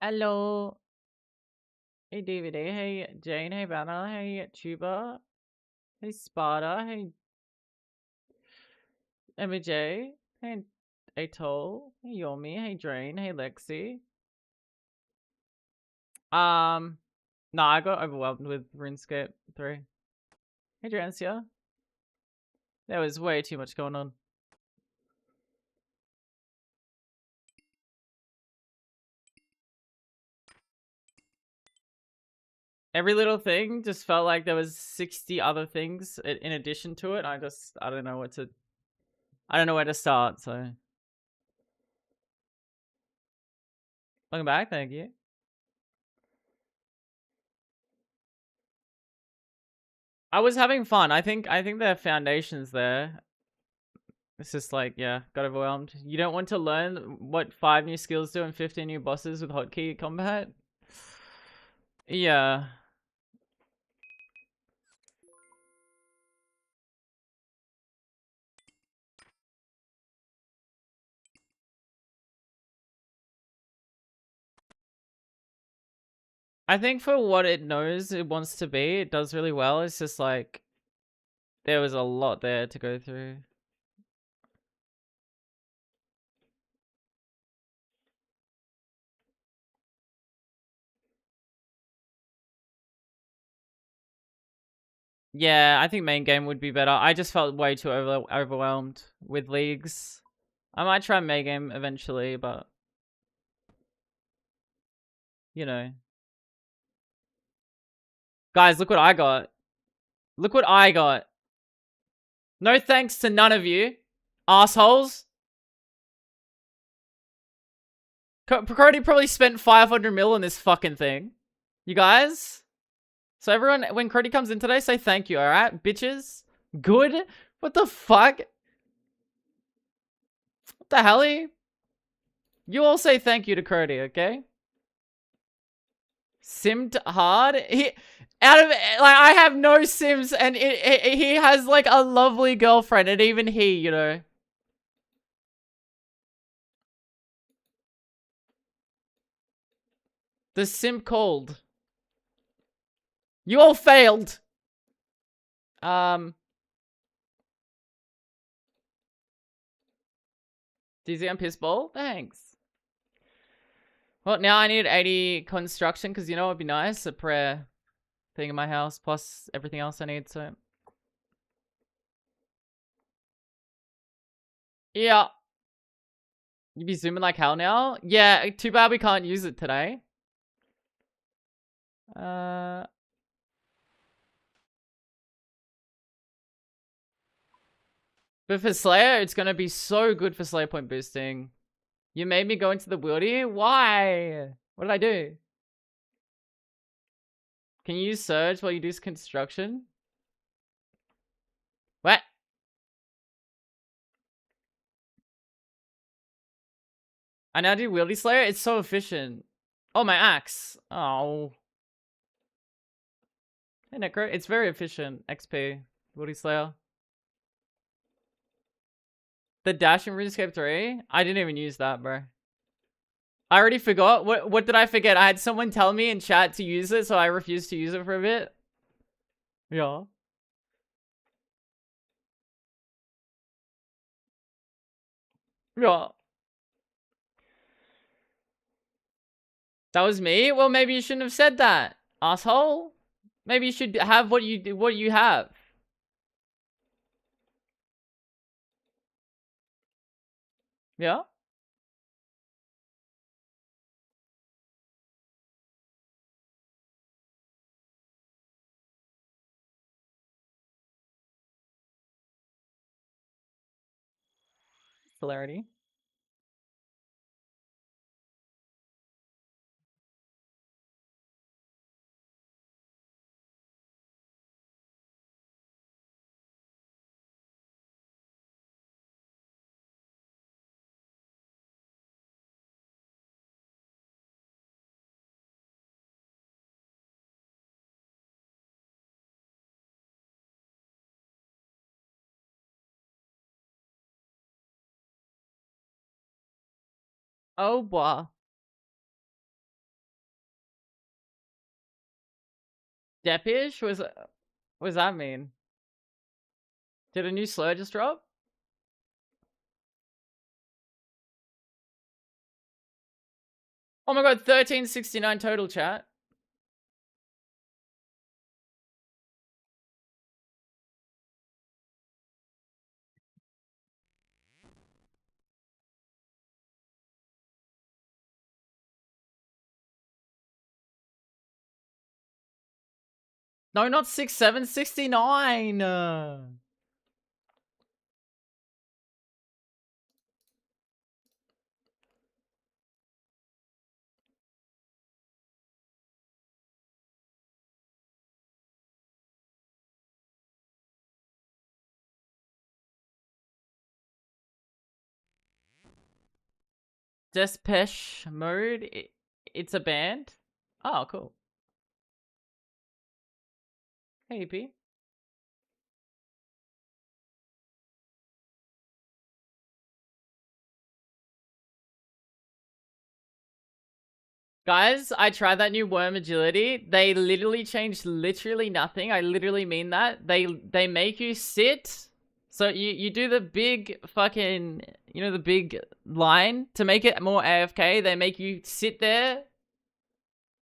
Hello. Hey DVD. Hey Jane. Hey Vanna. Hey Tuba. Hey Sparta. Hey Emma J. Hey Atoll. Hey Yomi. Hey Drain. Hey Lexi. No, I got overwhelmed with RuneScape 3. Hey Drancia. There was way too much going on. Every little thing just felt like there was 60 other things in addition to it. I don't know I don't know where to start, so. Welcome back, thank you. I was having fun. I think the foundation's there. It's just like, yeah, got overwhelmed. You don't want to learn what 5 new skills do and 15 new bosses with hotkey combat? Yeah. I think for what it knows it wants to be, it does really well. It's just like, there was a lot there to go through. Yeah, I think main game would be better. I just felt way too overwhelmed with leagues. I might try main game eventually, but you know. Guys, look what I got. Look what I got. No thanks to none of you, assholes. Crody probably spent 500 mil on this fucking thing. You guys? So everyone, when Crody comes in today, say thank you, alright? Bitches? Good? What the fuck? What the hell? You all say thank you to Crody, okay? Simmed hard? Out of, like, I have no sims and he has, like, a lovely girlfriend and even he, you know. The sim called. You all failed. DZ on piss ball? Thanks. Well, now I need 80 construction because you know what would be nice? A prayer thing in my house plus everything else I need, so. Yeah. You be zooming like hell now? Yeah, too bad we can't use it today. But for Slayer, it's gonna be so good for Slayer point boosting. You made me go into the wildy? Why? What did I do? Can you use Surge while you do construction? What? I now do Wieldy Slayer? It's so efficient. Oh, my axe. Oh. Hey, Necro. It's very efficient. XP. Wieldy Slayer. The dash in RuneScape 3? I didn't even use that, bro. I already forgot. What did I forget? I had someone tell me in chat to use it, so I refused to use it for a bit. Yeah. Yeah. That was me? Well, maybe you shouldn't have said that, asshole. Maybe you should have what you have. Yeah? Celerity. Oh, boy. Deppish? What does that mean? Did a new slur just drop? Oh my god, 1369 total, chat. No, not 67, 69. Despeche Mode. It's a band. Oh, cool. Hey, EP. Guys, I tried that new worm agility. They literally changed literally nothing. I literally mean that. They make you sit. So you do the big fucking, you know, the big line to make it more AFK. They make you sit there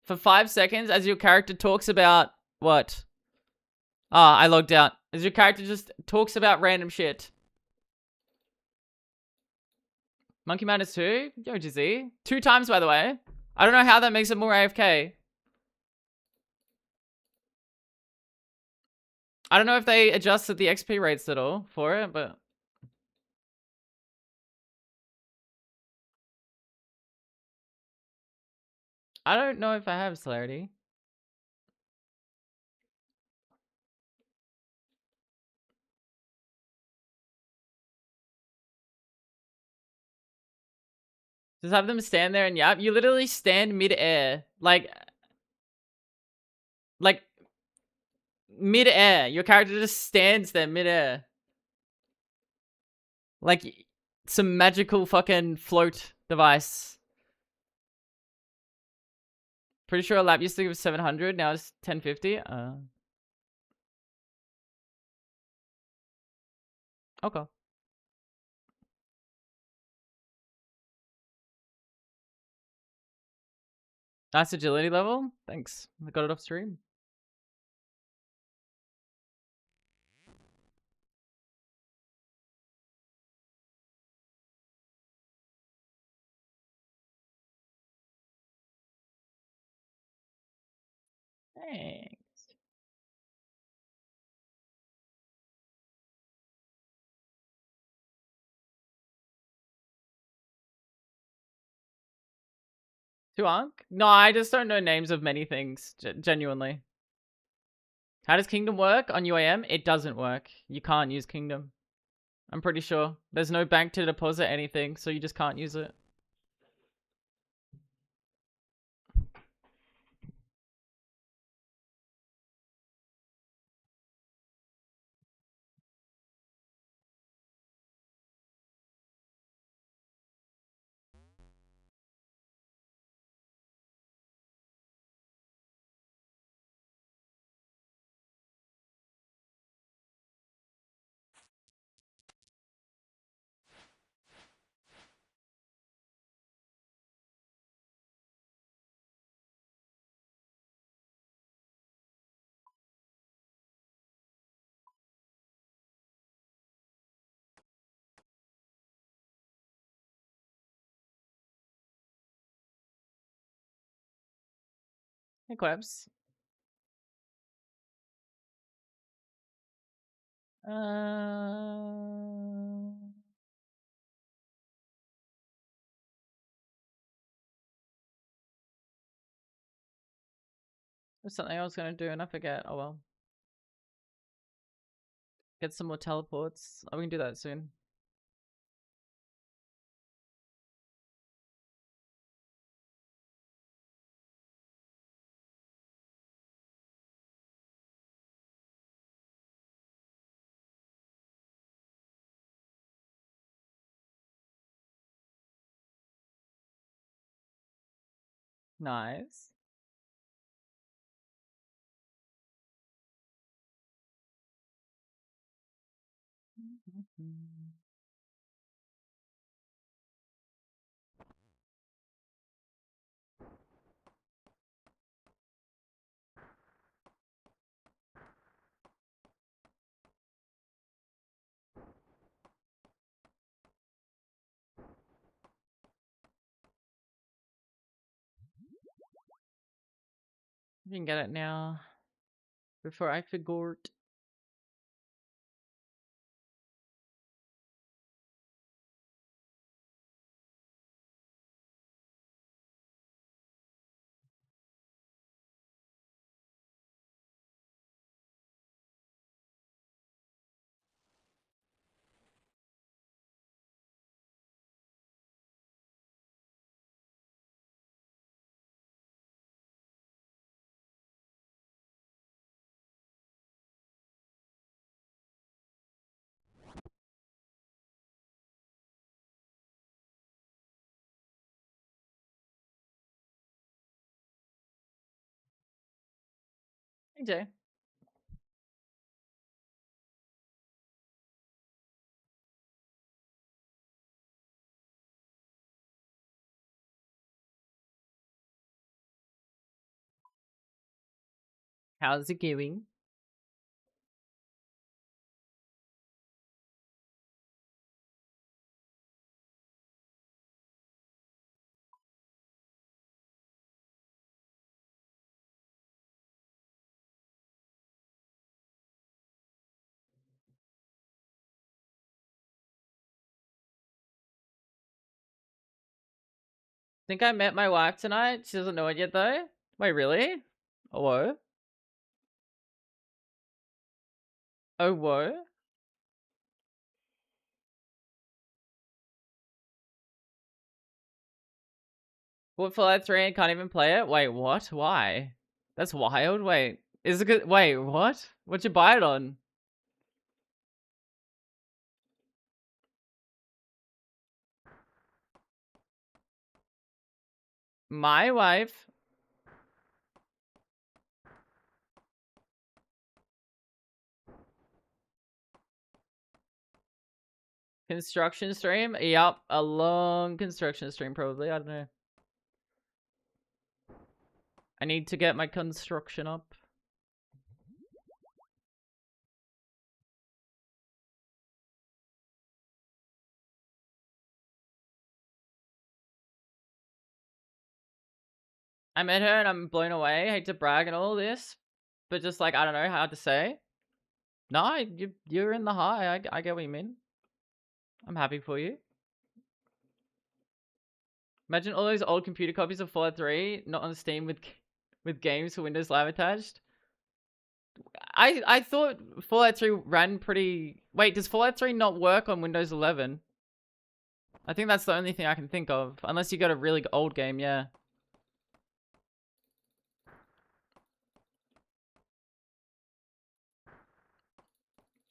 for 5 seconds as your character talks about what? Ah, I logged out. As your character just talks about random shit. Monkey Madness 2? Yo, Jizzy. 2 times, by the way. I don't know how that makes it more AFK. I don't know if they adjusted the XP rates at all for it, but... I don't know if I have celerity. Just have them stand there and yap. You literally stand mid-air. Like, mid-air. Your character just stands there mid-air. Like, some magical fucking float device. Pretty sure a lap used to give 700, now it's 1050. Okay. Nice agility level. Thanks. I got it off stream. Thanks. To Ankh? No, I just don't know names of many things. Genuinely. How does Kingdom work on UAM? It doesn't work. You can't use Kingdom. I'm pretty sure. There's no bank to deposit anything, so you just can't use it. Hey, Quebs. There's something I was gonna do and I forget. Oh well. Get some more teleports. Oh, we can do that soon. Nice. You can get it now. Before I forgot. Hey Jay. How's it going? Think I met my wife tonight. She doesn't know it yet though. Wait, really? Oh, whoa. Oh, whoa. What, Fallout 3 and can't even play it? Wait, what? Why? That's wild. Wait, is it good? Wait, what? What'd you buy it on? My wife. Construction stream? Yup, a long construction stream probably. I don't know. I need to get my construction up. I met her and I'm blown away. I hate to brag and all this, but just like, I don't know how to say. No, you're in the high. I get what you mean. I'm happy for you. Imagine all those old computer copies of Fallout 3 not on Steam with games for Windows Live attached. I thought Fallout 3 ran pretty. Wait, does Fallout 3 not work on Windows 11? I think that's the only thing I can think of, unless you got a really old game. Yeah.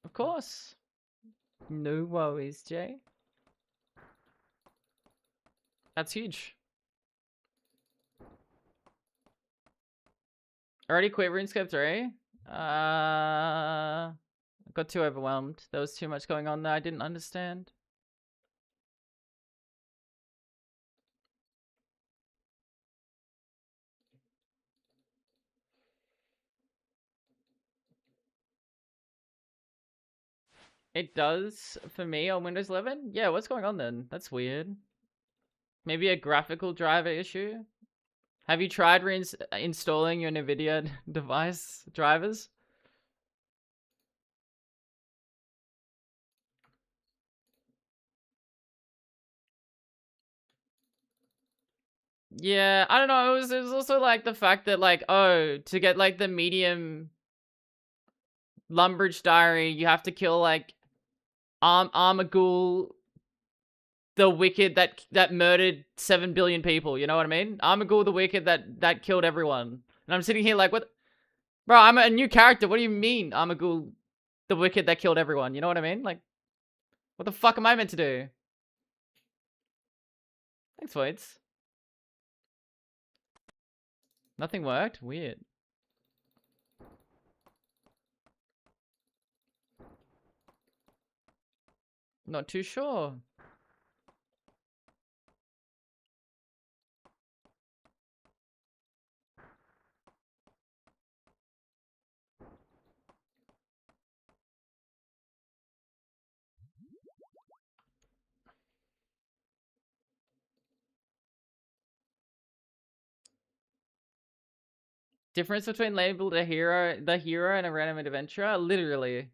Of course. No worries, Jay. That's huge. Already quit RuneScape 3? I got too overwhelmed. There was too much going on there I didn't understand. It does for me on Windows 11? Yeah, what's going on then? That's weird. Maybe a graphical driver issue? Have you tried reinstalling your NVIDIA device drivers? Yeah, I don't know. It was also like the fact that like, oh, to get like the medium Lumbridge Diary, you have to kill like Armagul, the Wicked that murdered 7 billion people. You know what I mean? Armagul the Wicked that killed everyone. And I'm sitting here like, what? Bro, I'm a new character. What do you mean, Armagul the Wicked that killed everyone? You know what I mean? Like, what the fuck am I meant to do? Thanks, Voids. Nothing worked? Weird. Not too sure. Difference between labeled the hero and a random adventurer? Literally,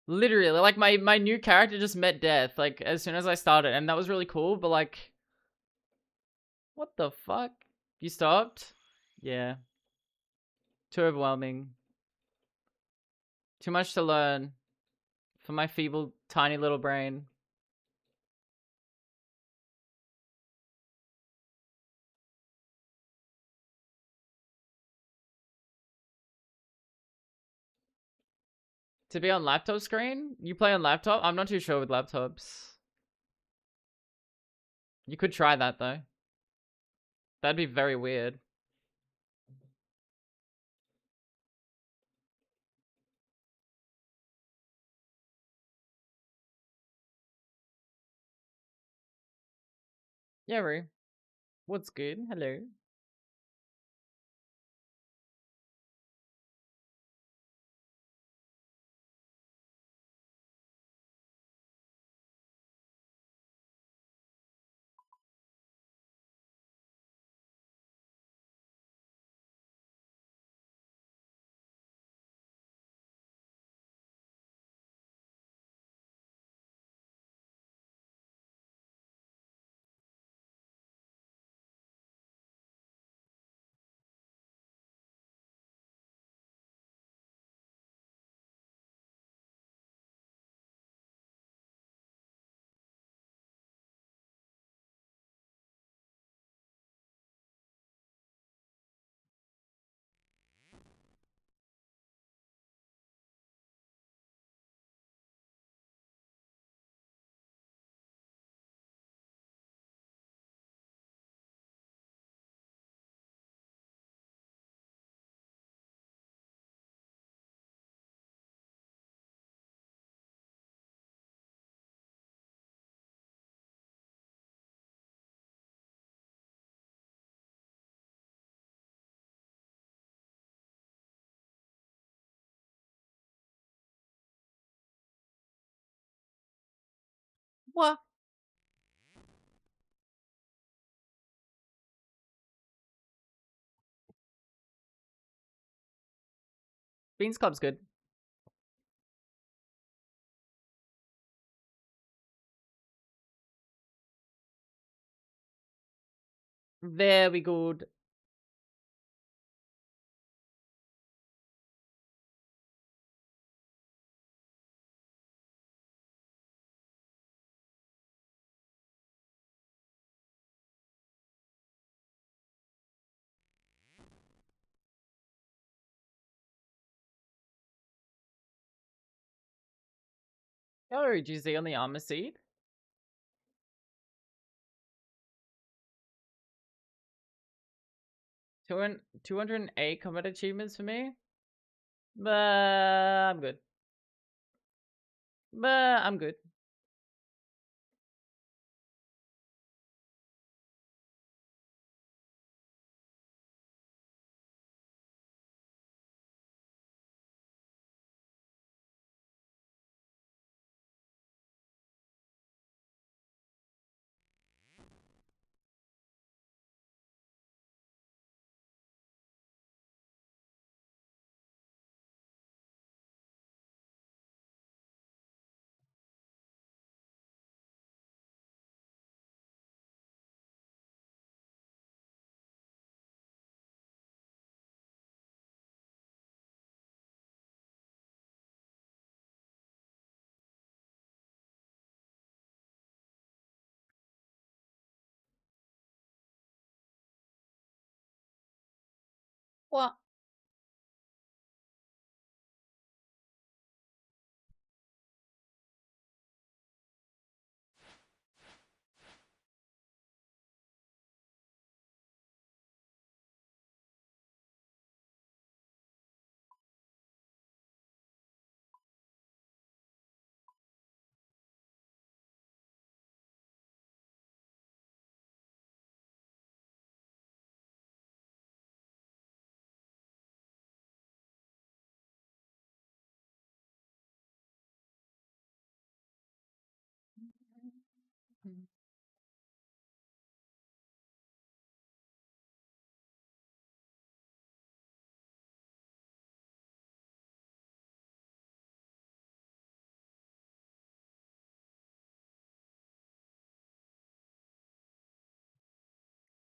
like my new character just met death, like, as soon as I started, and that was really cool, but like, what the fuck? You stopped? Yeah. Too overwhelming. Too much to learn for my feeble, tiny little brain. To be on laptop screen? You play on laptop? I'm not too sure with laptops. You could try that though. That'd be very weird. Yeah, Roo. What's good? Hello. What? Beans Club's good. Very good. Oh, did you see on the armor seed? 208 combat achievements for me? But I'm good. But I'm good. What?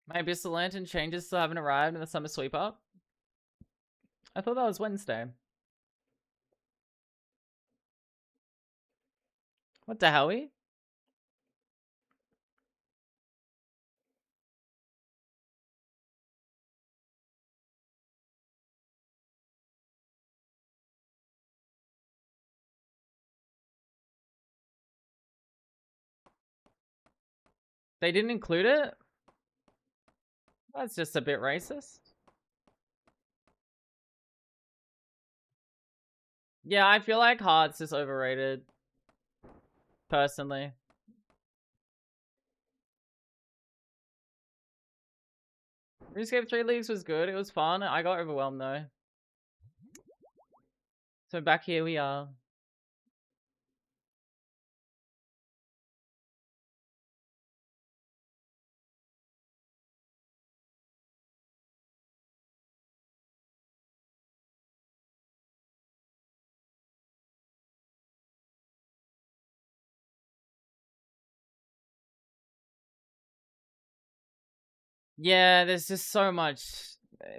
My Abyssal Lantern changes still haven't arrived in the summer sweep up. I thought that was Wednesday. What the hell? They didn't include it? That's just a bit racist. Yeah, I feel like Hearts is overrated. Personally. RuneScape 3 Leagues was good. It was fun. I got overwhelmed though. So back here we are. Yeah, there's just so much.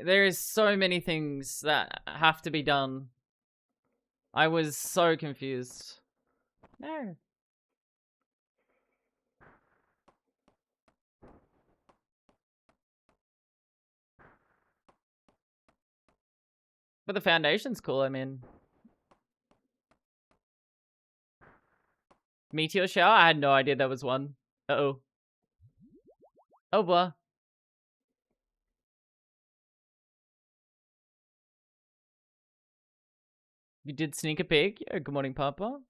There is so many things that have to be done. I was so confused. No. But the foundation's cool, I mean. Meteor shower? I had no idea there was one. Uh-oh. Oh, blah. You did sneak a peek? Yeah, good morning, Papa.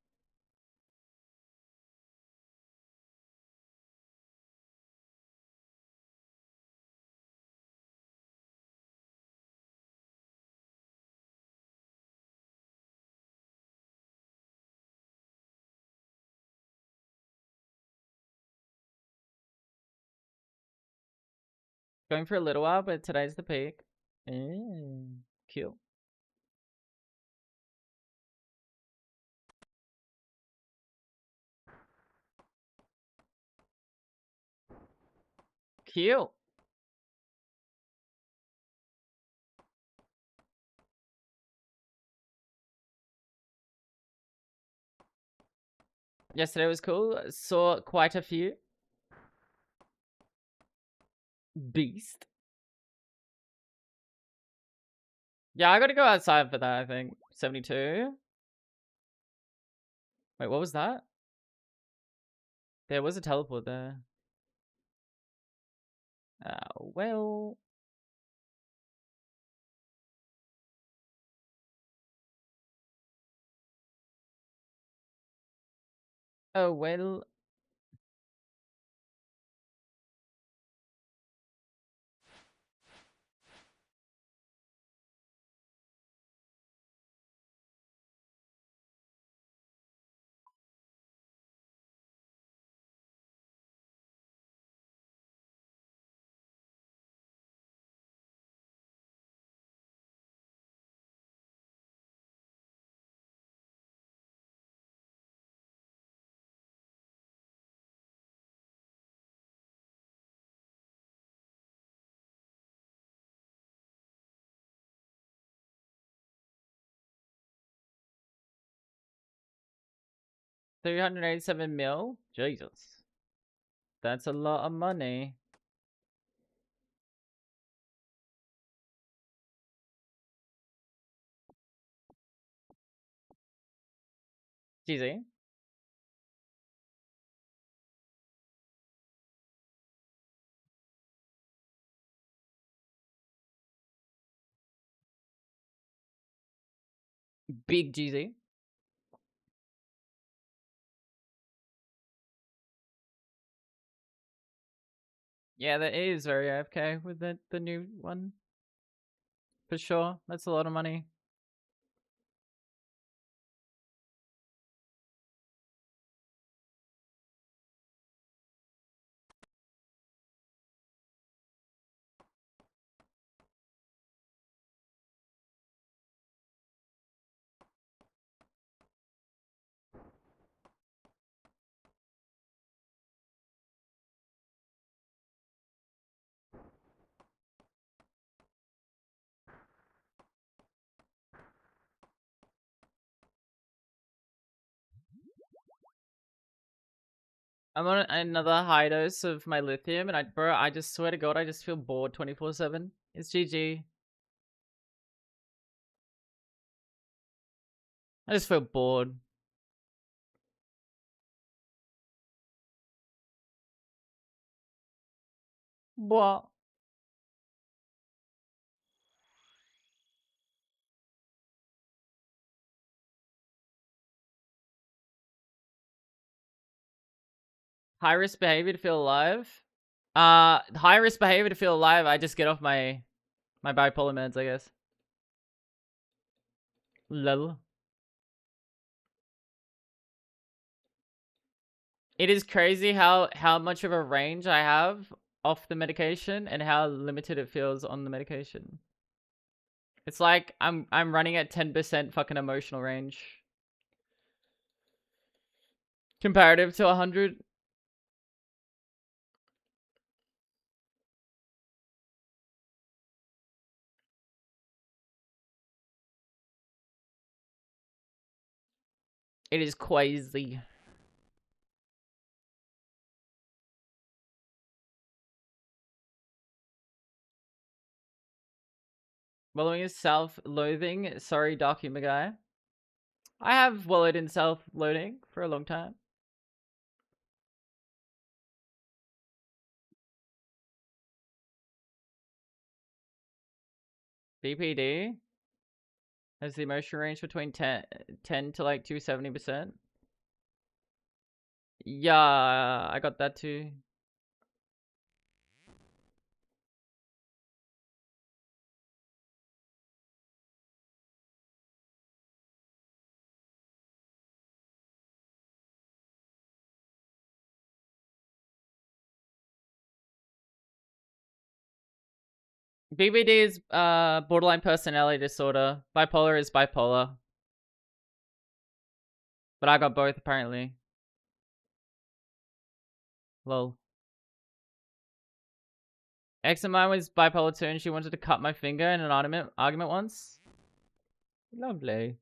Going for a little while, but today's the peak. Cute. Cute. Yesterday was cool. Saw quite a few. Beast. Yeah, I gotta go outside for that, I think. 72. Wait, what was that? There was a teleport there. Well. Oh, well. $387 mil? Jesus. That's a lot of money. GZ. Big GZ. Yeah, that is very AFK with the new one. For sure. That's a lot of money. I'm on another high dose of my lithium, and bro, I just swear to God, I just feel bored 24/7. It's GG. I just feel bored. What? High risk behavior to feel alive. High risk behavior to feel alive. I just get off my bipolar meds, I guess. Lol. It is crazy how much of a range I have off the medication and how limited it feels on the medication. It's like I'm running at 10% fucking emotional range comparative to 100. It is crazy. Wallowing is self-loathing. Sorry, Dark Humor Guy. I have wallowed in self-loathing for a long time. BPD has the emotion range between 10 to like 270%. Yeah, I got that too. BPD is borderline personality disorder. Bipolar is bipolar. But I got both apparently. Lol. Ex of mine was bipolar too, and she wanted to cut my finger in an argument once. Lovely.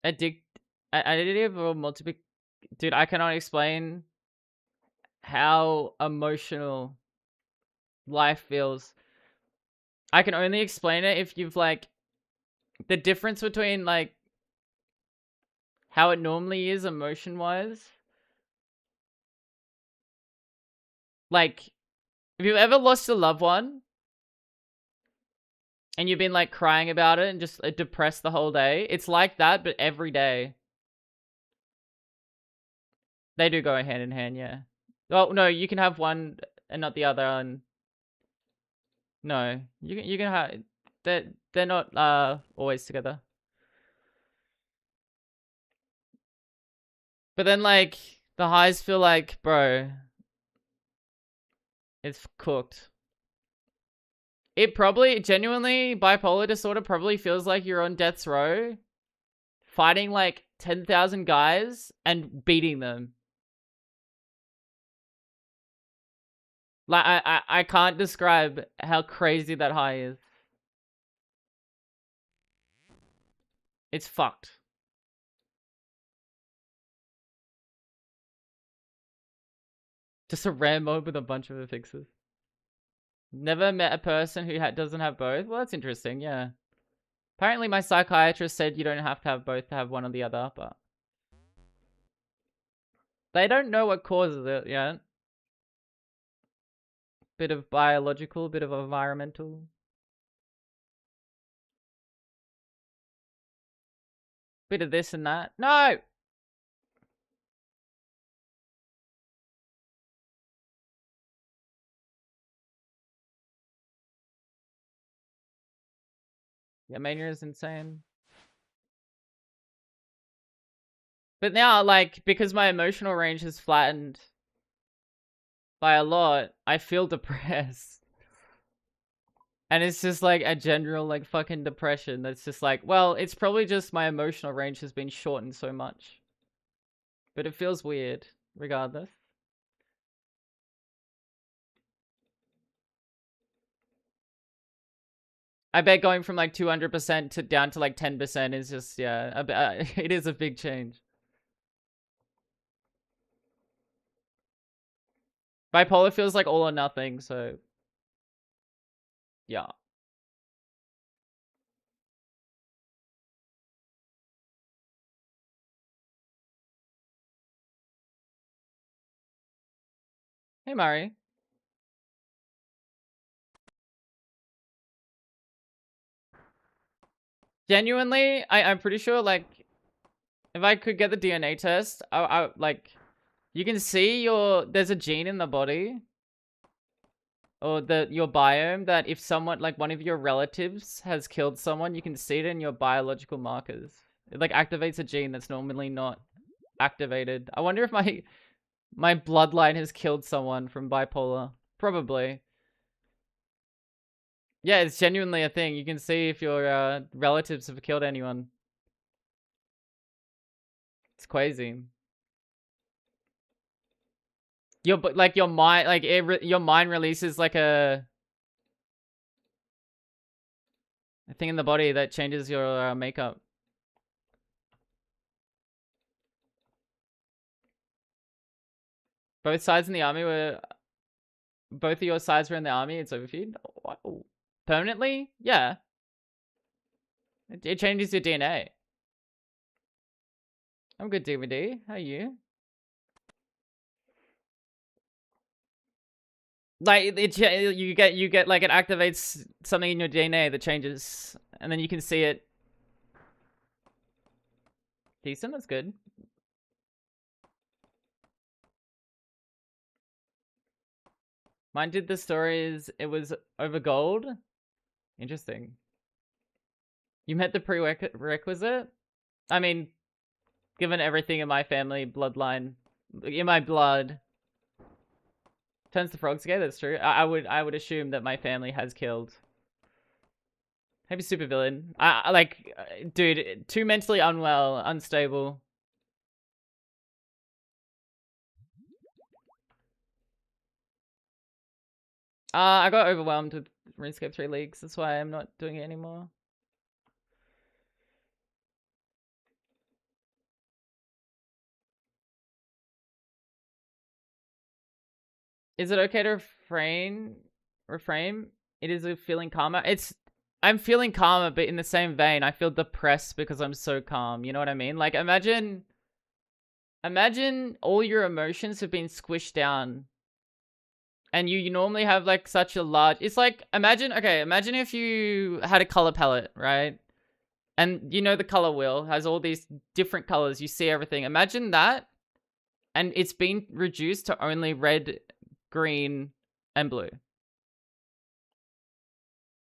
Additive or multiple. Dude, I cannot explain how emotional life feels. I can only explain it if you've like the difference between like how it normally is emotion wise. Like, if you've ever lost a loved one and you've been like crying about it and just depressed the whole day, it's like that, but every day. They do go hand in hand, yeah. Oh no, you can have one and not the other. And no, you can have they're not always together. But then like the highs feel like, bro, it's cooked. It probably genuinely bipolar disorder probably feels like you're on death's row, fighting like 10,000 guys and beating them. Like I can't describe how crazy that high is. It's fucked. Just a rare mode with a bunch of affixes. Never met a person who doesn't have both. Well, that's interesting, yeah. Apparently my psychiatrist said you don't have to have both to have one or the other, but they don't know what causes it yet. Bit of biological, bit of environmental. Bit of this and that. No! Yeah, mania is insane. But now, like, because my emotional range has flattened by a lot, I feel depressed. And it's just like a general, like, fucking depression that's just like, well, it's probably just my emotional range has been shortened so much. But it feels weird, regardless. I bet going from like 200% to down to like 10% is just, yeah, it is a big change. Bipolar feels like all or nothing, so yeah. Hey, Mari. Genuinely, I'm pretty sure, like, if I could get the DNA test, I like, you can see there's a gene in the body or your biome that if someone, like one of your relatives has killed someone, you can see it in your biological markers. It like activates a gene that's normally not activated. I wonder if my bloodline has killed someone from bipolar. Probably. Yeah, it's genuinely a thing. You can see if your relatives have killed anyone. It's crazy. Your mind, like your mind releases like a thing in the body that changes your makeup. Both sides in the army were both of your sides were in the army. It's overfeed. Wow. Permanently? Yeah. It changes your DNA. I'm good, DVD. How are you? Like you get like it activates something in your DNA that changes, and then you can see it. Decent. That's good. Mine did the stories. It was over gold. Interesting. You met the prerequisite. I mean, given everything in my family bloodline, in my blood, turns the frogs gay. That's true. I would assume that my family has killed. Maybe supervillain. I like, dude, too mentally unwell, unstable. I got overwhelmed with RuneScape 3 leagues. That's why I'm not doing it anymore. Is it okay to reframe? It is a feeling calmer. I'm feeling calmer, but in the same vein, I feel depressed because I'm so calm. You know what I mean? Like imagine all your emotions have been squished down, and you normally have like such a large. It's like imagine if you had a color palette, right? And you know the color wheel has all these different colors. You see everything. Imagine that, and it's been reduced to only red, green, and blue.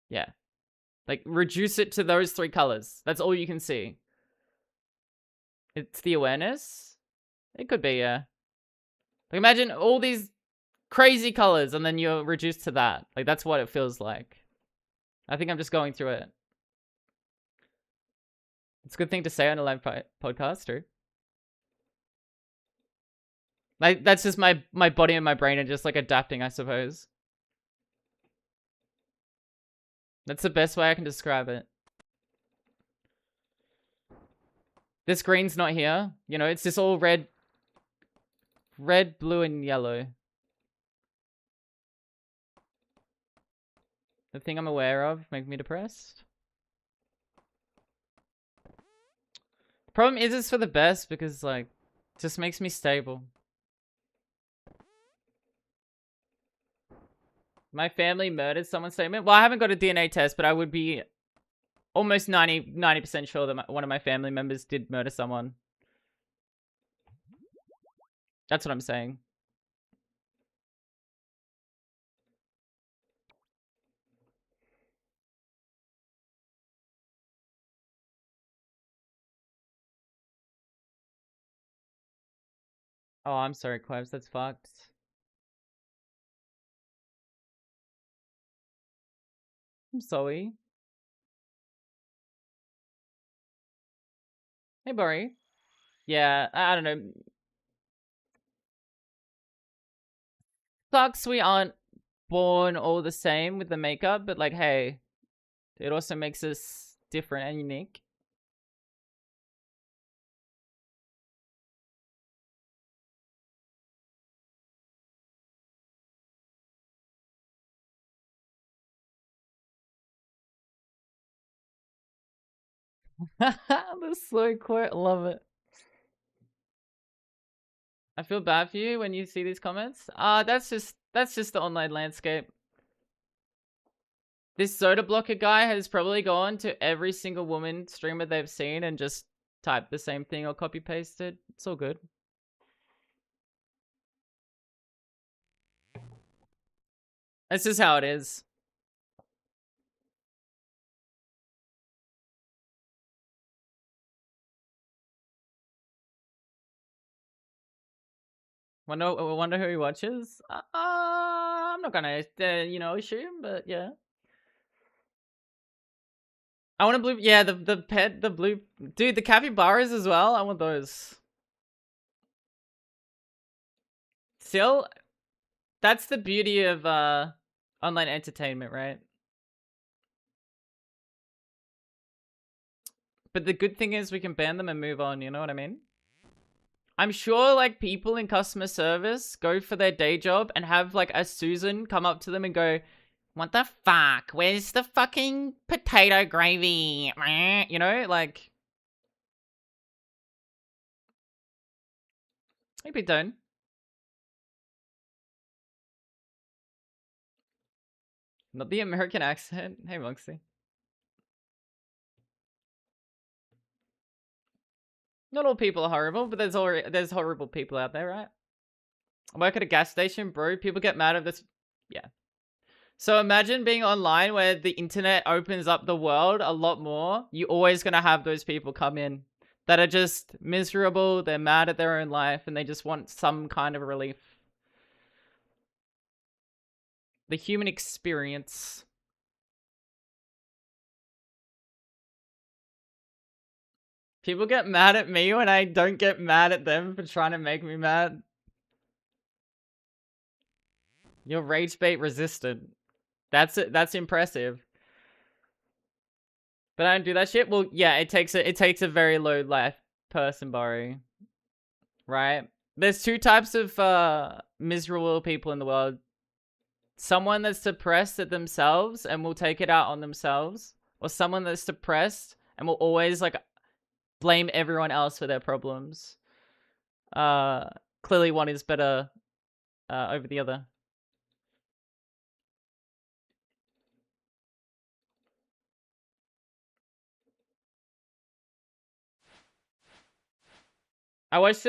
Yeah. Like, reduce it to those three colors. That's all you can see. It's the awareness? It could be, yeah. Like, imagine all these crazy colors and then you're reduced to that. Like, that's what it feels like. I think I'm just going through it. It's a good thing to say on a live podcast, too. Like, that's just my body and my brain are just, like, adapting, I suppose. That's the best way I can describe it. This green's not here. You know, it's just all red, blue, and yellow. The thing I'm aware of makes me depressed. The problem is it's for the best because, like, it just makes me stable. My family murdered someone statement. Well, I haven't got a DNA test, but I would be almost 90% sure that one of my family members did murder someone. That's what I'm saying. Oh, I'm sorry, Quavs. That's fucked. I'm sorry. Hey, Bori. Yeah, I don't know. Sucks we aren't born all the same with the makeup, but like, hey, it also makes us different and unique. The slow quote, love it. I feel bad for you when you see these comments. That's just the online landscape. This soda blocker guy has probably gone to every single woman streamer they've seen and just typed the same thing or copy pasted. It's all good. This is how it is. Wonder who he watches. I'm not gonna, assume, but yeah. I want a blue. Yeah, the blue, dude. The capybaras as well. I want those. Still, that's the beauty of online entertainment, right? But the good thing is we can ban them and move on. You know what I mean? I'm sure like people in customer service go for their day job and have like a Susan come up to them and go, "What the fuck? Where's the fucking potato gravy?" You know, like maybe don't. Not the American accent. Hey, Monksy. Not all people are horrible, but there's horrible people out there, right? I work at a gas station, bro. People get mad at this. Yeah. So imagine being online where the internet opens up the world a lot more. You're always going to have those people come in that are just miserable. They're mad at their own life and they just want some kind of relief. The human experience. People get mad at me when I don't get mad at them for trying to make me mad. You're rage bait resistant. That's it. That's impressive. But I don't do that shit. Well, yeah, it takes a very low life person, Barry. Right? There's two types of miserable people in the world. Someone that's depressed at themselves and will take it out on themselves, or someone that's depressed and will always like blame everyone else for their problems. Clearly one is better over the other. I watched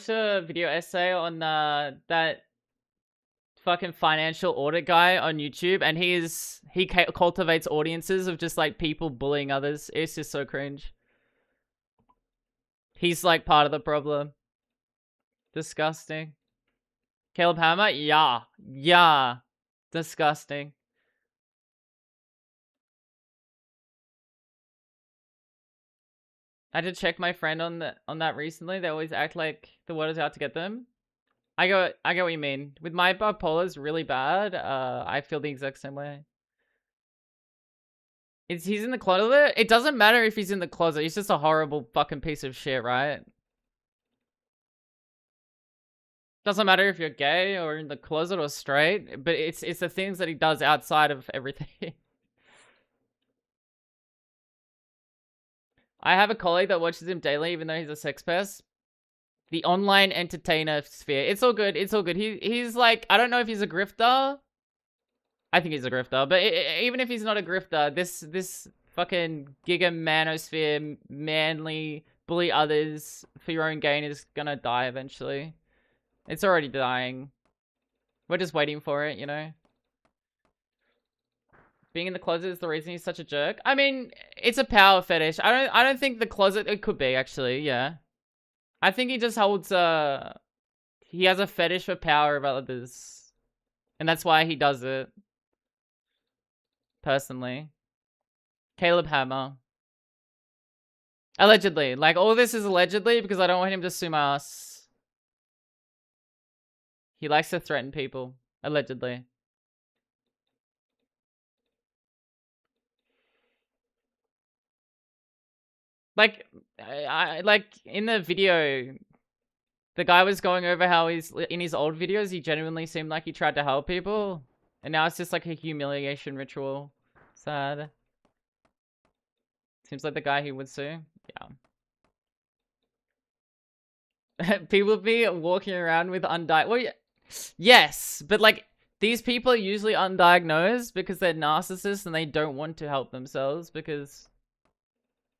a video essay on that fucking financial audit guy on YouTube, and he cultivates audiences of just like people bullying others. It's just so cringe. He's like part of the problem. Disgusting. Caleb Hammer? Yeah. Yeah. Disgusting. I had to check my friend on that recently. They always act like the world is out to get them. I get what you mean. With my bipolar is really bad. I feel the exact same way. He's in the closet? It doesn't matter if he's in the closet. He's just a horrible fucking piece of shit, right? Doesn't matter if you're gay or in the closet or straight, but it's the things that he does outside of everything. I have a colleague that watches him daily, even though he's a sex pest. The online entertainer sphere. It's all good. It's all good. He's like, I don't know if he's a grifter. I think he's a grifter, but even if he's not a grifter, this fucking giga manosphere, manly, bully others for your own gain is gonna die eventually. It's already dying. We're just waiting for it, you know? Being in the closet is the reason he's such a jerk. I mean, it's a power fetish. I don't think the closet, it could be actually, yeah. I think he just holds he has a fetish for power of others. And that's why he does it. Personally. Caleb Hammer. Allegedly. Like, all this is allegedly because I don't want him to sue my ass. He likes to threaten people. Allegedly. Like, like, in the video, the guy was going over how he's, in his old videos, he genuinely seemed like he tried to help people. And now it's just like a humiliation ritual. Sad. Seems like the guy he would sue. Yeah. People be walking around with undiagnosed. Well, yes, but like these people are usually undiagnosed because they're narcissists and they don't want to help themselves because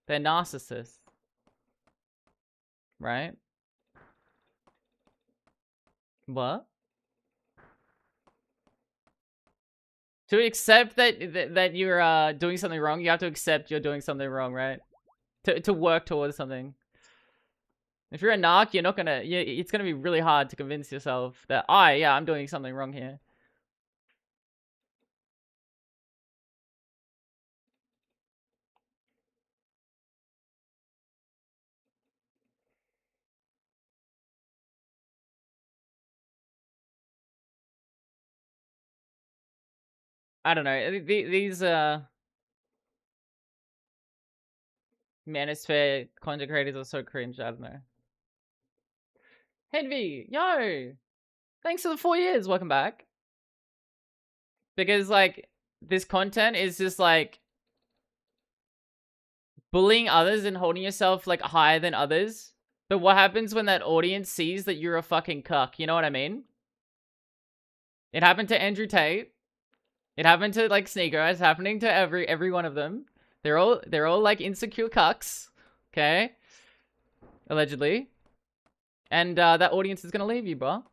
they're narcissists, right? What? To accept that you're doing something wrong, you have to accept you're doing something wrong, right? To work towards something. If you're a narc, you're not gonna. It's gonna be really hard to convince yourself that yeah, I'm doing something wrong here. I don't know. These manosphere content creators are so cringe. I don't know. Henvy, yo, thanks for the 4 years. Welcome back. Because like this content is just like bullying others and holding yourself like higher than others. But what happens when that audience sees that you're a fucking cuck? You know what I mean? It happened to Andrew Tate. It happened to like Sneaker. It's happening to every one of them. They're all like insecure cucks. Okay? Allegedly. And that audience is gonna leave you, bro.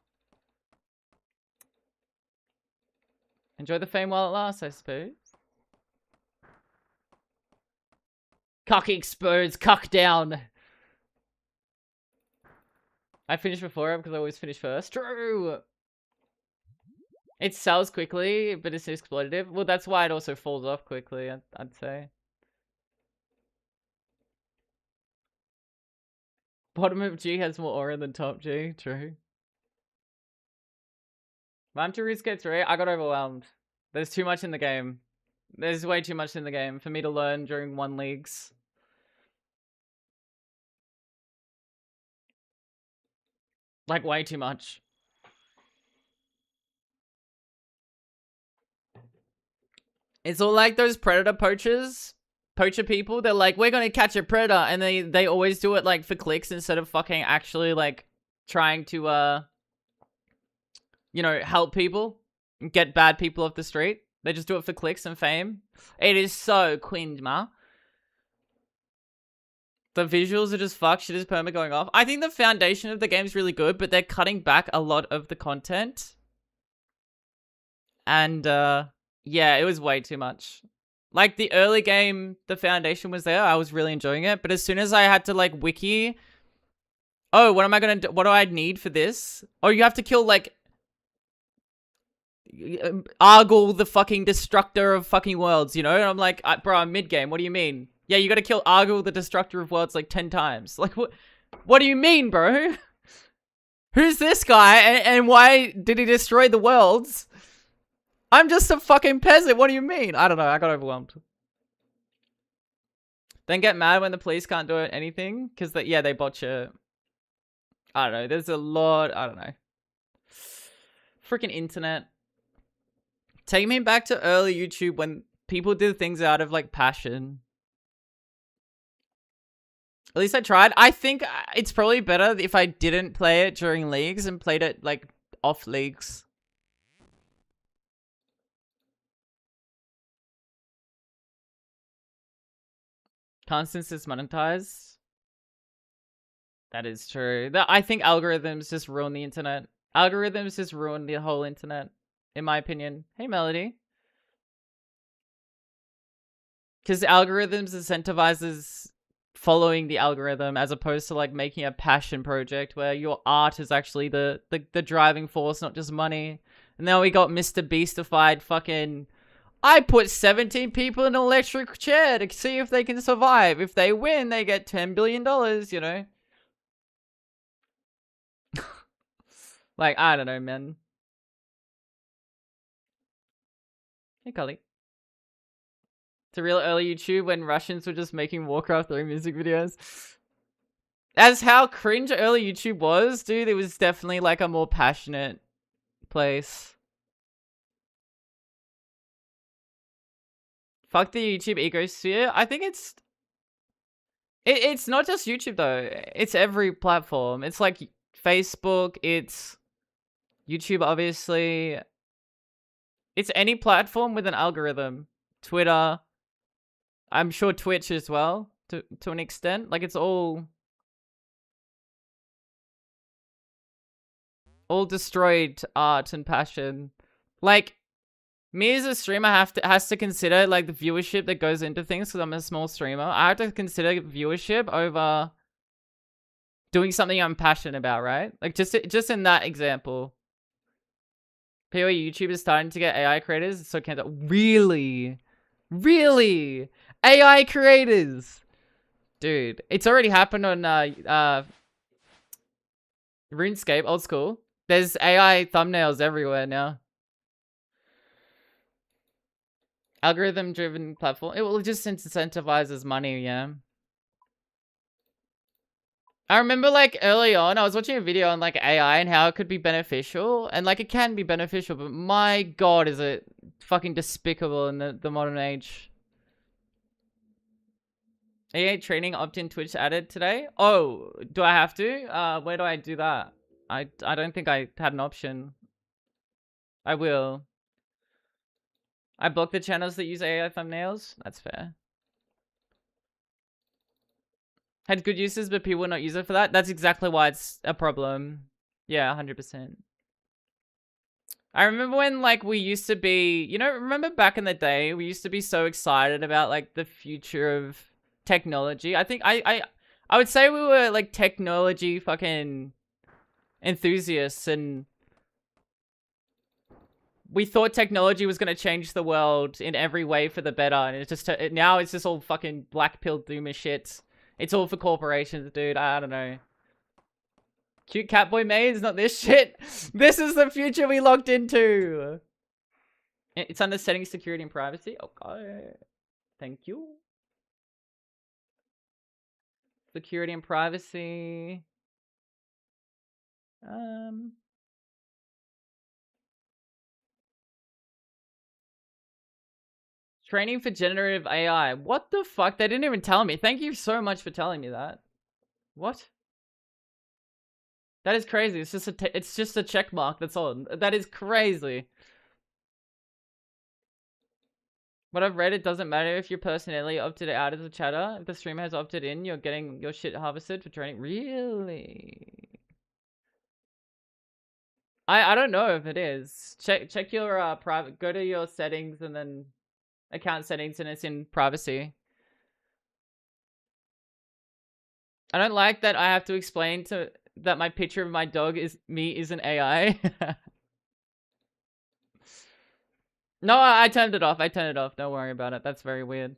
Enjoy the fame while it lasts, I suppose. Cuck exposed, cuck down. I finished before because I always finish first. True. It sells quickly, but it's exploitative. Well, that's why it also falls off quickly, I'd say. Bottom of G has more aura than top G. True. Mime to risk it through. I got overwhelmed. There's too much in the game. There's way too much in the game for me to learn during 1 leagues. Like, way too much. It's all like those predator poacher people. They're like, we're gonna catch a predator, and they always do it like for clicks instead of fucking actually like trying to you know, help people, get bad people off the street. They just do it for clicks and fame. It is so cringe, ma. The visuals are just fuck. Shit is perma going off. I think the foundation of the game is really good, but they're cutting back a lot of the content. And yeah, it was way too much. Like the early game, the foundation was there. I was really enjoying it. But as soon as I had to like wiki, oh, what am I gonna do? What do I need for this? Oh, you have to kill like Argyle, the fucking destructor of fucking worlds, you know? And I'm like, bro, I'm mid-game. What do you mean? Yeah, you gotta kill Argyle, the destructor of worlds, like 10 times. Like, what do you mean, bro? Who's this guy, and why did he destroy the worlds? I'm just a fucking peasant. What do you mean? I don't know. I got overwhelmed. Then get mad when the police can't do anything, because, yeah, they botch it. I don't know. There's a lot. I don't know. Freaking internet. Take me back to early YouTube when people did things out of, like, passion. At least I tried. I think it's probably better if I didn't play it during leagues and played it, like, off leagues. Constance is monetized. That is true. I think algorithms just ruin the internet. Algorithms just ruin the whole internet, in my opinion. Hey, Melody. Because algorithms incentivizes following the algorithm as opposed to like making a passion project where your art is actually the driving force, not just money. And now we got Mr. Beastified fucking... I put 17 people in an electric chair to see if they can survive. If they win, they get $10 billion, you know? Like, I don't know, man. Hey, Cully. It's a real early YouTube when Russians were just making Warcraft 3 music videos. As how cringe early YouTube was, dude, it was definitely like a more passionate place. Fuck the YouTube ecosphere. I think it's It's not just YouTube though. It's every platform. It's like Facebook, it's YouTube obviously. It's any platform with an algorithm. Twitter, I'm sure Twitch as well to an extent. Like it's all destroyed art and passion. Like me as a streamer has to consider like the viewership that goes into things because I'm a small streamer. I have to consider viewership over doing something I'm passionate about, right? Like just in that example. POE YouTube is starting to get AI creators, so can't really? Really? AI creators? Dude, it's already happened on RuneScape, old school. There's AI thumbnails everywhere now. Algorithm-driven platform. It will just incentivizes money, yeah. I remember like early on, I was watching a video on like AI and how it could be beneficial. And like it can be beneficial, but my god, is it fucking despicable in the modern age. AI training opt-in Twitch added today. Oh, do I have to? Where do I do that? I don't think I had an option. I will. I block the channels that use AI thumbnails. That's fair. Had good uses, but people not use it for that. That's exactly why it's a problem. Yeah, 100%. I remember when like we used to be, remember back in the day, we used to be so excited about like the future of technology. I think I would say we were like technology fucking enthusiasts, and we thought technology was going to change the world in every way for the better, and it's just now it's just all fucking black pill doomer shit. It's all for corporations, dude. I don't know. Cute catboy maze, not this shit. This is the future we locked into. It's under settings, security, and privacy. Okay. Thank you. Security and privacy. Training for generative AI. What the fuck? They didn't even tell me. Thank you so much for telling me that. What? That is crazy. It's just a check mark. That's all. That is crazy. What I've read, it doesn't matter if your personality opted out as a chatter. If the streamer has opted in, you're getting your shit harvested for training. Really? I don't know if it is. Check your private. Go to your settings and then account settings, and it's in privacy. I don't like that I have to explain that my picture of my dog isn't AI. No, I turned it off. I turned it off. Don't worry about it. That's very weird.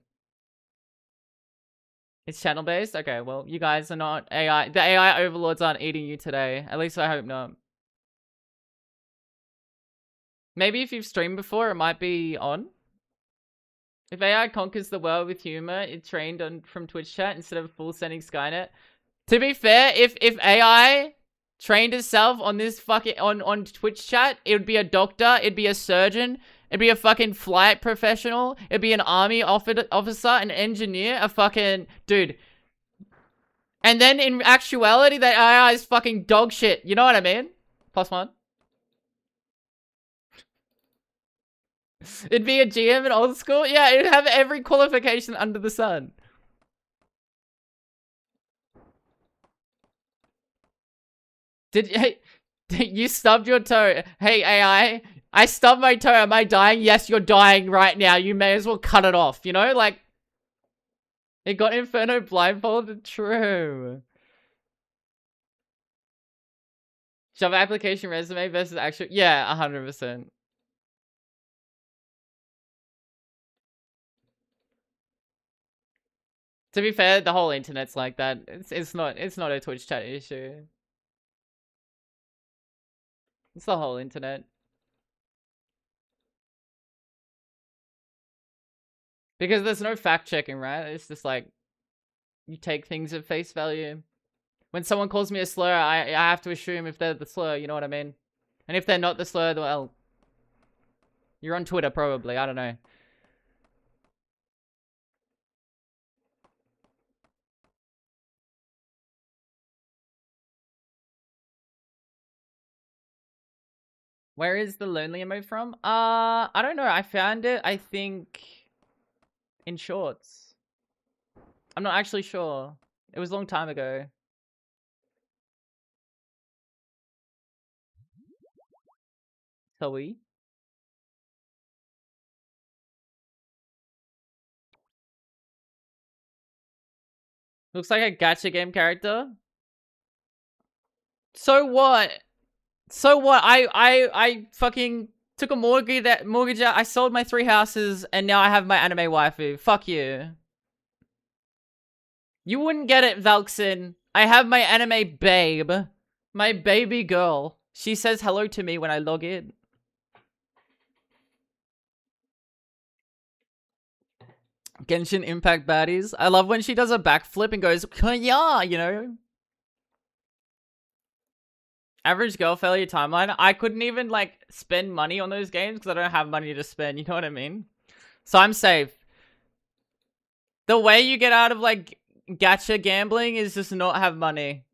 It's channel based? Okay, well, you guys are not AI. The AI overlords aren't eating you today. At least I hope not. Maybe if you've streamed before, it might be on. If AI conquers the world with humor, it trained from Twitch chat instead of full sending Skynet. To be fair, if AI trained itself on this fucking on Twitch chat, it would be a doctor, it'd be a surgeon, it'd be a fucking flight professional, it'd be an army officer, an engineer, a fucking dude. And then in actuality, that AI is fucking dog shit. You know what I mean? +1. It'd be a GM in old school. Yeah, it'd have every qualification under the sun. Hey, you stubbed your toe. Hey, AI, I stubbed my toe. Am I dying? Yes, you're dying right now. You may as well cut it off, you know? Like, it got Inferno blindfolded. True. Java application resume versus actual. Yeah, 100%. To be fair, the whole internet's like that. It's not a Twitch chat issue. It's the whole internet. Because there's no fact checking, right? It's just like, you take things at face value. When someone calls me a slur, I have to assume if they're the slur, you know what I mean? And if they're not the slur, well, you're on Twitter probably, I don't know. Where is the lonely emote from? I don't know. I found it, I think, in shorts. I'm not actually sure. It was a long time ago. Sorry. Looks like a gacha game character. So what? So what? I fucking took a mortgage out. I sold my 3 houses and now I have my anime waifu. Fuck you. You wouldn't get it, Valkson. I have my anime babe. My baby girl. She says hello to me when I log in. Genshin Impact baddies. I love when she does a backflip and goes, yeah, you know. Average girl failure timeline. I couldn't even, like, spend money on those games because I don't have money to spend. You know what I mean? So I'm safe. The way you get out of, like, gacha gambling is just not have money.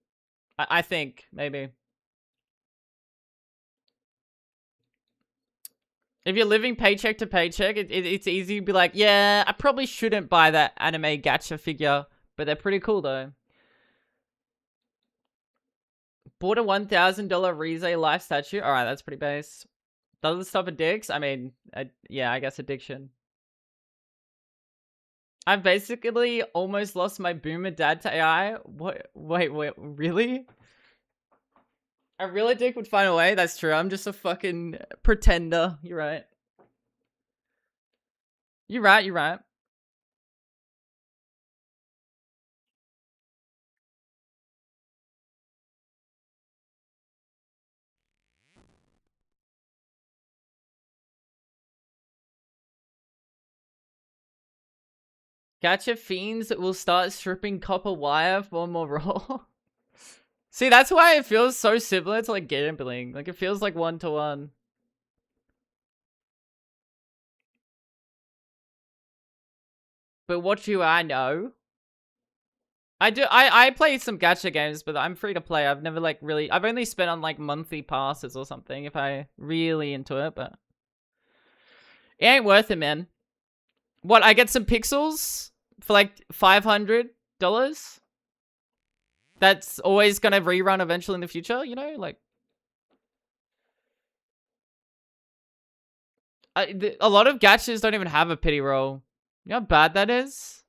I think, maybe. If you're living paycheck to paycheck, it's easy to be like, yeah, I probably shouldn't buy that anime gacha figure. But they're pretty cool, though. Bought a $1,000 Rize life statue. Alright, that's pretty base. Does it stop addicts? I mean, yeah, I guess addiction. I've basically almost lost my boomer dad to AI. What? Wait, really? A real addict would find a way? That's true. I'm just a fucking pretender. You're right. You're right. Gacha fiends will start stripping copper wire for more raw. See, that's why it feels so similar to like gambling. Like it feels like 1-to-1. But what do I know? I play some gacha games, but I'm free to play. I've never like really, I've only spent on like monthly passes or something if I really into it, but it ain't worth it, man. What, I get some pixels for like $500? That's always gonna rerun eventually in the future, you know? Like, a lot of gachas don't even have a pity roll. You know how bad that is?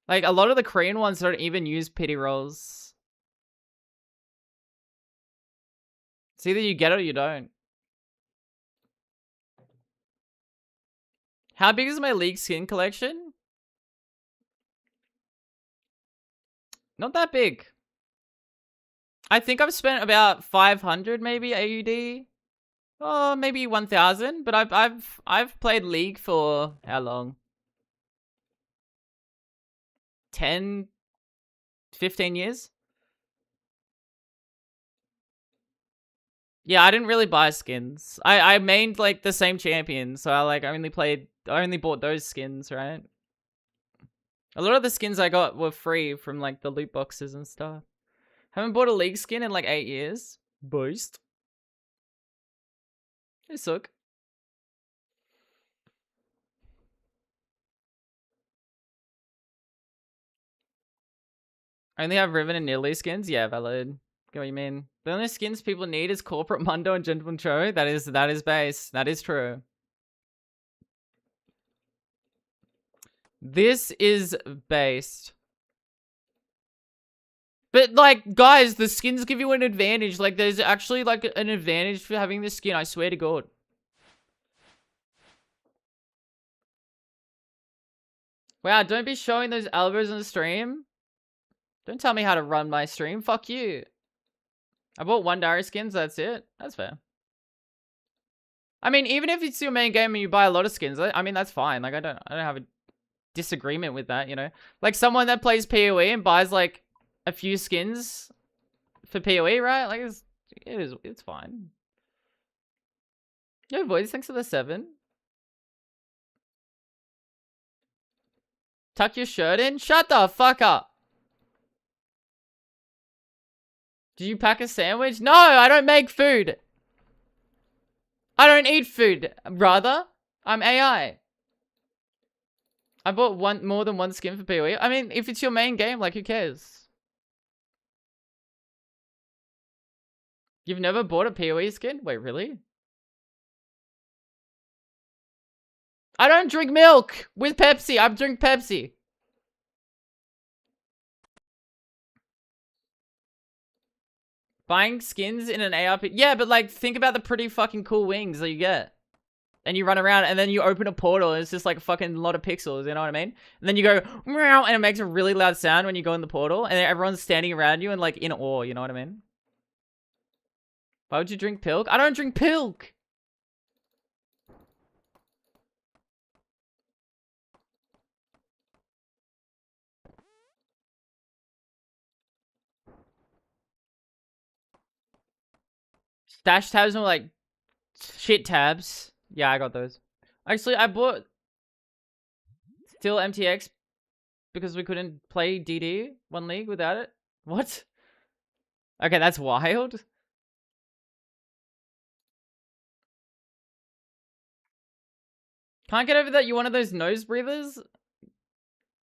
Like, a lot of the Korean ones don't even use pity rolls. It's either you get it or you don't. How big is my League skin collection? Not that big. I think I've spent about 500 maybe AUD. Oh, maybe 1,000. But I've played League for how long? 10, 15 years? Yeah, I didn't really buy skins. I mained like the same champion, so I only bought those skins, right? A lot of the skins I got were free from like the loot boxes and stuff. Haven't bought a League skin in like 8 years. Boost. They suck. I only have Riven and Nearly skins? Yeah, valid. Get what you mean. The only skins people need is Corporate Mundo and Gentleman Cho. That is base. That is true. This is based. But like, guys, the skins give you an advantage. Like, there's actually like an advantage for having this skin. I swear to God. Wow, don't be showing those elbows on the stream. Don't tell me how to run my stream. Fuck you. I bought 1 Darius skins. That's it. That's fair. I mean, even if it's your main game and you buy a lot of skins, I mean, that's fine. Like, I don't have a disagreement with that, you know? Like, someone that plays PoE and buys, like, a few skins for PoE, right? Like, it's fine. Yo, boys, thanks for the 7. Tuck your shirt in? Shut the fuck up. Did you pack a sandwich? No, I don't make food. I don't eat food, brother. I'm AI. I bought more than one skin for PoE. I mean, if it's your main game, like, who cares? You've never bought a PoE skin? Wait, really? I don't drink milk with Pepsi. I drink Pepsi. Buying skins in an ARP. Yeah, but like, think about the pretty fucking cool wings that you get. And you run around and then you open a portal and it's just like a fucking lot of pixels, you know what I mean? And then you go, meow, and it makes a really loud sound when you go in the portal and everyone's standing around you and like in awe, you know what I mean? Why would you drink pilk? I don't drink pilk! Stash tabs are like shit tabs. Yeah, I got those. Actually, I bought still MTX because we couldn't play DD one league without it. What? Okay, that's wild. Can't get over that you're one of those nose breathers?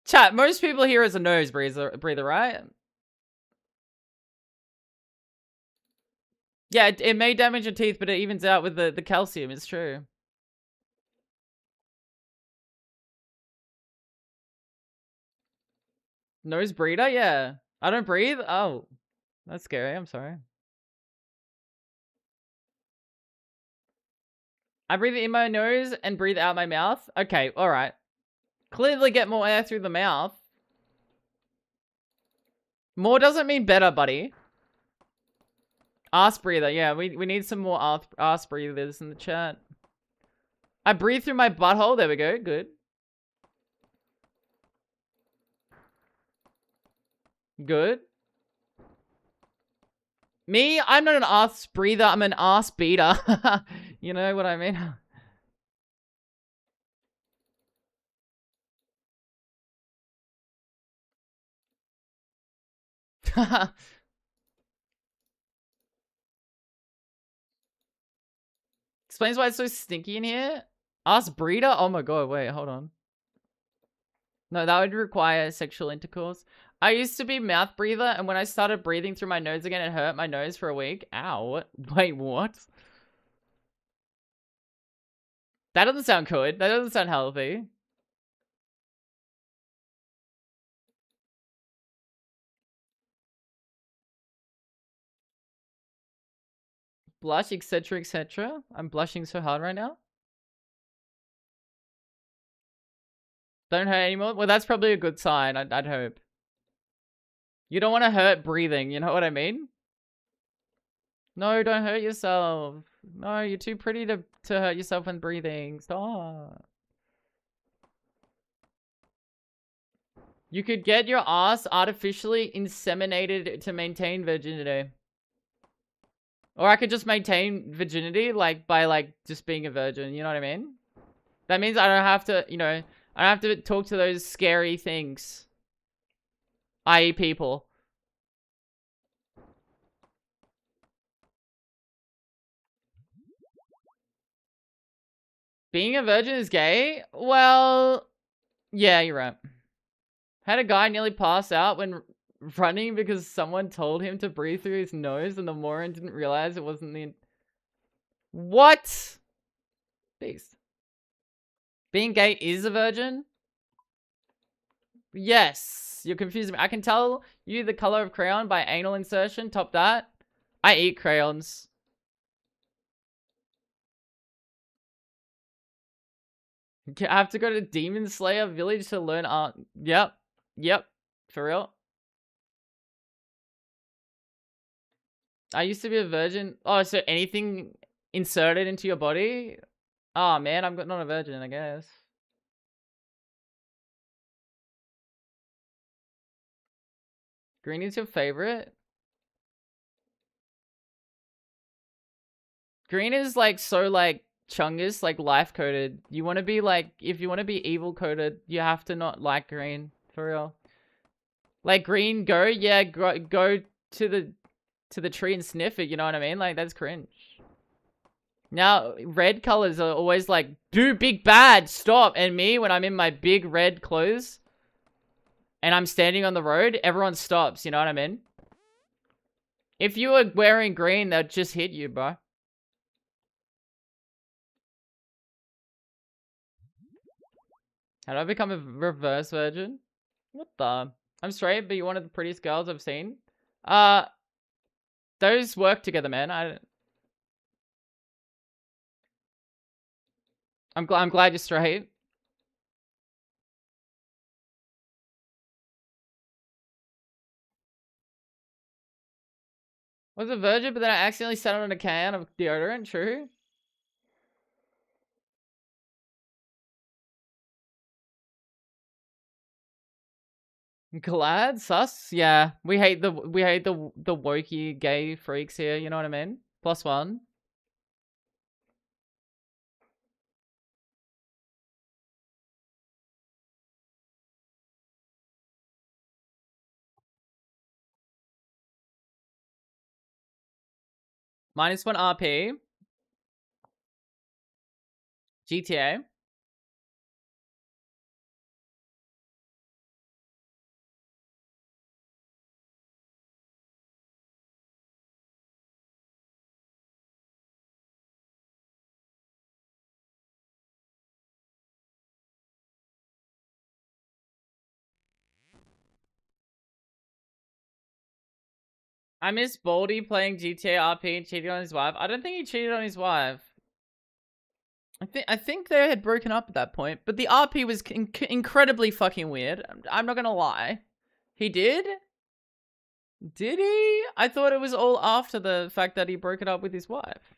Chat, most people here is a nose breather, right? Yeah, it may damage your teeth, but it evens out with the calcium, it's true. Nose breather? Yeah. I don't breathe? Oh. That's scary, I'm sorry. I breathe in my nose and breathe out my mouth? Okay, alright. Clearly get more air through the mouth. More doesn't mean better, buddy. Arse breather, yeah, we need some more arse breathers in the chat. I breathe through my butthole, there we go, good. Good. Me, I'm not an arse breather, I'm an arse beater. You know what I mean? Explains why it's so stinky in here. Arse breeder? Oh my god, wait, hold on. No, that would require sexual intercourse. I used to be mouth breather, and when I started breathing through my nose again, it hurt my nose for a week. Ow. Wait, what? That doesn't sound good. That doesn't sound healthy. Blush, etc, etc. I'm blushing so hard right now. Don't hurt anymore? Well, that's probably a good sign, I'd hope. You don't want to hurt breathing, you know what I mean? No, don't hurt yourself. No, you're too pretty to hurt yourself when breathing. Stop. You could get your ass artificially inseminated to maintain virginity. Or I could just maintain virginity, like, by, like, just being a virgin, you know what I mean? That means I don't have to, you know, I don't have to talk to those scary things. I.e. people. Being a virgin is gay? Well, yeah, you're right. Had a guy nearly pass out when running because someone told him to breathe through his nose and the moron didn't realize it wasn't the... What? Beast. Being gay is a virgin? Yes. You're confusing me. I can tell you the color of crayon by anal insertion. Top that. I eat crayons. I have to go to Demon Slayer village to learn art. Yep. Yep. For real. I used to be a virgin. Oh, so anything inserted into your body? Oh man, I'm not a virgin, I guess. Green is your favorite? Green is like so like Chungus, like life coded. You want to be like, if you want to be evil coded, you have to not like green, for real. Like green, go, yeah, go to the tree and sniff it, you know what I mean? Like, that's cringe. Now, red colors are always like, do big bad, stop. And me, when I'm in my big red clothes and I'm standing on the road, everyone stops, you know what I mean? If you were wearing green, they'd just hit you, bro. How do I become a reverse virgin? What the? I'm straight, but you're one of the prettiest girls I've seen. Uh, those work together, man. I'm glad you're straight. Was a virgin, but then I accidentally sat on a can of deodorant. True. Glad sus. Yeah, we hate the wokey gay freaks here. You know what I mean? +1. -1 RP. GTA. I miss Baldy playing GTA RP and cheating on his wife. I don't think he cheated on his wife. I think they had broken up at that point, but the RP was incredibly fucking weird. I'm not gonna lie. He did? Did he? I thought it was all after the fact that he broke it up with his wife.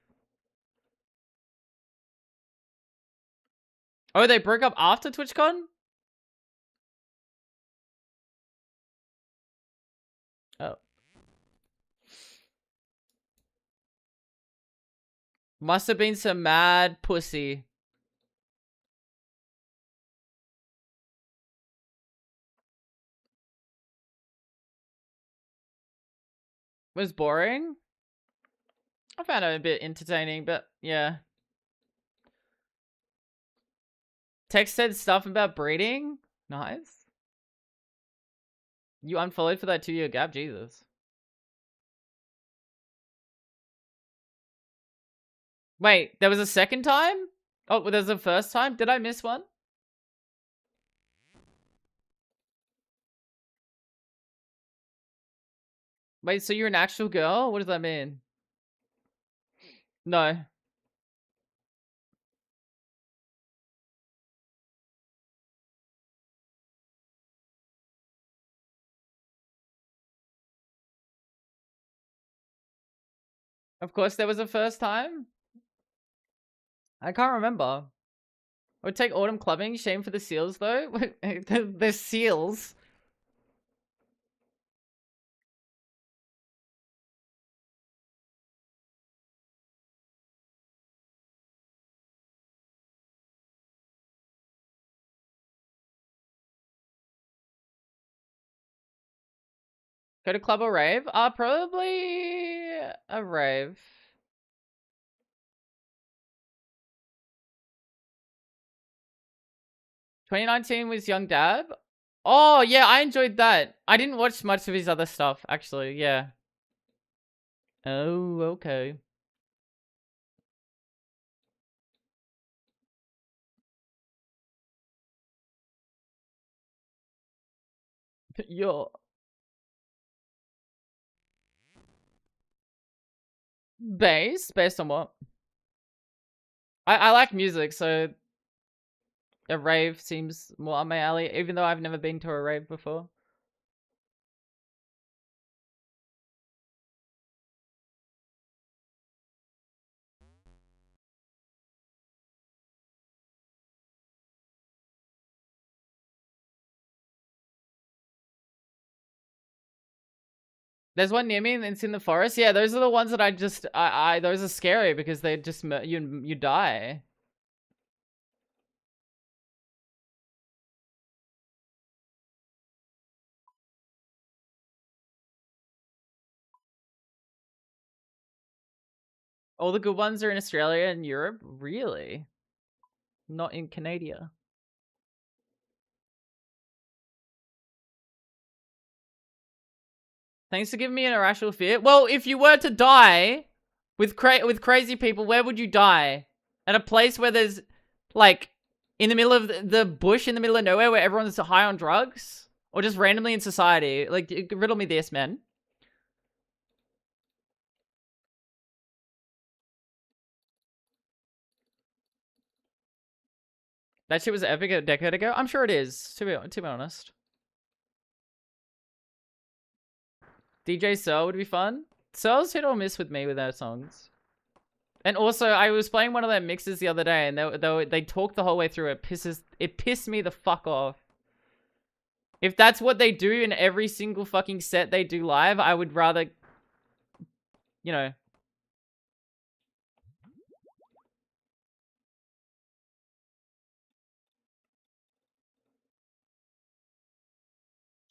Oh, they broke up after TwitchCon? Oh. Must have been some mad pussy. Was boring? I found it a bit entertaining, but yeah. Text said stuff about breeding? Nice. You unfollowed for that 2-year gap? Jesus. Wait, there was a second time? Oh, well, there's a first time? Did I miss one? Wait, so you're an actual girl? What does that mean? No. Of course there was a first time? I can't remember. I would take autumn clubbing. Shame for the seals, though. The seals. Go to club or rave? Probably a rave. 2019 was Young Dab. Oh, yeah, I enjoyed that. I didn't watch much of his other stuff, actually. Yeah. Oh, okay. Yo. Based on what? I like music, so a rave seems more on my alley, even though I've never been to a rave before. There's one near me and it's in the forest. Yeah, those are the ones that those are scary because they just, you die. All the good ones are in Australia and Europe? Really? Not in Canada. Thanks for giving me an irrational fear. Well, if you were to die with crazy people, where would you die? At a place where there's, like, in the middle of the bush, in the middle of nowhere, where everyone's high on drugs? Or just randomly in society? Like, riddle me this, man. That shit was epic a decade ago? I'm sure it is, to be honest. DJ Searle would be fun. Searle's hit or miss with me with their songs. And also, I was playing one of their mixes the other day, and they talked the whole way through. It pissed me the fuck off. If that's what they do in every single fucking set they do live, I would rather, you know.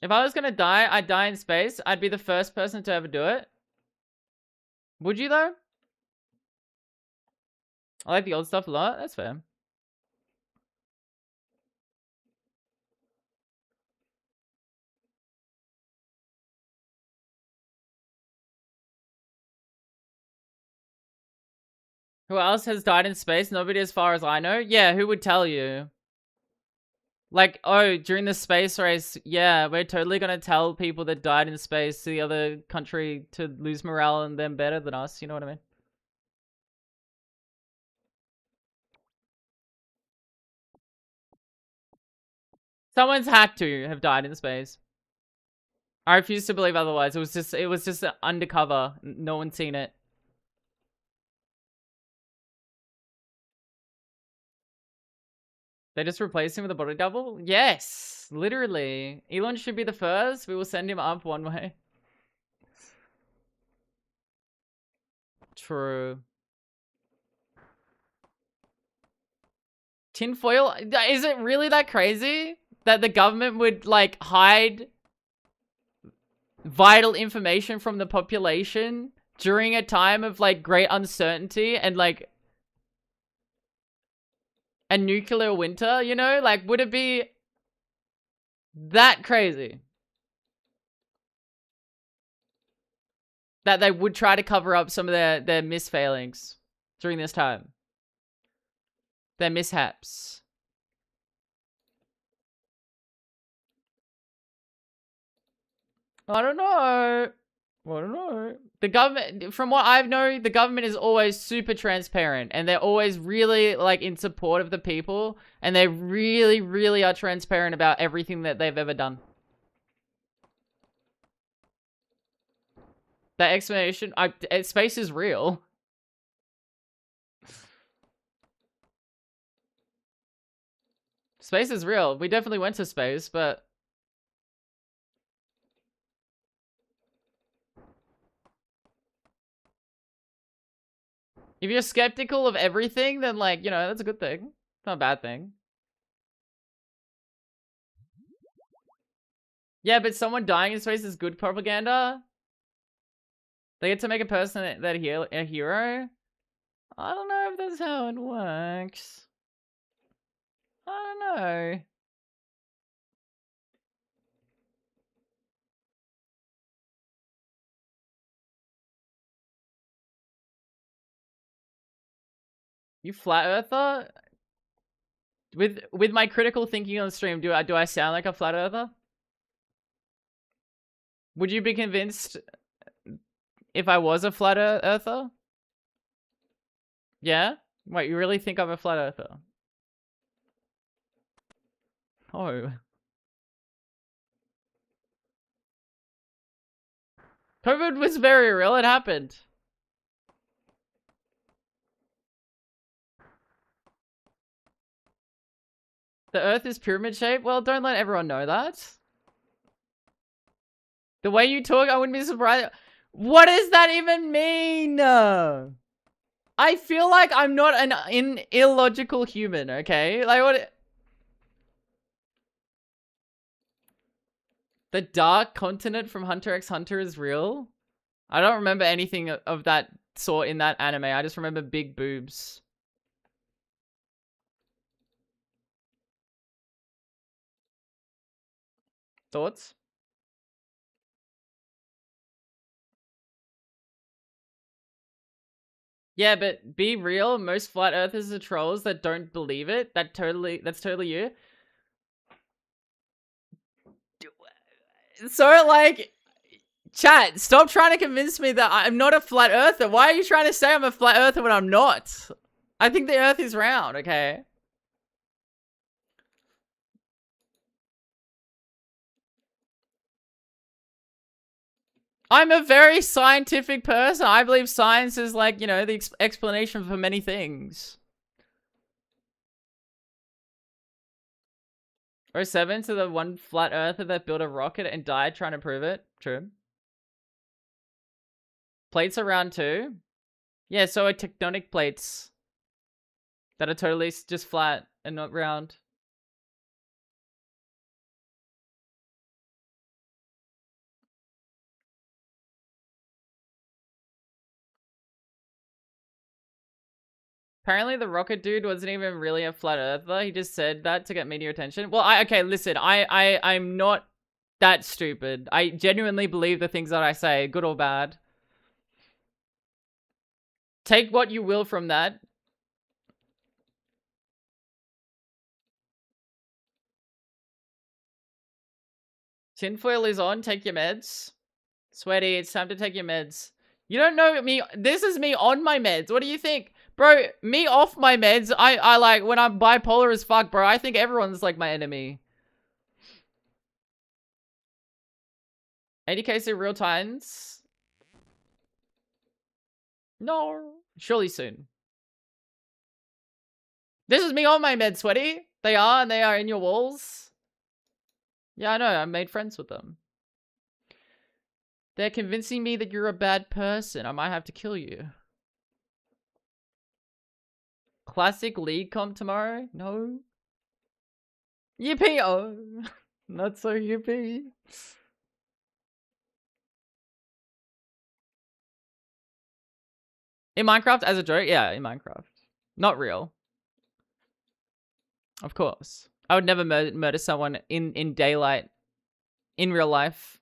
If I was gonna die, I'd die in space. I'd be the first person to ever do it. Would you, though? I like the old stuff a lot. That's fair. Who else has died in space? Nobody as far as I know. Yeah, who would tell you? Like, oh, during the space race, yeah, we're totally gonna tell people that died in space to the other country to lose morale and them better than us. You know what I mean? Someone's had to have died in space. I refuse to believe otherwise. It was just undercover. No one's seen it. They just replaced him with a body double? Yes, literally. Elon should be the first. We will send him up one way. True. Tinfoil? Is it really that crazy? That the government would, like, hide vital information from the population during a time of, like, great uncertainty and, like, a nuclear winter, you know? Like, would it be that crazy that they would try to cover up some of their misfailings during this time? Their mishaps. I don't know. I don't know. The government, from what I know, the government is always super transparent and they're always really, like, in support of the people, and they really, really are transparent about everything that they've ever done. That explanation, space is real. Space is real. We definitely went to space, but if you're skeptical of everything, then, like, you know, that's a good thing. It's not a bad thing. Yeah, but someone dying in space is good propaganda. They get to make a person that a hero. I don't know if that's how it works. I don't know. You flat earther? With my critical thinking on stream, do I sound like a flat earther? Would you be convinced if I was a flat earther? Yeah? Wait, you really think I'm a flat earther? Oh. COVID was very real. It happened. The Earth is pyramid shaped? Well, don't let everyone know that. The way you talk, I wouldn't be surprised. What does that even mean? I feel like I'm not an illogical human, okay? Like, what? The Dark Continent from Hunter x Hunter is real? I don't remember anything of that saw in that anime. I just remember big boobs. Thoughts? Yeah, but be real. Most flat earthers are trolls that don't believe it. That's totally you. So like, chat, stop trying to convince me that I'm not a flat earther. Why are you trying to say I'm a flat earther when I'm not? I think the earth is round, okay? I'm a very scientific person. I believe science is like, you know, the explanation for many things. 07 to the one flat earther that built a rocket and died trying to prove it. True. Plates are round too. Yeah, so are tectonic plates that are totally just flat and not round. Apparently the rocket dude wasn't even really a flat earther. He just said that to get media attention. Well, okay, listen, I'm not that stupid. I genuinely believe the things that I say, good or bad. Take what you will from that. Tinfoil is on, take your meds. Sweaty, it's time to take your meds. You don't know me. This is me on my meds. What do you think? Bro, me off my meds, I like, when I'm bipolar as fuck, bro, I think everyone's like my enemy. 80k to real times? No. Surely soon. This is me on my meds, Sweaty. They are, and they are in your walls. Yeah, I know. I made friends with them. They're convincing me that you're a bad person. I might have to kill you. Classic League comp tomorrow? No. Yippee! Oh, not so yippee. In Minecraft as a joke? Yeah, in Minecraft. Not real. Of course. I would never murder someone in daylight. In real life.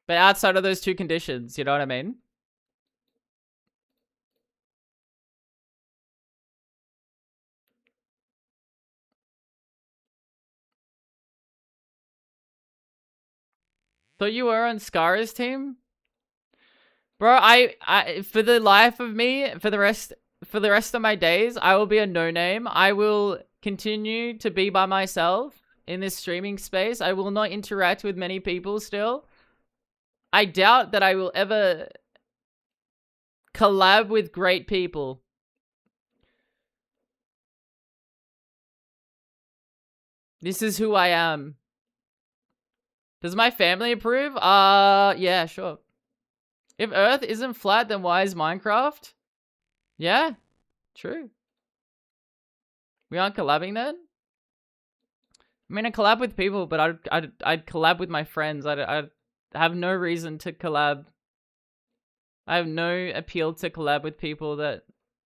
But outside of those two conditions, you know what I mean? Thought you were on Scar's team? Bro, I for the life of me, for the rest of my days, I will be a no-name. I will continue to be by myself in this streaming space. I will not interact with many people still. I doubt that I will ever collab with great people. This is who I am. Does my family approve? Yeah, sure. If Earth isn't flat, then why is Minecraft? Yeah, true. We aren't collabing then? I mean, I collab with people, but I'd collab with my friends. I'd have no reason to collab. I have no appeal to collab with people that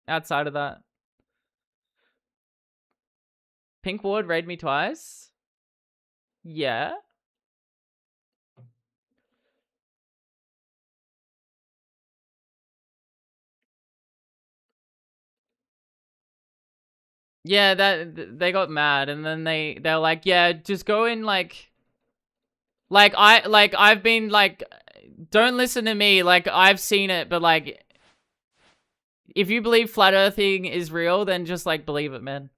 outside of that. Pink Ward raid me twice? Yeah. Yeah, that they got mad and then they're like, yeah, just go in I've been like, don't listen to me, like I've seen it, but like if you believe flat earthing is real, then just like believe it, man.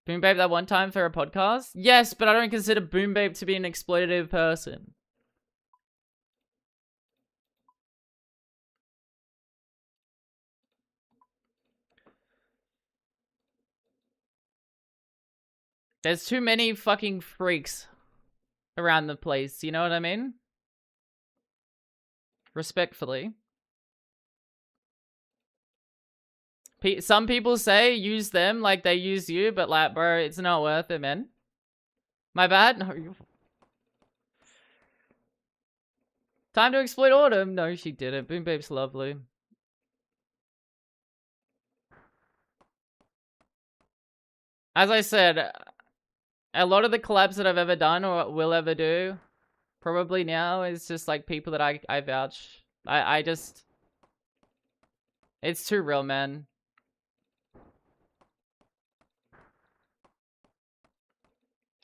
Boom Babe that one time for a podcast? Yes, but I don't consider Boom Babe to be an exploitative person. There's too many fucking freaks around the place, you know what I mean? Respectfully. Some people say use them like they use you, but like, bro, it's not worth it, man. My bad? No, Time to exploit autumn. No, she didn't. Boom Babe's lovely. As I said, a lot of the collabs that I've ever done or will ever do, probably now, is just like people that I vouch. I just... It's too real, man.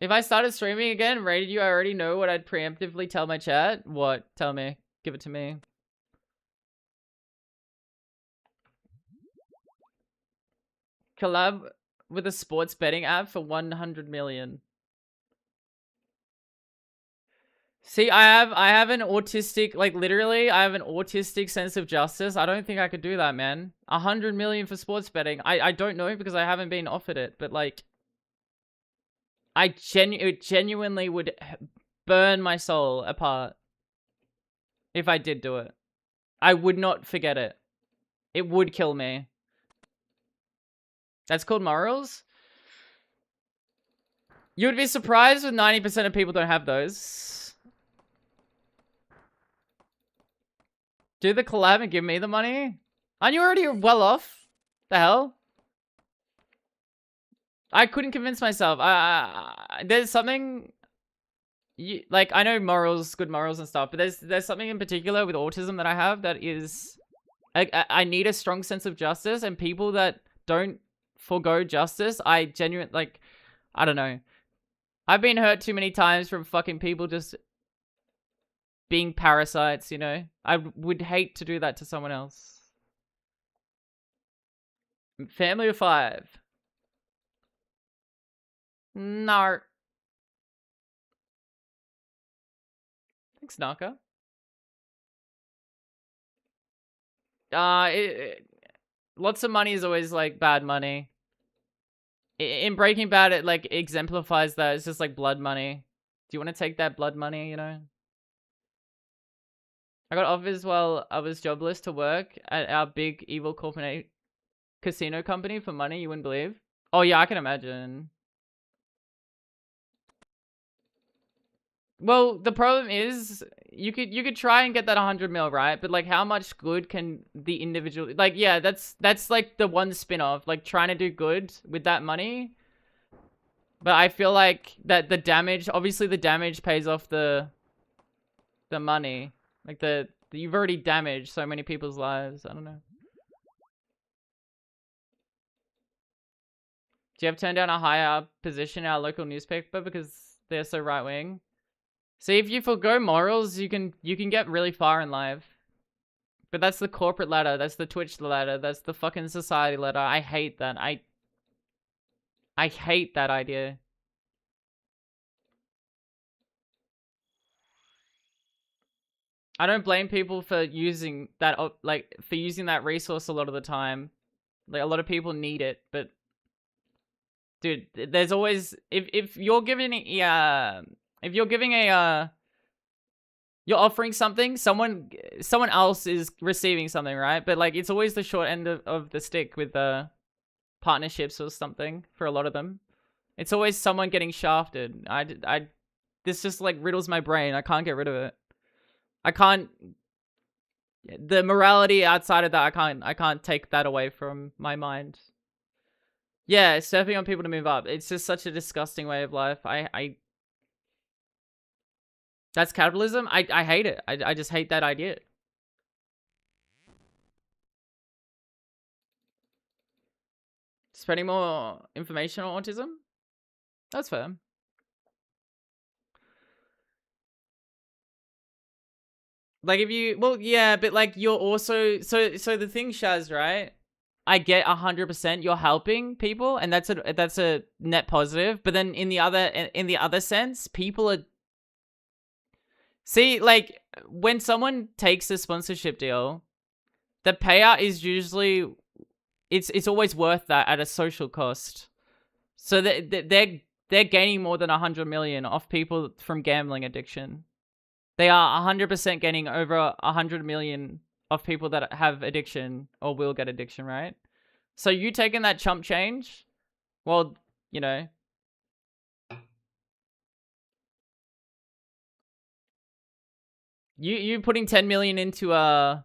If I started streaming again, rated you, I already know what I'd preemptively tell my chat. What? Tell me. Give it to me. Collab with a sports betting app for 100 million. See, I have an autistic, like literally, I have an autistic sense of justice. I don't think I could do that, man. 100 million for sports betting. I don't know because I haven't been offered it, but like, it genuinely would burn my soul apart if I did do it. I would not forget it. It would kill me. That's called morals? You would be surprised when 90% of people don't have those. Do the collab and give me the money? Aren't you already well off? The hell? I couldn't convince myself. There's something... like, I know morals, good morals and stuff, but there's something in particular with autism that I have that is... I need a strong sense of justice, and people that don't forego justice, I genuinely, like... I don't know. I've been hurt too many times from fucking people just... being parasites, you know? I would hate to do that to someone else. Family of 5. No. Thanks, Naka. Lots of money is always, like, bad money. In Breaking Bad, it, like, exemplifies that. It's just, like, blood money. Do you want to take that blood money, you know? I got offers while I was jobless to work at our big evil corporate casino company for money you wouldn't believe. Oh, yeah, I can imagine. Well, the problem is you could try and get that 100 mil, right? But like, how much good can the individual, like, yeah, that's like the one spin-off, like trying to do good with that money. But I feel like that the damage, obviously the damage pays off the money. Like you've already damaged so many people's lives. I don't know. Do you have turned down a higher position in our local newspaper because they're so right-wing? See, if you forgo morals, you can get really far in life. But that's the corporate ladder. That's the Twitch ladder. That's the fucking society ladder. I hate that. I hate that idea. I don't blame people for using that, like, for using that resource a lot of the time. Like, a lot of people need it, but... Dude, there's always... If you're giving if you're giving you're offering something, someone else is receiving something, right? But like, it's always the short end of the stick with partnerships or something for a lot of them. It's always someone getting shafted. This just like riddles my brain. I can't get rid of it. I can't. The morality outside of that, I can't take that away from my mind. Yeah, surfing on people to move up. It's just such a disgusting way of life. That's capitalism? I hate it. I just hate that idea. Spreading more information on autism? That's fair. Like, if you... Well, yeah, but, like, you're also... So the thing, Shaz, right? I get 100% you're helping people, and that's a net positive. But then in the other sense, people are... See, like, when someone takes a sponsorship deal, the payout is usually... It's always worth that at a social cost. So they're gaining more than 100 million off people from gambling addiction. They are 100% getting over 100 million of people that have addiction or will get addiction, right? So you taking that chump change, well, you know. You putting 10 million into a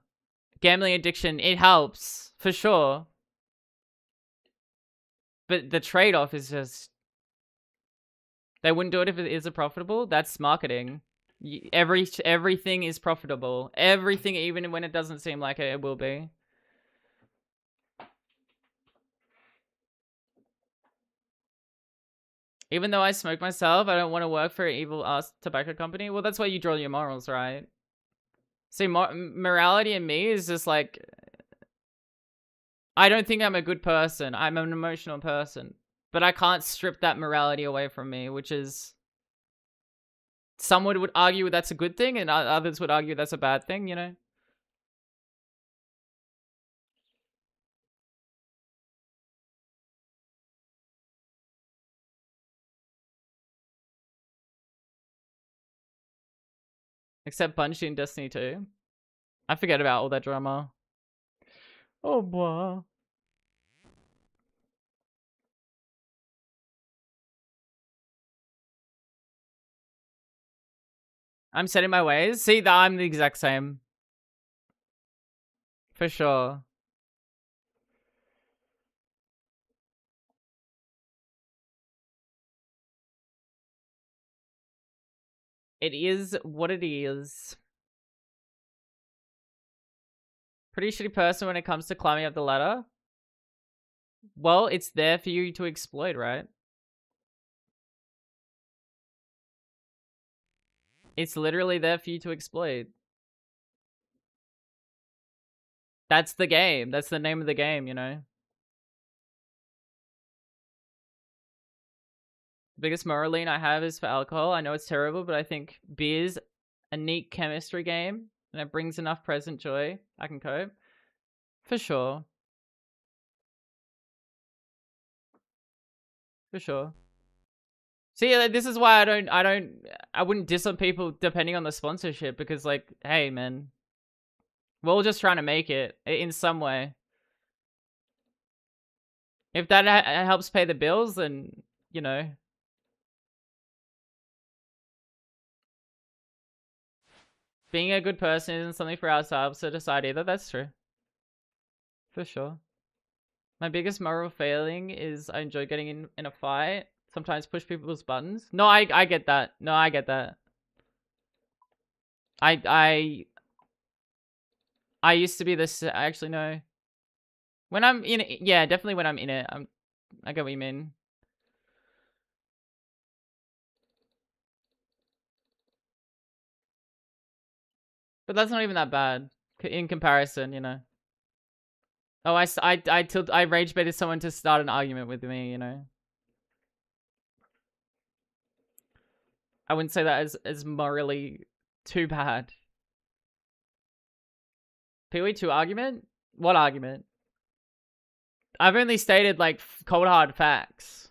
gambling addiction, it helps for sure. But the trade-off is just they wouldn't do it if it isn't profitable. That's marketing. Everything is profitable. Everything, even when it doesn't seem like it will be. Even though I smoke myself, I don't want to work for an evil ass tobacco company. Well, that's why you draw your morals, right? See, morality in me is just like, I don't think I'm a good person. I'm an emotional person. But I can't strip that morality away from me, which is... Someone would argue that's a good thing, and others would argue that's a bad thing, you know? Except Bungie and Destiny 2. I forget about all that drama. Oh, boy. I'm setting my ways. See, I'm the exact same. For sure. It is what it is. Pretty shitty person when it comes to climbing up the ladder. Well, it's there for you to exploit, right? It's literally there for you to exploit. That's the game. That's the name of the game, you know? The biggest moral lean I have is for alcohol. I know it's terrible, but I think beer's a neat chemistry game, and it brings enough present joy. I can cope. For sure. For sure. See, this is why I wouldn't diss on people depending on the sponsorship, because, like, hey, man, we're all just trying to make it in some way. If that helps pay the bills, then, you know. Being a good person isn't something for ourselves to decide either. That's true. For sure. My biggest moral failing is I enjoy getting in a fight. Sometimes push people's buttons. No, I get that. No, I get that. I used to be this. Actually, no. When I'm in it, yeah, definitely when I'm in it. I get what you mean. But that's not even that bad in comparison, you know. Oh, I rage baited someone to start an argument with me, you know. I wouldn't say that as morally too bad. PoE2 argument? What argument? I've only stated like cold hard facts.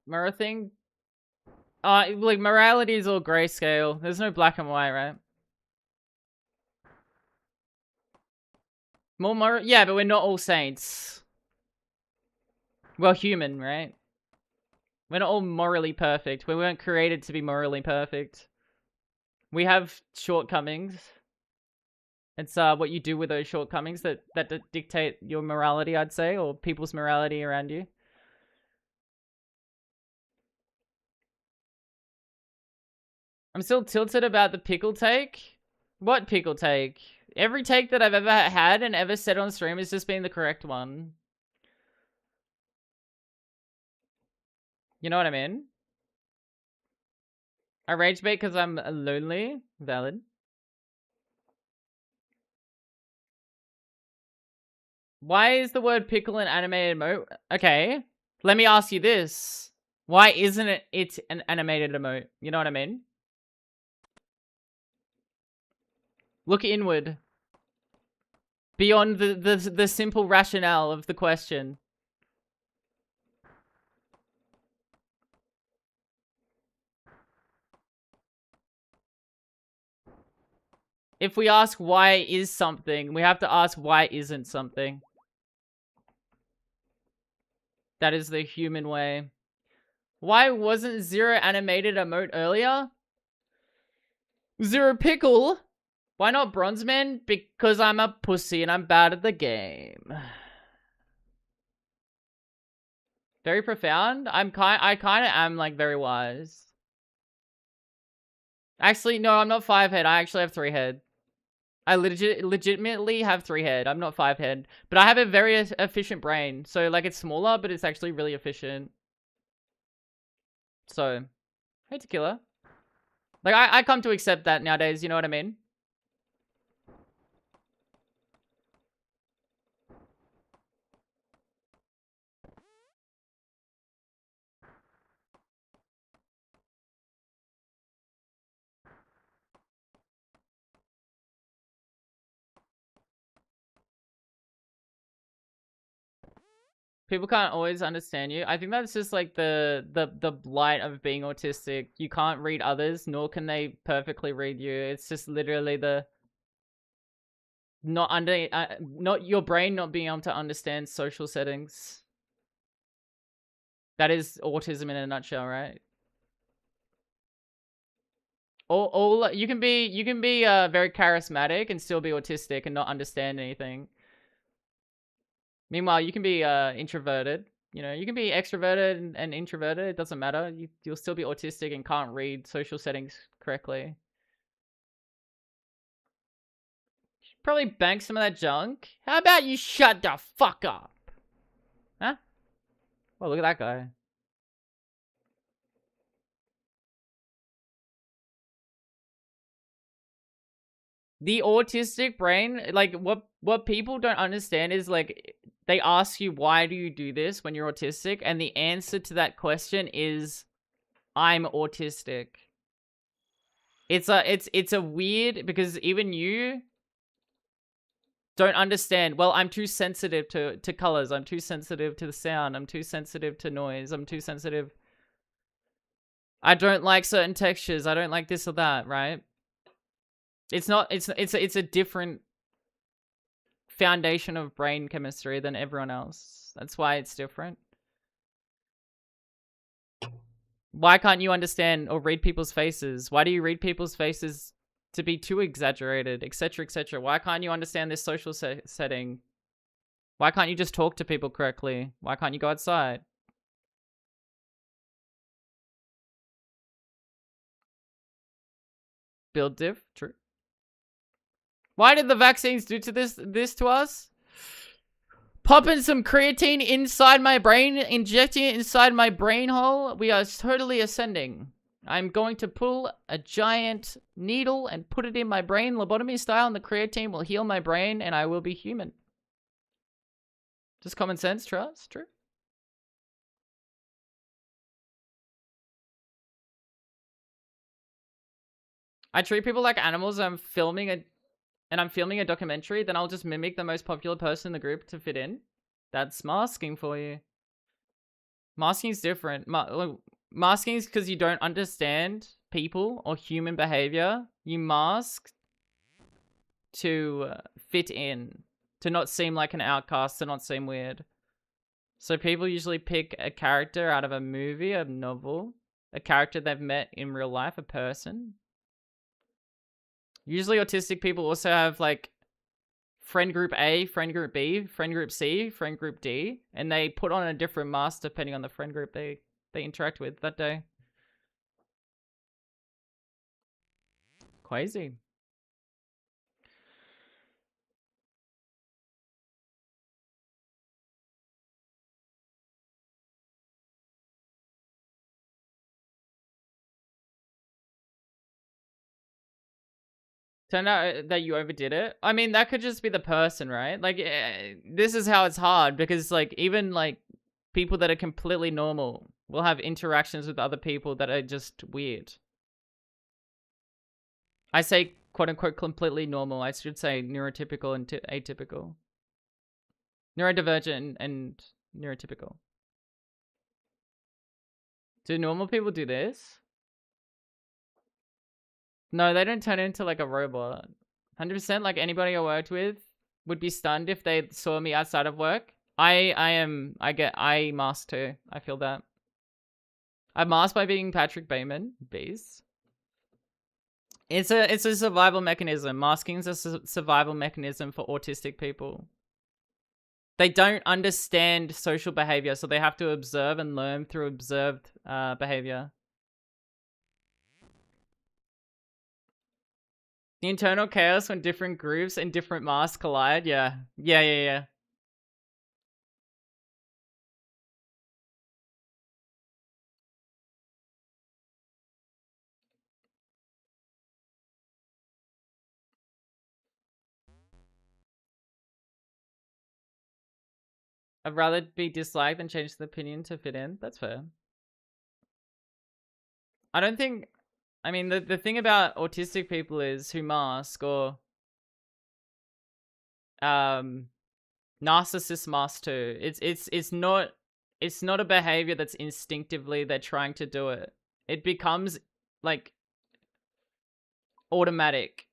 Mirror thing? Like morality is all grayscale. There's no black and white, right? More moral? Yeah, but we're not all saints. We're human, right? We're not all morally perfect. We weren't created to be morally perfect. We have shortcomings. It's what you do with those shortcomings that dictate your morality, I'd say, or people's morality around you. I'm still tilted about the pickle take. What pickle take? Every take that I've ever had and ever said on stream has just been the correct one. You know what I mean? I rage bait because I'm lonely. Valid. Why is the word pickle an animated emote? Okay, let me ask you this. Why isn't it an animated emote? You know what I mean? Look inward. Beyond the simple rationale of the question. If we ask why is something, we have to ask why isn't something. That is the human way. Why wasn't Zero animated emote earlier? Zero Pickle? Why not Bronzeman? Because I'm a pussy and I'm bad at the game. Very profound. I kind of am like very wise. Actually, no, I'm not 5 head. I actually have 3 head. I legitimately have 3 head. I'm not 5 head, but I have a very efficient brain. So like it's smaller, but it's actually really efficient. So, hey Tequila. Like I come to accept that nowadays. You know what I mean? People can't always understand you. I think that's just like the blight of being autistic. You can't read others, nor can they perfectly read you. It's just literally the not your brain not being able to understand social settings. That is autism in a nutshell, right? All you can be very charismatic and still be autistic and not understand anything. Meanwhile, you can be introverted. You know, you can be extroverted and introverted. It doesn't matter. You'll still be autistic and can't read social settings correctly. Probably bank some of that junk. How about you shut the fuck up? Huh? Well, look at that guy. The autistic brain, like what people don't understand is like they ask you why do you do this when you're autistic, and the answer to that question is I'm autistic. It's a weird because even you don't understand. Well, I'm too sensitive to colors. I'm too sensitive to the sound. I'm too sensitive to noise. I'm too sensitive. I don't like certain textures. I don't like this or that, right? It's not it's a different foundation of brain chemistry than everyone else. That's why it's different. Why can't you understand or read people's faces? Why do you read people's faces to be too exaggerated, etc., etc.? Why can't you understand this social setting? Why can't you just talk to people correctly? Why can't you go outside? Build diff, true. Why did the vaccines do to this to us? Popping some creatine inside my brain, injecting it inside my brain hole. We are totally ascending. I'm going to pull a giant needle and put it in my brain, lobotomy style, and the creatine will heal my brain and I will be human. Just common sense, trust, true. I treat people like animals. I'm filming a documentary, then I'll just mimic the most popular person in the group to fit in. That's masking for you. Masking's different. Masking is because you don't understand people or human behavior. You mask to fit in, to not seem like an outcast, to not seem weird. So people usually pick a character out of a movie, a novel, a character they've met in real life, a person. Usually autistic people also have like friend group A, friend group B, friend group C, friend group D, and they put on a different mask depending on the friend group they interact with that day. Crazy. Turned out that you overdid it. I mean, that could just be the person, right? Like, this is how it's hard because, like, even like people that are completely normal will have interactions with other people that are just weird. I say quote unquote completely normal. I should say neurotypical and atypical. Neurodivergent and neurotypical. Do normal people do this? No, they don't turn into like a robot. 100%. Like anybody I worked with would be stunned if they saw me outside of work. I mask too. I feel that. I masked by being Patrick Bateman. Bees. It's a survival mechanism. Masking is a survival mechanism for autistic people. They don't understand social behavior, so they have to observe and learn through observed behavior. The internal chaos when different groups and different masks collide. Yeah. Yeah. I'd rather be disliked than change the opinion to fit in. That's fair. I don't think. I mean, the thing about autistic people is who mask or narcissists mask too. It's not a behavior that's instinctively they're trying to do it. It becomes like automatic.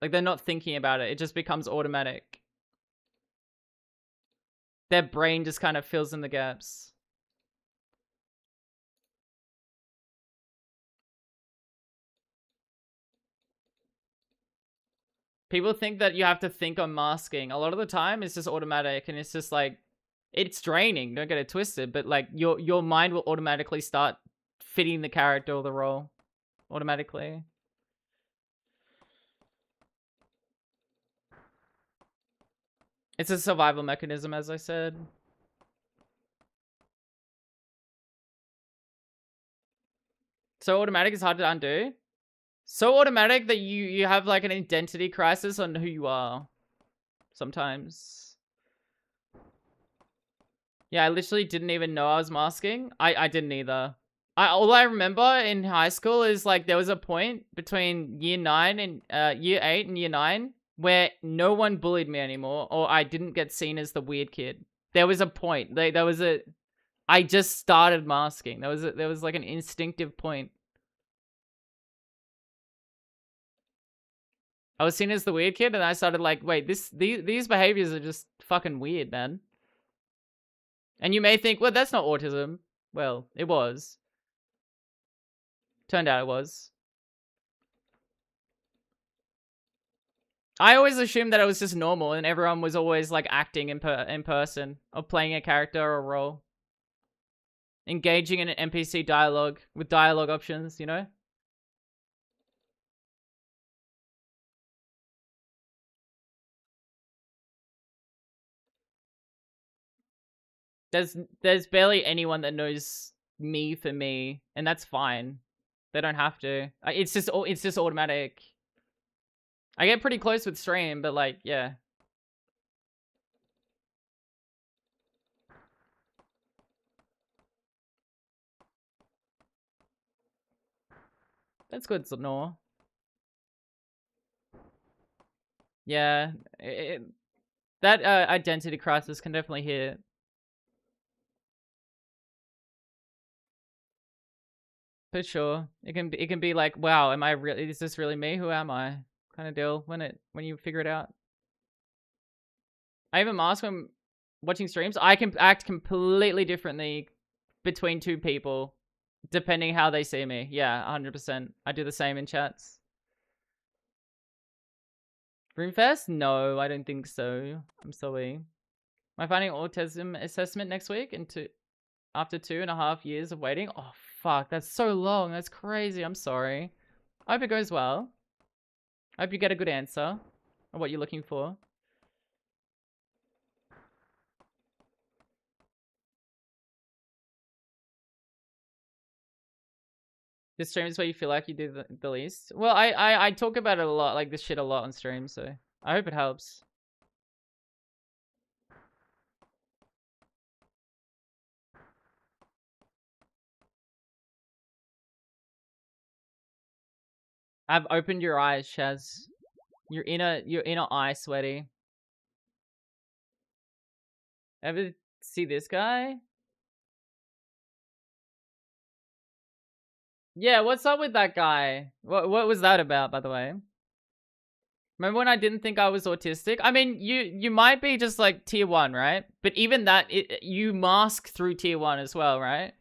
Like they're not thinking about it. It just becomes automatic. Their brain just kind of fills in the gaps. People think that you have to think on masking. A lot of the time it's just automatic and it's just like it's draining, don't get it twisted, but like your mind will automatically start fitting the character or the role automatically. It's a survival mechanism, as I said. So automatic is hard to undo. So automatic that you have like an identity crisis on who you are sometimes. Yeah, I literally didn't even know I was masking. I didn't either. All I remember in high school is like there was a point between year 9 and year 8 and year 9 where no one bullied me anymore, or I didn't get seen as the weird kid. There was a point. I just started masking. There was like an instinctive point. I was seen as the weird kid, and I started like, wait, these behaviors are just fucking weird, man. And you may think, well, that's not autism. Well, it was. Turned out it was. I always assumed that it was just normal, and everyone was always like acting in person or playing a character or a role, engaging in an NPC dialogue with dialogue options. You know. There's barely anyone that knows me for me, and that's fine. They don't have to. It's just automatic. I get pretty close with stream, but like, yeah. That's good to know. Yeah, that identity crisis can definitely hit. For sure. It can be like, wow, am I really, is this really me? Who am I? Kind of deal when you figure it out. I even mask when watching streams. I can act completely differently between two people depending how they see me. Yeah, 100%. I do the same in chats. Roomfest? No, I don't think so. I'm sorry. Am I finding autism assessment next week after 2.5 years of waiting? Oh, fuck. That's so long. That's crazy. I'm sorry. I hope it goes well. I hope you get a good answer on what you're looking for. This stream is where you feel like you do the least. Well, I talk about it a lot, like this shit a lot on stream, so I hope it helps. I've opened your eyes, Shaz. Your inner eye, sweaty. Ever see this guy? Yeah, what's up with that guy? What was that about, by the way? Remember when I didn't think I was autistic? I mean, you might be just like tier 1, right? But even that, you mask through tier 1 as well, right?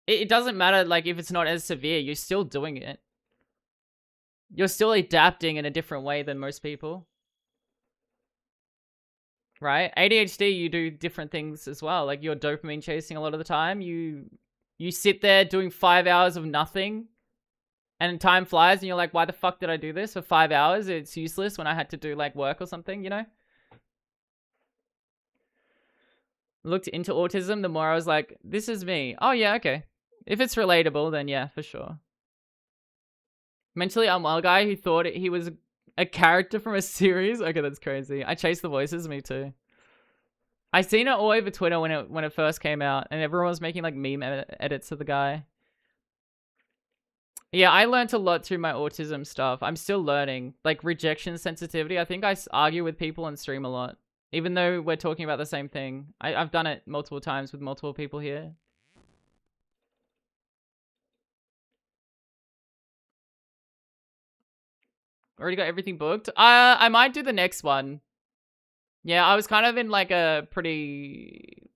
It doesn't matter, like, if it's not as severe, you're still doing it. You're still adapting in a different way than most people. Right? ADHD, you do different things as well. Like, you're dopamine chasing a lot of the time. You sit there doing 5 hours of nothing, and time flies, and you're like, why the fuck did I do this for 5 hours? It's useless when I had to do, like, work or something, you know? Looked into autism, the more I was like, this is me. Oh, yeah, okay. If it's relatable, then yeah, for sure. Mentally unwell guy who thought he was a character from a series? Okay, that's crazy. I chase the voices, me too. I seen it all over Twitter when it first came out, and everyone was making like meme edits of the guy. Yeah, I learned a lot through my autism stuff. I'm still learning. Like, rejection sensitivity. I think I argue with people on stream a lot. Even though we're talking about the same thing. I've done it multiple times with multiple people here. Already got everything booked. I might do the next one. Yeah, I was kind of in like a pretty...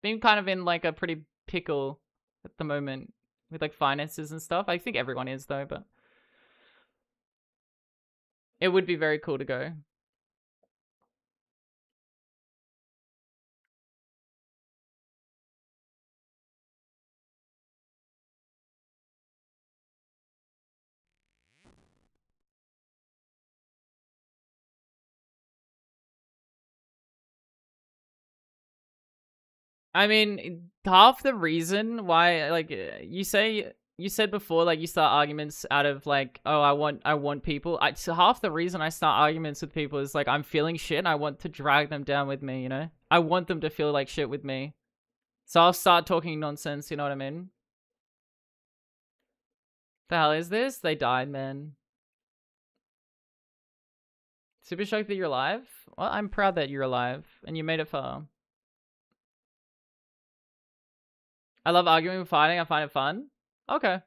Being kind of in like a pretty pickle at the moment. With like finances and stuff. I think everyone is though, but... It would be very cool to go. I mean, half the reason why, like, you said before, like, you start arguments out of like, oh, I want people. So half the reason I start arguments with people is like, I'm feeling shit and I want to drag them down with me, you know? I want them to feel like shit with me. So I'll start talking nonsense, you know what I mean? The hell is this? They died, man. Super shocked that you're alive? Well, I'm proud that you're alive and you made it far. I love arguing and fighting. I find it fun. Okay.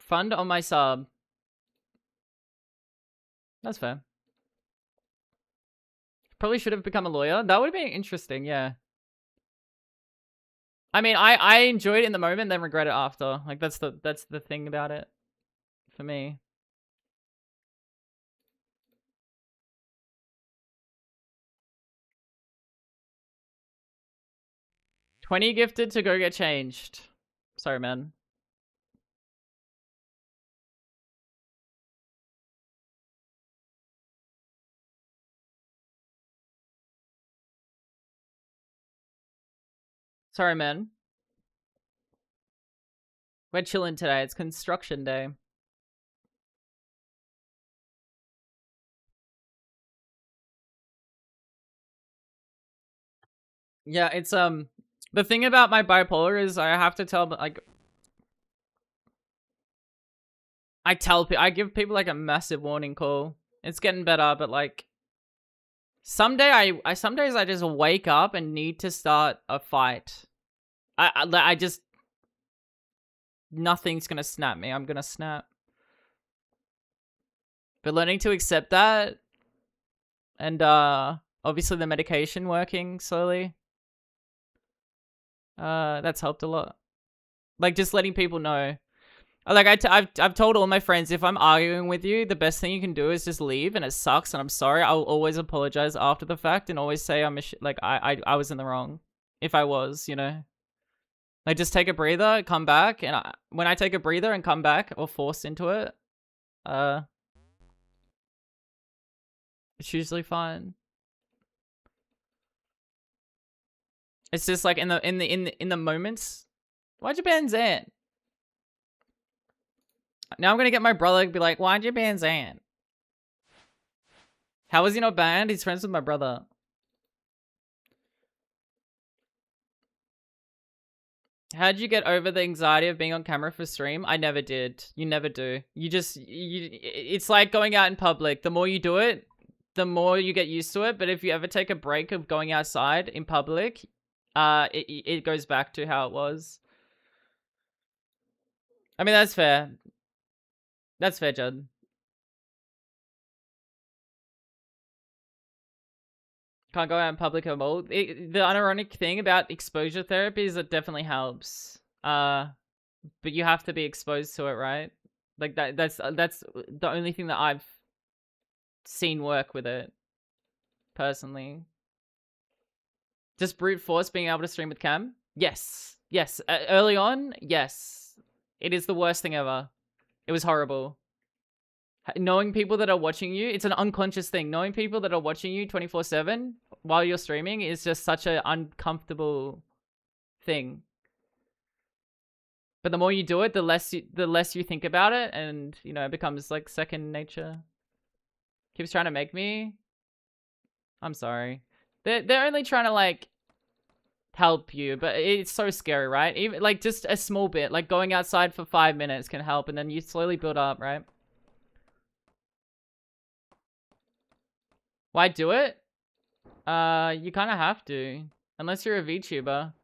Fun on my sub. That's fair. Probably should have become a lawyer. That would have been interesting, yeah. I mean, I enjoyed it in the moment, then regret it after. Like, that's the thing about it for me. 20 gifted to go get changed. Sorry, man. Sorry, man. We're chilling today. It's construction day. Yeah, it's the thing about my bipolar is I have to tell, like, I give people like a massive warning call. It's getting better, but like some days I just wake up and need to start a fight. I just, nothing's gonna snap me. I'm gonna snap. But learning to accept that, and obviously the medication working slowly, that's helped a lot. Like, just letting people know. Like, I've told all my friends, if I'm arguing with you, the best thing you can do is just leave, and it sucks, and I'm sorry. I'll always apologize after the fact, and always say like I was in the wrong, if I was, you know. Like, just take a breather, come back, and when I take a breather and come back or force into it, it's usually fine. It's just like in the moments. Why'd you ban Zan? Now I'm gonna get my brother to be like, why'd you ban Zan? How is he not banned? He's friends with my brother. How'd you get over the anxiety of being on camera for stream? I never did. You never do. It's like going out in public. The more you do it, the more you get used to it. But if you ever take a break of going outside in public, it goes back to how it was. I mean, that's fair. That's fair, Judd. Can't go out in public at all. The unironic thing about exposure therapy is it definitely helps. But you have to be exposed to it, right? Like that's the only thing that I've seen work with it personally. Just brute force being able to stream with cam? Yes. Yes. Early on, yes. It is the worst thing ever. It was horrible. Knowing people that are watching you, it's an unconscious thing. Knowing people that are watching you 24/7 while you're streaming is just such an uncomfortable thing. But the more you do it, the less you think about it, and you know, it becomes like second nature. Keeps trying to make me. I'm sorry. They're only trying to like help you, but it's so scary, right? Even like just a small bit, like going outside for 5 minutes can help, and then you slowly build up, right? Why do it? You kind of have to, unless you're a VTuber.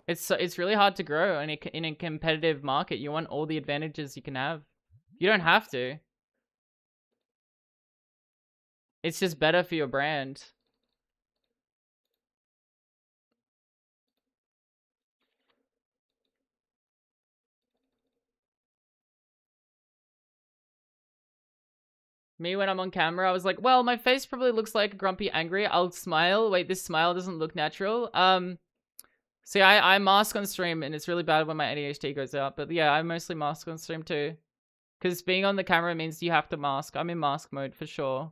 It's really hard to grow in a competitive market. You want all the advantages you can have. You don't have to. It's just better for your brand. Me, when I'm on camera, I was like, well, my face probably looks like grumpy, angry. I'll smile. Wait, this smile doesn't look natural. See, I mask on stream, and it's really bad when my ADHD goes out. But yeah, I mostly mask on stream too. Because being on the camera means you have to mask. I'm in mask mode for sure.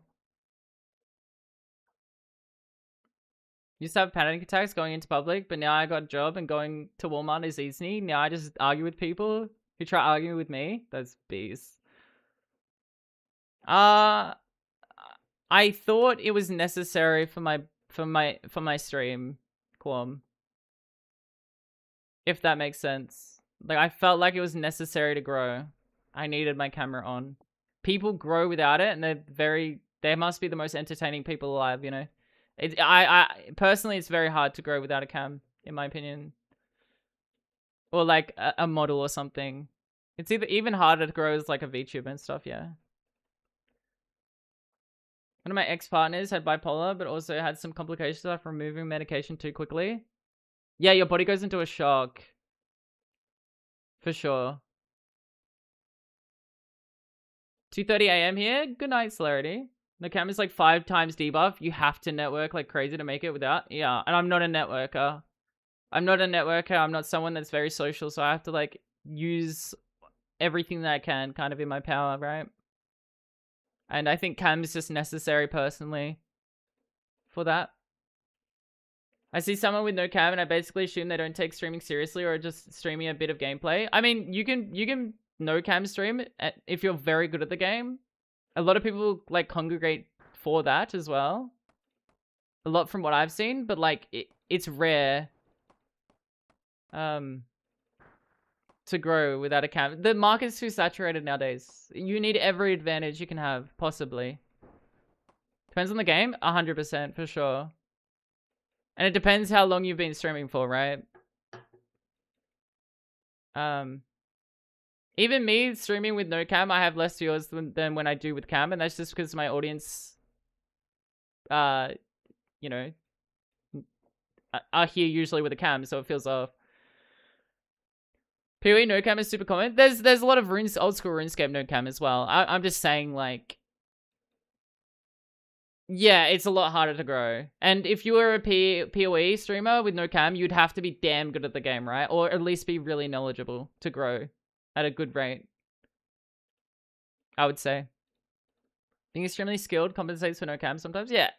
Used to have panic attacks going into public, but now I got a job and going to Walmart is easy. Now I just argue with people who try arguing with me. That's bees. I thought it was necessary for my stream, Quam. If that makes sense. Like, I felt like it was necessary to grow. I needed my camera on. People grow without it, and they must be the most entertaining people alive, you know? Personally, it's very hard to grow without a cam, in my opinion. Or like a model or something. It's even harder to grow as like a VTuber and stuff, yeah. One of my ex-partners had bipolar, but also had some complications after removing medication too quickly. Yeah, your body goes into a shock. For sure. 2:30 a.m. here. Good night, Celerity. The camera's like 5 times debuff. You have to network like crazy to make it without. Yeah, and I'm not a networker. I'm not someone that's very social, so I have to like use everything that I can kind of in my power, right? And I think cam is just necessary personally for that. I see someone with no cam and I basically assume they don't take streaming seriously or are just streaming a bit of gameplay. I mean, you can no cam stream if you're very good at the game. A lot of people like congregate for that as well. A lot from what I've seen, but like it's rare to grow without a cam. The market's too saturated nowadays. You need every advantage you can have, possibly. Depends on the game, 100% for sure. And it depends how long you've been streaming for, right? Even me streaming with no cam, I have less viewers than when I do with cam, and that's just because my audience, you know, are here usually with a cam, so it feels off. PoE no cam is super common. There's a lot of old school RuneScape no cam as well. I'm just saying, like, yeah, it's a lot harder to grow. And if you were a PoE streamer with no cam, you'd have to be damn good at the game, right? Or at least be really knowledgeable to grow at a good rate, I would say. Being extremely skilled compensates for no cam sometimes. Yeah.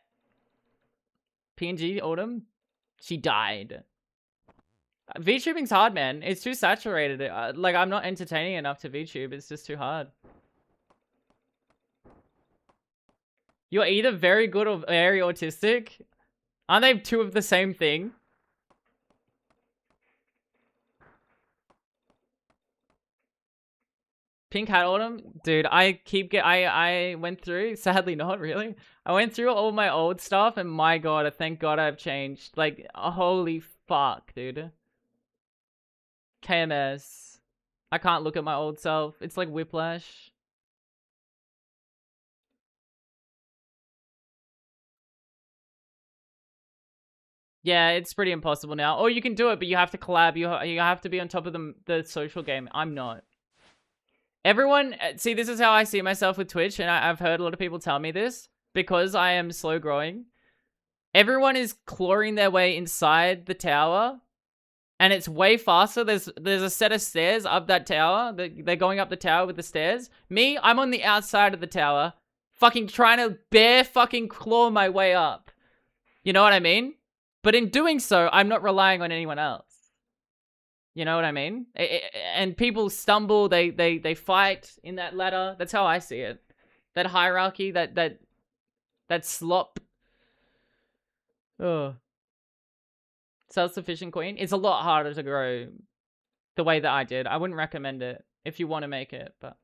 PNG Autumn, she died. VTubing's hard, man. It's too saturated. Like, I'm not entertaining enough to VTube. It's just too hard. You're either very good or very autistic. Aren't they two of the same thing? Pink Hat Autumn? Dude, I went through, sadly not really. I went through all my old stuff and my god, thank god I've changed. Like, holy fuck, dude. KMS. I can't look at my old self. It's like whiplash. Yeah, it's pretty impossible now. Or you can do it, but you have to collab. You have to be on top of the social game. I'm not. Everyone, see, this is how I see myself with Twitch, and I've heard a lot of people tell me this because I am slow growing. Everyone is clawing their way inside the tower, and it's way faster. There's a set of stairs up that tower. They're going up the tower with the stairs. Me, I'm on the outside of the tower, fucking trying to bare fucking claw my way up. You know what I mean? But in doing so, I'm not relying on anyone else. You know what I mean? And people stumble, they fight in that ladder. That's how I see it. That hierarchy, that slop. Oh. Self-sufficient queen. It's a lot harder to grow the way that I did. I wouldn't recommend it if you want to make it, but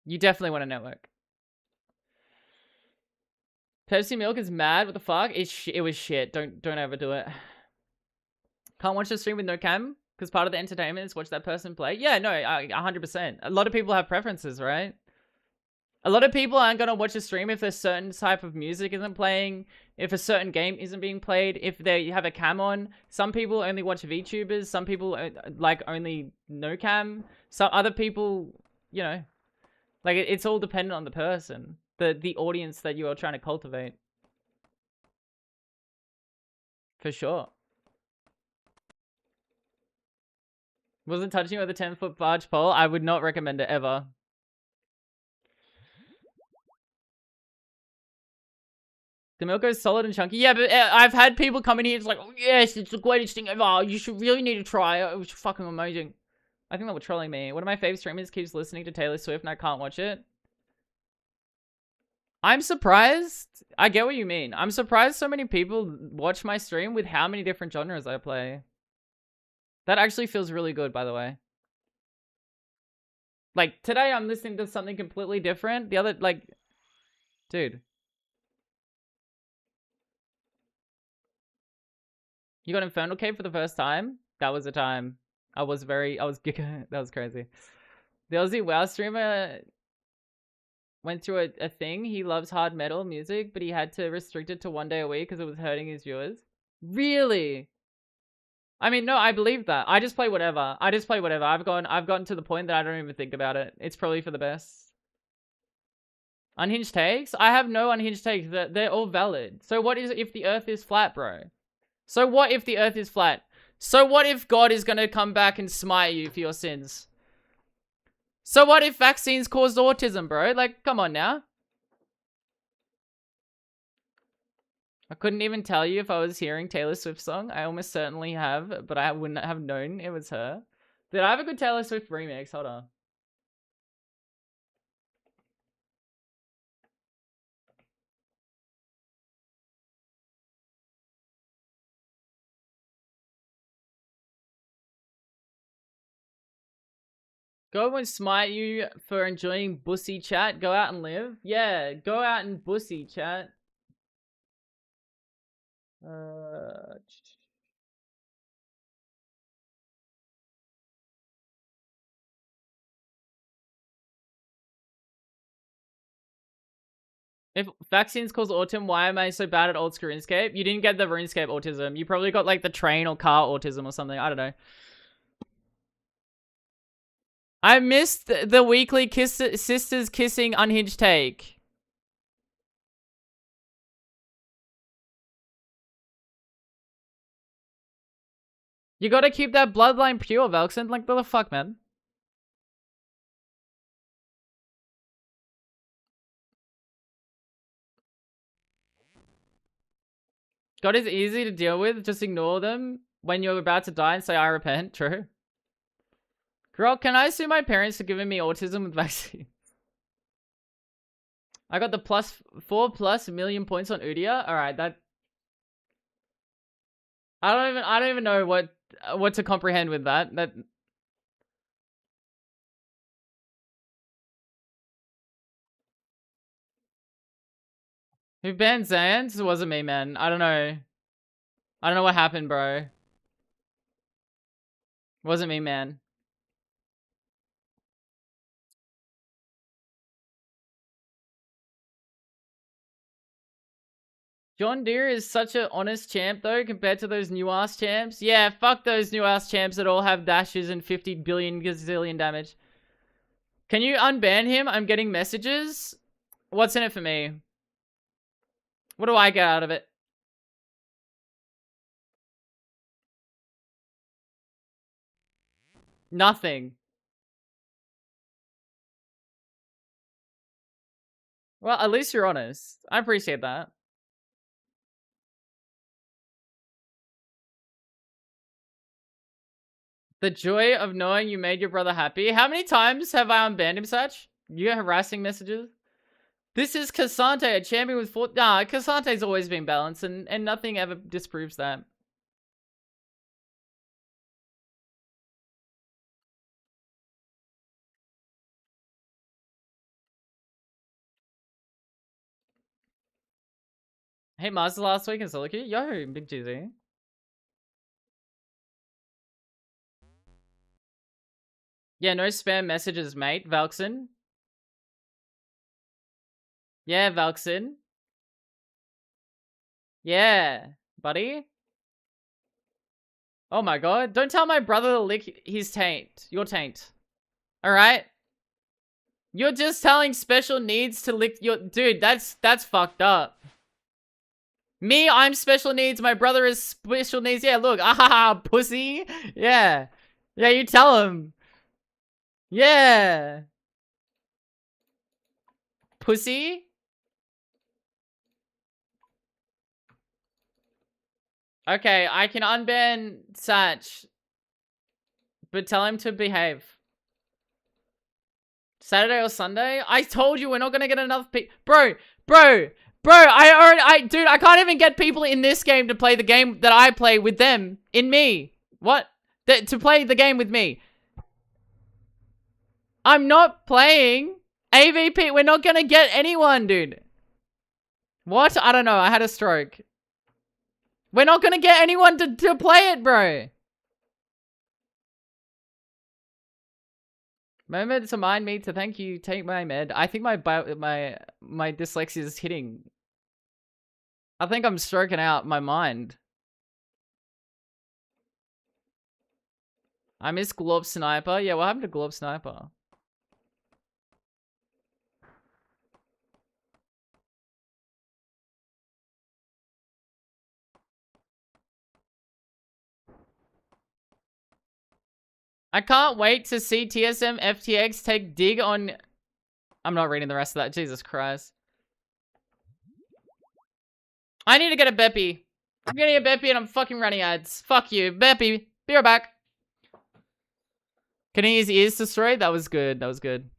you definitely want to network. Pepsi Milk is mad. What the fuck? It was shit. Don't ever do it. Can't watch the stream with no cam because part of the entertainment is watch that person play. Yeah, no, 100%. A lot of people have preferences, right? A lot of people aren't going to watch a stream if a certain type of music isn't playing, if a certain game isn't being played, if they have a cam on. Some people only watch VTubers. Some people like only no cam. Some other people, you know, like it's all dependent on the person, the audience that you are trying to cultivate. For sure. Wasn't touching with a 10-foot barge pole. I would not recommend it ever. The milk is solid and chunky. Yeah, but I've had people come in here. It's like, oh, yes, it's the greatest thing ever. You should really need to try it. It was fucking amazing. I think they were trolling me. One of my favorite streamers keeps listening to Taylor Swift and I can't watch it. I'm surprised. I get what you mean. I'm surprised so many people watch my stream with how many different genres I play. That actually feels really good, by the way. Like, today I'm listening to something completely different. The other, like, dude. You got Infernal Cave for the first time? That was a time. I was that was crazy. The Aussie WoW streamer went through a thing. He loves hard metal music, but he had to restrict it to 1 day a week because it was hurting his viewers. Really? I mean, no, I believe that. I just play whatever. I've gotten to the point that I don't even think about it. It's probably for the best. Unhinged takes? I have no unhinged takes. They're all valid. So what is if the earth is flat, bro? So what if the earth is flat? So what if God is gonna come back and smite you for your sins? So what if vaccines caused autism, bro? Like, come on now. I couldn't even tell you if I was hearing Taylor Swift song. I almost certainly have, but I wouldn't have known it was her. Did I have a good Taylor Swift remix? Hold on. God won't smite you for enjoying bussy chat. Go out and live. Yeah, go out and bussy chat. Uh... If vaccines cause autism, why am I so bad at old school RuneScape? You didn't get the RuneScape autism. You probably got like the train or car autism or something. I don't know. I missed the weekly sisters kissing unhinged take. You gotta keep that bloodline pure, Velxen. Like, what the fuck, man? God is easy to deal with. Just ignore them when you're about to die and say, I repent. True. Girl, can I sue my parents for giving me autism with vaccine? I got the +4+ million points on Udia. All right, that I don't even know what to comprehend with that. That who banned Zans? It wasn't me, man. I don't know. I don't know what happened, bro. It wasn't me, man. John Deere is such an honest champ, though, compared to those new ass champs. Yeah, fuck those new ass champs that all have dashes and 50 billion gazillion damage. Can you unban him? I'm getting messages. What's in it for me? What do I get out of it? Nothing. Well, at least you're honest. I appreciate that. The joy of knowing you made your brother happy. How many times have I unbanned him, Satch? You get harassing messages? This is Cassante, a champion with 4... Nah, Cassante's always been balanced, and nothing ever disproves that. Hey, Mazda last week in solo queue? Yo, Big GZ. Yeah, no spam messages, mate. Valkson. Yeah, Valkson. Yeah, buddy. Oh my god. Don't tell my brother to lick his taint. Your taint. Alright? You're just telling special needs to lick your... Dude, that's fucked up. Me, I'm special needs. My brother is special needs. Yeah, look. Ah, pussy. Yeah. Yeah, you tell him. Yeah. Pussy. Okay, I can unban Satch. But tell him to behave. Saturday or Sunday? I told you we're not gonna get enough Bro, dude, I can't even get people in this game to play the game that I play with them. In me. What? To play the game with me. I'm not playing AVP. We're not gonna get anyone, dude. What? I don't know. I had a stroke. We're not gonna get anyone to play it, bro. Moment to mind me to thank you. Take my med. I think my dyslexia is hitting. I think I'm stroking out my mind. I miss Glob Sniper. Yeah, what happened to Glob Sniper? I can't wait to see TSM FTX take dig on... I'm not reading the rest of that. Jesus Christ. I need to get a Beppy. I'm getting a Beppy and I'm fucking running ads. Fuck you. Beppy. Be right back. Can he his ears destroyed? That was good. That was good.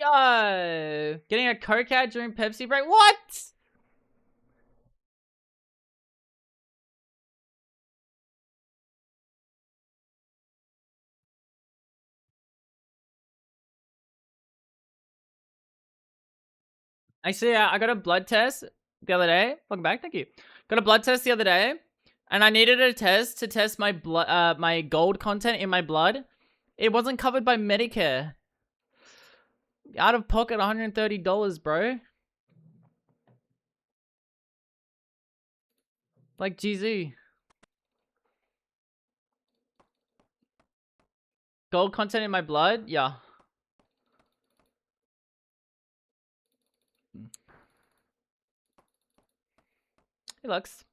Yo! Getting a Coke out during Pepsi break? What? Actually, I got a blood test the other day. Welcome back, thank you. Got a blood test the other day, and I needed a test to test my blood, my gold content in my blood. It wasn't covered by Medicare. Out of pocket, $130, bro. Like GZ. Gold content in my blood? Yeah. Hey, Lux.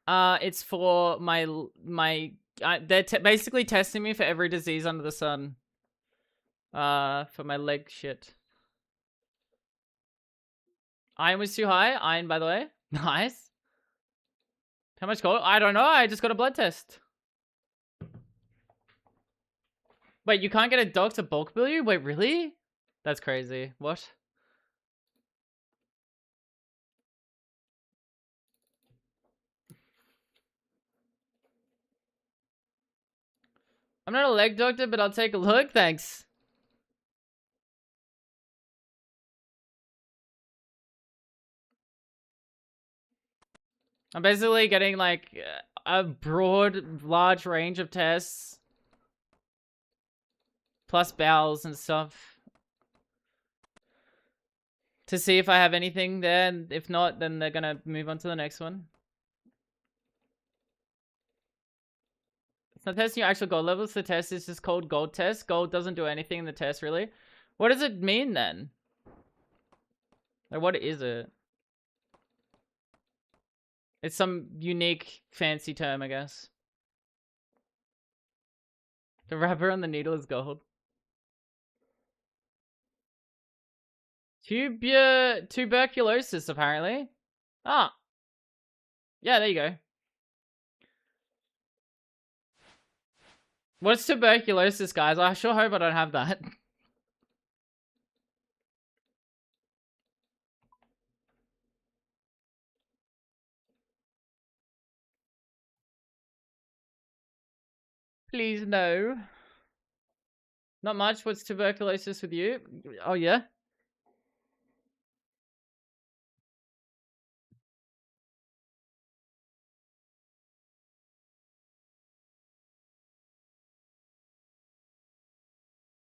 It's for they're basically testing me for every disease under the sun. For my leg shit. Iron was too high. Iron, by the way. Nice. How much gold? I don't know. I just got a blood test. Wait, you can't get a dog to bulk bill you? Wait, really? That's crazy. What? I'm not a leg doctor, but I'll take a look. Thanks. I'm basically getting like a broad, large range of tests. Plus bowels and stuff. To see if I have anything there. And if not, then they're gonna move on to the next one. It's not testing your actual gold levels. The test is just called gold test. Gold doesn't do anything in the test, really. What does it mean then? Like, what is it? It's some unique, fancy term, I guess. The rubber on the needle is gold. Tuberculosis, apparently. Ah. Yeah, there you go. What's tuberculosis, guys? I sure hope I don't have that. Please, no. Not much. What's tuberculosis with you? Oh, yeah?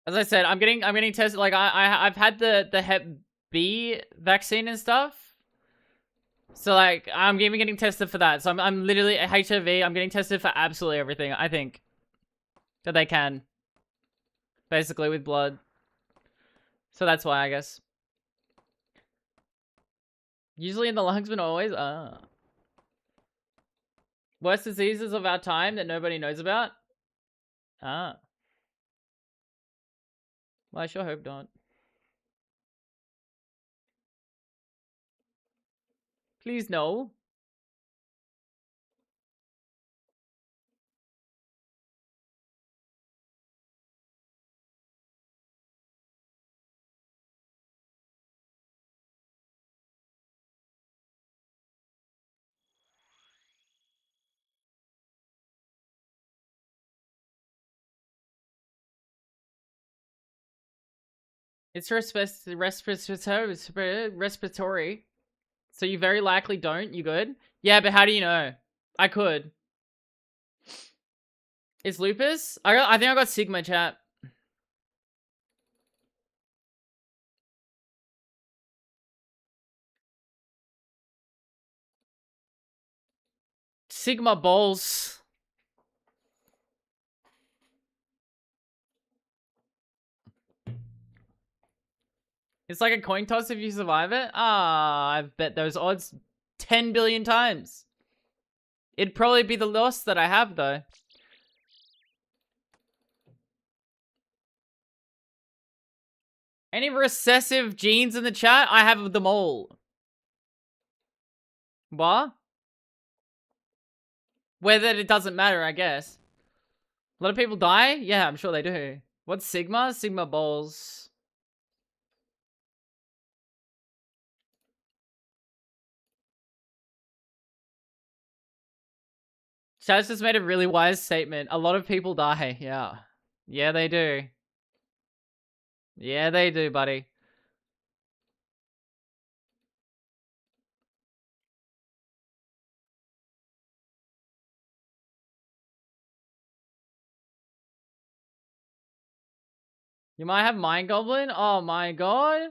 As I said, I'm getting tested. Like I've had the Hep B vaccine and stuff. So like I'm even getting tested for that. So I'm literally HIV. I'm getting tested for absolutely everything. I think that they can, basically with blood. So that's why, I guess. Usually in the lungs, but not always. Worst diseases of our time that nobody knows about. Well, I sure hope not. Please no. It's respiratory. So you very likely don't. You good? Yeah, but how do you know? I could. It's lupus? I think I got Sigma, chat. Sigma balls. It's like a coin toss if you survive it. I've bet those odds 10 billion times. It'd probably be the loss that I have, though. Any recessive genes in the chat? I have them all. What? Whether it doesn't matter, I guess. A lot of people die? Yeah, I'm sure they do. What's Sigma? Sigma balls. Chaz just made a really wise statement. A lot of people die. Yeah. Yeah, they do. Yeah, they do, buddy. You might have Mind Goblin? Oh my god.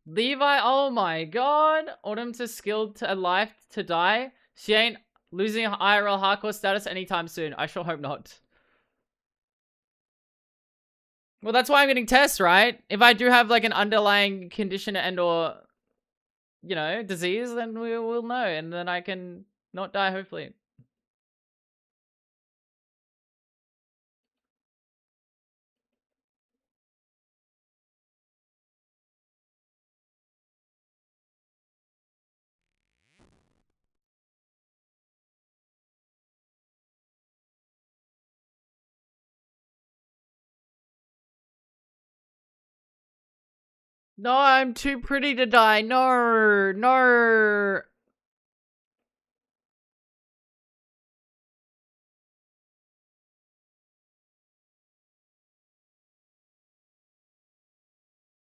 Levi, oh my god. Autumn to skilled to life to die. She ain't losing IRL hardcore status anytime soon. I sure hope not. Well, that's why I'm getting tests, right? If I do have like an underlying condition and or, you know, disease, then we will know. And then I can not die, hopefully. No, I'm too pretty to die. No, no.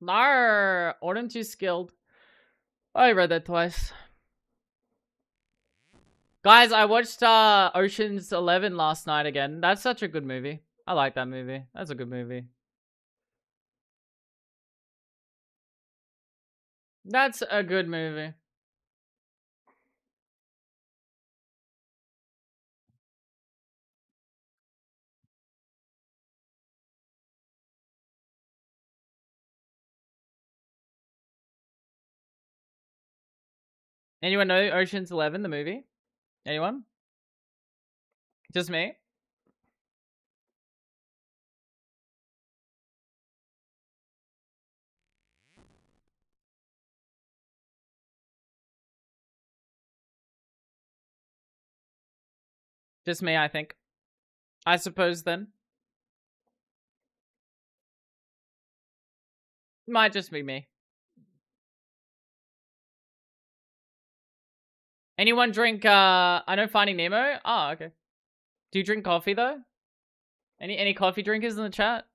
No. Autumn too skilled. I read that twice. Guys, I watched Ocean's 11 last night again. That's such a good movie. I like that movie. That's a good movie. That's a good movie. Anyone know Ocean's 11, the movie? Anyone? Just me? Just me, I think. I suppose then. Might just be me. Anyone drink, I know Finding Nemo? Oh, okay. Do you drink coffee, though? Any coffee drinkers in the chat?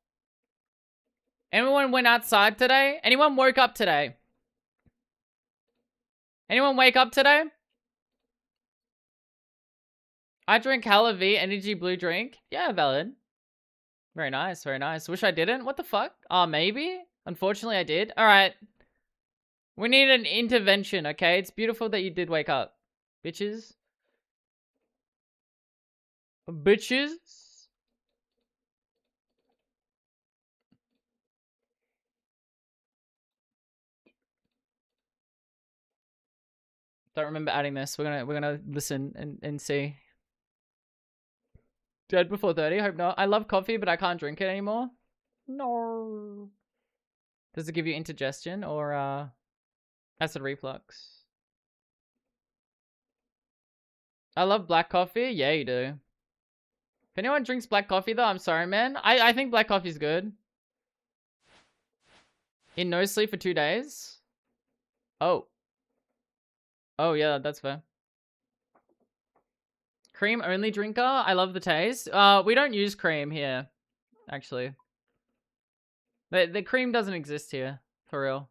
Anyone went outside today? Anyone woke up today? Anyone wake up today? I drink Hella V Energy Blue drink. Yeah, valid. Very nice, very nice. Wish I didn't. What the fuck? Oh, maybe? Unfortunately, I did. Alright. We need an intervention, okay? It's beautiful that you did wake up. Bitches. Bitches. Don't remember adding this. We're gonna listen and see. Dead before 30? Hope not. I love coffee, but I can't drink it anymore. No. Does it give you indigestion or acid reflux? I love black coffee. Yeah, you do. If anyone drinks black coffee though, I'm sorry, man. I think black coffee's good. In no sleep for 2 days? Oh. Oh, yeah, that's fair. Cream only drinker? I love the taste. We don't use cream here, actually. The cream doesn't exist here, for real.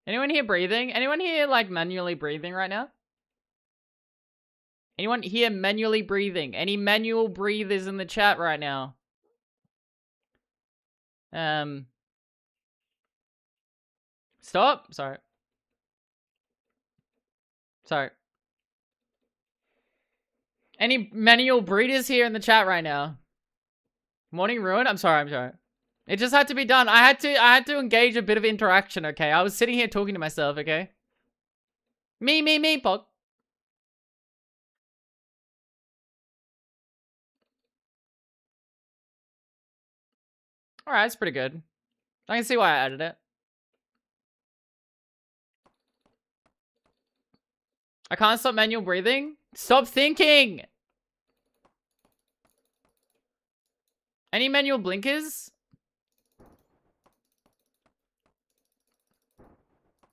Anyone here breathing? Anyone here, like, manually breathing right now? Anyone here manually breathing? Any manual breathers in the chat right now? Stop. Sorry. Sorry. Any manual breathers here in the chat right now? Morning ruin? I'm sorry, I'm sorry. It just had to be done. I had to engage a bit of interaction, okay? I was sitting here talking to myself, okay? Me, Pog. Alright, it's pretty good. I can see why I added it. I can't stop manual breathing? Stop thinking! Any manual blinkers?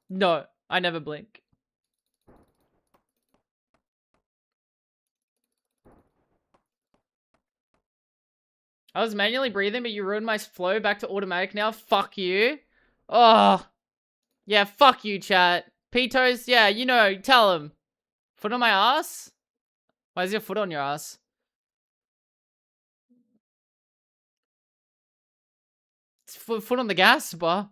No, I never blink. I was manually breathing, but you ruined my flow back to automatic now. Fuck you. Oh. Yeah, fuck you, chat. Pitos, yeah, you know, tell him. Foot on my ass? Why is your foot on your ass? It's foot on the gas, bruh.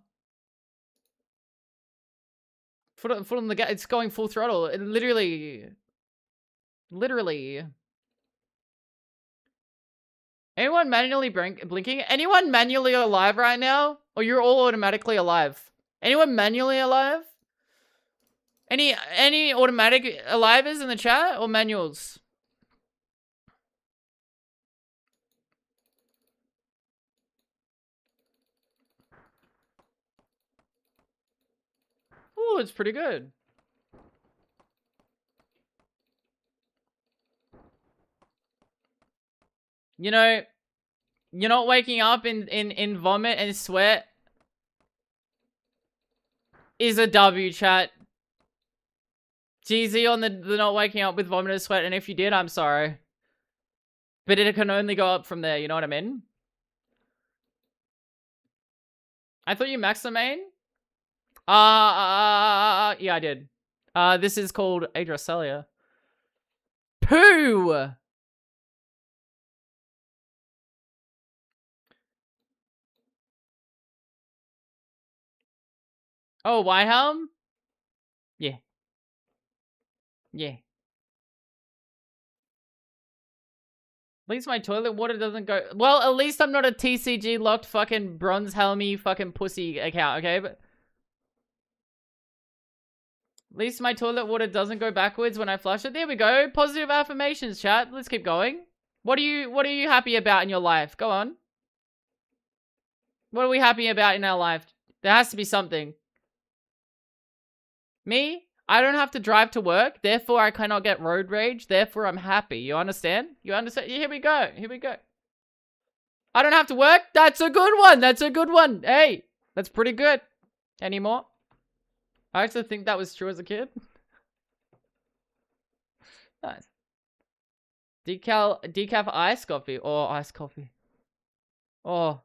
Foot on the gas. It's going full throttle. It literally. Literally. Anyone manually blinking? Anyone manually alive right now? Or you're all automatically alive? Anyone manually alive? Any automatic alivers in the chat or manuals? Ooh, it's pretty good. You know, you're not waking up in vomit and sweat is a W, chat. GZ on the not waking up with vomit and sweat, and if you did, I'm sorry. But it can only go up from there, you know what I mean? I thought you maxed the main? Yeah, I did. This is called Adracelia. Poo! Oh, Wilhelm? Yeah. Yeah. At least my toilet water doesn't go... Well, at least I'm not a TCG locked fucking bronze helmy fucking pussy account, okay? But... At least my toilet water doesn't go backwards when I flush it. There we go. Positive affirmations, chat. Let's keep going. What are you happy about in your life? Go on. What are we happy about in our life? There has to be something. Me? I don't have to drive to work, therefore I cannot get road rage, therefore I'm happy. You understand? You understand? Here we go. Here we go. I don't have to work? That's a good one. That's a good one. Hey, that's pretty good. Any more? I actually think that was true as a kid. Nice. Decaf iced coffee. Oh, iced coffee. Oh.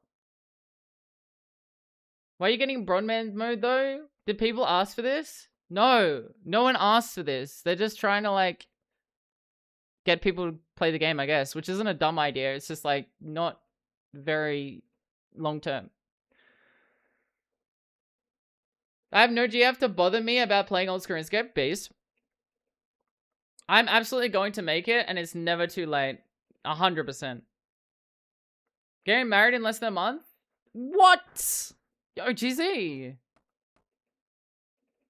Why are you getting Bronman mode though? Did people ask for this? No. No one asked for this. They're just trying to like get people to play the game, I guess, which isn't a dumb idea. It's just like not very long term. I have no GF to bother me about playing old Screenscape base. I'm absolutely going to make it, and it's never too late. 100%. Getting married in less than a month? What? Yo, GZ.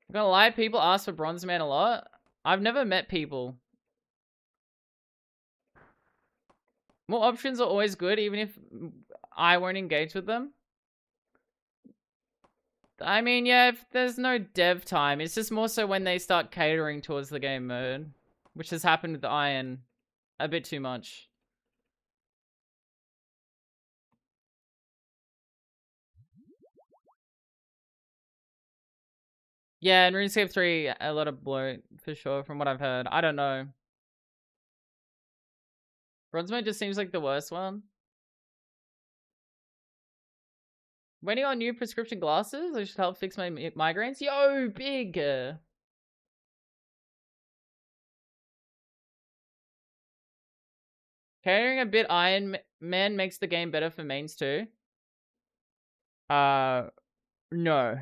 I'm gonna lie, people ask for Bronze Man a lot. I've never met people. More options are always good, even if I won't engage with them. I mean, yeah, if there's no dev time, it's just more so when they start catering towards the game mode, which has happened with Iron a bit too much. Yeah, in RuneScape 3, a lot of bloat, for sure, from what I've heard. I don't know. Bronze mode just seems like the worst one. Waiting on new prescription glasses, which should help fix my migraines. Yo, big! Carrying a bit Iron Man makes the game better for mains too. No.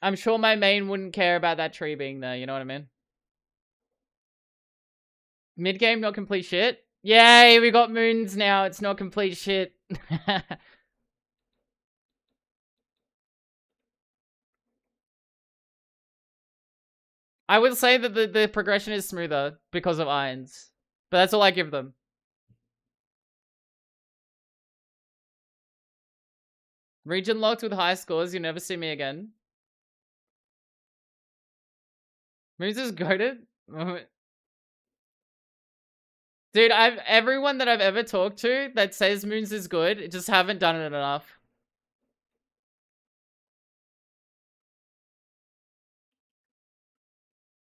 I'm sure my main wouldn't care about that tree being there, you know what I mean? Mid-game, not complete shit. Yay, we got moons now. It's not complete shit. I would say that the progression is smoother because of irons. But that's all I give them. Region locked with high scores. You never see me again. Moons is goated. Dude, everyone that I've ever talked to that says Moons is good, just haven't done it enough.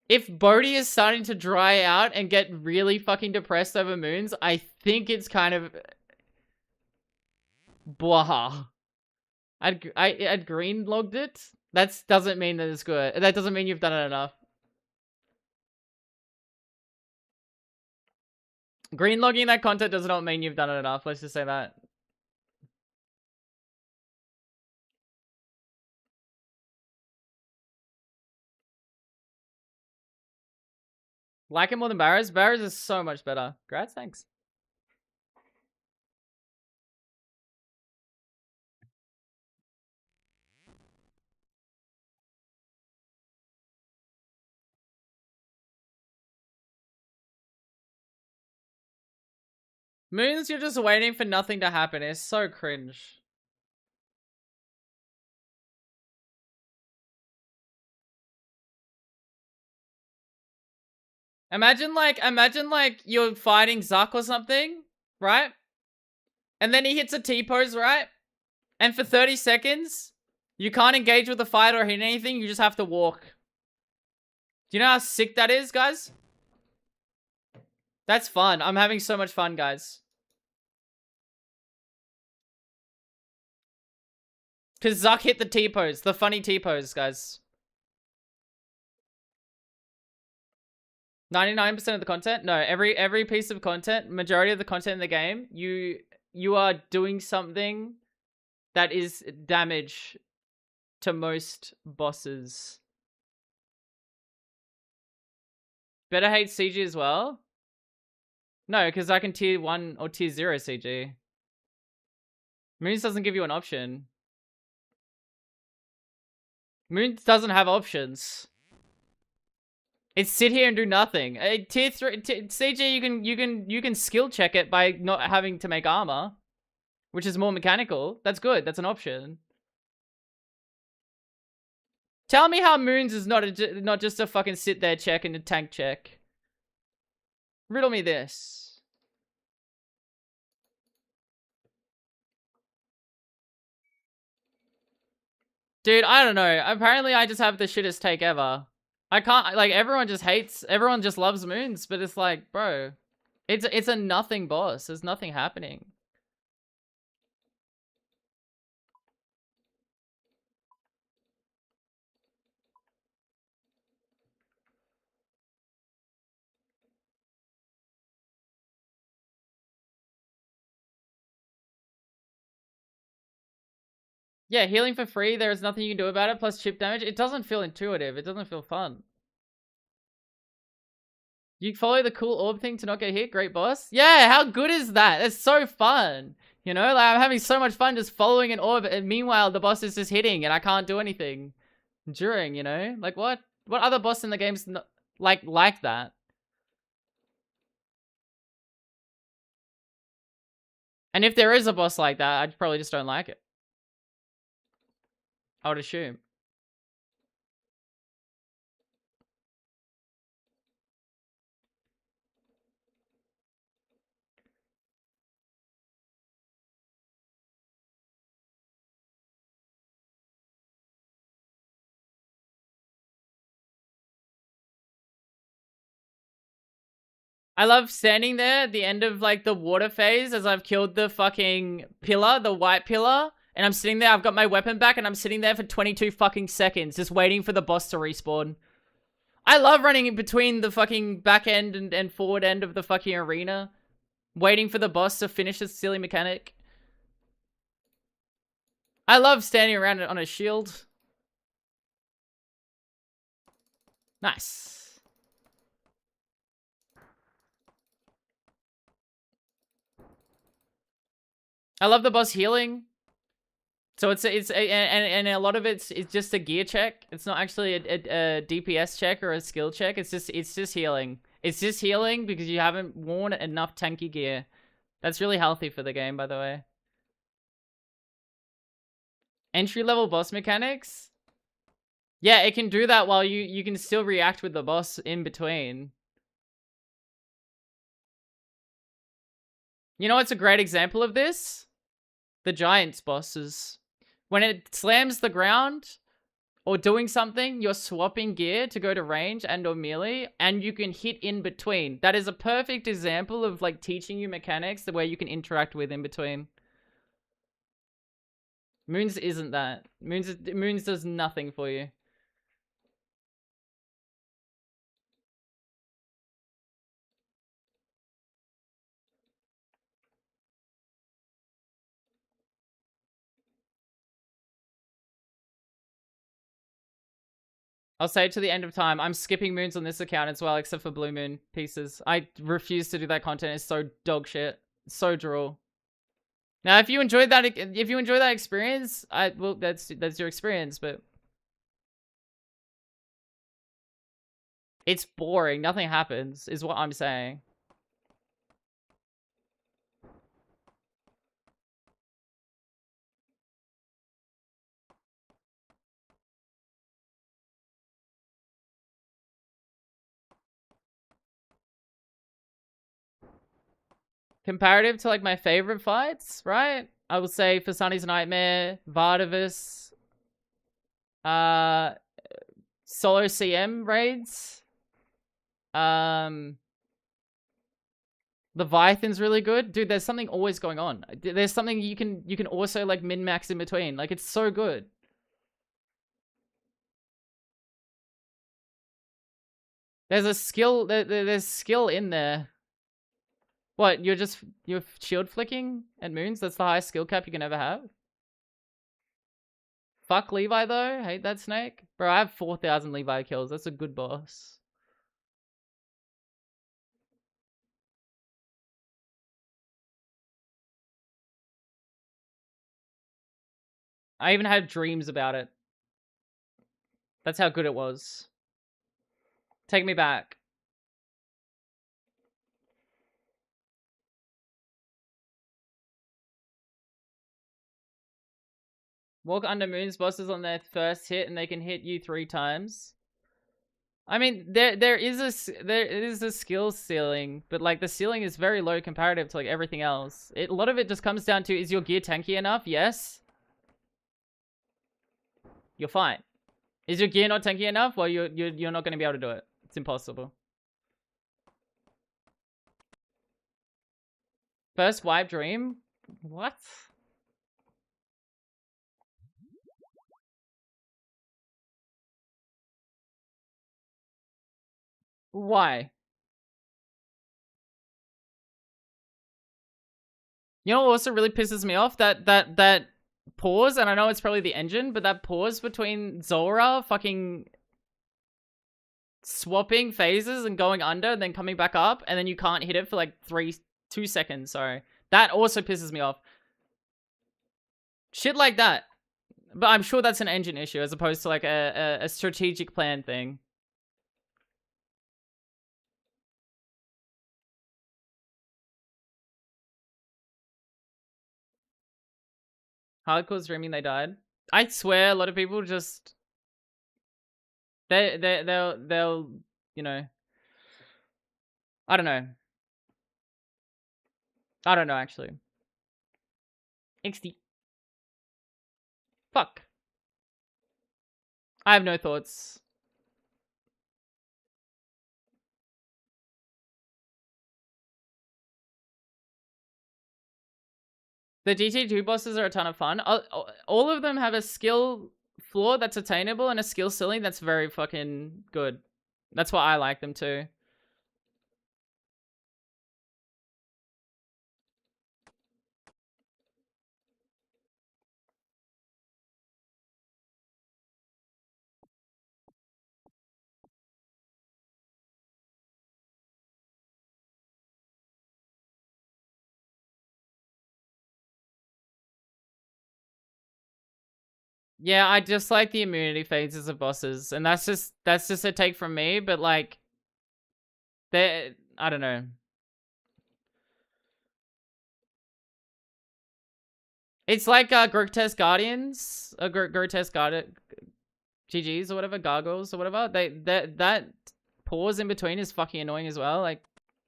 If Bodhi is starting to dry out and get really fucking depressed over Moons, I think it's kind of blah. I'd green logged it. That doesn't mean that it's good. That doesn't mean you've done it enough. Green logging that content does not mean you've done it enough. Let's just say that. Like it more than Barrows? Barrows is so much better. Grats, thanks. Moons, you're just waiting for nothing to happen. It's so cringe. Imagine like you're fighting Zuck or something, right? And then he hits a T-pose, right? And for 30 seconds, you can't engage with the fight or hit anything. You just have to walk. Do you know how sick that is, guys? That's fun. I'm having so much fun, guys. Because Zuck hit the T-pose. The funny T-pose, guys. 99% of the content? No, every piece of content, majority of the content in the game, you are doing something that is damage to most bosses. Better hate CG as well? No, because I can tier 1 or tier 0 CG. Moons doesn't give you an option. Moons doesn't have options. It's sit here and do nothing. Tier 3 CG, you can skill check it by not having to make armor, which is more mechanical. That's good. That's an option. Tell me how Moons is not just a fucking sit there check and a tank check. Riddle me this. Dude, I don't know. Apparently I just have the shittest take ever. I can't, like, everyone just loves Moons, but it's like, bro, it's a nothing boss. There's nothing happening. Yeah, healing for free, there is nothing you can do about it, plus chip damage. It doesn't feel intuitive. It doesn't feel fun. You follow the cool orb thing to not get hit? Great boss? Yeah, how good is that? It's so fun. You know, like, I'm having so much fun just following an orb, and meanwhile, the boss is just hitting, and I can't do anything during, you know? Like, what? What other boss in the game's like that? And if there is a boss like that, I probably just don't like it. I would assume. I love standing there at the end of, like, the water phase as I've killed the fucking pillar, the white pillar. And I'm sitting there, I've got my weapon back, and I'm sitting there for 22 fucking seconds just waiting for the boss to respawn. I love running in between the fucking back end and forward end of the fucking arena. Waiting for the boss to finish this silly mechanic. I love standing around on a shield. Nice. I love the boss healing. So and a lot of it's just a gear check. It's not actually a DPS check or a skill check. It's just healing. It's just healing because you haven't worn enough tanky gear. That's really healthy for the game, by the way. Entry-level boss mechanics? Yeah, it can do that while you can still react with the boss in between. You know what's a great example of this? The Giants bosses. When it slams the ground or doing something, you're swapping gear to go to range and or melee, and you can hit in between. That is a perfect example of like teaching you mechanics the way you can interact with in between. Moons isn't that. Moons does nothing for you. I'll say it to the end of time. I'm skipping moons on this account as well, except for blue moon pieces. I refuse to do that content. It's so dog shit. It's so droll. Now, if you enjoy that experience, well, that's your experience, but it's boring. Nothing happens, is what I'm saying. Comparative to like my favorite fights, right? I will say for Sunny's Nightmare, Vardavis, solo CM raids, Leviathan's really good. Dude, there's something always going on. There's something you can also like min-max in between. Like, it's so good. There's a skill, there's skill in there. What, you're shield flicking at moons? That's the highest skill cap you can ever have? Fuck Levi though. Hate that snake. Bro, I have 4,000 Levi kills. That's a good boss. I even had dreams about it. That's how good it was. Take me back. Walk under moons bosses on their first hit and they can hit you 3 times. I mean, there is a skill ceiling, but like the ceiling is very low comparative to like everything else. A lot of it just comes down to, is your gear tanky enough? Yes. You're fine. Is your gear not tanky enough? Well, you're not going to be able to do it. It's impossible. First wipe dream? What? Why? You know what also really pisses me off? That pause, and I know it's probably the engine, but that pause between Zora fucking swapping phases and going under and then coming back up, and then you can't hit it for like 2 seconds, sorry. That also pisses me off. Shit like that. But I'm sure that's an engine issue as opposed to like a strategic plan thing. Hardcore's dreaming they died. I swear a lot of people just they'll you know, I don't know. I don't know actually. XD. Fuck. I have no thoughts. The GT2 bosses are a ton of fun. All of them have a skill floor that's attainable and a skill ceiling that's very fucking good. That's why I like them too. Yeah, I just like the immunity phases of bosses, and that's just a take from me, but like I don't know. It's like Grotesque Guardians, Grotesque Guard GGs or whatever, Gargoyles or whatever. That pause in between is fucking annoying as well. Like,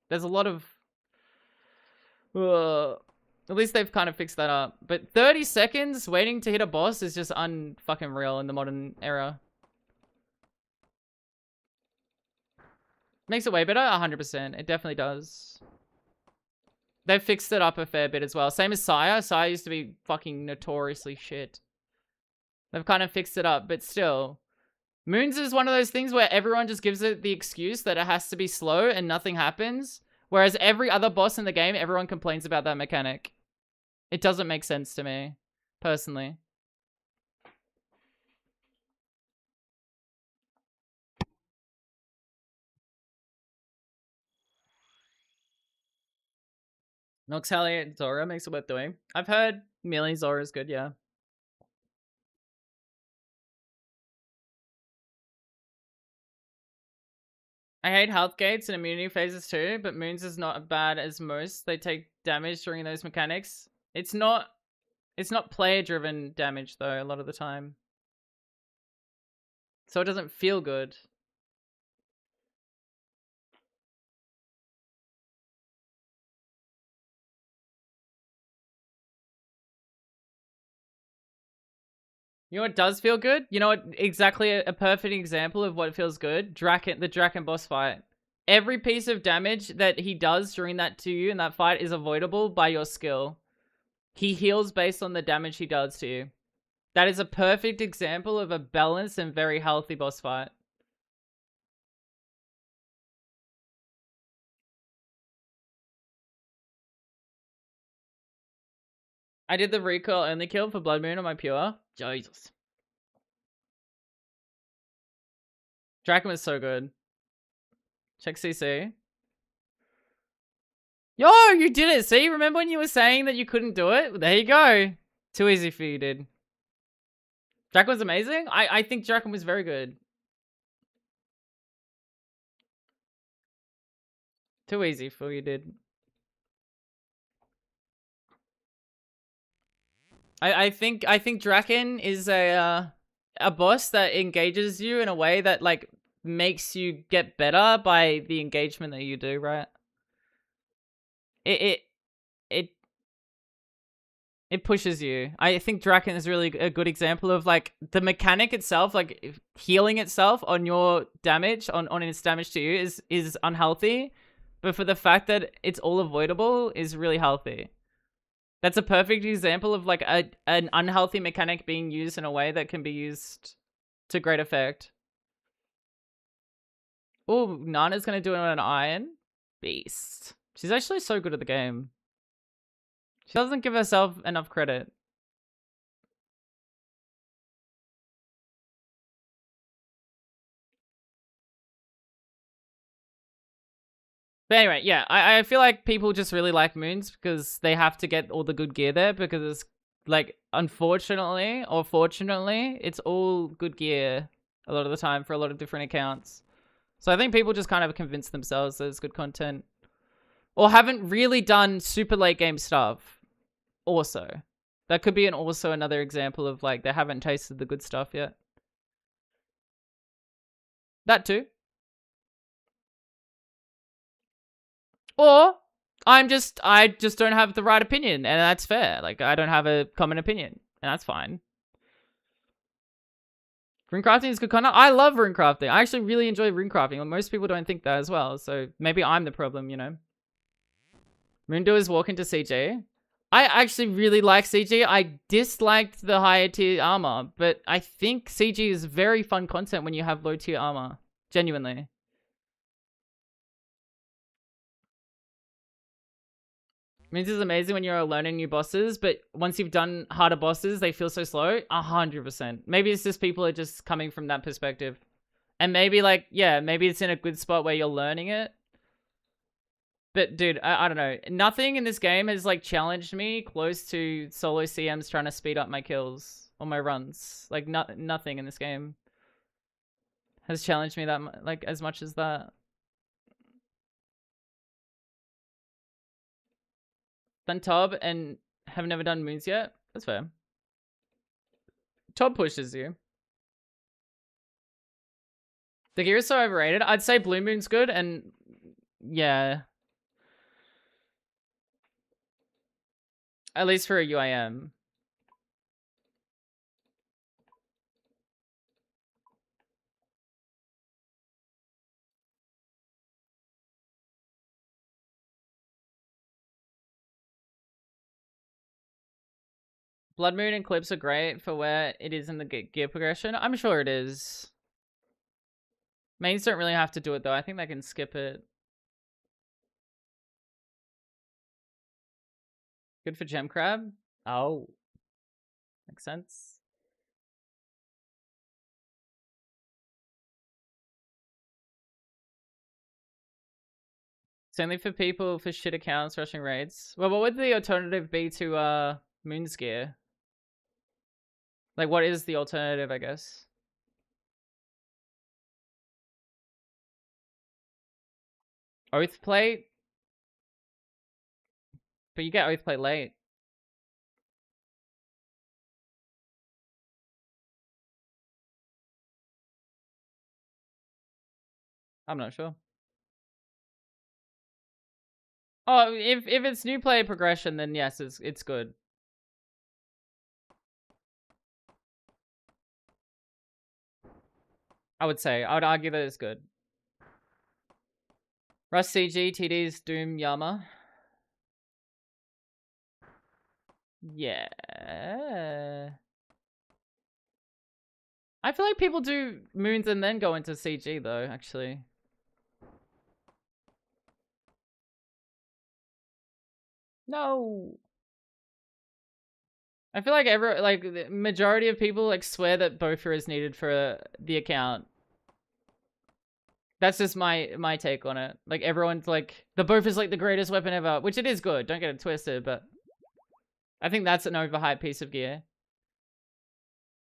there's a lot of. At least they've kind of fixed that up. But 30 seconds waiting to hit a boss is just unfucking real in the modern era. Makes it way better, 100%. It definitely does. They've fixed it up a fair bit as well. Same as Sire. Sire used to be fucking notoriously shit. They've kind of fixed it up, but still. Moons is one of those things where everyone just gives it the excuse that it has to be slow and nothing happens. Whereas every other boss in the game, everyone complains about that mechanic. It doesn't make sense to me, personally. Noxalia Zora makes it worth doing. I've heard melee Zora is good, yeah. I hate health gates and immunity phases too, but Moons is not as bad as most. They take damage during those mechanics. It's not player driven damage though, a lot of the time. So it doesn't feel good. You know what does feel good? You know what? Exactly a perfect example of what feels good? The Draken boss fight. Every piece of damage that he does during that to you in that fight is avoidable by your skill. He heals based on the damage he does to you. That is a perfect example of a balanced and very healthy boss fight. I did the recoil only kill for Blood Moon on my pure. Jesus. Draken was so good. Check CC. Yo, you did it. See, remember when you were saying that you couldn't do it? There you go. Too easy for you, dude. Draken was amazing. I think Draken was very good. Too easy for you, dude. I think Draken is a boss that engages you in a way that like makes you get better by the engagement that you do, right? It it it pushes you. I think Draken is really a good example of like the mechanic itself, like healing itself on your damage, on its damage to you is unhealthy. But for the fact that it's all avoidable is really healthy. That's a perfect example of like an unhealthy mechanic being used in a way that can be used to great effect. Oh, Nana's gonna do it on an iron. Beast. She's actually so good at the game. She doesn't give herself enough credit. But anyway, yeah, I feel like people just really like Moons because they have to get all the good gear there because it's like, unfortunately or fortunately, it's all good gear a lot of the time for a lot of different accounts. So I think people just kind of convince themselves that it's good content. Or haven't really done super late game stuff. Also. That could be also another example of like, they haven't tasted the good stuff yet. That too. Or I just don't have the right opinion, and that's fair. Like, I don't have a common opinion, and that's fine. Runecrafting is good content. I love runecrafting. I actually really enjoy runecrafting. Most people don't think that as well, so maybe I'm the problem, you know? Mundo is walking to CG. I actually really like CG. I disliked the higher tier armor, but I think CG is very fun content when you have low tier armor. Genuinely. Means it's amazing when you're learning new bosses, but once you've done harder bosses, they feel so slow. 100%. Maybe it's just people are just coming from that perspective. And maybe like, yeah, maybe it's in a good spot where you're learning it. But dude, I don't know. Nothing in this game has like challenged me close to solo CMs trying to speed up my kills or my runs. Like nothing in this game has challenged me that like as much as that. Done Tob and have never done Moons yet. That's fair. Top pushes you. The gear is so overrated. I'd say Blue Moon's good, and yeah, at least for a UIM. Blood Moon and Clips are great for where it is in the gear progression. I'm sure it is. Mains don't really have to do it though. I think they can skip it. Good for Gem Crab. Oh, makes sense. It's only for people for shit accounts rushing raids. Well, what would the alternative be to Moon's gear? Like, what is the alternative, I guess? Oath plate? But you get Oath plate late. I'm not sure. Oh, if it's new player progression, then yes, it's good. I would argue that it's good. Rust CG, TD's Doom Yama. Yeah. I feel like people do moons and then go into CG though, actually. No. I feel like the majority of people like swear that Bofur is needed for the account. That's just my take on it. Like everyone's like the Bofur is like the greatest weapon ever, which it is good. Don't get it twisted, but I think that's an overhyped piece of gear.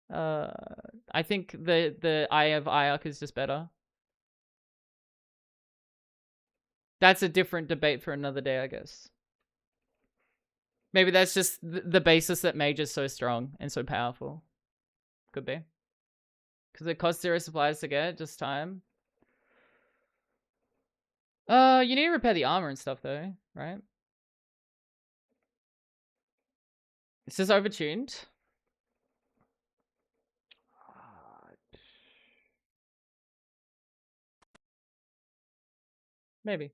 I think the Eye of Iark is just better. That's a different debate for another day, I guess. Maybe that's just the basis that Mage is so strong and so powerful. Could be. Because it costs 0 supplies to get, just time. You need to repair the armor and stuff though, right? It's just overtuned. Maybe.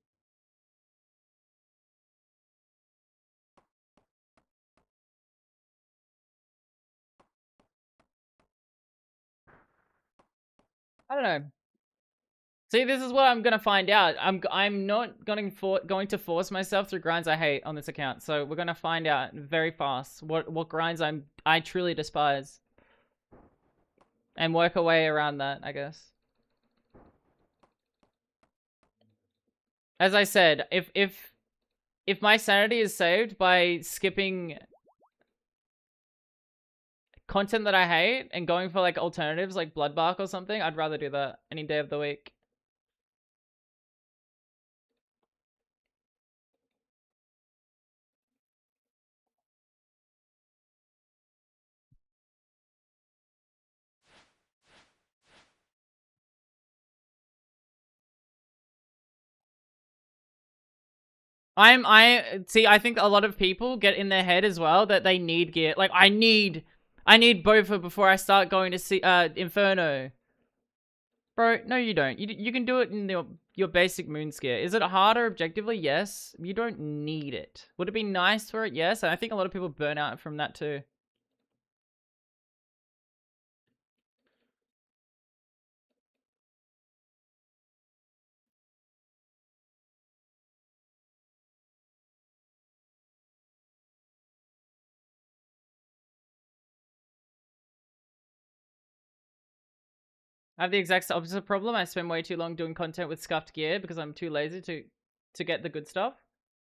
I don't know. See, this is what I'm gonna find out. I'm not going to force myself through grinds I hate on this account. So we're gonna find out very fast what grinds I truly despise, and work a way around that, I guess. As I said, if my sanity is saved by skipping content that I hate and going for like alternatives like Bloodbark or something, I'd rather do that any day of the week. I see. I think a lot of people get in their head as well that they need gear. Like I need Bofa before I start going to see Inferno. Bro, no, you don't. You can do it in your basic moon gear. Is it harder objectively? Yes. You don't need it. Would it be nice for it? Yes. And I think a lot of people burn out from that too. I have the exact opposite problem. I spend way too long doing content with scuffed gear because I'm too lazy to get the good stuff.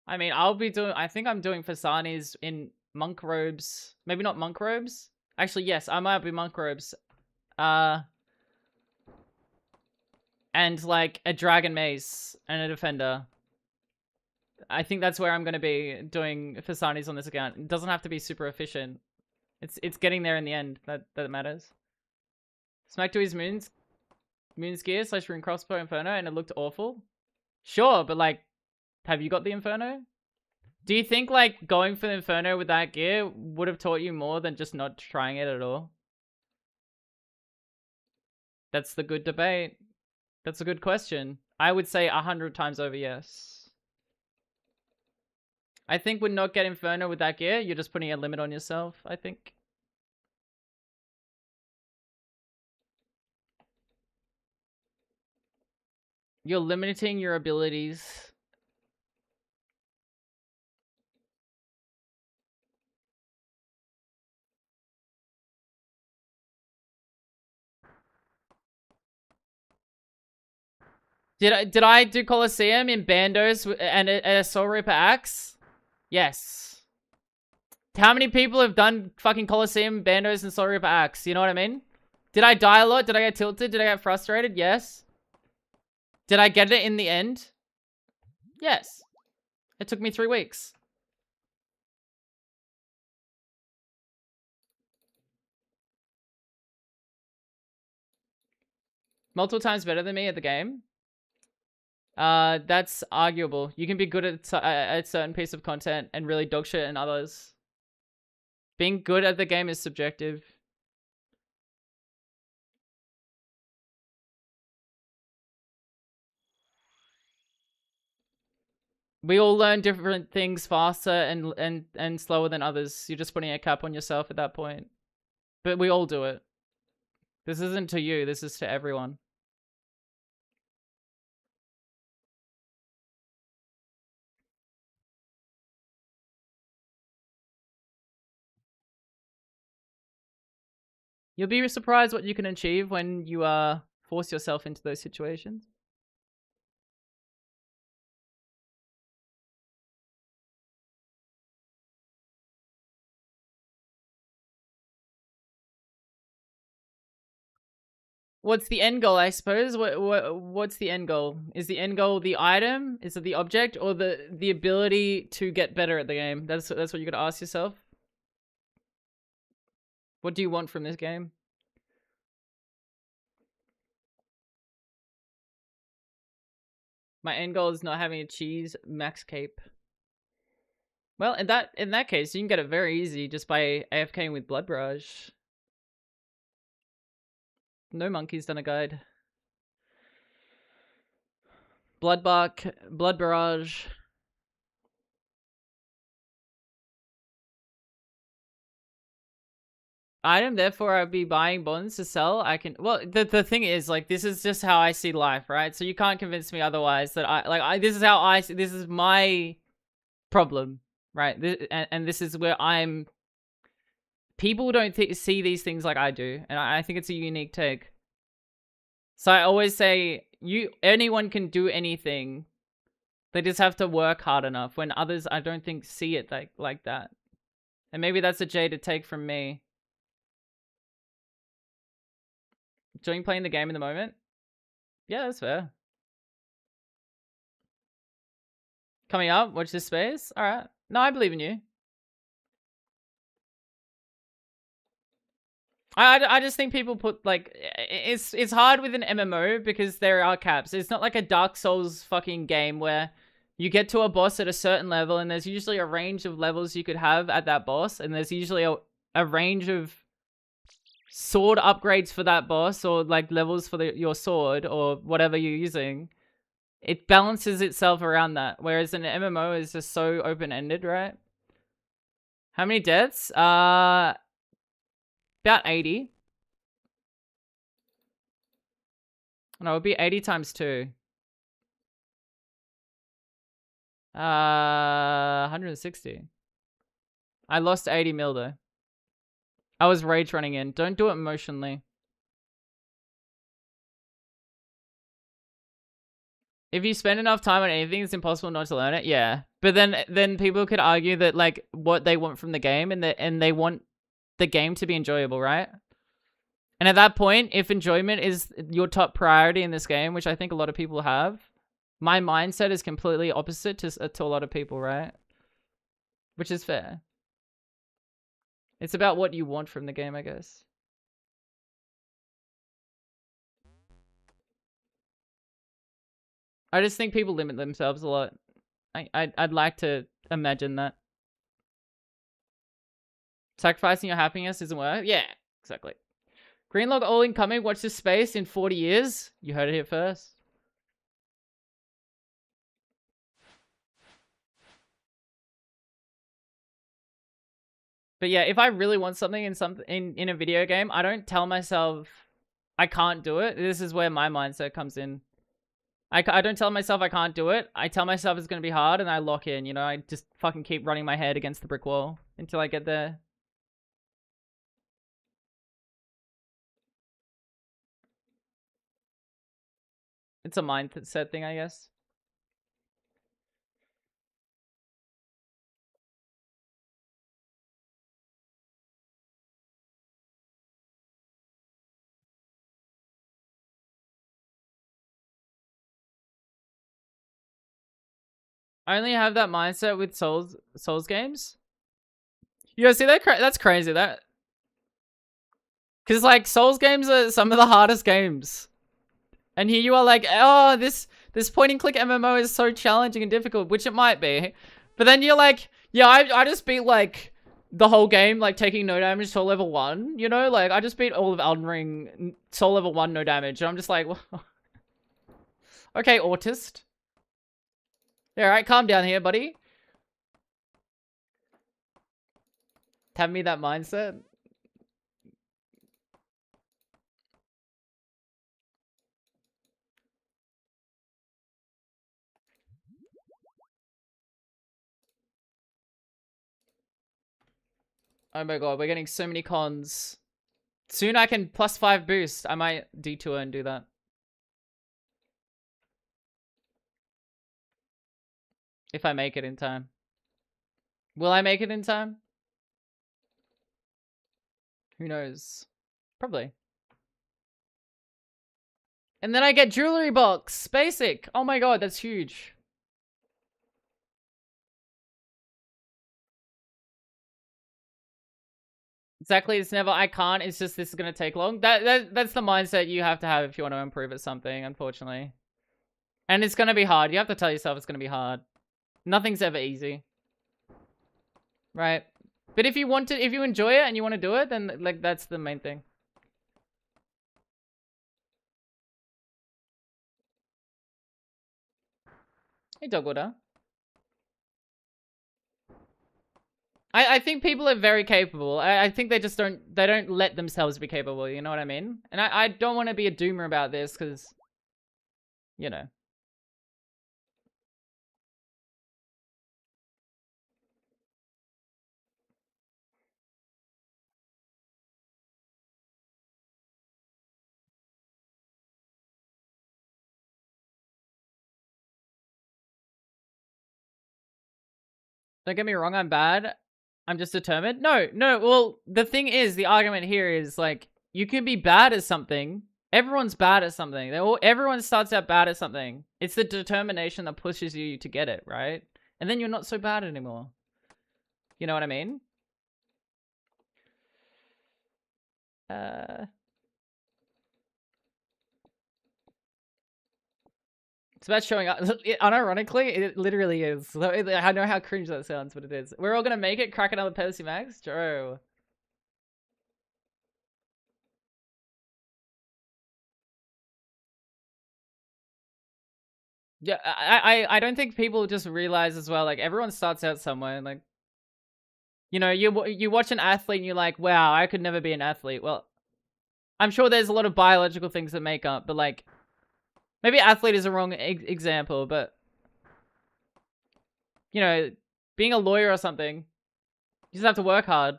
I mean, I think I'm doing Fasanis in monk robes. Maybe not monk robes. Actually, yes, I might be monk robes. And like a dragon mace and a defender. I think that's where I'm going to be doing Fasanis on this account. It doesn't have to be super efficient. It's getting there in the end that matters. Smack to his moon's gear / rune crossbow inferno, and it looked awful. Sure, but like, have you got the inferno? Do you think like going for the inferno with that gear would have taught you more than just not trying it at all? That's the good debate. That's a good question. I would say 100 times over yes. I think with not getting inferno with that gear, you're just putting a limit on yourself, I think. You're limiting your abilities. Did I do Colosseum in Bandos and a Soul Reaper axe? Yes. How many people have done fucking Colosseum, Bandos, and Soul Reaper axe? You know what I mean? Did I die a lot? Did I get tilted? Did I get frustrated? Yes. Did I get it in the end? Yes. It took me 3 weeks. Multiple times better than me at the game. That's arguable. You can be good at a certain piece of content and really dog shit in others. Being good at the game is subjective. We all learn different things faster and slower than others. You're just putting a cap on yourself at that point. But we all do it. This isn't to you, this is to everyone. You'll be surprised what you can achieve when you force yourself into those situations. What's the end goal, I suppose? What's the end goal? Is the end goal the item? Is it the object? Or the ability to get better at the game? That's what you gotta ask yourself. What do you want from this game? My end goal is not having a cheese max cape. Well, in that case, you can get it very easy just by AFKing with Blood Barrage. No monkey's done a guide. Blood Barrage. Item, therefore I'd be buying bonds to sell. I can, well, the thing is, like, this is just how I see life, right? So you can't convince me otherwise that this is how I see, this is my problem, right? And this is where people don't see these things like I do, and I think it's a unique take. So I always say, anyone can do anything. They just have to work hard enough, when others, I don't think, see it like that. And maybe that's a jaded take from me. Enjoying playing the game in the moment? Yeah, that's fair. Coming up, watch this space. All right. No, I believe in you. I just think people put, like, it's hard with an MMO because there are caps. It's not like a Dark Souls fucking game where you get to a boss at a certain level and there's usually a range of levels you could have at that boss, and there's usually a range of sword upgrades for that boss, or like levels for your sword or whatever you're using. It balances itself around that, whereas an MMO is just so open-ended, right? How many deaths? About 80. No, it would be 80 times 2. 160. I lost 80 mil though. I was rage running in. Don't do it emotionally. If you spend enough time on anything, it's impossible not to learn it. Yeah, but then people could argue that, like, what they want from the game, and they want the game to be enjoyable, right? And at that point, if enjoyment is your top priority in this game, which I think a lot of people have, my mindset is completely opposite to a lot of people, right? Which is fair. It's about what you want from the game, I guess. I just think people limit themselves a lot. I'd like to imagine that. Sacrificing your happiness isn't worth. Yeah, exactly. Greenlog all incoming. Watch this space in 40 years. You heard it here first. But yeah, if I really want something in a video game, I don't tell myself I can't do it. This is where my mindset comes in. I don't tell myself I can't do it. I tell myself it's going to be hard and I lock in, you know? I just fucking keep running my head against the brick wall until I get there. It's a mindset thing, I guess. I only have that mindset with Souls games. You guys see that? That's crazy. That because like Souls games are some of the hardest games, and here you are like, oh, this point and click MMO is so challenging and difficult, which it might be, but then you're like, yeah, I just beat like the whole game like taking no damage till level 1. You know, like I just beat all of Elden Ring soul level 1 no damage, and I'm just like, okay, autist. Yeah, alright, calm down here, buddy. Have me that mindset. Oh my god, we're getting so many cons. Soon I can +5 boost. I might detour and do that. If I make it in time. Will I make it in time? Who knows? Probably. And then I get jewelry box. Basic. Oh my god, that's huge. Exactly, it's never I can't, it's just this is gonna take long. That's the mindset you have to have if you want to improve at something, unfortunately. And it's gonna be hard. You have to tell yourself it's gonna be hard. Nothing's ever easy. Right? But if you want to, if you enjoy it and you want to do it, then like that's the main thing. Hey, Dogwater. I think people are very capable. I think they just don't let themselves be capable, you know what I mean? And I don't want to be a doomer about this because, you know. Don't get me wrong, I'm bad. I'm just determined. No, no, well, the thing is, the argument here is like, you can be bad at something. Everyone's bad at something. Everyone starts out bad at something. It's the determination that pushes you to get it, right? And then you're not so bad anymore. You know what I mean? It's about showing up. Unironically, it literally is. I know how cringe that sounds, but it is. We're all gonna make it. Crack another Pepsi Max, Joe. Yeah, I don't think people just realize as well. Like everyone starts out somewhere, and like, you know, you watch an athlete and you're like, wow, I could never be an athlete. Well, I'm sure there's a lot of biological things that make up, but like, maybe athlete is a wrong example, but you know, being a lawyer or something, you just have to work hard.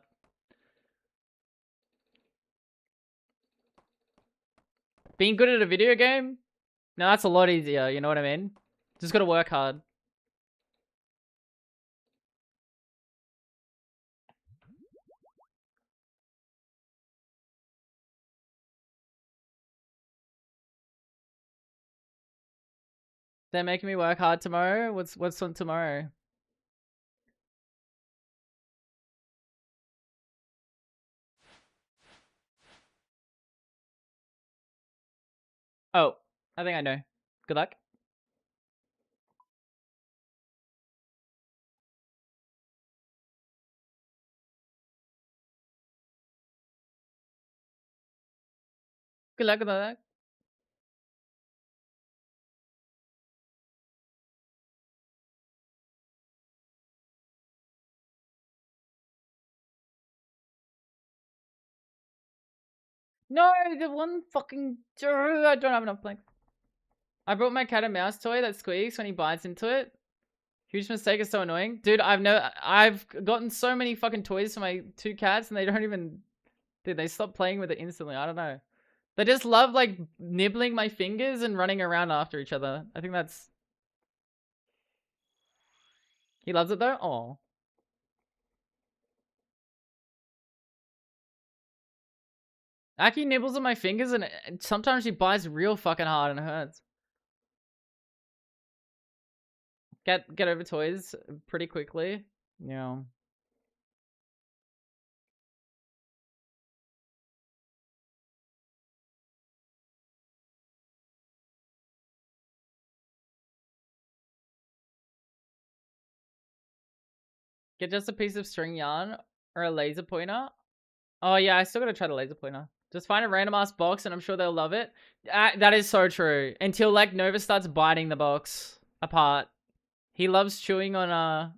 Being good at a video game, no, that's a lot easier. You know what I mean? Just gotta work hard. They're making me work hard tomorrow. What's on tomorrow? Oh, I think I know. Good luck. Good luck with that. No, the one fucking. I don't have enough blanks. I brought my cat and mouse toy that squeaks when he bites into it. Huge mistake. Is so annoying, dude. I've gotten so many fucking toys for my two cats, and they don't even. Dude, they stop playing with it instantly. I don't know. They just love like nibbling my fingers and running around after each other. I think that's. He loves it though. Oh. Aki nibbles on my fingers and sometimes she bites real fucking hard and it hurts. Get over toys pretty quickly. Yeah. Get just a piece of string yarn or a laser pointer. Oh yeah, I still gotta try the laser pointer. Just find a random ass box and I'm sure they'll love it. That is so true. Until like Nova starts biting the box apart. He loves chewing on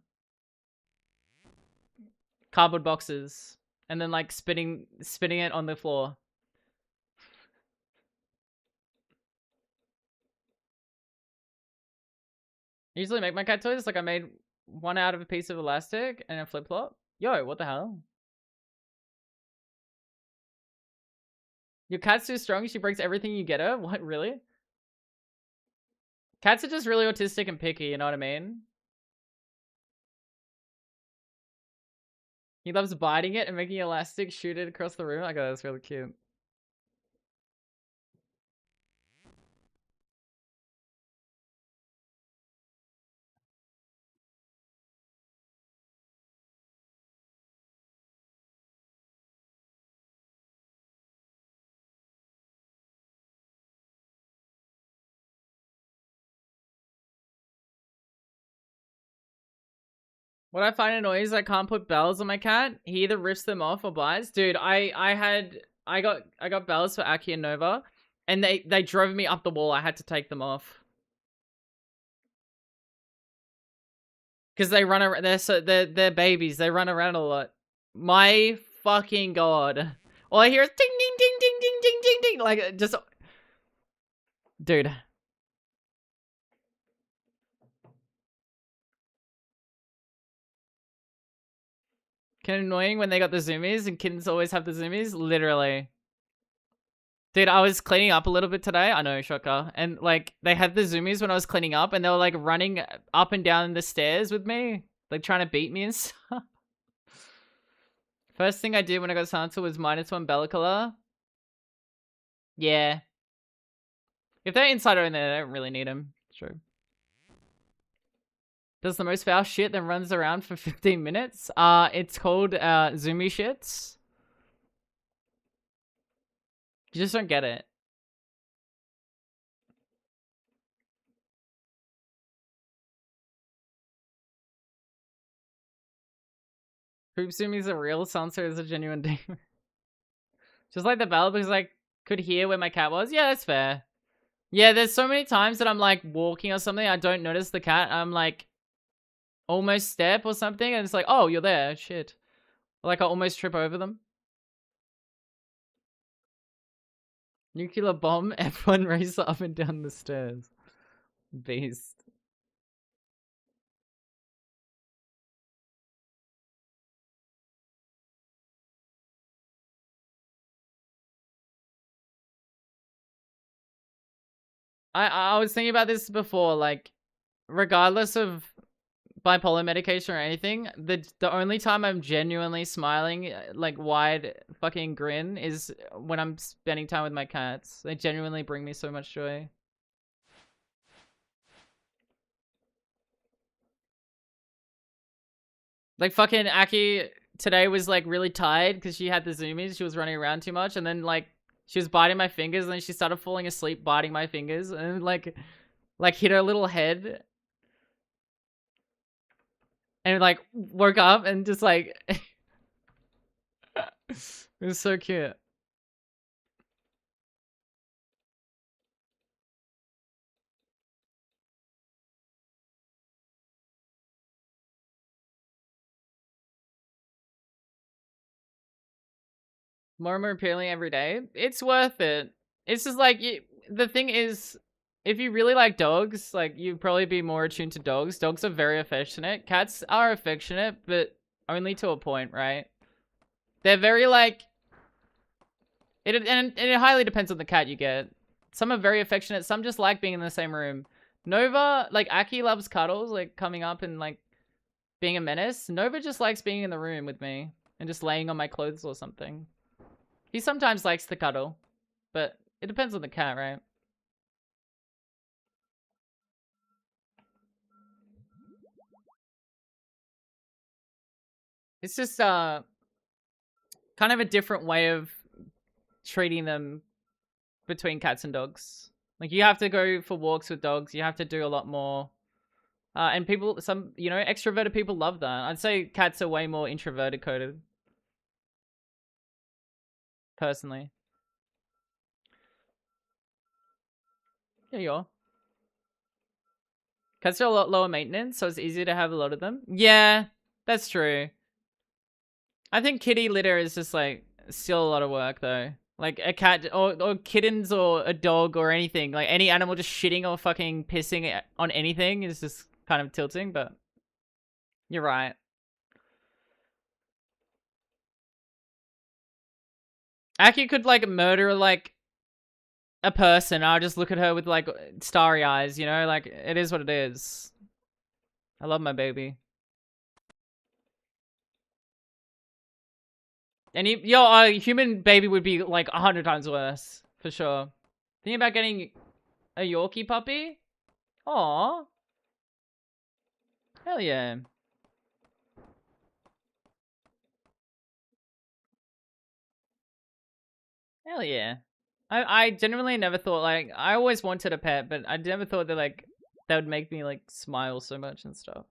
cardboard boxes and then like spitting it on the floor. I usually make my cat toys. Like I made one out of a piece of elastic and a flip flop. Yo, what the hell? Your cat's too strong. She breaks everything you get her. What, really? Cats are just really autistic and picky. You know what I mean? He loves biting it and making elastic shoot it across the room. I go, that's really cute. What I find annoying is I can't put bells on my cat. He either rips them off or bites. Dude, I got bells for Aki and Nova, and they drove me up the wall. I had to take them off because they run around. They're babies. They run around a lot. My fucking god! All I hear is ding ding ding ding ding ding ding ding. Like just, dude. Kind of annoying when they got the zoomies and kittens always have the zoomies. Literally. Dude, I was cleaning up a little bit today. I know, shocker. And like they had the zoomies when I was cleaning up and they were like running up and down the stairs with me. Like trying to beat me and stuff. First thing I did when I got Santa was -1 Bellicola. Yeah. If they're inside only, they don't really need them. True. Does the most foul shit, then runs around for 15 minutes. It's called Zoomy Shits. You just don't get it. Poop Zoomies are real, Sansa is a genuine demon. Just like the bell, because like could hear where my cat was. Yeah, that's fair. Yeah, there's so many times that I'm like walking or something, I don't notice the cat. I'm like almost step or something, and it's like, oh, you're there. Shit. Like I almost trip over them. Nuclear bomb, F1 racer up and down the stairs. Beast. I was thinking about this before, like, regardless of bipolar medication or anything, the only time I'm genuinely smiling, like wide fucking grin, is when I'm spending time with my cats. They genuinely bring me so much joy. Like fucking Aki today was like really tired because she had the zoomies. She was running around too much, and then like She was biting my fingers, and then she started falling asleep, biting my fingers, and like hit her little head, and like woke up and just like it was so cute. More and more appealing every day. It's worth it. It's just like the thing is, if you really like dogs, like you'd probably be more attuned to dogs. Dogs are very affectionate. Cats are affectionate, but only to a point, right? They're very like and it highly depends on the cat you get. Some are very affectionate. Some just like being in the same room. Nova, like Aki loves cuddles, like coming up and like being a menace. Nova just likes being in the room with me and just laying on my clothes or something. He sometimes likes to cuddle, but it depends on the cat, right? It's just kind of a different way of treating them between cats and dogs. Like you have to go for walks with dogs. You have to do a lot more. And people, some, extroverted people love that. I'd say cats are way more introverted coded, personally. Yeah, you are. Cats are a lot lower maintenance, so it's easier to have a lot of them. Yeah, that's true. I think kitty litter is just like still a lot of work though. Like a cat or kittens or a dog or anything, like any animal just shitting or fucking pissing on anything is just kind of tilting, but you're right. Aki could like murder like a person. I'll just look at her with like starry eyes, like it is what it is. I love my baby. And a human baby would be like 100 times worse for sure. Thinking about getting a Yorkie puppy? Aw, hell yeah. Hell yeah. I genuinely never thought like I always wanted a pet, but I never thought that like that would make me like smile so much and stuff.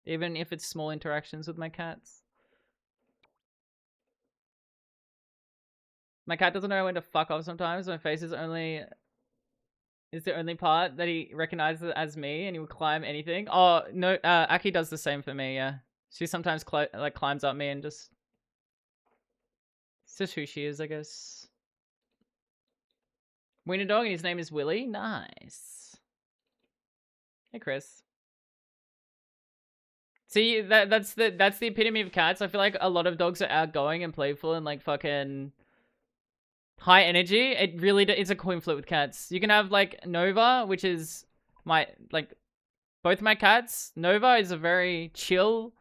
Even if it's small interactions with my cats. My cat doesn't know when to fuck off sometimes. My face is the only part that he recognizes as me, and he will climb anything. Oh no, Aki does the same for me. Yeah, she sometimes like climbs up me and just it's just who she is, I guess. Wiener dog, and his name is Willie. Nice. Hey, Chris. See, that's the epitome of cats. I feel like a lot of dogs are outgoing and playful and like fucking high energy. It really it's a coin flip with cats. You can have like Nova, which is my like both my cats. Nova is a very chill.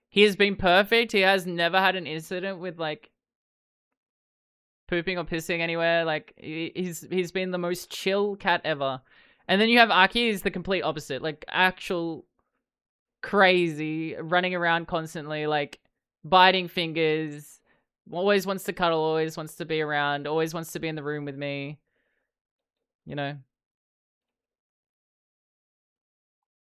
He has been perfect. He has never had an incident with like pooping or pissing anywhere. Like he's been the most chill cat ever. And then you have Aki, is the complete opposite. Like actual crazy, running around constantly, like biting fingers, always wants to cuddle, always wants to be around, always wants to be in the room with me. You know,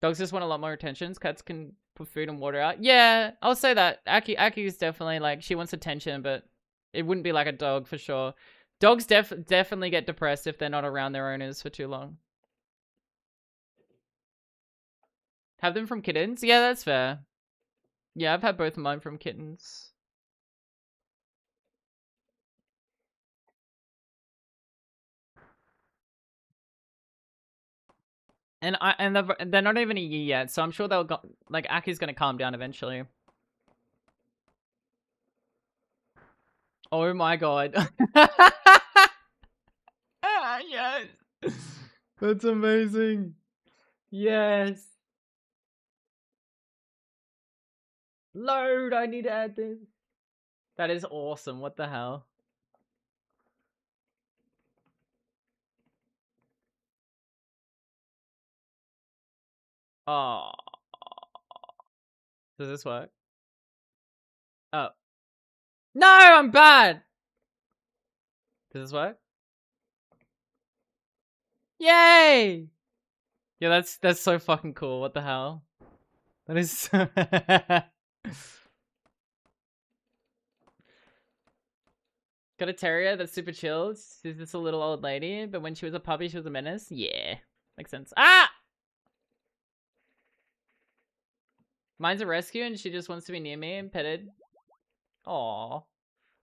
dogs just want a lot more attention. Cats can put food and water out. Yeah, I'll say that. Aki is definitely like she wants attention, but it wouldn't be like a dog for sure. Dogs definitely get depressed if they're not around their owners for too long. Have them from kittens? Yeah, that's fair. Yeah, I've had both of mine from kittens. And they're not even a year yet, so I'm sure they'll go, like Aki's gonna calm down eventually. Oh my god. Ah, yes. That's amazing. Yes. Load, I need to add this. That is awesome. What the hell? Oh. Does this work? Oh. No, I'm bad. Does this work? Yay! Yeah, that's so fucking cool. What the hell? That is so Got a terrier that's super chill. She's just a little old lady, but when she was a puppy, she was a menace. Yeah, makes sense. Ah! Mine's a rescue, and she just wants to be near me and petted. Aww.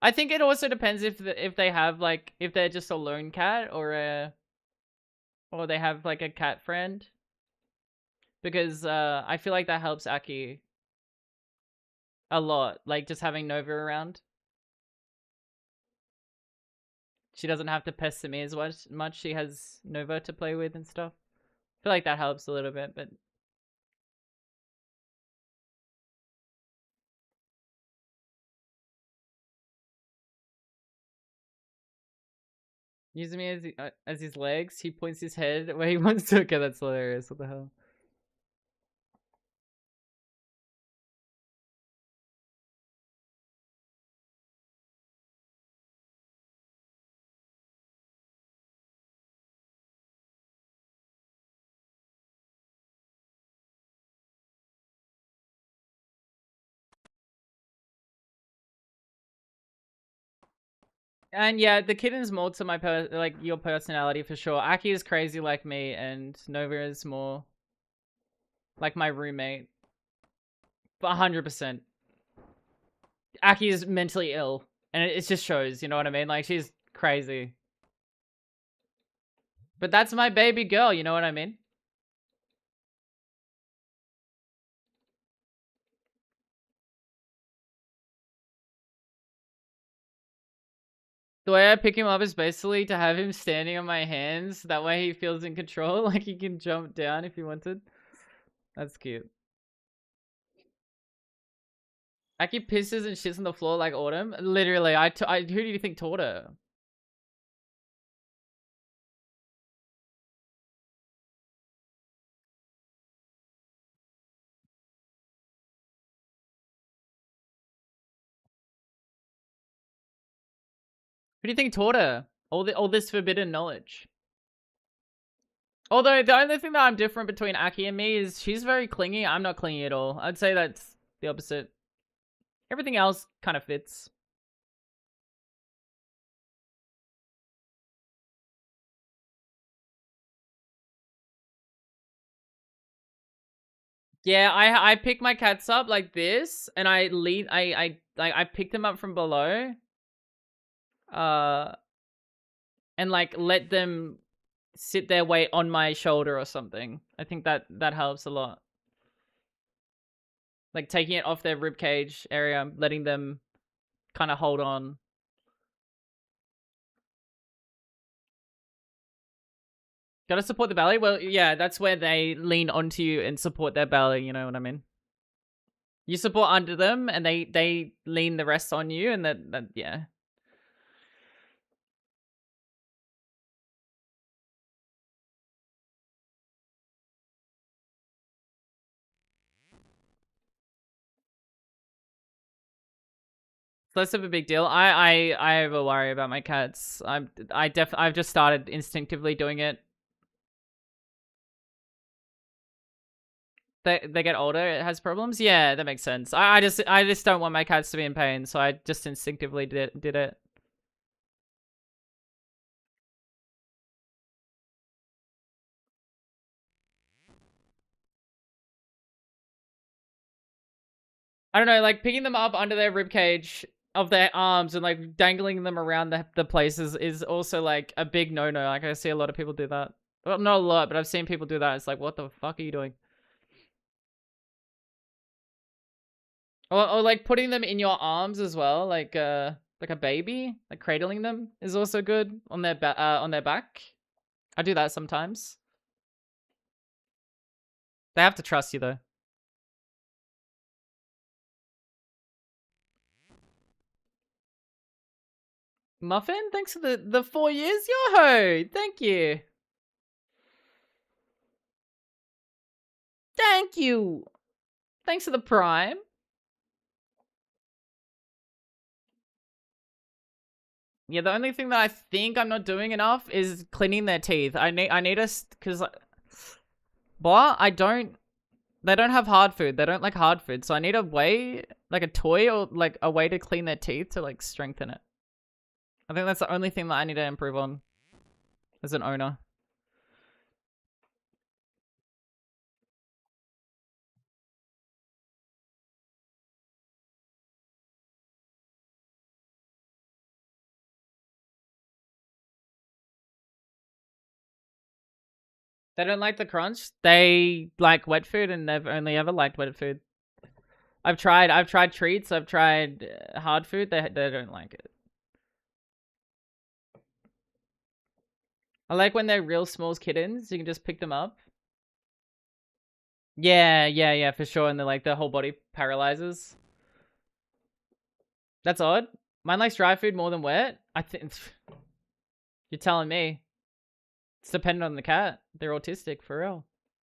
I think it also depends if they have like if they're just a lone cat or they have like a cat friend, because I feel like that helps Aki a lot. Like just having Nova around, she doesn't have to pester me as much. She has Nova to play with and stuff. I feel like that helps a little bit, but using me as his legs, he points his head where he wants to. Okay, that's hilarious. What the hell? And yeah, the kitten's more to my like your personality for sure. Aki is crazy like me, and Nova is more like my roommate. 100%. Aki is mentally ill, and it just shows. You know what I mean? Like she's crazy. But that's my baby girl. You know what I mean? The way I pick him up is basically to have him standing on my hands. That way he feels in control. Like he can jump down if he wanted. That's cute. Aki pisses and shits on the floor like Autumn. Literally, who do you think taught her? Who do you think taught her all this forbidden knowledge? Although the only thing that I'm different between Aki and me is she's very clingy. I'm not clingy at all. I'd say that's the opposite. Everything else kind of fits. Yeah, I pick my cats up like this, and I lean. I pick them up from below. Uh, and like let them sit their weight on my shoulder or something. I think that helps a lot. Like taking it off their rib cage area, letting them kind of hold on. Gotta support the belly. Well, yeah, that's where they lean onto you and support their belly. You know what I mean? You support under them, and they lean the rest on you, and that yeah. It's less of a big deal. I have a worry about my cats. I've just started instinctively doing it. They get older, it has problems. Yeah, that makes sense. I just don't want my cats to be in pain, so I just instinctively did it. I don't know, like picking them up under their rib cage of their arms and like dangling them around the places is also like a big no-no. Like I see a lot of people do that. Well, not a lot, but I've seen people do that. It's like, what the fuck are you doing? Or like putting them in your arms as well, like a baby, like cradling them is also good on their on their back. I do that sometimes. They have to trust you though. Muffin, thanks for the 4 years, yo-ho! Thank you. Thank you. Thanks for the prime. Yeah, the only thing that I think I'm not doing enough is cleaning their teeth. I need us because, but I don't. They don't have hard food. They don't like hard food. So I need a way, like a toy or like a way to clean their teeth to like strengthen it. I think that's the only thing that I need to improve on as an owner. They don't like the crunch. They like wet food and they've only ever liked wet food. I've tried treats. I've tried hard food. They don't like it. I like when they're real small kittens. You can just pick them up. Yeah, for sure. And they're like the whole body paralyzes. That's odd. Mine likes dry food more than wet. I think you're telling me. It's dependent on the cat. They're autistic for real.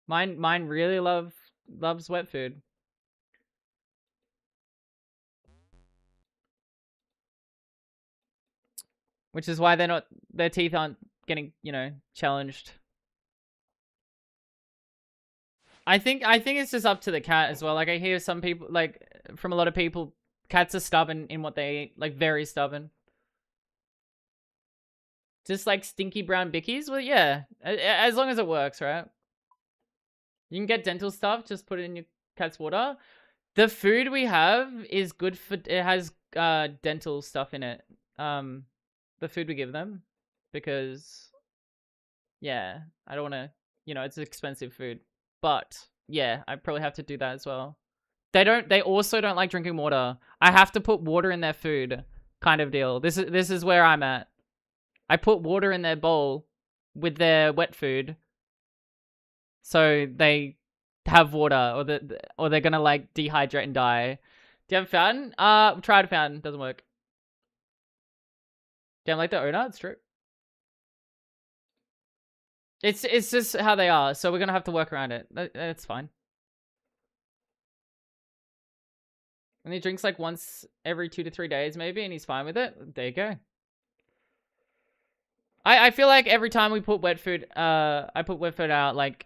Mine really loves wet food. Which is why their teeth aren't getting, challenged. I think it's just up to the cat as well. Like I hear some people like from a lot of people, cats are stubborn in what they eat, like very stubborn. Just like stinky brown bickies. Well, yeah, as long as it works, right? You can get dental stuff. Just put it in your cat's water. The food we have is good for. It has dental stuff in it. The food we give them, because yeah, I don't want to. It's expensive food, but yeah, I probably have to do that as well. They also don't like drinking water. I have to put water in their food, kind of deal. This is where I'm at. I put water in their bowl with their wet food, so they have water, or they're gonna like dehydrate and die. Do you have a fountain? Tried a fountain, doesn't work. Do you like the owner? It's true. It's just how they are, so we're gonna have to work around it. It's fine. And he drinks like once every 2 to 3 days, maybe, and he's fine with it. There you go. I feel like every time we put wet food, I put wet food out, like,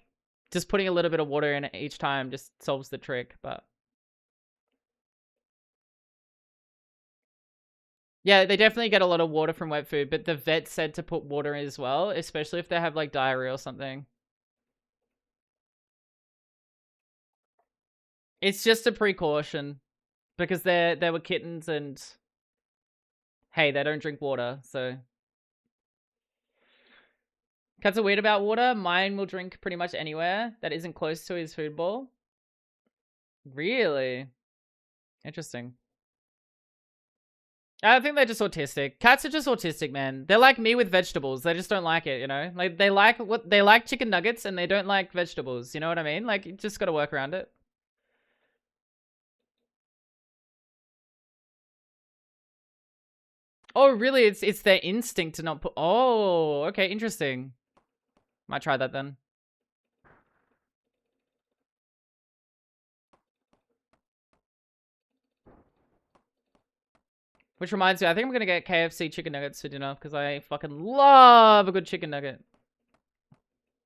just putting a little bit of water in it each time just solves the trick, but. Yeah, they definitely get a lot of water from wet food, but the vet said to put water in as well, especially if they have, like, diarrhea or something. It's just a precaution, because they were kittens and, hey, they don't drink water, so. Cats are weird about water. Mine will drink pretty much anywhere that isn't close to his food bowl. Really? Interesting. I think they're just autistic. Cats are just autistic, man. They're like me with vegetables. They just don't like it, Like they like chicken nuggets and they don't like vegetables. You know what I mean? Like you just got to work around it. Oh, really? It's their instinct to not put. Oh, okay, interesting. Might try that then. Which reminds me, I think I'm gonna get KFC chicken nuggets for dinner because I fucking love a good chicken nugget.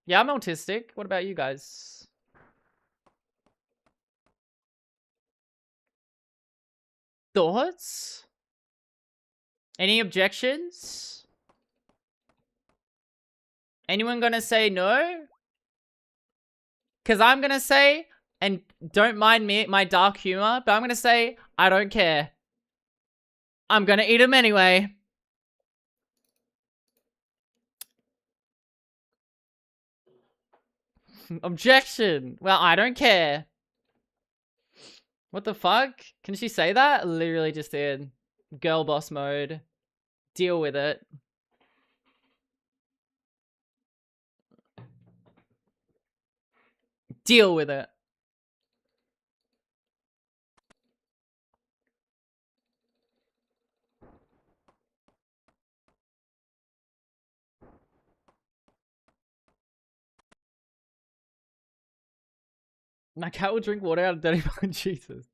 Yeah, I'm autistic. What about you guys? Thoughts? Any objections? Anyone gonna say no? Because I'm gonna say, and don't mind me, my dark humor, but I'm gonna say, I don't care. I'm gonna eat them anyway. Objection. Well, I don't care. What the fuck? Can she say that? Literally just did. Girl boss mode. Deal with it. Deal with it. My cat will drink water out of dirty mug. Jesus.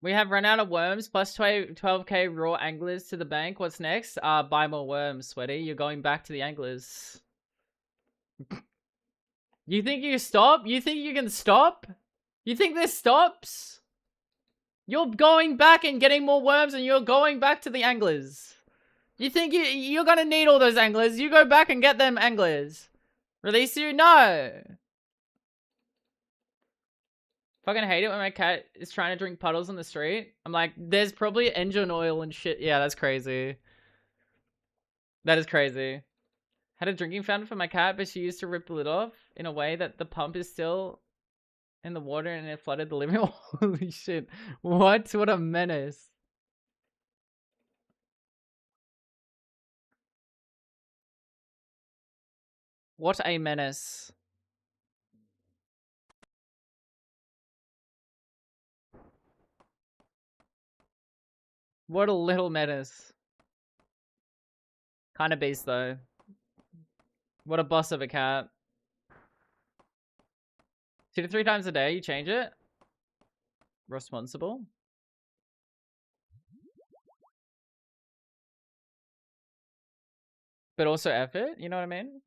We have run out of worms, plus 12k raw anglers to the bank. What's next? Buy more worms, Sweaty. You're going back to the anglers. You think you stop? You think you can stop? You think this stops? You're going back and getting more worms and you're going back to the anglers. You think you're gonna need all those anglers? You go back and get them anglers. Release you? No. Fucking hate it when my cat is trying to drink puddles on the street. I'm like, there's probably engine oil and shit. Yeah, that's crazy. That is crazy. Had a drinking fountain for my cat, but she used to rip the lid off in a way that the pump is still in the water and it flooded the living room. Holy shit. What? What a menace. What a menace. What a little menace. Kind of beast though. What a boss of a cat. 2 to 3 times a day, you change it? Responsible? But also effort, you know what I mean?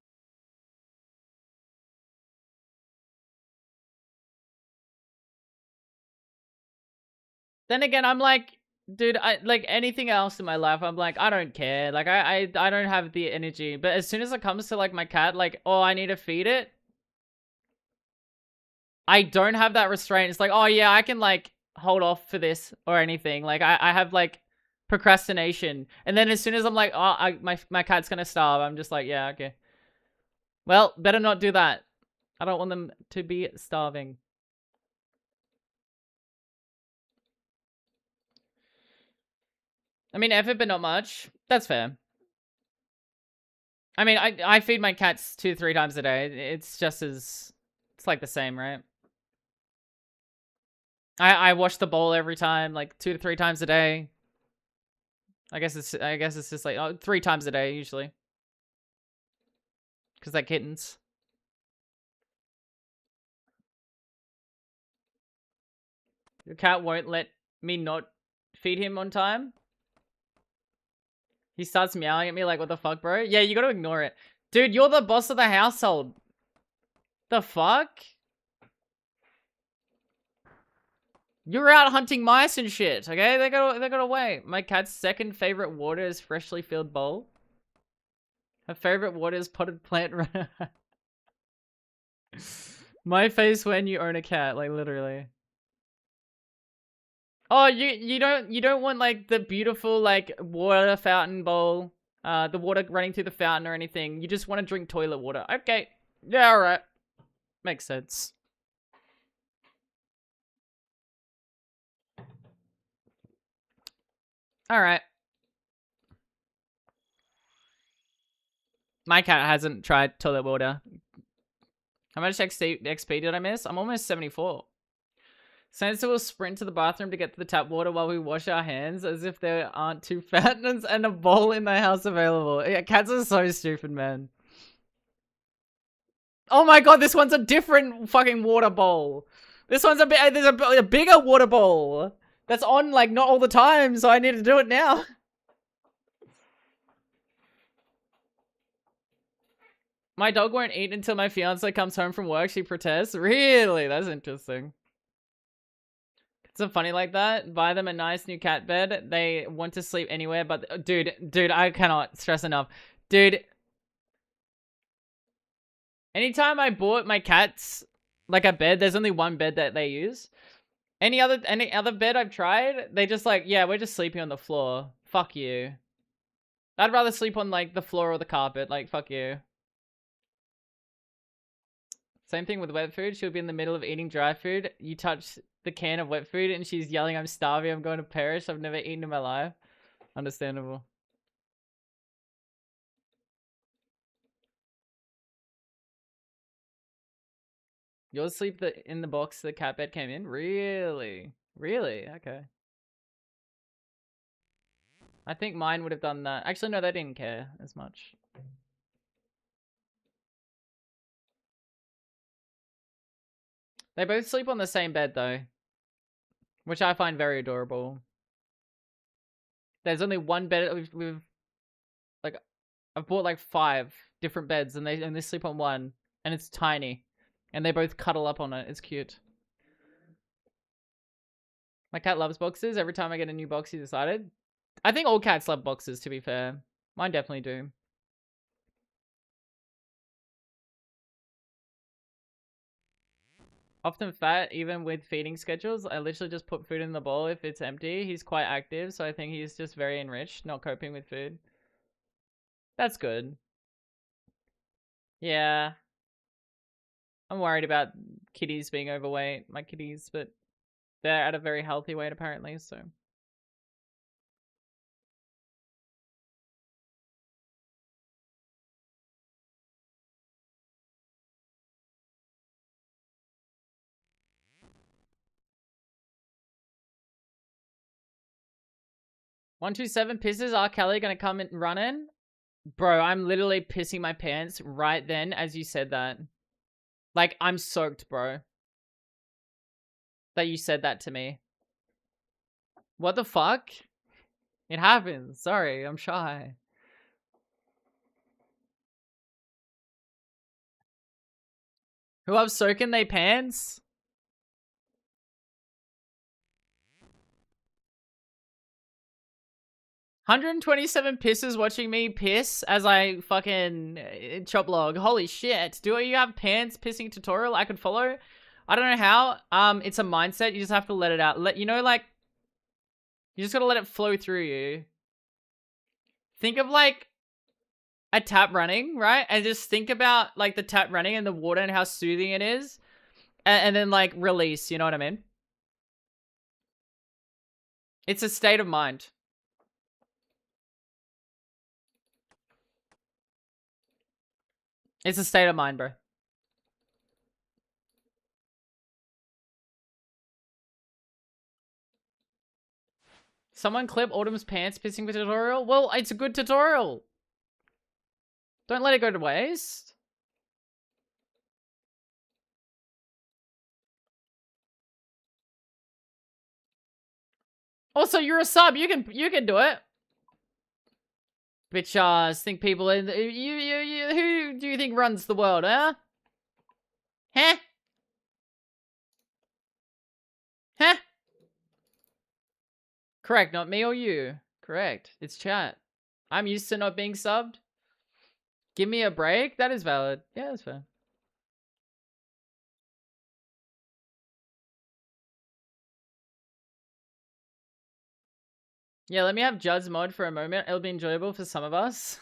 Then again, I'm like, dude, I like anything else in my life, I'm like, I don't care. Like I don't have the energy. But as soon as it comes to like my cat, like, oh, I need to feed it. I don't have that restraint. It's like, oh yeah, I can like hold off for this or anything. Like I have like procrastination. And then as soon as I'm like, oh, my cat's gonna starve, I'm just like, yeah, okay. Well, better not do that. I don't want them to be starving. I mean, effort, but not much. That's fair. I mean, I feed my cats 2-3 times a day. It's just as... It's like the same, right? I wash the bowl every time, like 2 to 3 times a day. I guess it's just like 3 times a day usually. Because they're kittens. Your cat won't let me not feed him on time. He starts meowing at me like, what the fuck, bro? Yeah, you gotta ignore it. Dude, you're the boss of the household. The fuck? You're out hunting mice and shit, okay? They gotta wait. My cat's second favorite water is freshly filled bowl. Her favorite water is potted plant. My face when you own a cat, like literally. Oh, you don't want like the beautiful like water fountain bowl, the water running through the fountain or anything. You just want to drink toilet water. Okay, yeah, all right, makes sense. All right. My cat hasn't tried toilet water. How much XP did I miss? I'm almost 74. Sansa will sprint to the bathroom to get to the tap water while we wash our hands as if there aren't 2 fountains and a bowl in the house available. Yeah, cats are so stupid, man. Oh my god, this one's a different fucking water bowl. This one's there's a bigger water bowl. That's on, like, not all the time, so I need to do it now. My dog won't eat until my fiance comes home from work. She protests. Really? That's interesting. It's so funny like that. Buy them a nice new cat bed. They want to sleep anywhere, but dude, I cannot stress enough. Dude, anytime I bought my cats like a bed, there's only one bed that they use. Any other bed I've tried, they just like, yeah, we're just sleeping on the floor. Fuck you. I'd rather sleep on like the floor or the carpet. Like, fuck you. Same thing with wet food. She'll be in the middle of eating dry food. You touch the can of wet food and she's yelling, I'm starving, I'm going to perish. I've never eaten in my life. Understandable. You'll sleep in the box the cat bed came in? Really? Really? Okay. I think mine would have done that. Actually, no, they didn't care as much. They both sleep on the same bed, though. which I find very adorable. There's only one bed. We've like, I've bought like 5 different beds, and they sleep on one, and it's tiny, and they both cuddle up on it. It's cute. My cat loves boxes. Every time I get a new box, he decided. I think all cats love boxes, to be fair. Mine definitely do. Often fat, even with feeding schedules. I literally just put food in the bowl if it's empty. He's quite active, so I think he's just very enriched, not coping with food. That's good. Yeah. I'm worried about kitties being overweight, my kitties, but they're at a very healthy weight apparently, so. $127 pisses. R. Kelly gonna come and run in? Bro, I'm literally pissing my pants right then as you said that. Like, I'm soaked, bro. That you said that to me. What the fuck? It happens. Sorry, I'm shy. Who have soaking they pants? 127 pisses watching me piss as I fucking chop log. Holy shit. Do you have pants pissing tutorial I could follow? I don't know how. It's a mindset. You just have to let it out. You know, like, you just gotta let it flow through you. Think of like a tap running, right? And just think about like the tap running and the water and how soothing it is. And then like release, you know what I mean? It's a state of mind. It's a state of mind, bro. Someone clip Autumn's pants pissing for tutorial? Well, it's a good tutorial. Don't let it go to waste. Also, you're a sub. You can do it. Bitch think people in who do you think runs the world, huh? Huh? Huh? Correct, not me or you. Correct. It's chat. I'm used to not being subbed. Give me a break? That is valid. Yeah, that's fair. Yeah, let me have Judd's mod for a moment. It'll be enjoyable for some of us.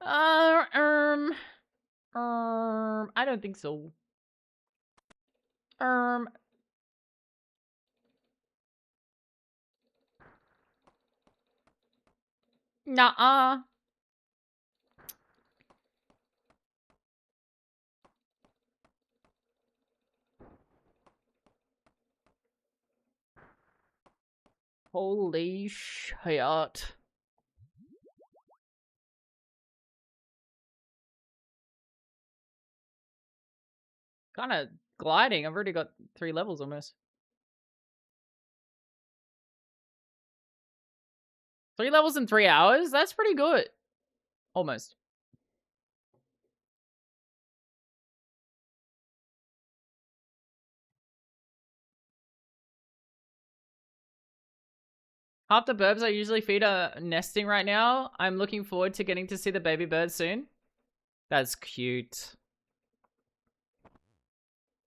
I don't think so. Nah. Holy shit. Kind of gliding. I've already got 3 levels almost. 3 levels in 3 hours? That's pretty good. Almost. Half the birds I usually feed are nesting right now. I'm looking forward to getting to see the baby birds soon. That's cute.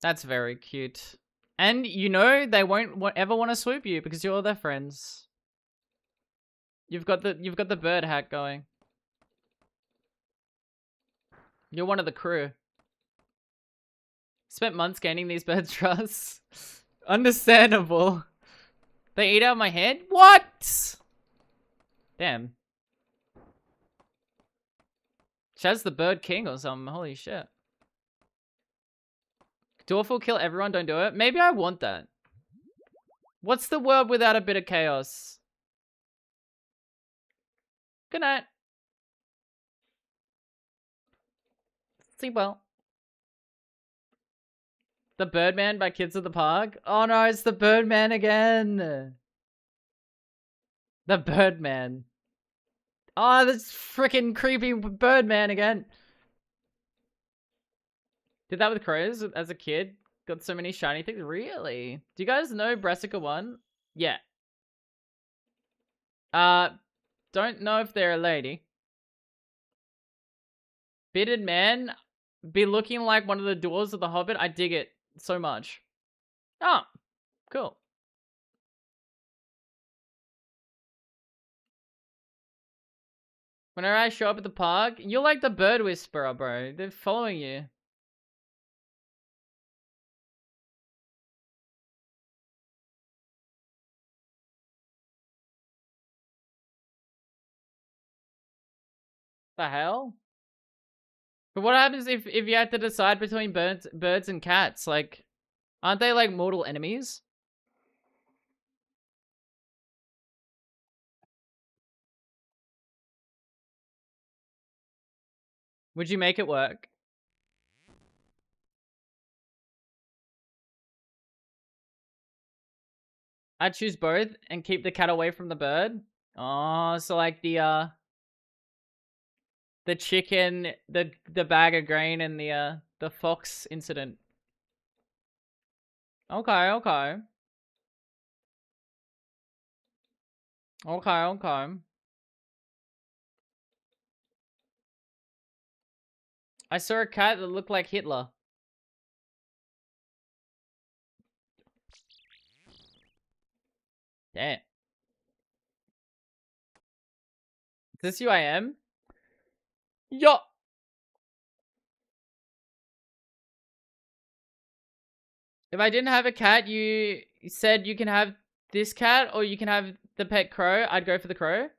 That's very cute. And you know they won't ever want to swoop you because you're their friends. You've got the bird hack going. You're one of the crew. Spent months gaining these birds' trust. Understandable. They eat out my head? What? Damn. Chaz the Bird King or something. Holy shit. Dwarf will kill everyone, don't do it. Maybe I want that. What's the world without a bit of chaos? Good night. Sleep well. The Birdman by Kids at the Park? Oh no, it's the Birdman again. The Birdman. Oh, this freaking creepy Birdman again. Did that with crows as a kid. Got so many shiny things. Really? Do you guys know Brassica 1? Yeah. Don't know if they're a lady. Bearded man be looking like one of the doors of the Hobbit. I dig it so much. Oh, cool. Whenever I show up at the park, you're like the bird whisperer, bro. They're following you. The hell? But what happens if you have to decide between birds and cats? Like, aren't they like mortal enemies? Would you make it work? I'd choose both and keep the cat away from the bird. Oh, so like the chicken, the bag of grain, and the fox incident. Okay, okay. Okay, okay. I saw a cat that looked like Hitler. Damn. Is this who I am? Yo! If I didn't have a cat, you said you can have this cat or you can have the pet crow. I'd go for the crow.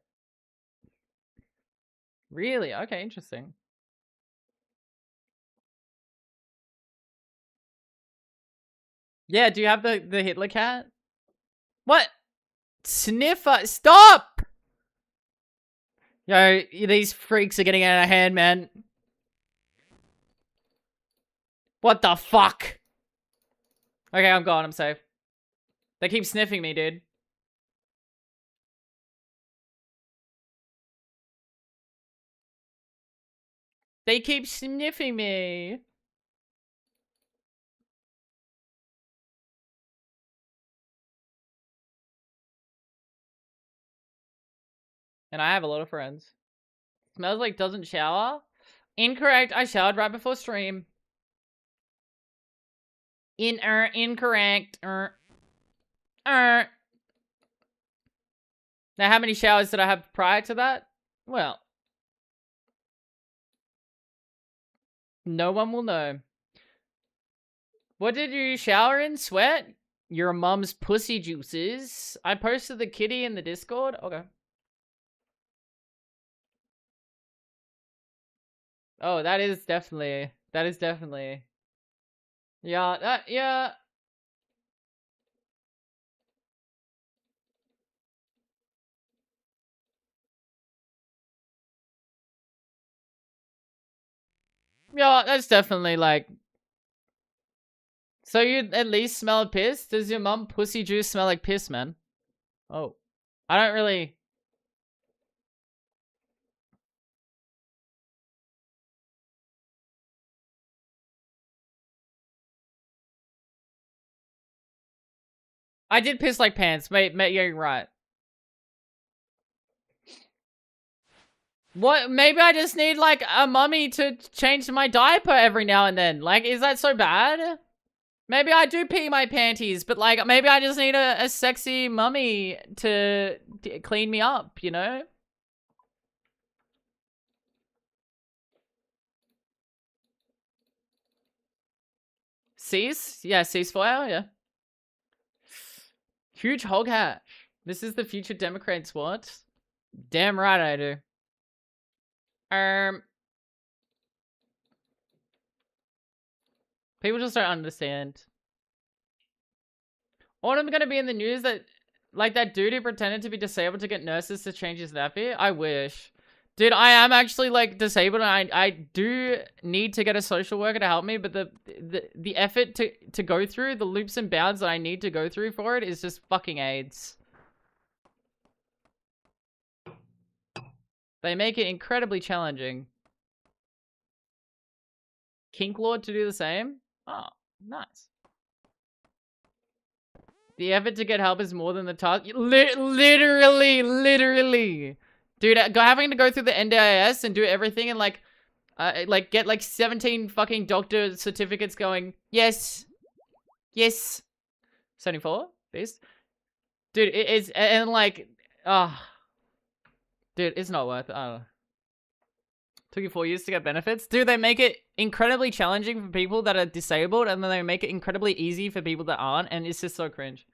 Really? Okay, interesting. Yeah, do you have the Hitler cat? What? Sniffer, stop! Yo, these freaks are getting out of hand, man. What the fuck? Okay, I'm gone, I'm safe. They keep sniffing me, dude. They keep sniffing me. And I have a lot of friends. Smells like doesn't shower. Incorrect. I showered right before stream. Incorrect. Now, how many showers did I have prior to that? Well, no one will know. What did you shower in? Sweat? Your mum's pussy juices. I posted the kitty in the Discord. Okay. Oh, that is definitely. Yeah, yeah. Yeah, that's definitely like. So you at least smell piss? Does your mum pussy juice smell like piss, man? Oh. I don't really. I did piss like pants. Mate, you're right. What? Maybe I just need, like, a mummy to change my diaper every now and then. Like, is that so bad? Maybe I do pee my panties, but, like, maybe I just need a sexy mummy to clean me up, you know? Cease? Yeah, ceasefire, yeah. Huge hog hat. This is the future Democrats, what? Damn right I do. People just don't understand. Aren't gonna be in the news that, like, that dude who pretended to be disabled to get nurses to change his nappy? I wish. Dude, I am actually like disabled, and I do need to get a social worker to help me, but the effort to go through the loops and bounds that I need to go through for it is just fucking AIDS. They make it incredibly challenging. Kink Lord to do the same? Oh, nice. The effort to get help is more than the task. Literally. Dude, having to go through the NDIS and do everything and like get like 17 fucking doctor certificates going, yes. 74? Beast? Dude, it is, and like, dude, it's not worth it. I don't know. Took you 4 years to get benefits? Dude, they make it incredibly challenging for people that are disabled, and then they make it incredibly easy for people that aren't, and it's just so cringe.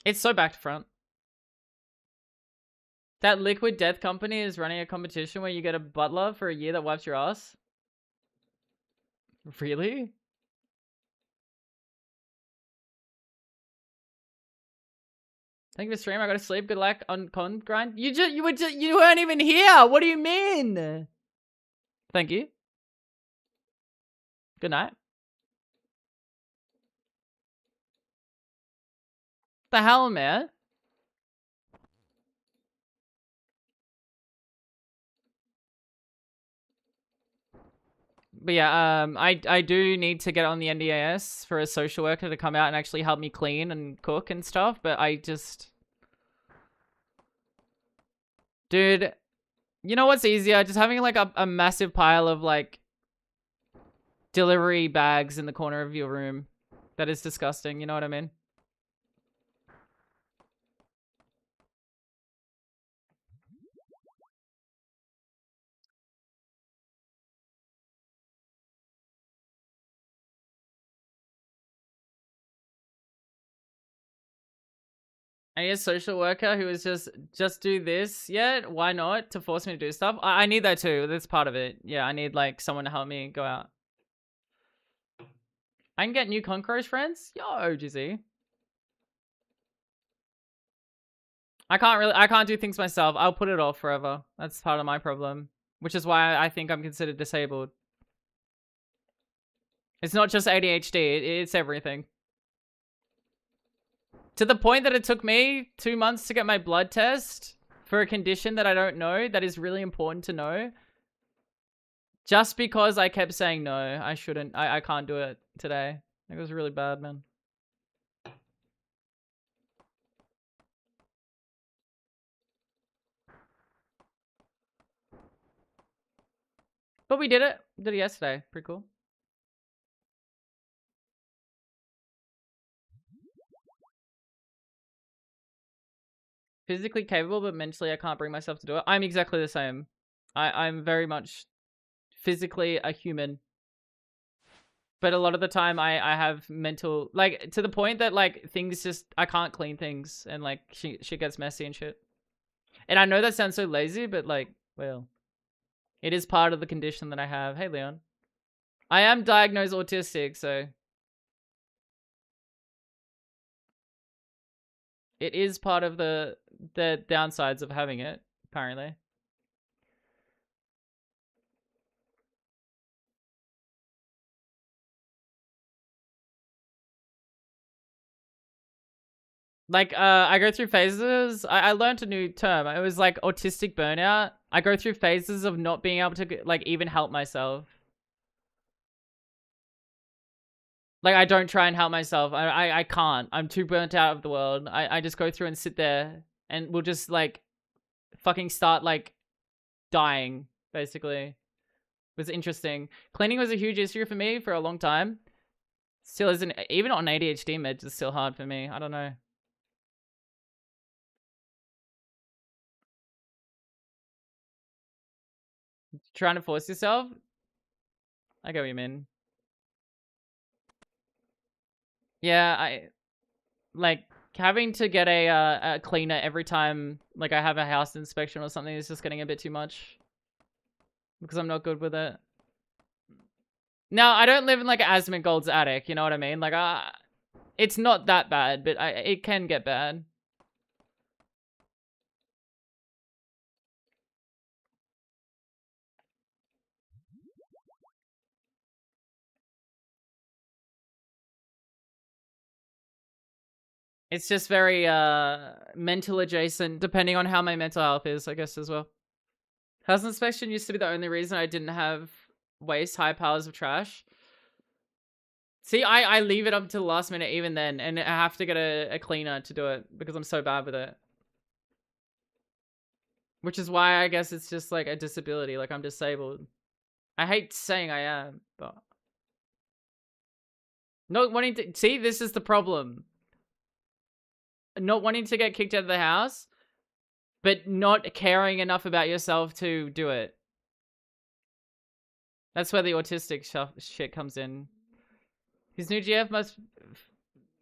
It's so back to front. That Liquid Death company is running a competition where you get a butler for a year that wipes your ass. Really? Thank you for stream. I gotta sleep. Good luck on con grind. You weren't even here. What do you mean? Thank you. Good night. The hell, man? But yeah, I do need to get on the NDAS for a social worker to come out and actually help me clean and cook and stuff, but I just... Dude, you know what's easier? Just having like a massive pile of like delivery bags in the corner of your room. That is disgusting, you know what I mean? I need a social worker who is just do this. Yeah, why not? To force me to do stuff. I need that too. That's part of it. Yeah, I need like someone to help me go out. I can get new Conquerors friends? Yo, GZ. I can't do things myself. I'll put it off forever. That's part of my problem. Which is why I think I'm considered disabled. It's not just ADHD, it's everything. To the point that it took me 2 months to get my blood test for a condition that I don't know, that is really important to know. Just because I kept saying no, I shouldn't. I can't do it today. It was really bad, man. But we did it. Did it yesterday. Pretty cool. Physically capable, but mentally I can't bring myself to do it. I'm exactly the same. I'm very much physically a human. But a lot of the time I have mental, like, to the point that, like, things just, I can't clean things, and, like, shit gets messy and shit. And I know that sounds so lazy, but, like, well, it is part of the condition that I have. Hey, Leon. I am diagnosed autistic, so it is part of the downsides of having it, apparently. Like, I go through phases. I learned a new term. It was like autistic burnout. I go through phases of not being able to, like, even help myself. Like, I don't try and help myself. I can't. I'm too burnt out of the world. I just go through and sit there and we'll just, like, fucking start, like, dying, basically. It was interesting. Cleaning was a huge issue for me for a long time. Still isn't. Even on ADHD meds, it's still hard for me. I don't know. Trying to force yourself? I get what you mean. Yeah, like, having to get a cleaner every time, like, I have a house inspection or something is just getting a bit too much. Because I'm not good with it. Now, I don't live in, like, Asmongold's attic, you know what I mean? Like, it's not that bad, but it can get bad. It's just very mental adjacent, depending on how my mental health is, I guess, as well. House inspection used to be the only reason I didn't have waste high piles of trash. See, I leave it up to the last minute even then, and I have to get a cleaner to do it because I'm so bad with it. Which is why I guess it's just like a disability, like I'm disabled. I hate saying I am, but... Not wanting to... See, this is the problem. Not wanting to get kicked out of the house, but not caring enough about yourself to do it. That's where the autistic shit comes in. His new GF must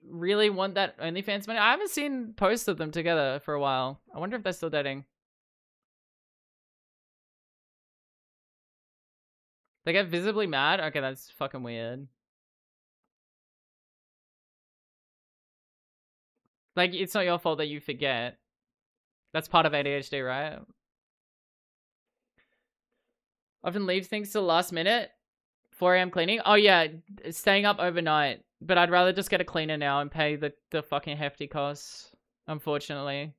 really want that OnlyFans money. I haven't seen posts of them together for a while. I wonder if they're still dating. They get visibly mad? Okay, that's fucking weird. Like, it's not your fault that you forget. That's part of ADHD, right? Often leave things to the last minute. 4 a.m. cleaning. Oh, yeah. Staying up overnight. But I'd rather just get a cleaner now and pay the fucking hefty costs. Unfortunately.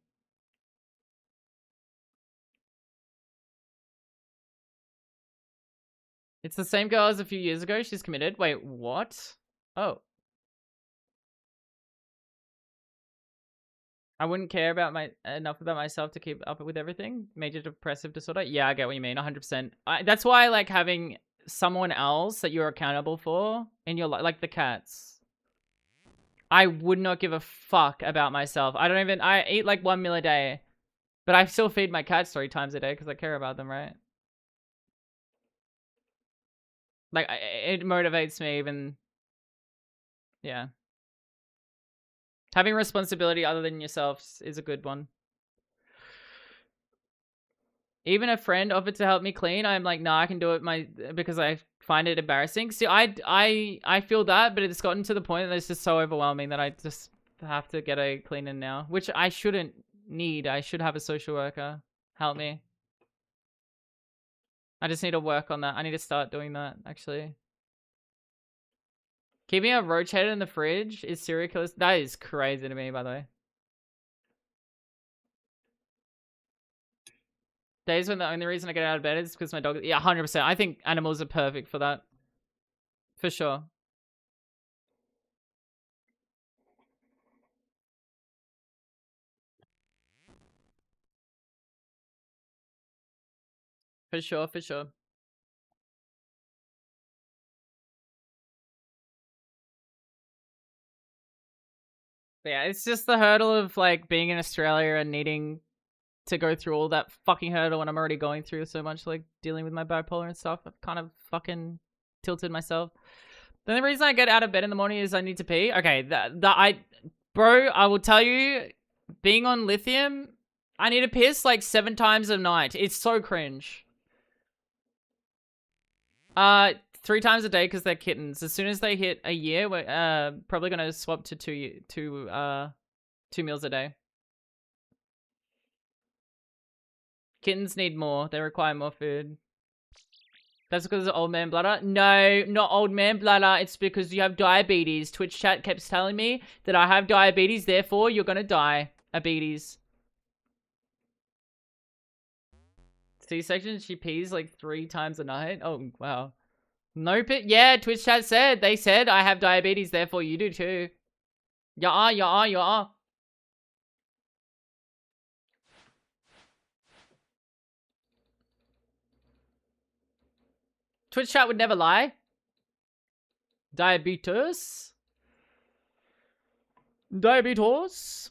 It's the same girl as a few years ago. She's committed. Wait, what? Oh. I wouldn't care about enough about myself to keep up with everything. Major depressive disorder. Yeah, I get what you mean. 100%. That's why I like having someone else that you're accountable for in your life, like the cats. I would not give a fuck about myself. I eat like 1 meal a day, but I still feed my cats 3 times a day because I care about them, right? Like, it motivates me even, yeah. Having responsibility other than yourself is a good one. Even a friend offered to help me clean. I'm like, nah, I can do it because I find it embarrassing. See, I feel that, but it's gotten to the point that it's just so overwhelming that I just have to get a cleaner now, which I shouldn't need. I should have a social worker help me. I just need to work on that. I need to start doing that, actually. Keeping a rotator in the fridge is serial killers. That is crazy to me, by the way. Days when the only reason I get out of bed is because my dog... Yeah, 100%. I think animals are perfect for that. For sure. For sure, for sure. But yeah, it's just the hurdle of like being in Australia and needing to go through all that fucking hurdle when I'm already going through so much, like dealing with my bipolar and stuff. I've kind of fucking tilted myself. The only reason I get out of bed in the morning is I need to pee. Okay, bro, I will tell you, being on lithium, I need to piss like 7 times a night. It's so cringe. 3 times a day because they're kittens. As soon as they hit a year, we're probably gonna swap to 2 meals a day. Kittens need more. They require more food. That's because of old man bladder? No, not old man bladder. It's because you have diabetes. Twitch chat kept telling me that I have diabetes, therefore you're gonna die. Diabetes. C-section, she pees like 3 times a night? Oh, wow. Nope. Yeah, Twitch chat said. They said I have diabetes, therefore you do too. Yeah. Twitch chat would never lie. Diabetes. Diabetes.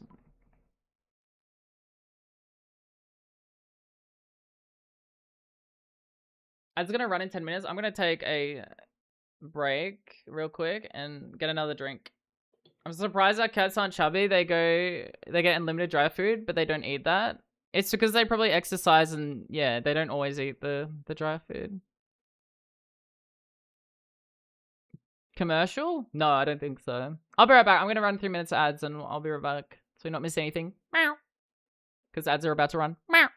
It's gonna run in 10 minutes. I'm gonna take a break real quick and get another drink. I'm surprised our cats aren't chubby. They get unlimited dry food, but they don't eat that. It's because they probably exercise and yeah, they don't always eat the dry food. Commercial? No, I don't think so. I'll be right back. I'm gonna run 3 minutes of ads and I'll be right back so you not miss anything. Meow. Because ads are about to run. Meow.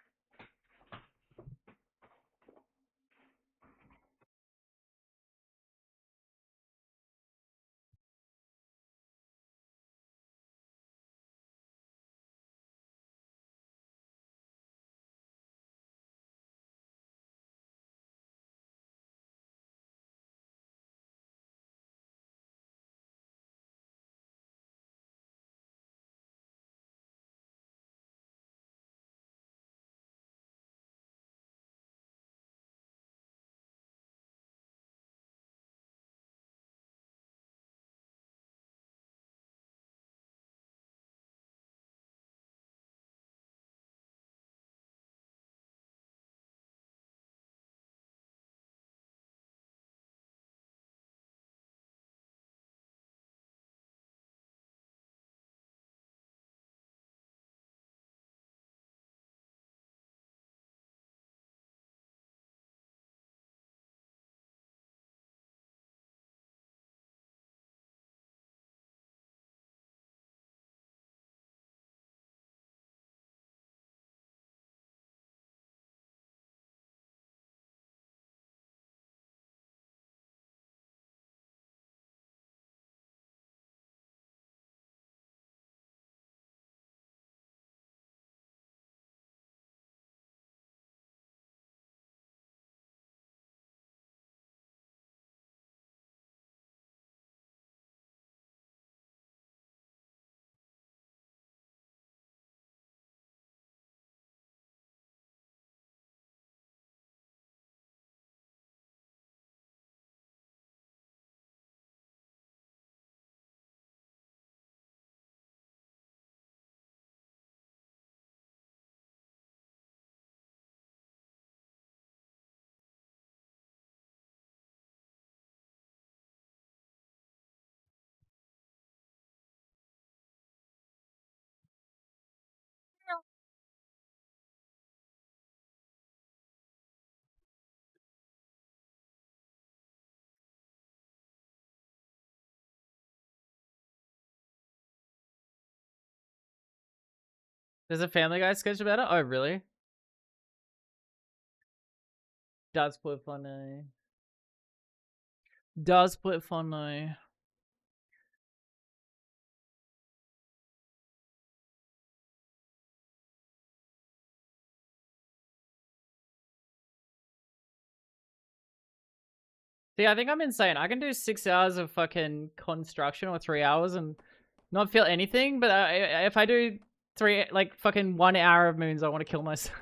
There's a Family Guy sketch about it? Oh, really? Does put funny. Does put funny. See, I think I'm insane. I can do 6 hours of fucking construction or 3 hours and not feel anything, but if I do like fucking 1 hour of moons, I want to kill myself.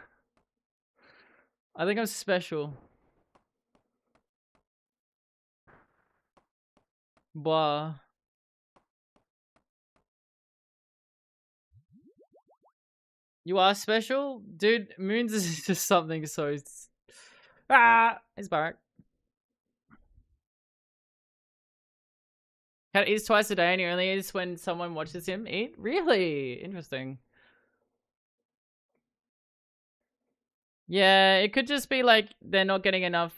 I think I'm special. Blah. You are special? Dude, moons is just something so... Ah! He's back. Cat eats twice a day and he only eats when someone watches him eat? Really? Interesting. Yeah, it could just be like they're not getting enough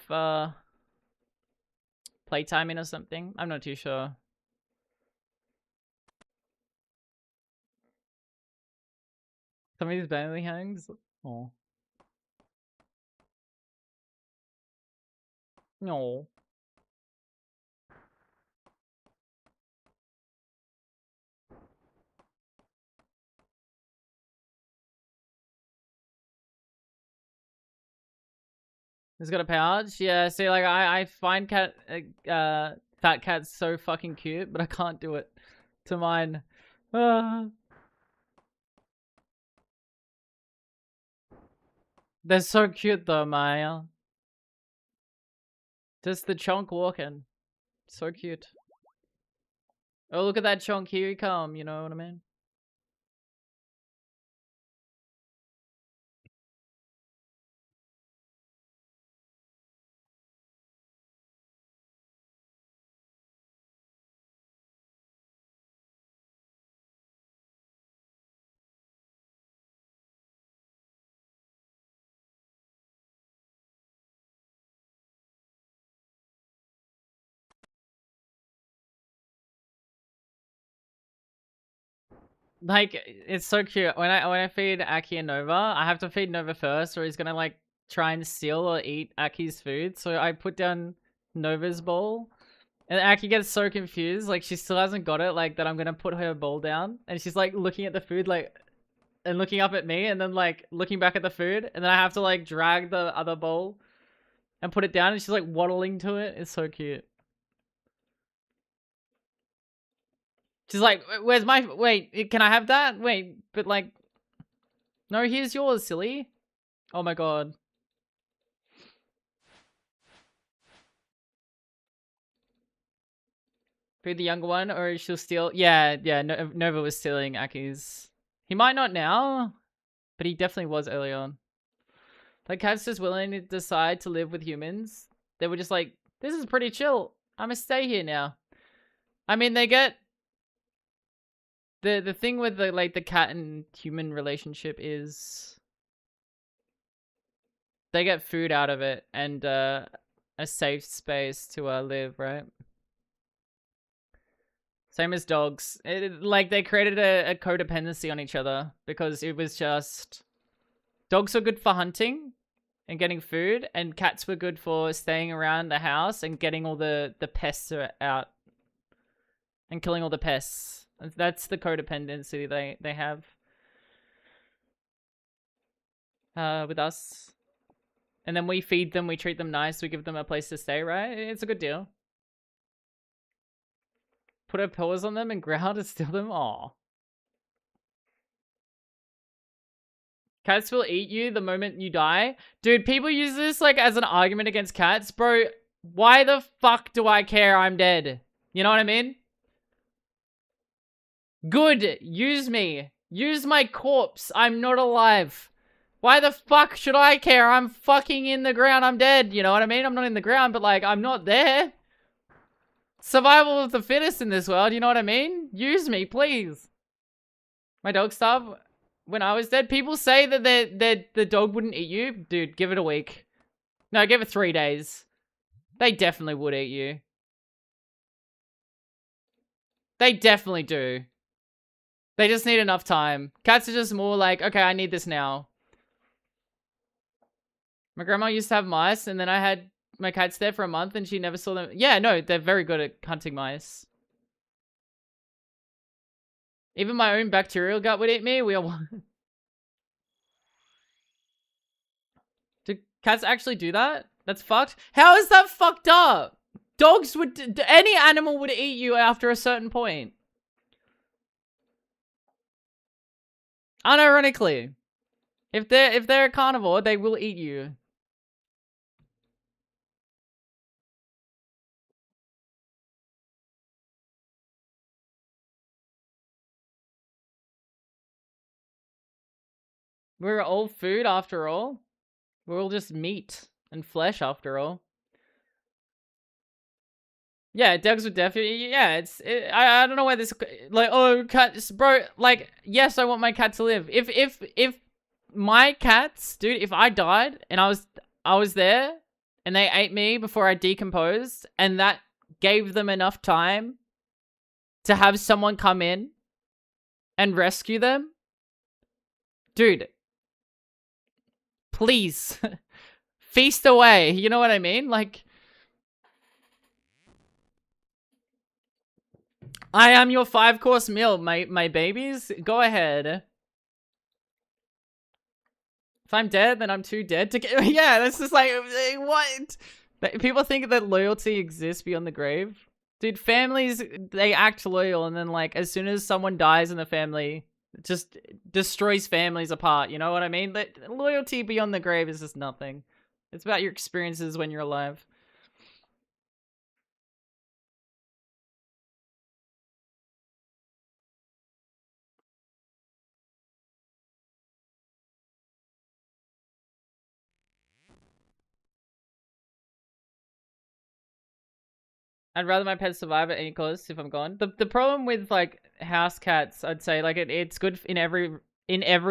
playtime in or something. I'm not too sure. Some of these family hangs. Oh. No. He's got a pouch. Yeah, see, like I find fat cats so fucking cute, but I can't do it to mine. They're so cute though, Maya. Just the chunk walking. So cute. Oh, look at that chunk. Here you come. You know what I mean? Like, it's so cute. When I feed Aki and Nova, I have to feed Nova first, or he's gonna like try and steal or eat Aki's food. So I put down Nova's bowl, and Aki gets so confused. Like she still hasn't got it. Like that I'm gonna put her bowl down, and she's like looking at the food, like, and looking up at me, and then like looking back at the food, and then I have to like drag the other bowl and put it down, and she's like waddling to it. It's so cute. She's like, where's my... Wait, can I have that? Wait, but like... No, here's yours, silly. Oh my god. Feed the younger one, or she'll steal... Yeah, Nova was stealing Aki's. He might not now, but he definitely was early on. Like, cats just willing to decide to live with humans. They were just like, this is pretty chill. I'm gonna stay here now. I mean, they get... The thing with the, like, the cat and human relationship is... They get food out of it, and, a safe space to, live, right? Same as dogs. Like, they created a codependency on each other, because it was just... Dogs were good for hunting and getting food, and cats were good for staying around the house and getting all the pests out. And killing all the pests. That's the codependency they have. With us. And then we feed them, we treat them nice, we give them a place to stay, right? It's a good deal. Put our paws on them and growl to steal them? Aw. Cats will eat you the moment you die? Dude, people use this like as an argument against cats. Bro, why the fuck do I care I'm dead? You know what I mean? Good, use me. Use my corpse. I'm not alive. Why the fuck should I care? I'm fucking in the ground. I'm dead. You know what I mean? I'm not in the ground, but like, I'm not there. Survival of the fittest in this world. You know what I mean? Use me, please. My dog starved when I was dead. People say that the dog wouldn't eat you. Dude, give it a week. No, give it 3 days. They definitely would eat you. They definitely do. They just need enough time. Cats are just more like, okay, I need this now. My grandma used to have mice, and then I had my cats there for a month, and she never saw them. Yeah, no, they're very good at hunting mice. Even my own bacterial gut would eat me. We all. Do cats actually do that? That's fucked. How is that fucked up? Dogs would. Any animal would eat you after a certain point. Unironically, if they're a carnivore, they will eat you. We're all food after all. We're all just meat and flesh after all. Yeah, dogs would definitely. Yeah, I don't know why this like oh cats, bro. Like yes, I want my cat to live. If my cats, dude, if I died and I was there and they ate me before I decomposed and that gave them enough time to have someone come in and rescue them, dude, please feast away. You know what I mean? Like I am your 5-course meal, my babies. Go ahead. If I'm dead, then I'm too dead to get. Yeah, that's just like what? People think that loyalty exists beyond the grave. Dude, families they act loyal, and then like as soon as someone dies in the family, it just destroys families apart. You know what I mean? That loyalty beyond the grave is just nothing. It's about your experiences when you're alive. I'd rather my pets survive at any cost if I'm gone. The problem with like house cats, I'd say like it's good in every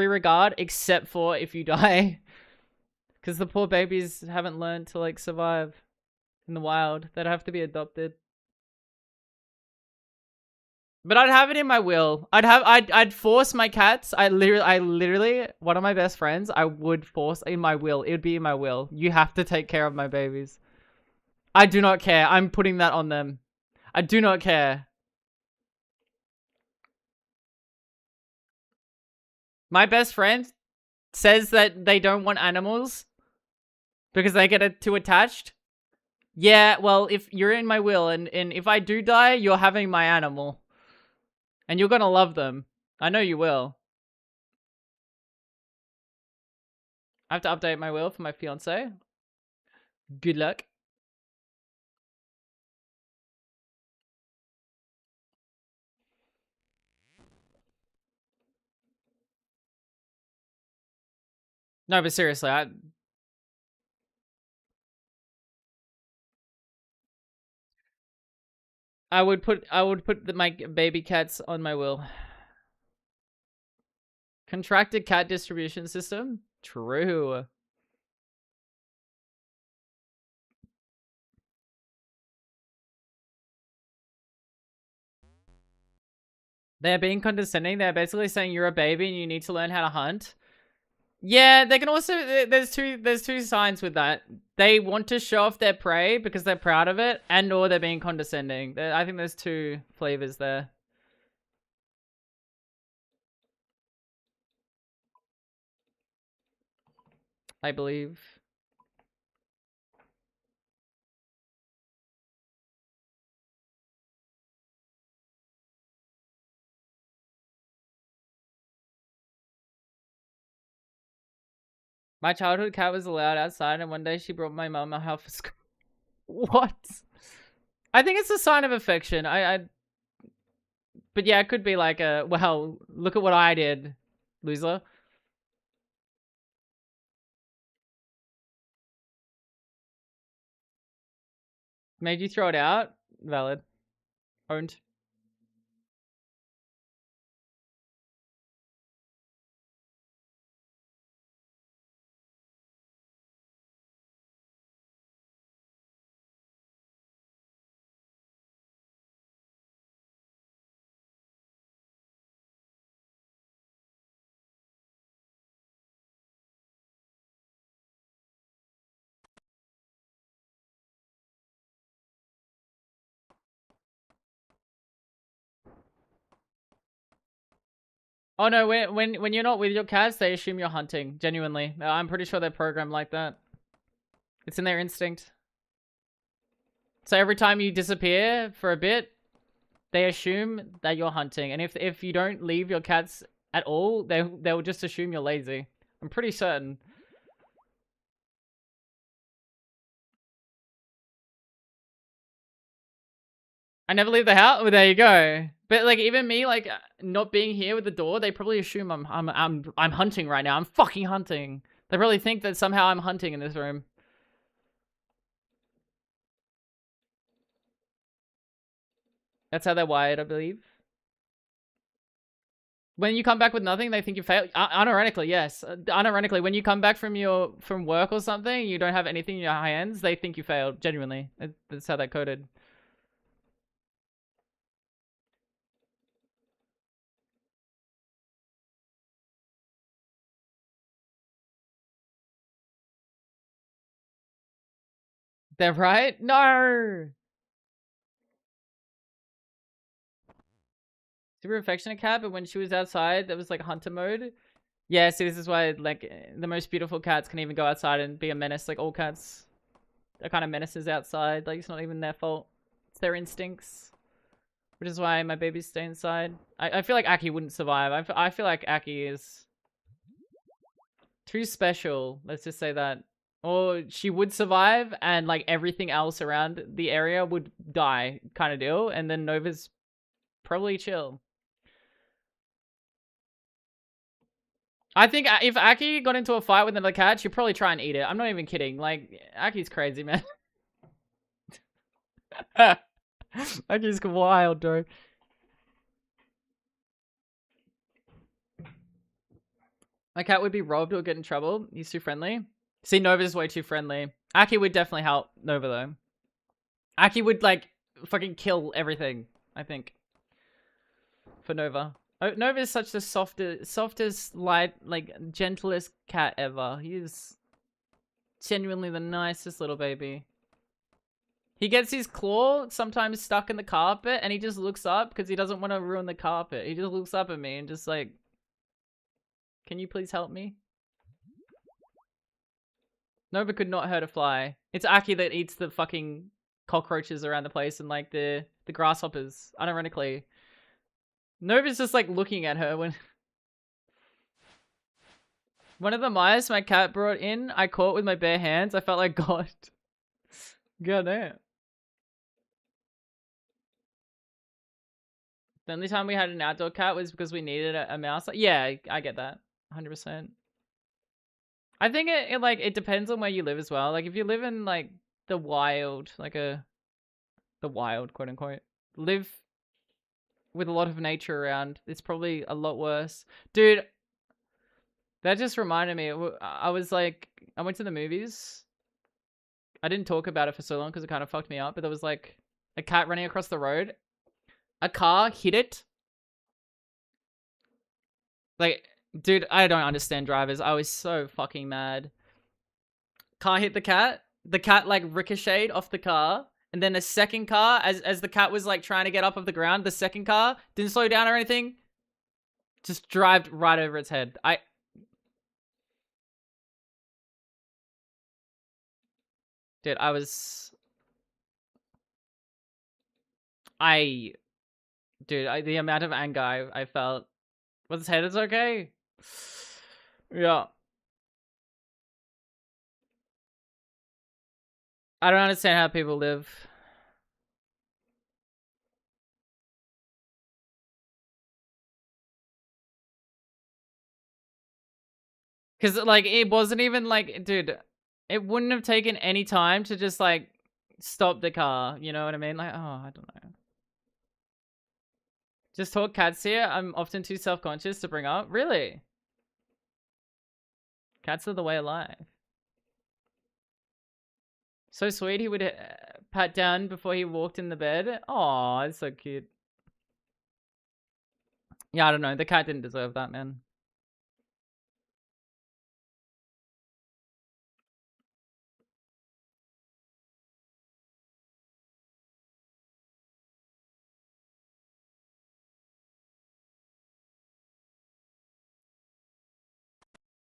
regard except for if you die. Because the poor babies haven't learned to like survive in the wild. They'd have to be adopted. But I'd have it in my will. I'd force my cats. I literally one of my best friends, I would force in my will. It would be in my will. You have to take care of my babies. I do not care. I'm putting that on them. I do not care. My best friend says that they don't want animals because they get too attached. Yeah, well, if you're in my will and if I do die, you're having my animal. And you're gonna love them. I know you will. I have to update my will for my fiance. Good luck. No, but seriously, I would put my baby cats on my will. Contracted cat distribution system? True. They're being condescending. They're basically saying you're a baby and you need to learn how to hunt. Yeah, they can also there's two signs with that. They want to show off their prey because they're proud of it, and or they're being condescending. I think there's two flavors there. I believe. My childhood cat was allowed outside, and one day she brought my mum a half a sc- What? I think it's a sign of affection. But yeah, it could be like a, well, look at what I did, loser. Made you throw it out? Valid. Owned. Oh no, when you're not with your cats, they assume you're hunting. Genuinely, I'm pretty sure they're programmed like that. It's in their instinct. So every time you disappear for a bit, they assume that you're hunting, and if you don't leave your cats at all, they'll just assume you're lazy. I'm pretty certain. I never leave the house. Well, there you go. But like even me, like not being here with the door, they probably assume I'm hunting right now. I'm fucking hunting. They probably think that somehow I'm hunting in this room. That's how they're wired, I believe. When you come back with nothing, they think you failed. Unironically, yes. Unironically, when you come back from work or something, you don't have anything in your hands, they think you failed. Genuinely, that's how they're coded. They're right. No. Super affectionate cat, but when she was outside, that was like hunter mode. Yeah, see, this is why like the most beautiful cats can even go outside and be a menace. Like all cats are kind of menaces outside. Like it's not even their fault. It's their instincts. Which is why my babies stay inside. I feel like Aki wouldn't survive. I feel like Aki is too special. Let's just say that. Or she would survive and like everything else around the area would die kind of deal. And then Nova's probably chill. I think if Aki got into a fight with another cat, she'd probably try and eat it. I'm not even kidding. Like, Aki's crazy, man. Aki's wild, bro. My cat would be robbed or get in trouble. He's too friendly. See, Nova's way too friendly. Aki would definitely help Nova, though. Aki would, like, fucking kill everything, I think, for Nova. Oh, Nova is such the softest, light, like, gentlest cat ever. He is genuinely the nicest little baby. He gets his claw sometimes stuck in the carpet and he just looks up because he doesn't want to ruin the carpet. He just looks up at me and just like, can you please help me? Nova could not hurt a fly. It's Aki that eats the fucking cockroaches around the place and like the grasshoppers, unironically. Nova's just like looking at her when... One of the mice my cat brought in, I caught with my bare hands. I felt like God. God damn. The only time we had an outdoor cat was because we needed a mouse. Yeah, I get that. 100%. I think it depends on where you live as well. Like if you live in like the wild, the wild quote unquote, live with a lot of nature around, it's probably a lot worse. Dude, that just reminded me. I was like, I went to the movies. I didn't talk about it for so long because it kind of fucked me up. But there was like a cat running across the road. A car hit it. Like, dude, I don't understand drivers. I was so fucking mad. Car hit the cat. The cat like ricocheted off the car. And then the second car, as the cat was like trying to get up off the ground, the second car didn't slow down or anything. Just drived right over its head. Dude, I, dude, the amount of anger I felt. Was his head is okay? Yeah. I don't understand how people live. Because, like, it wasn't even, like, dude, it wouldn't have taken any time to just, like, stop the car. You know what I mean? Like, oh, I don't know. Just talk cats here. I'm often too self-conscious to bring up. Really? Cats are the way of life. So sweet, he would pat down before he walked in the bed. Oh, it's so cute. Yeah, I don't know. The cat didn't deserve that, man.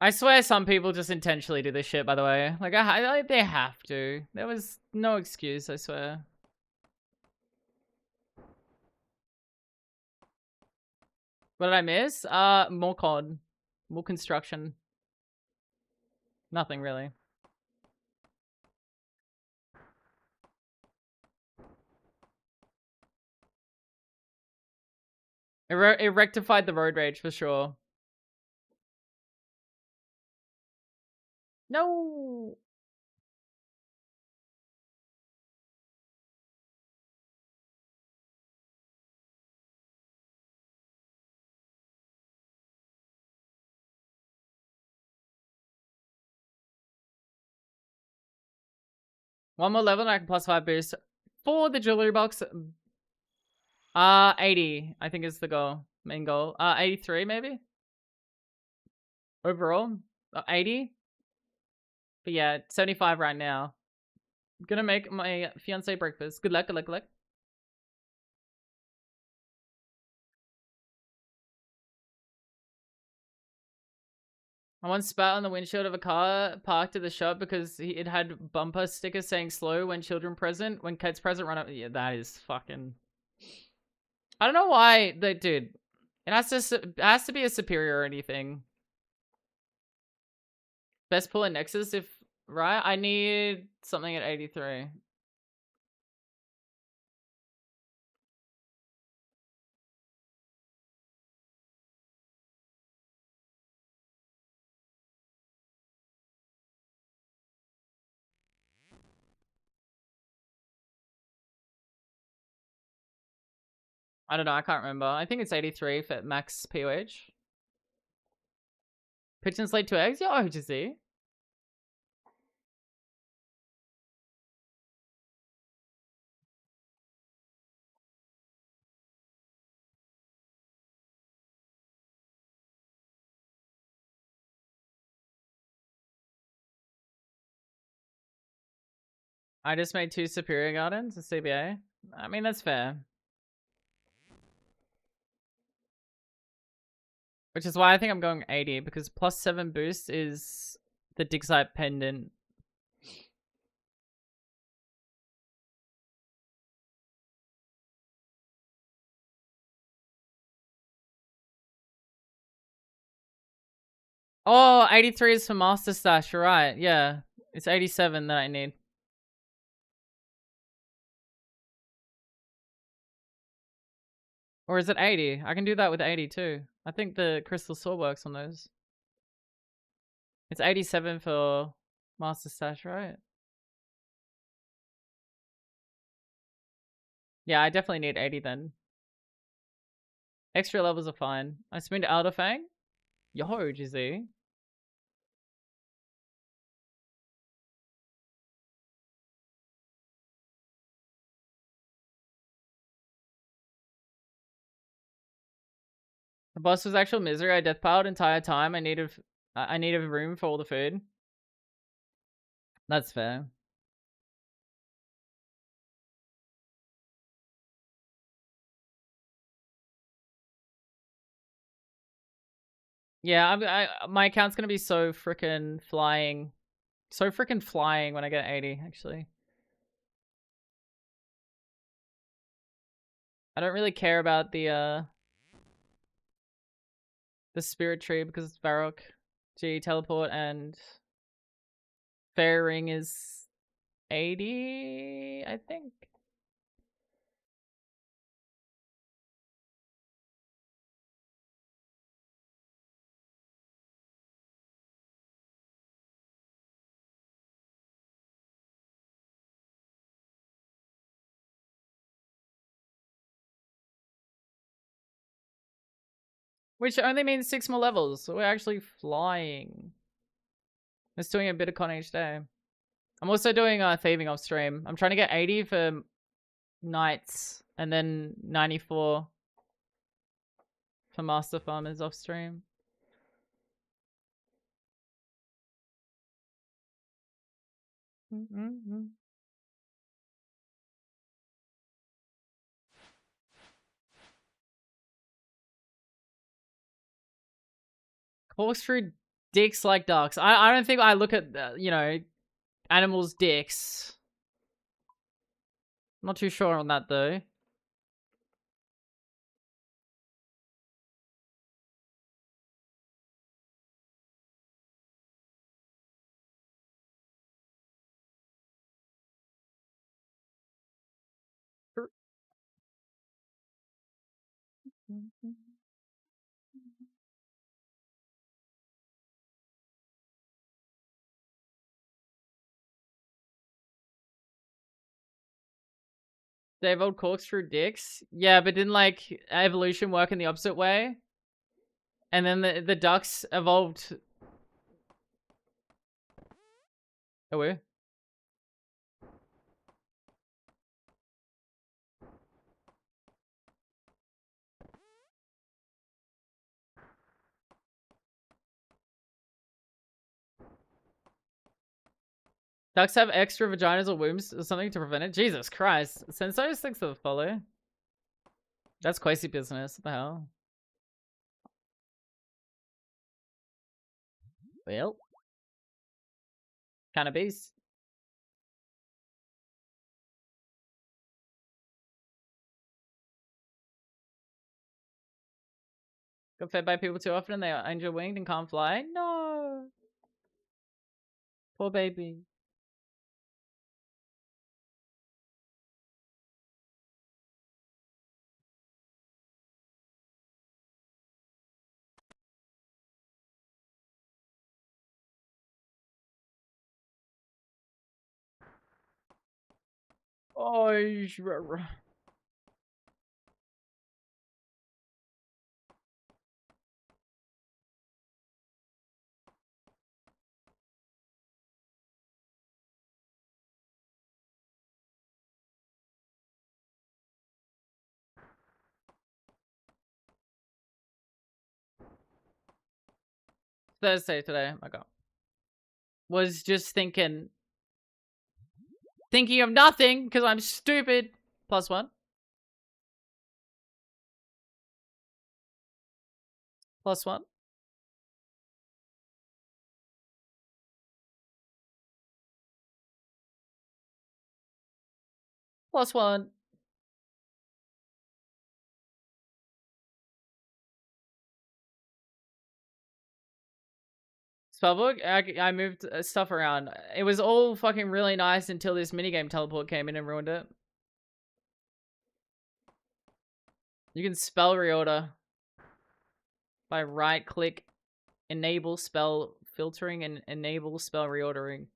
I swear some people just intentionally do this shit, by the way. Like, they have to. There was no excuse, I swear. What did I miss? More COD. More construction. Nothing, really. It rectified the road rage, for sure. No! One more level and I can plus 5 boost. For the jewelry box, 80, I think is the goal. Main goal. 83 maybe? Overall? 80? But yeah, 75 right now. Gonna make my fiance breakfast. Good luck, good luck, good luck. I once spat on the windshield of a car parked at the shop because it had bumper stickers saying slow when children present. When kids present, run up. Yeah, that is fucking... I don't know why, dude. It has to be a superiority thing. Best pull in Nexus if... Right? I need something at 83. I don't know, I can't remember. I think it's 83 for max POH. Pigeons laid 2 eggs? Yeah, OGC. I just made 2 superior gardens, a CBA. I mean, that's fair. Which is why I think I'm going 80, because plus 7 boost is the dig site pendant. Oh, 83 is for Master Stash, you're right. Yeah, it's 87 that I need. Or is it 80? I can do that with 80 too. I think the Crystal Sword works on those. It's 87 for Master Stash, right? Yeah, I definitely need 80 then. Extra levels are fine. I spin to Elder Fang. Yo, GZ. The boss was actual misery. I death piled entire time. I needed room for all the food. That's fair. Yeah, my account's gonna be so freaking flying. So freaking flying when I get 80, actually. I don't really care about the spirit tree because it's Varrock. G teleport and fairy ring is 80, I think. Which only means 6 more levels. So we're actually flying. Just doing a bit of con each day. I'm also doing thieving off stream. I'm trying to get 80 for nights and then 94 for master farmers off stream. Corkscrew Dicks like ducks. I don't think I look at, you know, animals' dicks. I'm not too sure on that, though. They evolved corkscrew dicks? Yeah, but didn't, like, evolution work in the opposite way? And then the ducks evolved... Oh, wait. Ducks have extra vaginas or wombs or something to prevent it? Jesus Christ. Sensei sticks to the follow. That's crazy business. What the hell? Well. Cannabis. Got fed by people too often and they are angel winged and can't fly? No. Poor baby. Oh, Thursday today. I got. Was just thinking of nothing because I'm stupid. +1. +1. +1. Spellbook? I moved stuff around. It was all fucking really nice until this minigame teleport came in and ruined it. You can spell reorder by right click, enable spell filtering, and enable spell reordering.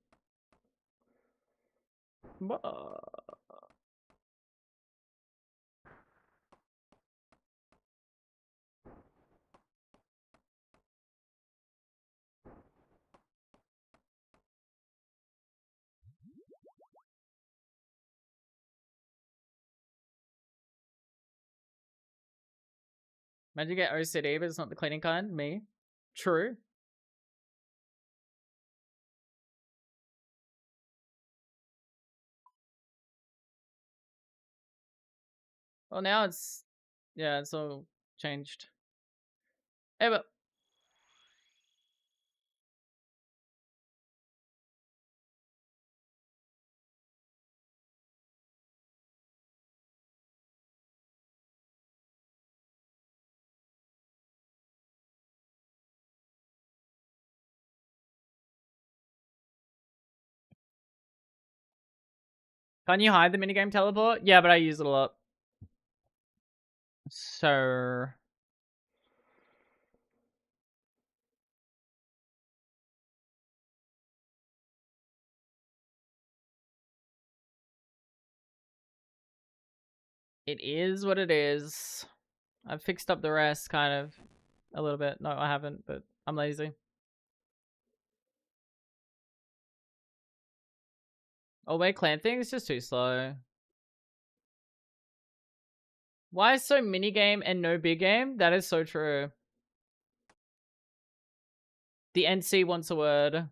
Imagine you get OCD, but it's not the cleaning kind. Me. True. Well, now it's... Yeah, it's all changed. Hey, but... Can you hide the minigame teleport? Yeah, but I use it a lot. So... It is what it is. I've fixed up the rest, kind of. A little bit. No, I haven't, but I'm lazy. Oh, wait, clan thing is just too slow. Why so minigame and no big game? That is so true. The NC wants a word.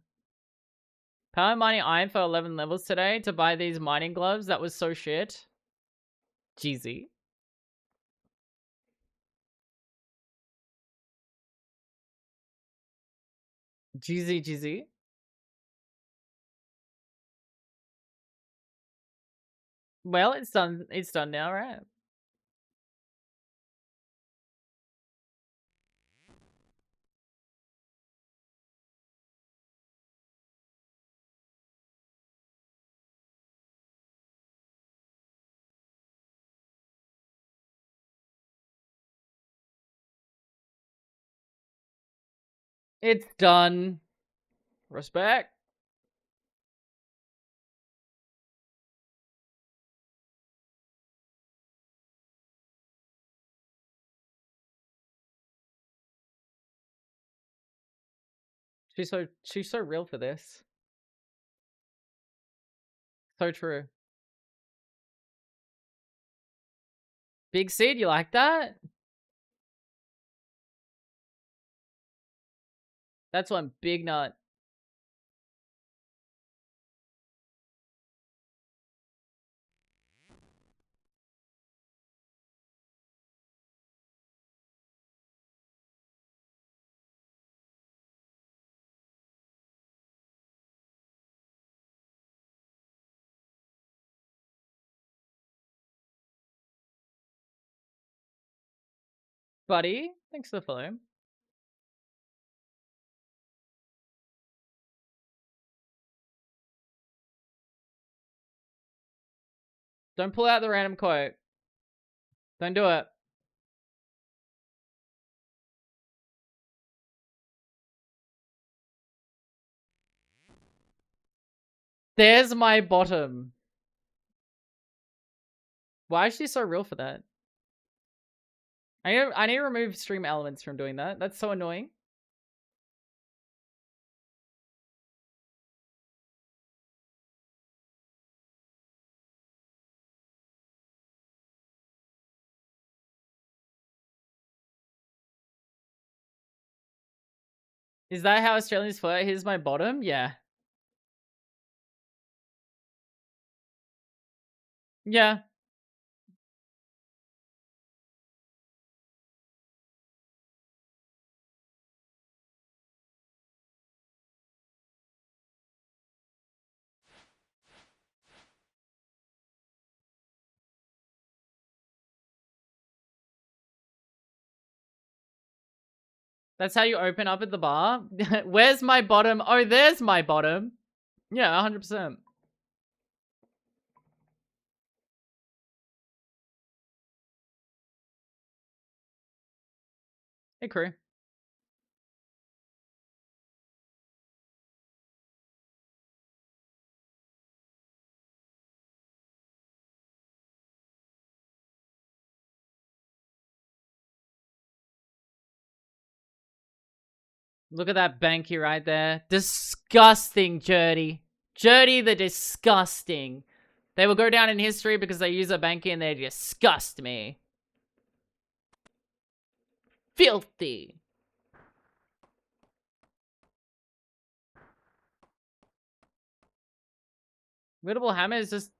Power mining iron for 11 levels today to buy these mining gloves. That was so shit. Jeezy. GZ, GZ. Well, it's done. It's done now, right? It's done. Respect. She's so real for this. So true. Big seed, you like that? That's one big nut. Buddy, thanks for the follow. Don't pull out the random quote. Don't do it. There's my bottom. Why is she so real for that? I need to remove stream elements from doing that. That's so annoying. Is that how Australians flirt? Here's my bottom? Yeah. Yeah. That's how you open up at the bar? Where's my bottom? Oh, there's my bottom. Yeah, 100%. Hey, crew. Look at that banky right there. Disgusting, Jerdy. Jerdy the disgusting. They will go down in history because they use a banky and they disgust me. Filthy. Wittable hammer is just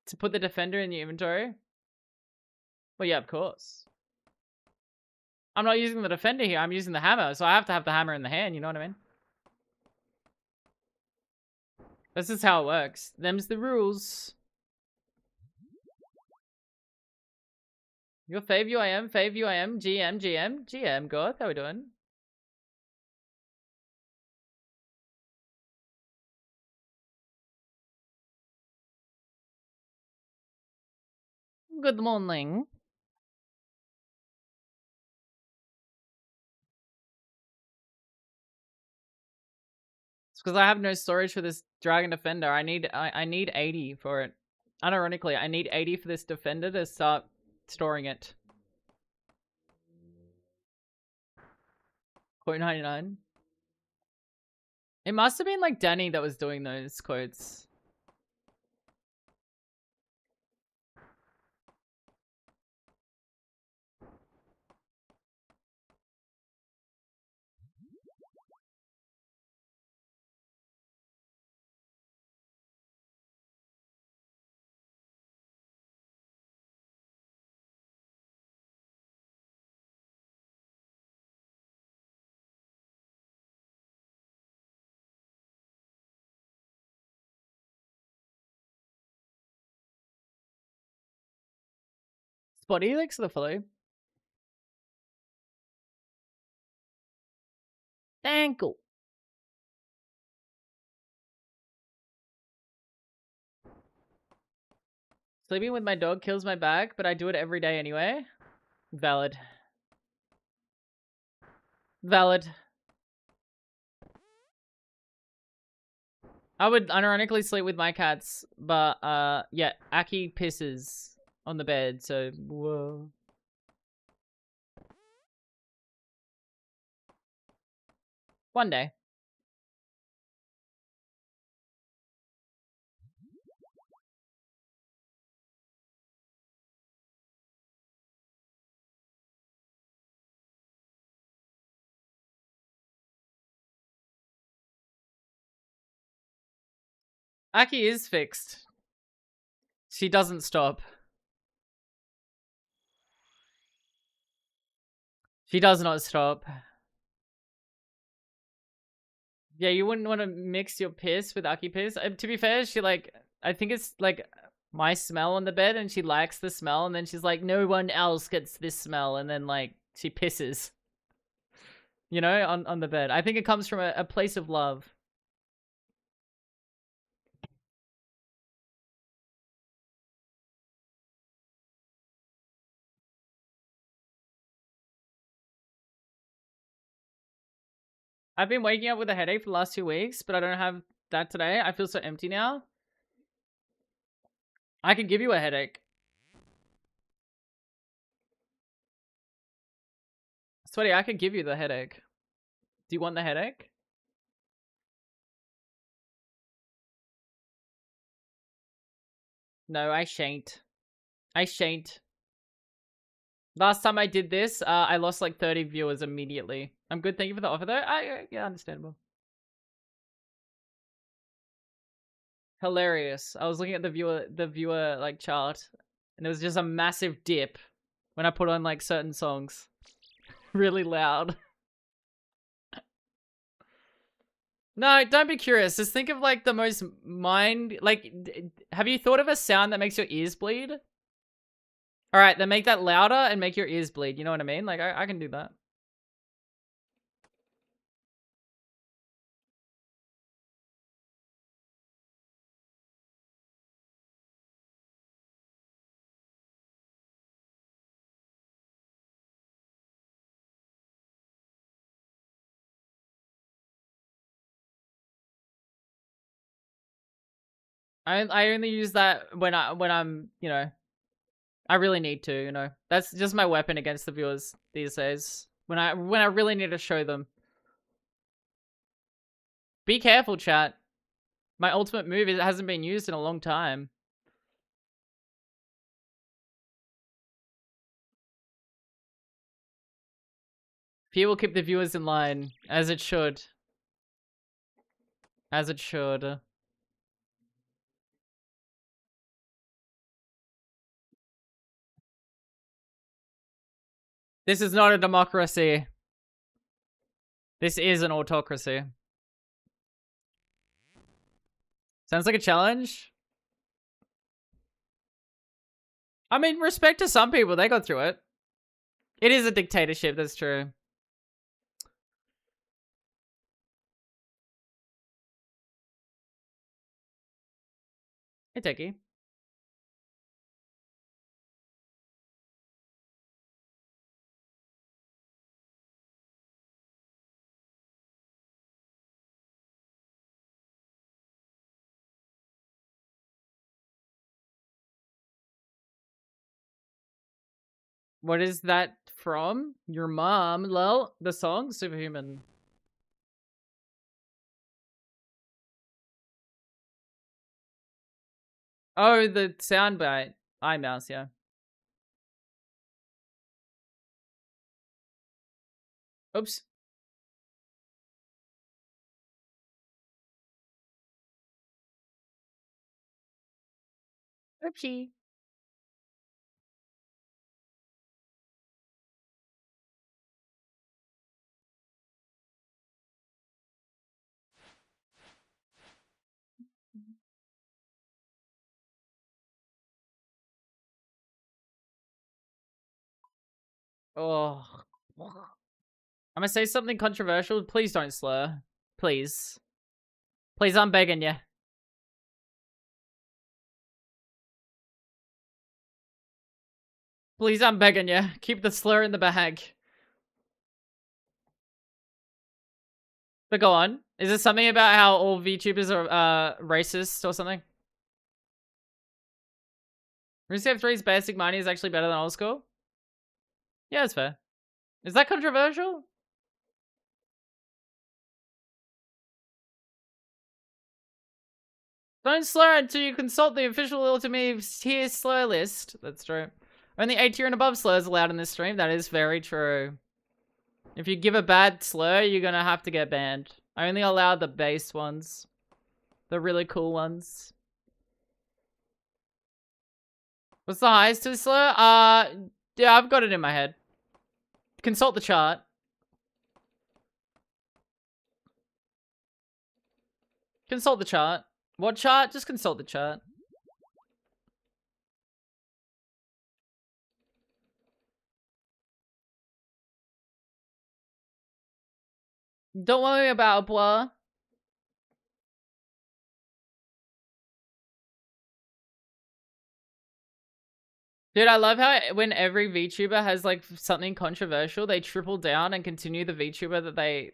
to put the defender in the inventory. Well, yeah, of course. I'm not using the defender here. I'm using the hammer, so I have to have the hammer in the hand. You know what I mean? This is how it works. Them's the rules. Your fave UIM, GM, GM, GM, God. How we doing? Good morning. It's because I have no storage for this Dragon Defender. I need 80 for it. Unironically, I need 80 for this Defender to start storing it. Quote 99. It must have been like Danny that was doing those quotes. Spotty, thanks for the follow. Thank you. Sleeping with my dog kills my back, but I do it every day anyway. Valid. Valid. I would unironically sleep with my cats, but yeah, Aki pisses on the bed, so whoa. One day. Aki is fixed. She doesn't stop. She does not stop. Yeah, you wouldn't want to mix your piss with Aki piss. To be fair, she like, I think it's like my smell on the bed and she likes the smell and then she's like, no one else gets this smell. And then like she pisses, you know, on the bed. I think it comes from a place of love. I've been waking up with a headache for the last 2 weeks, but I don't have that today. I feel so empty now. I could give you a headache. Sweaty, I could give you the headache. Do you want the headache? No, I shan't. I shan't. Last time I did this, I lost like 30 viewers immediately. I'm good, thank you for the offer though. Yeah, understandable. Hilarious. I was looking at the viewer like chart, and it was just a massive dip when I put on like certain songs. Really loud. No, don't be curious. Just think of like the most like, have you thought of a sound that makes your ears bleed? All right, then make that louder and make your ears bleed. You know what I mean? Like, I can do that. I only use that when I'm, you know, I really need to, you know. That's just my weapon against the viewers these days. When I really need to show them. Be careful, chat. My ultimate move hasn't been used in a long time. Fear will keep the viewers in line, as it should. As it should. This is not a democracy. This is an autocracy. Sounds like a challenge. I mean, respect to some people, they got through it. It is a dictatorship, that's true. Hey, Techie. What is that from? Your mom, lol. The song? Superhuman. Oh, the soundbite. iMouse, yeah. Oops. Oopsie. Oh. I'm gonna say something controversial. Please don't slur. Please. Please, I'm begging you. Please, I'm begging you. Keep the slur in the bag. But go on. Is it something about how all VTubers are racist or something? RuneScape 3's basic mining is actually better than old school? Yeah, it's fair. Is that controversial? Don't slur until you consult the official Ultimate tier slur list. That's true. Only A tier and above slurs allowed in this stream. That is very true. If you give a bad slur, you're gonna have to get banned. I only allow the base ones. The really cool ones. What's the highest to the slur? Yeah, I've got it in my head. Consult the chart. Consult the chart. What chart? Just consult the chart. Don't worry about it, blah. Dude, I love how when every VTuber has like something controversial, they triple down and continue the VTuber that they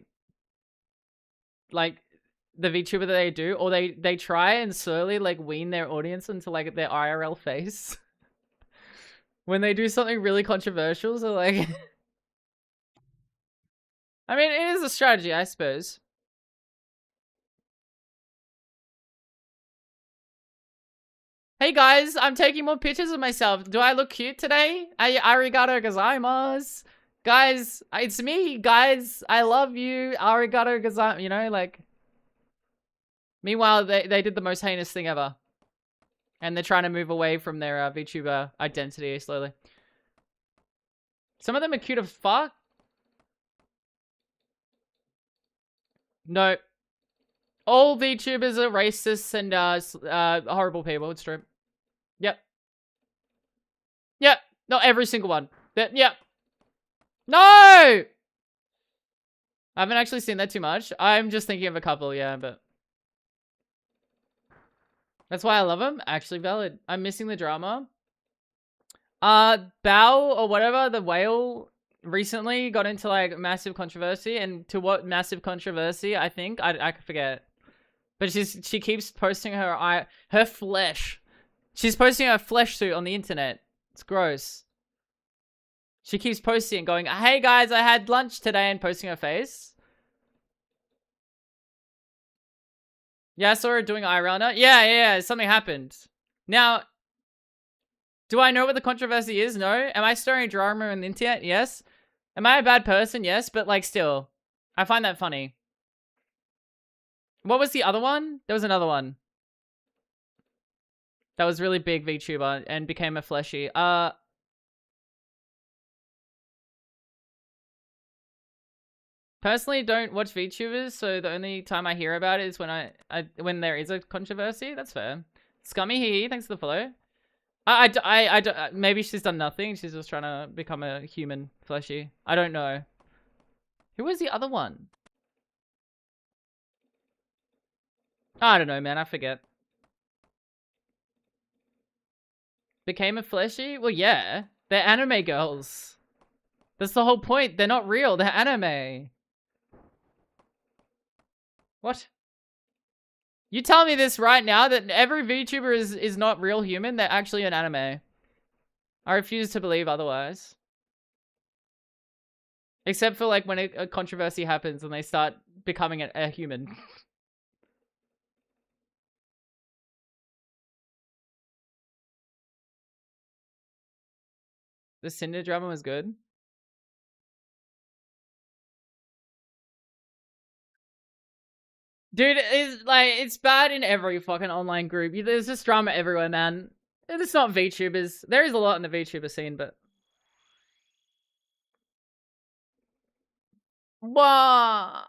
like the VTuber that they do, or they try and slowly like wean their audience into like their IRL face. When they do something really controversial, so like I mean, it is a strategy, I suppose. Hey guys, I'm taking more pictures of myself. Do I look cute today? Arigato gozaimasu. Guys, it's me, guys. I love you. Arigato gozaimasu. You know, like... Meanwhile, they did the most heinous thing ever. And they're trying to move away from their VTuber identity slowly. Some of them are cute as fuck. No. All VTubers are racists and horrible people. It's true. Yep. Yep. Not every single one. Yep. No! I haven't actually seen that too much. I'm just thinking of a couple, yeah, but... That's why I love them. Actually valid. I'm missing the drama. Bao or whatever, the whale recently got into like massive controversy, and to what massive controversy, I think? I forget. But she keeps posting her flesh. She's posting her flesh suit on the internet. It's gross. She keeps posting and going, hey guys, I had lunch today, and posting her face. Yeah, I saw her doing eye runner. Yeah, something happened. Now, do I know what the controversy is? No. Am I stirring drama on the internet? Yes. Am I a bad person? Yes, but like still. I find that funny. What was the other one? There was another one. That was really big VTuber and became a fleshy. Personally, don't watch VTubers, so the only time I hear about it is when there is a controversy. That's fair. Scummy here, thanks for the follow. Maybe she's done nothing. She's just trying to become a human fleshy. I don't know. Who was the other one? I don't know, man. I forget. Became a fleshy? Well, yeah. They're anime girls. That's the whole point. They're not real. They're anime. What? You tell me this right now that every VTuber is not real human. They're actually an anime. I refuse to believe otherwise. Except for like when a controversy happens and they start becoming a human. The Cinder drama was good. Dude, it's bad in every fucking online group. There's just drama everywhere, man. It's not VTubers. There is a lot in the VTuber scene, but... Wah!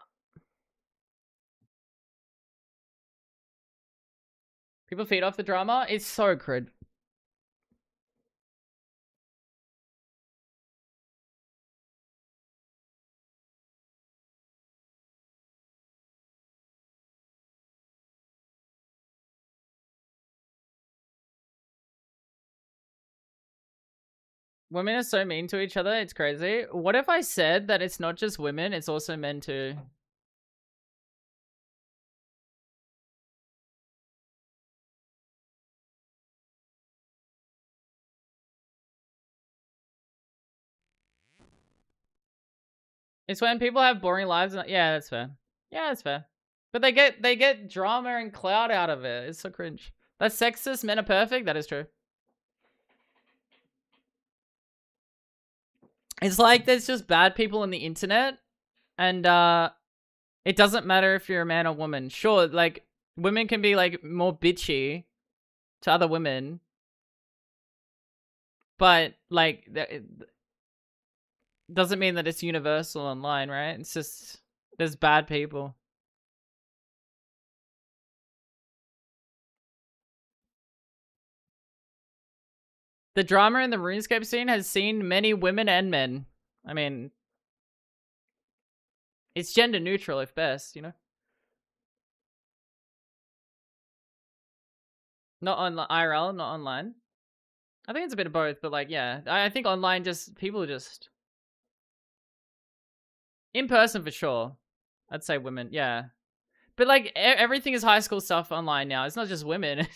People feed off the drama? It's so crid. Women are so mean to each other, it's crazy. What if I said that it's not just women, it's also men too? It's when people have boring lives. Yeah, that's fair. Yeah, that's fair. But they get drama and clout out of it. It's so cringe. That's sexist. Men are perfect. That is true. It's like there's just bad people on the internet, and it doesn't matter if you're a man or woman. Sure, like women can be like more bitchy to other women, but like it doesn't mean that it's universal online, right? It's just there's bad people. The drama in the RuneScape scene has seen many women and men. I mean, it's gender neutral if best, you know? Not on IRL, not online. I think it's a bit of both, but like, yeah. I think online just, people just... In person for sure. I'd say women, yeah. But like, everything is high school stuff online now. It's not just women.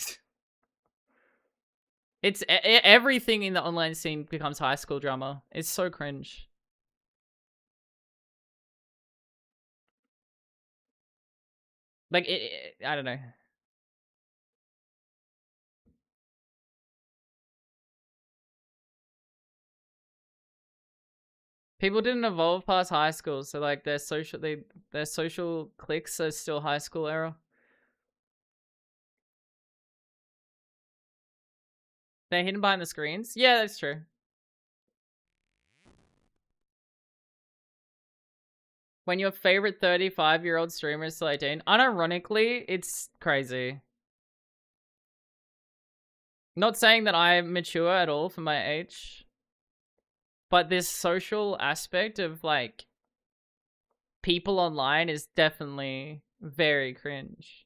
It's everything in the online scene becomes high school drama. It's so cringe. Like, I don't know. People didn't evolve past high school, so like their social cliques are still high school era. They're hidden behind the screens. Yeah, that's true. When your favorite 35-year-old streamer is still 18, unironically, it's crazy. Not saying that I'm mature at all for my age, but this social aspect of like people online is definitely very cringe.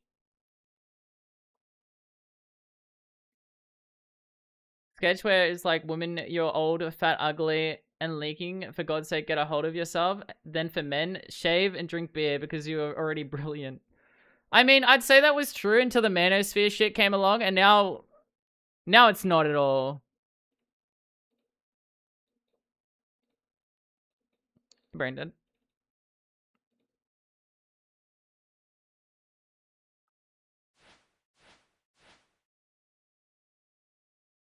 Sketch where it's like, women, you're old, fat, ugly, and leaking. For God's sake, get a hold of yourself. Then for men, shave and drink beer because you are already brilliant. I mean, I'd say that was true until the manosphere shit came along, and now it's not at all. Brandon.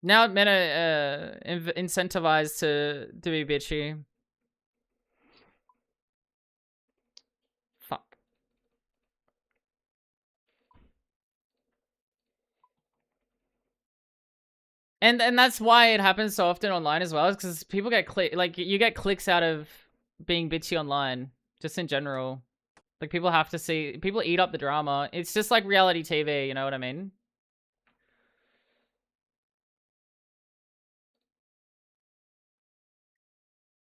Now men are incentivized to be bitchy. Fuck. And that's why it happens so often online as well, because people get you get clicks out of being bitchy online, just in general. Like people have to see, people eat up the drama. It's just like reality TV, you know what I mean?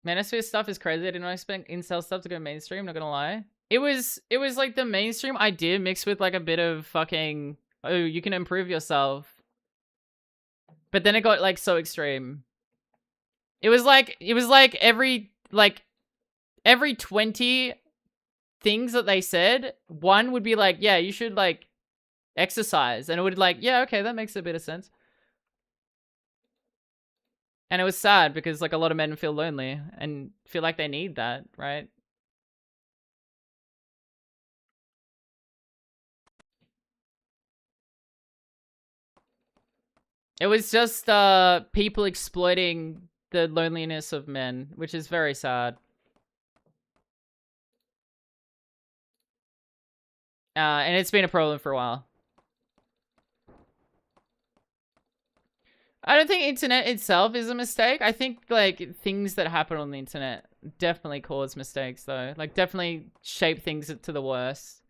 Manosphere stuff is crazy. I didn't expect incel stuff to go mainstream, not gonna lie. It was like the mainstream idea mixed with like a bit of fucking, oh, you can improve yourself. But then it got like so extreme. It was like every 20 things that they said, one would be like, yeah, you should like exercise. And it would like, yeah, okay, that makes a bit of sense. And it was sad because like a lot of men feel lonely and feel like they need that, right? It was just people exploiting the loneliness of men, which is very sad. And it's been a problem for a while. I don't think internet itself is a mistake. I think like things that happen on the internet definitely cause mistakes though. Like definitely shape things to the worst.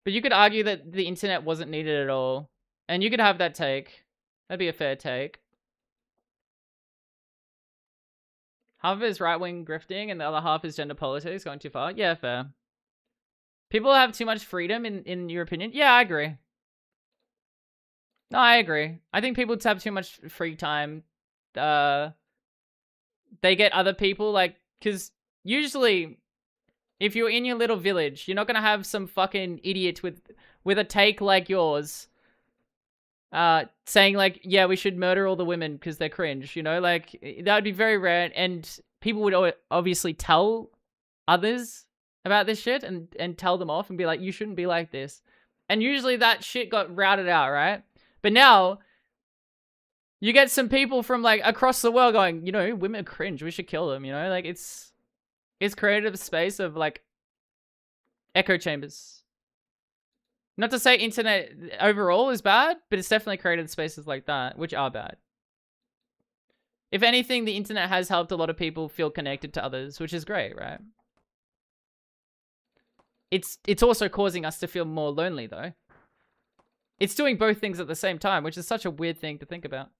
But you could argue that the internet wasn't needed at all. And you could have that take. That'd be a fair take. Half of it is right-wing grifting and the other half is gender politics going too far. Yeah, fair. People have too much freedom in your opinion? Yeah, I agree. No, I agree. I think people have too much free time. they get other people, like, because usually if you're in your little village, you're not gonna have some fucking idiot with a take like yours saying like, yeah, we should murder all the women because they're cringe, you know? Like, that would be very rare, and people would obviously tell others about this shit and tell them off and be like, you shouldn't be like this. And usually that shit got routed out, right? But now you get some people from like across the world going, you know, women are cringe, we should kill them, you know? Like, it's created a space of like echo chambers. Not to say internet overall is bad, but it's definitely created spaces like that, which are bad. If anything, the internet has helped a lot of people feel connected to others, which is great, right? It's also causing us to feel more lonely, though. It's doing both things at the same time, which is such a weird thing to think about.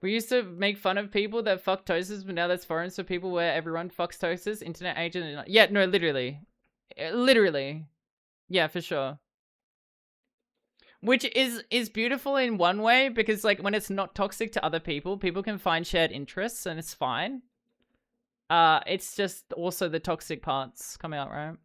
We used to make fun of people that fuck toasters, but now that's foreign, so people where everyone fucks toasters, internet agent. Yeah, no, literally. Literally. Yeah, for sure. Which is beautiful in one way, because like when it's not toxic to other people, people can find shared interests and it's fine. It's just also the toxic parts come out, right?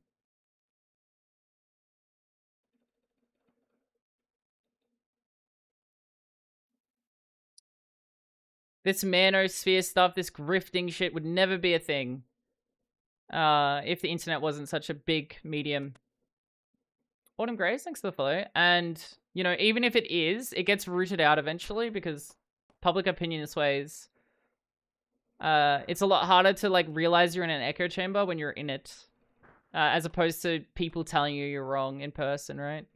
This manosphere stuff, this grifting shit would never be a thing. If the internet wasn't such a big medium. Autumn Grace, thanks for the follow. And, you know, even if it is, it gets rooted out eventually because public opinion sways. It's a lot harder to, like, realize you're in an echo chamber when you're in it. As opposed to people telling you you're wrong in person, right?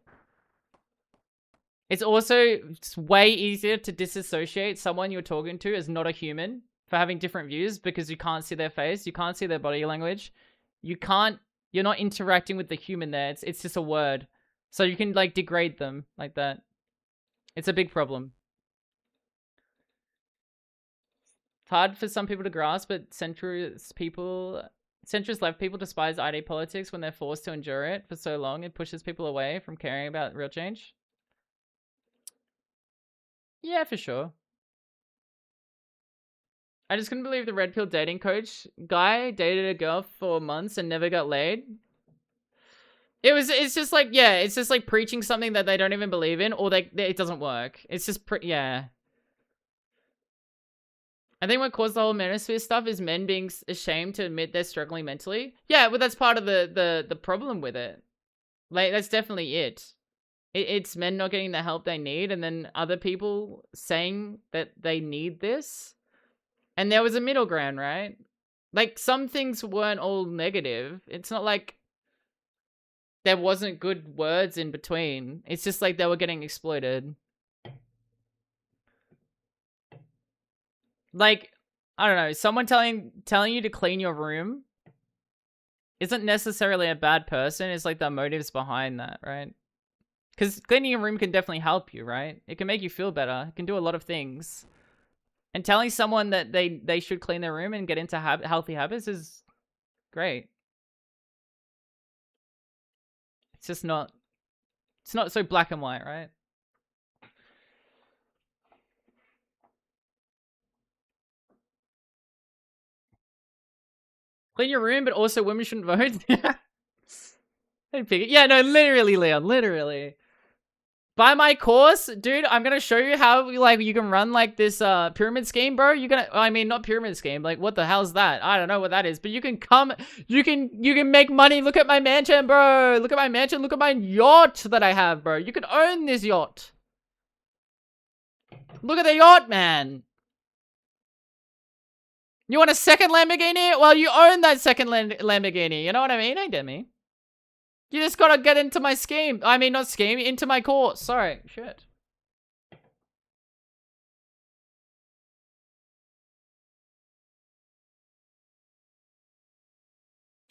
It's also way easier to disassociate someone you're talking to as not a human for having different views because you can't see their face, you can't see their body language, you're not interacting with the human there. It's just a word. So you can like degrade them like that. It's a big problem. It's hard for some people to grasp, but centrist left people despise ID politics when they're forced to endure it for so long. It pushes people away from caring about real change. Yeah, for sure. I just couldn't believe the red pill dating coach guy dated a girl for months and never got laid. It's just like, yeah, it's just like preaching something that they don't even believe in, or it doesn't work. It's just, yeah. I think what caused the whole manosphere stuff is men being ashamed to admit they're struggling mentally. Yeah, but that's part of the problem with it. Like, that's definitely it. It's men not getting the help they need, and then other people saying that they need this. And there was a middle ground, right? Like, some things weren't all negative. It's not like there wasn't good words in between. It's just like they were getting exploited. Like, I don't know, someone telling you to clean your room isn't necessarily a bad person. It's like the motives behind that, right? Because cleaning your room can definitely help you, right? It can make you feel better. It can do a lot of things. And telling someone that they should clean their room and get into healthy habits is great. It's just not... It's not so black and white, right? Clean your room, but also women shouldn't vote. Yeah, no, literally, Leon, literally. Buy my course, dude. I'm gonna show you how like you can run like this pyramid scheme, bro. I mean, not pyramid scheme. Like, what the hell's that? I don't know what that is, but you can make money. Look at my mansion, bro. Look at my mansion. Look at my yacht that I have, bro. You can own this yacht. Look at the yacht, man. You want a second Lamborghini? Well, you own that second Lamborghini. You know what I mean? Ain't that me? You just gotta get into my scheme. I mean, not scheme, into my course. Sorry, shit.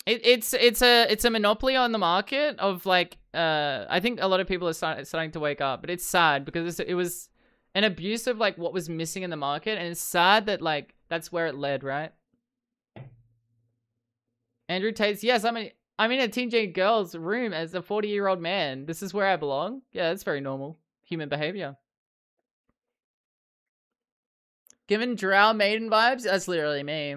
It's a monopoly on the market of like, I think a lot of people are starting to wake up, but it's sad because it was an abuse of like what was missing in the market, and it's sad that like, that's where it led, right? Andrew Tate's, yes, I'm in a teenage girl's room as a 40-year-old man. This is where I belong. Yeah, that's very normal human behavior. Given drow maiden vibes? That's literally me.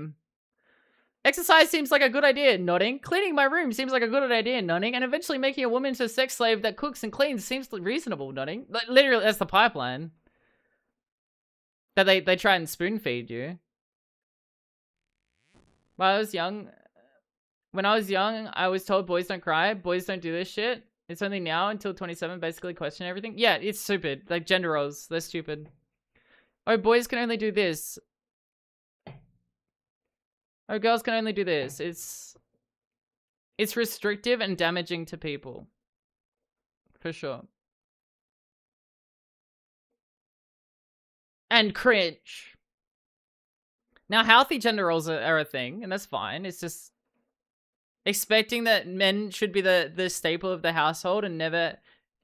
Exercise seems like a good idea, nodding. Cleaning my room seems like a good idea, nodding. And eventually making a woman into a sex slave that cooks and cleans seems reasonable, nodding. Like, literally, that's the pipeline. That they try and spoon feed you. When I was young, I was told boys don't cry, boys don't do this shit. It's only now until 27 basically question everything. Yeah, it's stupid. Like gender roles, they're stupid. Oh, boys can only do this. Oh, girls can only do this. It's restrictive and damaging to people. For sure. And cringe. Now, healthy gender roles are a thing, and that's fine. It's just expecting that men should be the staple of the household and never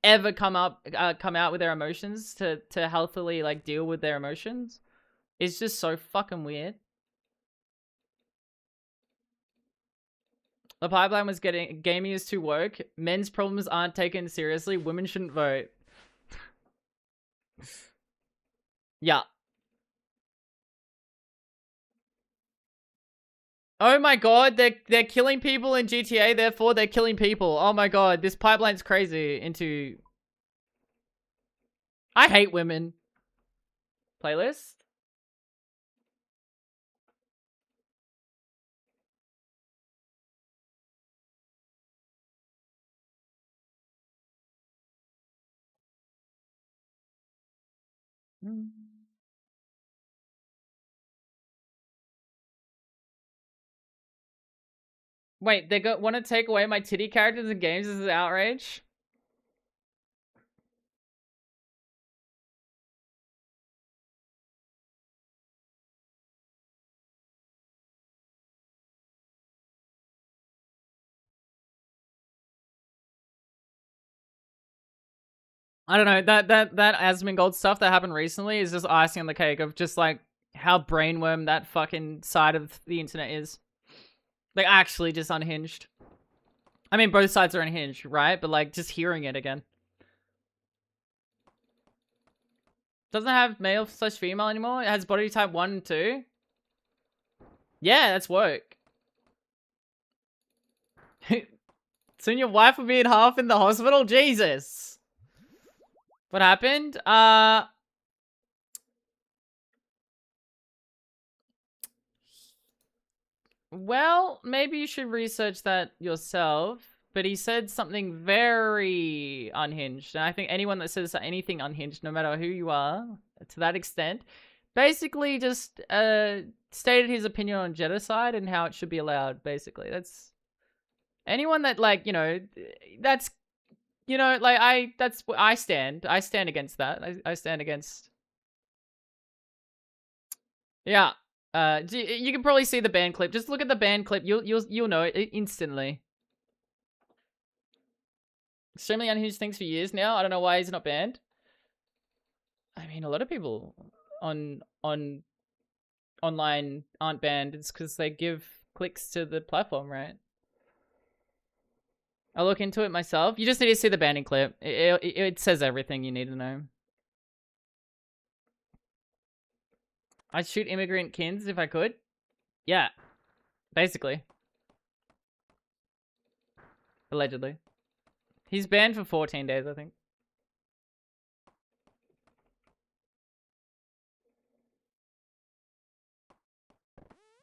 ever come out with their emotions to healthily like deal with their emotions is just so fucking weird. The pipeline was getting gaming is too woke. Men's problems aren't taken seriously. Women shouldn't vote. Yeah. Oh my god, they're killing people in GTA, therefore they're killing people. Oh my god, this pipeline's crazy into... I hate women. Playlist? Wait, they want to take away my titty characters in games? This is outrage. I don't know, that Asmongold stuff that happened recently is just icing on the cake of just like how brainworm that fucking side of the internet is. Like actually just unhinged. I mean, both sides are unhinged, right? But like just hearing it again. Doesn't have male / female anymore. It has body type 1 and 2. Yeah, that's woke. Soon your wife will be in half in the hospital? Jesus. What happened? Well, maybe you should research that yourself. But he said something very unhinged. And I think anyone that says anything unhinged, no matter who you are, to that extent, basically just stated his opinion on genocide and how it should be allowed, basically. That's... Anyone that, like, you know, that's... You know, like, I stand against that. I stand against... Yeah. You can probably see the band clip. Just look at the band clip. You'll know it instantly. Extremely unhinged things for years now. I don't know why he's not banned. I mean, a lot of people on online aren't banned. It's because they give clicks to the platform, right? I'll look into it myself. You just need to see the banning clip. It says everything you need to know. I'd shoot immigrant kids if I could. Yeah. Basically. Allegedly. He's banned for 14 days, I think.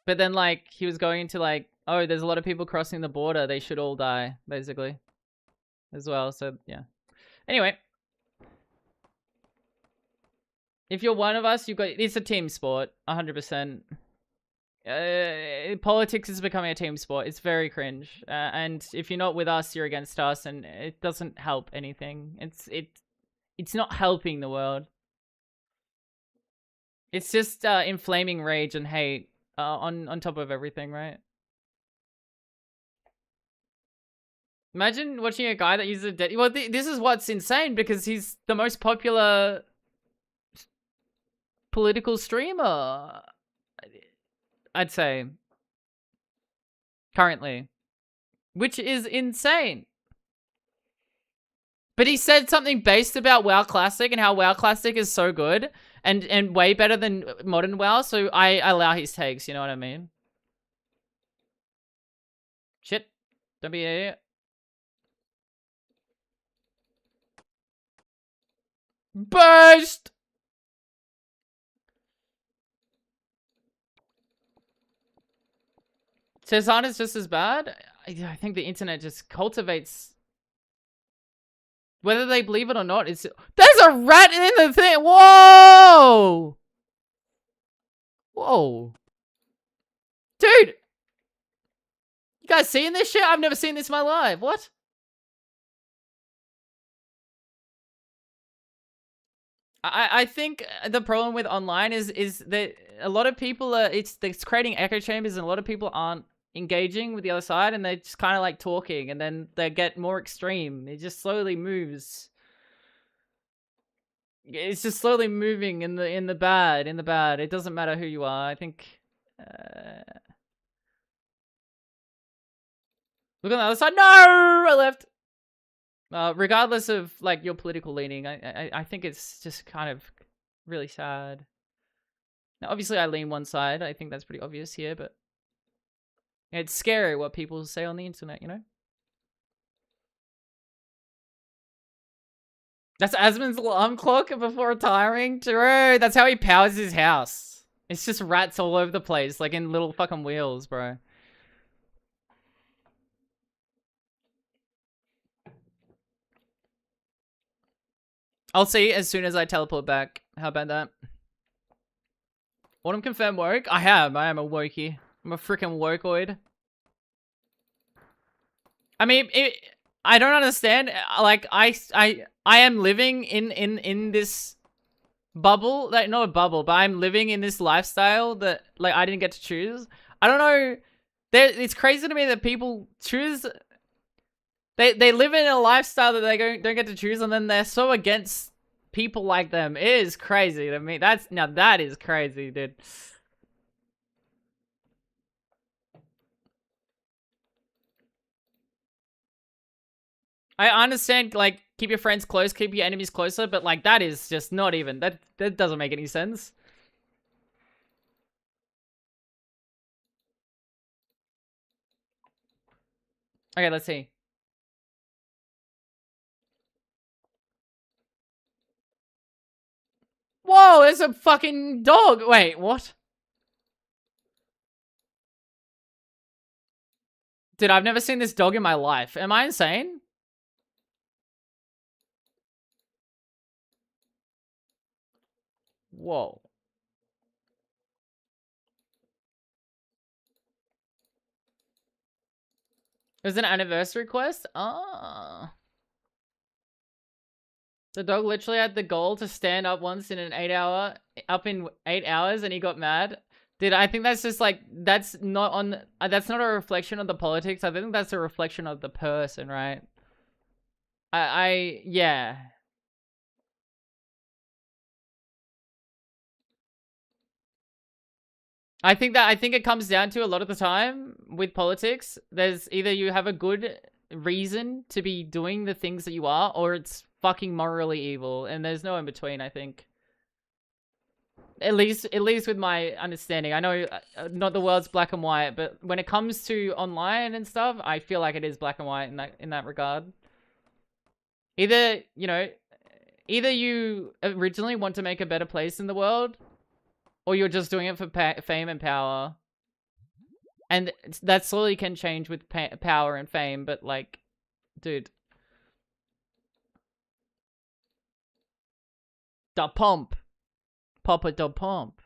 But then, like, he was going into, like, oh, there's a lot of people crossing the border. They should all die, basically. As well, so, yeah. Anyway. If you're one of us, you've got... It's a team sport, 100%. Politics is becoming a team sport. It's very cringe. And if you're not with us, you're against us, and it doesn't help anything. It's not helping the world. It's just inflaming rage and hate on top of everything, right? Imagine watching a guy that uses a dead... Well, this is what's insane, because he's the most popular political streamer, I'd say, currently, which is insane. But he said something based about WoW Classic and how WoW Classic is so good, and way better than modern WoW. So I allow his takes. You know what I mean? Shit, don't be an idiot. Burst. Cezanne is just as bad. I think the internet just cultivates. Whether they believe it or not, it's there's a rat in the thing. Whoa, whoa, dude. You guys seeing this shit? I've never seen this in my life. What? I think the problem with online is that a lot of people are it's creating echo chambers, and a lot of people aren't engaging with the other side, and they're just kind of like talking, and then they get more extreme. It just slowly moves. It's just slowly moving in the bad, It doesn't matter who you are. I think. Look on the other side. No, I left. Regardless of like your political leaning, I think it's just kind of really sad. Now, obviously, I lean one side. I think that's pretty obvious here, but it's scary what people say on the internet, you know? That's Asmon's alarm clock before retiring. True. That's how he powers his house. It's just rats all over the place, like in little fucking wheels, bro. I'll see as soon as I teleport back. How about that? Autumn confirmed woke? I am a wokey. I'm a freaking wokeoid. I mean, I don't understand. Like, I am living in this bubble. Like, not a bubble, but I'm living in this lifestyle that, like, I didn't get to choose. I don't know. It's crazy to me that people choose. They live in a lifestyle that they don't get to choose, and then they're so against people like them. It is crazy to me. That is crazy, dude. I understand, like, keep your friends close, keep your enemies closer, but, like, that is just not even, that doesn't make any sense. Okay, let's see. Whoa, there's a fucking dog. Wait, what? Dude, I've never seen this dog in my life. Am I insane? Whoa. It was an anniversary quest? Ah. The dog literally had the goal to stand up once in 8 hours, and he got mad. Dude, I think that's just like, that's not a reflection of the politics. I think that's a reflection of the person, right? Yeah. I think it comes down to a lot of the time with politics. There's either you have a good reason to be doing the things that you are, or it's fucking morally evil, and there's no in between, I think. At least with my understanding. I know not the world's black and white, but when it comes to online and stuff, I feel like it is black and white in that regard. Either, either you originally want to make a better place in the world, or you're just doing it for fame and power. And that slowly can change with power and fame, but like, dude. Da pump. Papa da pump.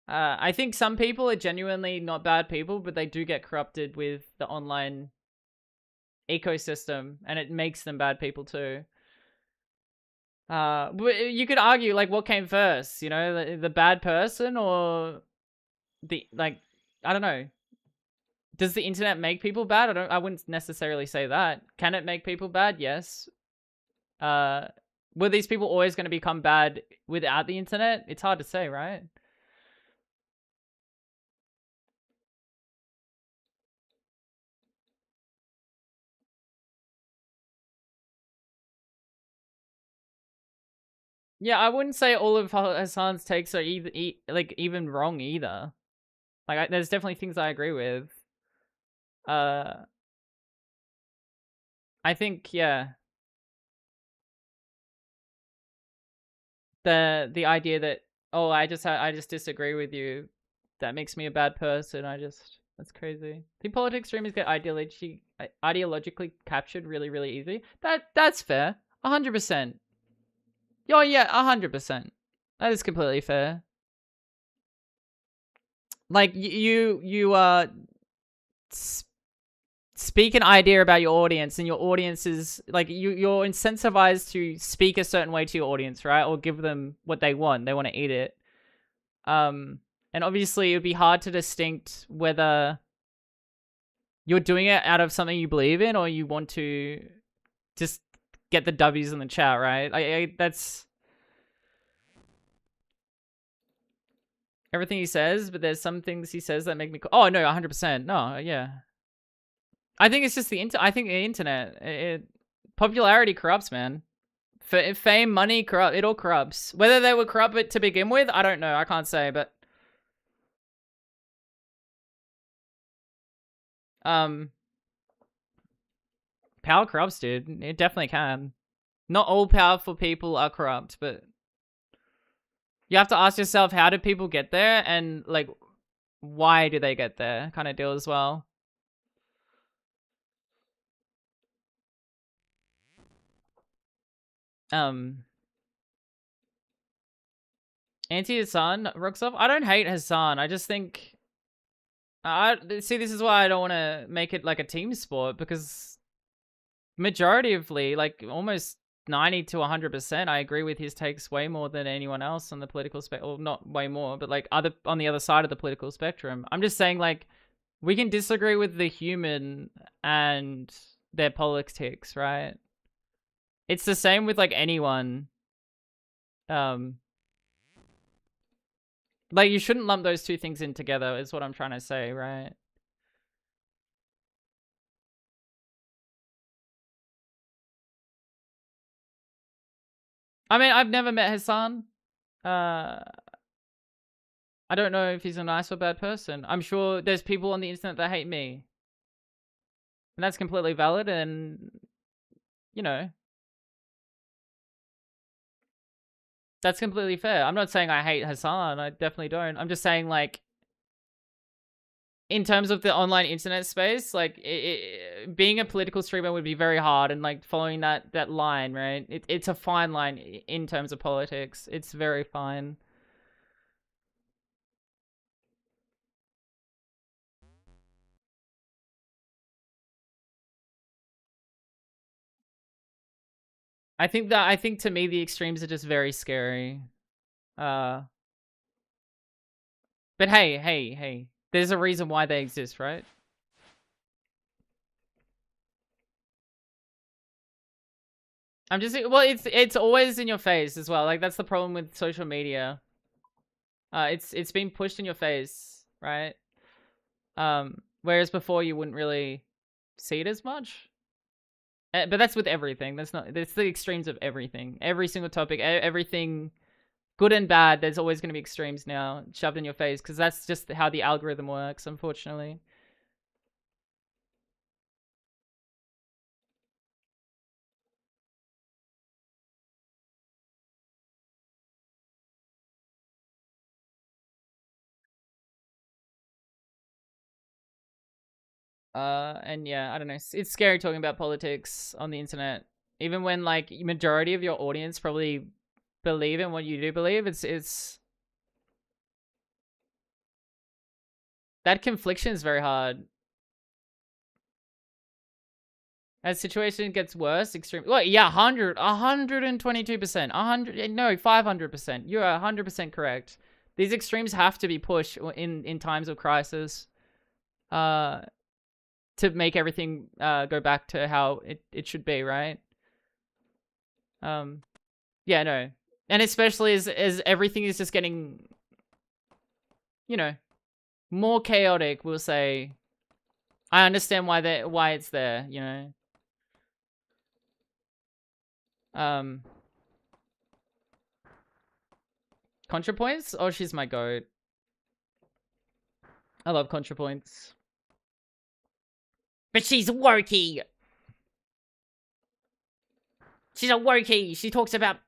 I think some people are genuinely not bad people, but they do get corrupted with the online ecosystem, and it makes them bad people too. But you could argue, like, what came first? You know, the bad person, or the, like, I don't know. Does the internet make people bad? I wouldn't necessarily say that. Can it make people bad? Yes. Were these people always going to become bad without the internet? It's hard to say, right? Yeah, I wouldn't say all of Hassan's takes are either like even wrong either. Like, there's definitely things I agree with. Uh, I think yeah, the idea that, oh, I just disagree with you, that makes me a bad person. That's crazy. I think politics streamers get ideologically captured really easy. That's fair. 100%. Oh yeah, 100%. That is completely fair. Like you speak an idea about your audience, and your audience is like, you're incentivized to speak a certain way to your audience, right? Or give them what they want. They want to eat it. And obviously it would be hard to distinct whether you're doing it out of something you believe in, or you want to just get the W's in the chat, right? That's everything he says, but there's some things he says that make me oh no, 100%. No, yeah. I think it's just I think the internet, popularity corrupts, man. Fame, money, it all corrupts. Whether they were corrupt to begin with, I don't know. I can't say, but power corrupts, dude. It definitely can. Not all powerful people are corrupt, but you have to ask yourself, how did people get there, and like, why do they get there? Kind of deal as well. Anti-Hassan, Roxov. I don't hate Hassan. I just think I see. This is why I don't want to make it like a team sport, because majoritively, like almost 90 to 100%, I agree with his takes way more than anyone else on the political spectrum. Well, not way more, but like on the other side of the political spectrum. I'm just saying, like, we can disagree with the human and their politics, right? It's the same with like anyone. Like, you shouldn't lump those two things in together, is what I'm trying to say, right? I mean, I've never met Hassan. Uh, I don't know if he's a nice or bad person. I'm sure there's people on the internet that hate me. And that's completely valid, and, you know, that's completely fair. I'm not saying I hate Hassan. I definitely don't. I'm just saying, like, in terms of the online internet space, like, being a political streamer would be very hard, and like following that line, right? It's a fine line in terms of politics. It's very fine. I think to me the extremes are just very scary. Uh, but hey, there's a reason why they exist, right? I'm just well, it's always in your face as well. Like, that's the problem with social media. It's been pushed in your face, right? Whereas before you wouldn't really see it as much. But that's with everything. That's the extremes of everything. Every single topic, everything good and bad, there's always going to be extremes now shoved in your face, because that's just how the algorithm works, unfortunately. And yeah, I don't know. It's scary talking about politics on the internet, even when like majority of your audience probably believe in what you do believe. It's that confliction is very hard. As situation gets worse, extreme. Well, yeah, 122%, 100, no, 500%. You're 100% correct. These extremes have to be pushed in times of crisis, to make everything go back to how it should be, right? Yeah, no, and especially as everything is just getting, you know, more chaotic. We'll say. I understand why it's there, you know. Um, ContraPoints? Oh, she's my goat. I love ContraPoints. But she's wokey. She's a wokey. She talks about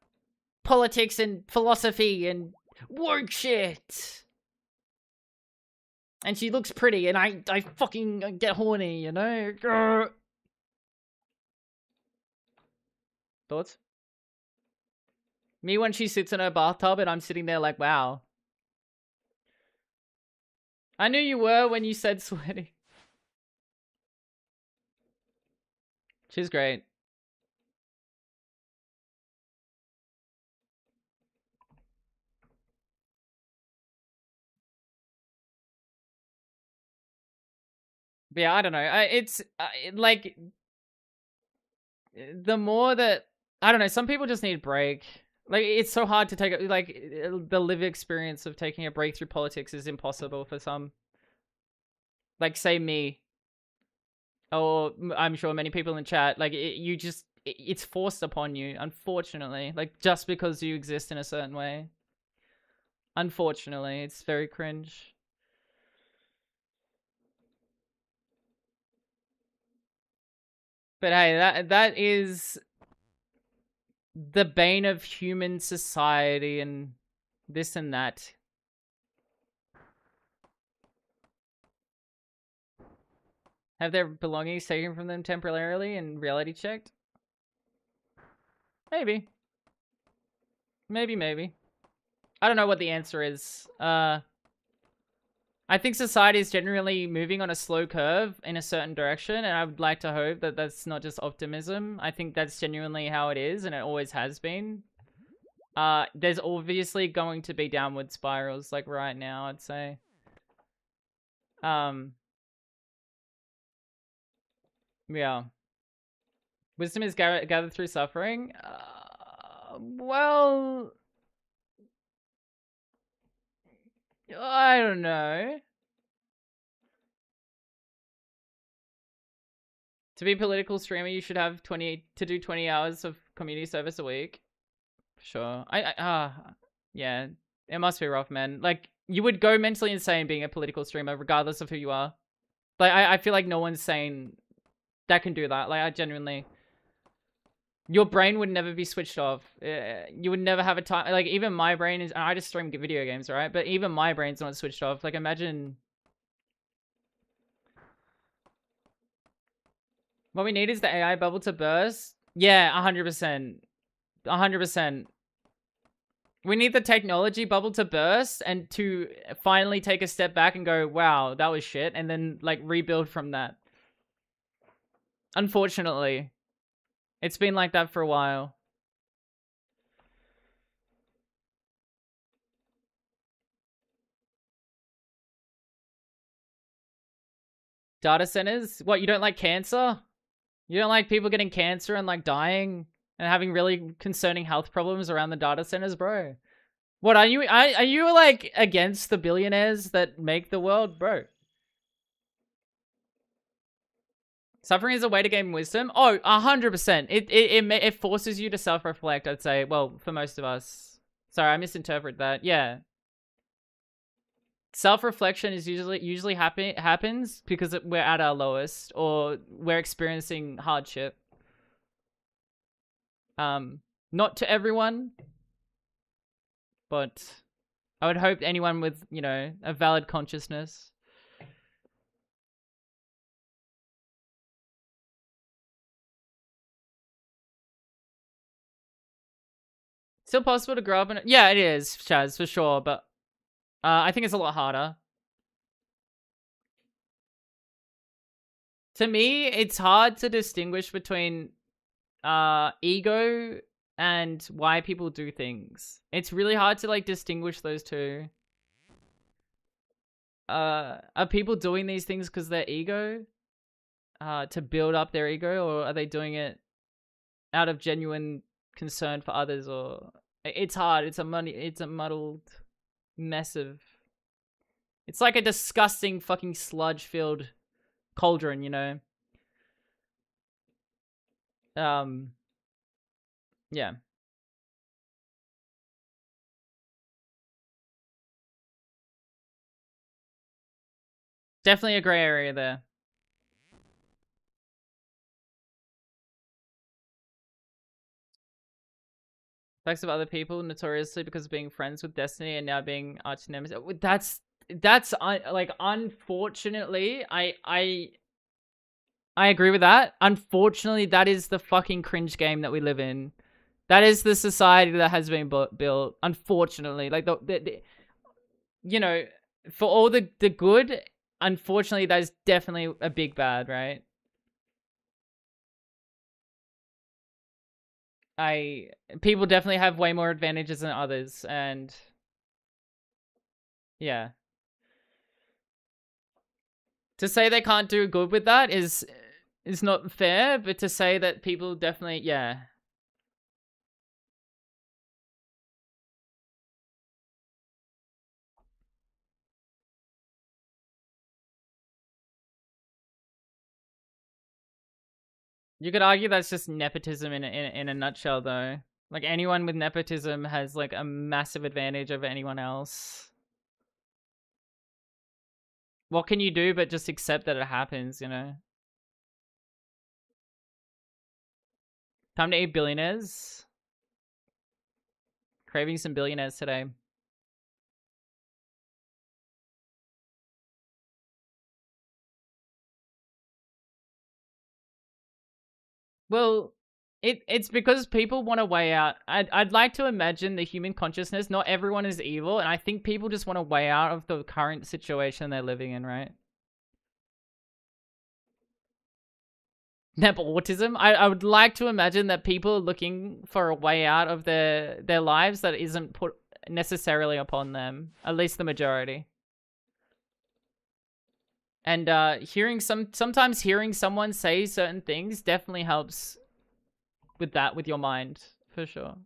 politics and philosophy and woke shit. And she looks pretty, and I fucking get horny, you know? Grr. Thoughts? Me when she sits in her bathtub and I'm sitting there like, wow. I knew you were when you said sweaty. She's great. But yeah, I don't know. It's like the more that I don't know. Some people just need a break. Like it's so hard to take like the live experience of taking a break through politics is impossible for some. Like say me, or I'm sure many people in chat. Like it's forced upon you. Unfortunately, like just because you exist in a certain way. Unfortunately, it's very cringe. But hey, that is the bane of human society and this and that. Have their belongings taken from them temporarily and reality checked? Maybe. Maybe. I don't know what the answer is. I think society is generally moving on a slow curve in a certain direction, and I would like to hope that that's not just optimism. I think that's genuinely how it is, and it always has been. There's obviously going to be downward spirals, like right now, I'd say. Yeah. Wisdom is gathered through suffering? Well... I don't know. To be a political streamer, you should have 20 hours of community service a week. Sure. Yeah. It must be rough, man. Like, you would go mentally insane being a political streamer, regardless of who you are. Like, I feel like no one's sane that can do that. Like, I genuinely... Your brain would never be switched off. You would never have a time... Like, even my brain is... I just stream video games, right? But even my brain's not switched off. Like, imagine... What we need is the AI bubble to burst. Yeah, 100%. 100%. We need the technology bubble to burst and to finally take a step back and go, wow, that was shit. And then, like, rebuild from that. Unfortunately. It's been like that for a while. Data centers? What, you don't like cancer? You don't like people getting cancer and, like, dying and having really concerning health problems around the data centers, bro? What, are you, like, against the billionaires that make the world, bro? Suffering is a way to gain wisdom? Oh, 100%. It forces you to self-reflect, I'd say. Well, for most of us. Sorry, I misinterpret that. Yeah. Self-reflection is usually happens because we're at our lowest or we're experiencing hardship. Not to everyone, but I would hope anyone with, you know, a valid consciousness. Still possible to grow up in it? Yeah, it is, Chaz, for sure, but I think it's a lot harder. To me, it's hard to distinguish between ego and why people do things. It's really hard to, like, distinguish those two. Are people doing these things because they're ego? To build up their ego, or are they doing it out of genuine concern for others? Or it's hard. It's a muddled mess of. It's like a disgusting fucking sludge-filled cauldron, you know. Yeah. Definitely a gray area there. Facts of other people notoriously because of being friends with Destiny and now being arch nemesis. That's like unfortunately I agree with that. Unfortunately, that is the fucking cringe game that we live in. That is the society that has been built. Unfortunately, like you know, for all the good, unfortunately, that is definitely a big bad, right? I People definitely have way more advantages than others, and yeah, to say they can't do good with that is not fair. But to say that people definitely, yeah, you could argue that's just nepotism in a nutshell, though. Like anyone with nepotism has like a massive advantage over anyone else. What can you do but just accept that it happens, you know? Time to eat billionaires. Craving some billionaires today. Well, it's because people want to weigh out. I'd like to imagine the human consciousness. Not everyone is evil, and I think people just want to weigh out of the current situation they're living in, right? Autism. I would like to imagine that people are looking for a way out of their lives that isn't put necessarily upon them. At least the majority. And sometimes hearing someone say certain things definitely helps with that with your mind for sure.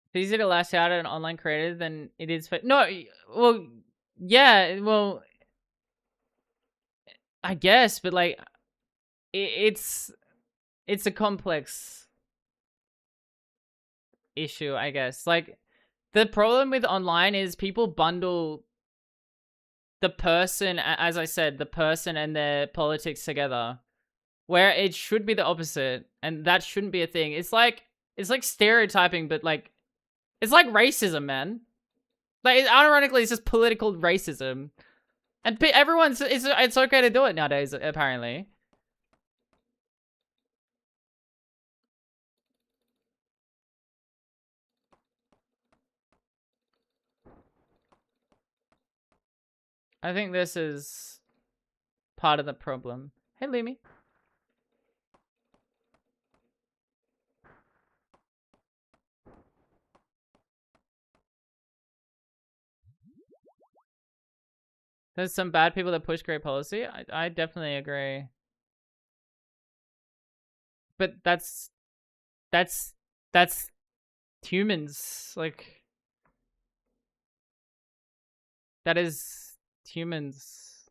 It's easier to lash out at an online creator than it is for no. Well, yeah. Well, I guess, but like, it's it's a complex issue, I guess. Like, the problem with online is people bundle the person, as I said, the person and their politics together, where it should be the opposite, and that shouldn't be a thing. It's like stereotyping, but like it's like racism, man. Like, ironically, it's just political racism. And everyone's it's okay to do it nowadays, apparently. I think this is part of the problem. Hey, Lumi. There's some bad people that push great policy. I definitely agree. But that's that's humans. Like, that is humans.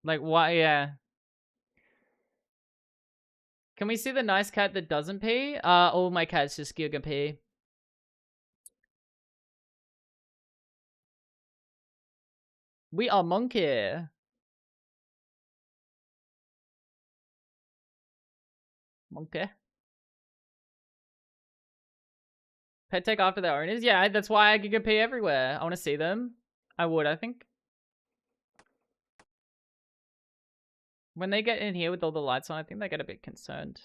Like, why? Yeah. Can we see the nice cat that doesn't pee? All my cats just giga pee. We are monkey. Monkey. Pet take after their owners? Yeah, that's why I giga pee everywhere. I want to see them. I would, I think. When they get in here with all the lights on, I think they get a bit concerned.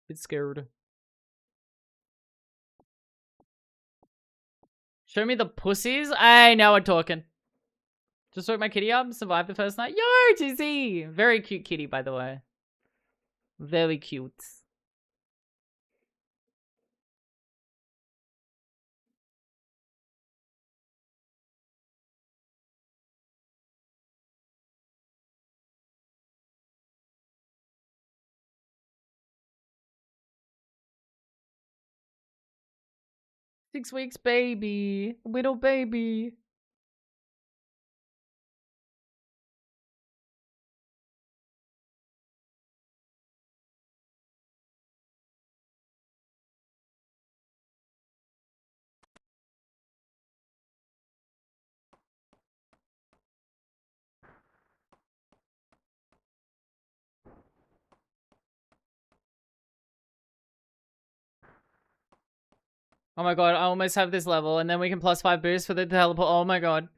Bit scared. Show me the pussies? Hey, now we're talking. Just woke my kitty up, survived the first night. Yo, GZ! Very cute kitty, by the way. Very cute. 6 weeks, baby. Little baby. Oh my god, I almost have this level, and then we can +5 boost for the teleport. Oh my god.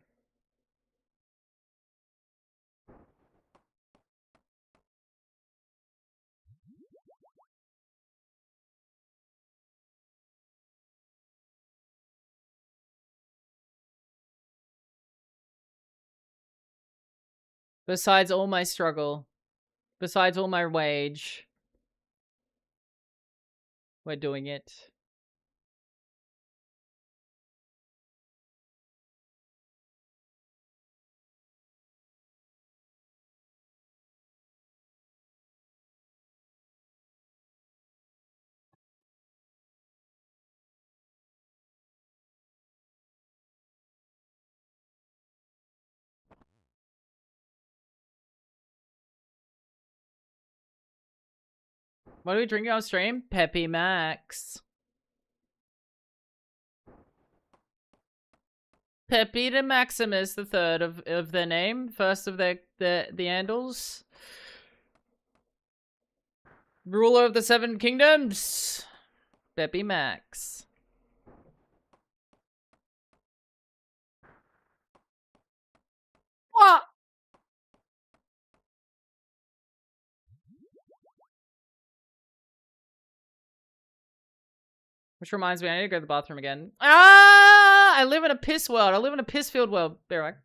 Besides all my struggle. Besides all my wage. We're doing it. What are we drinking on stream? Peppy Max. Peppy de Maximus, the third of their name. First of the Andals. Ruler of the Seven Kingdoms. Peppy Max. What? Which reminds me, I need to go to the bathroom again. Ah! I live in a piss world. I live in a piss-filled world. Be right.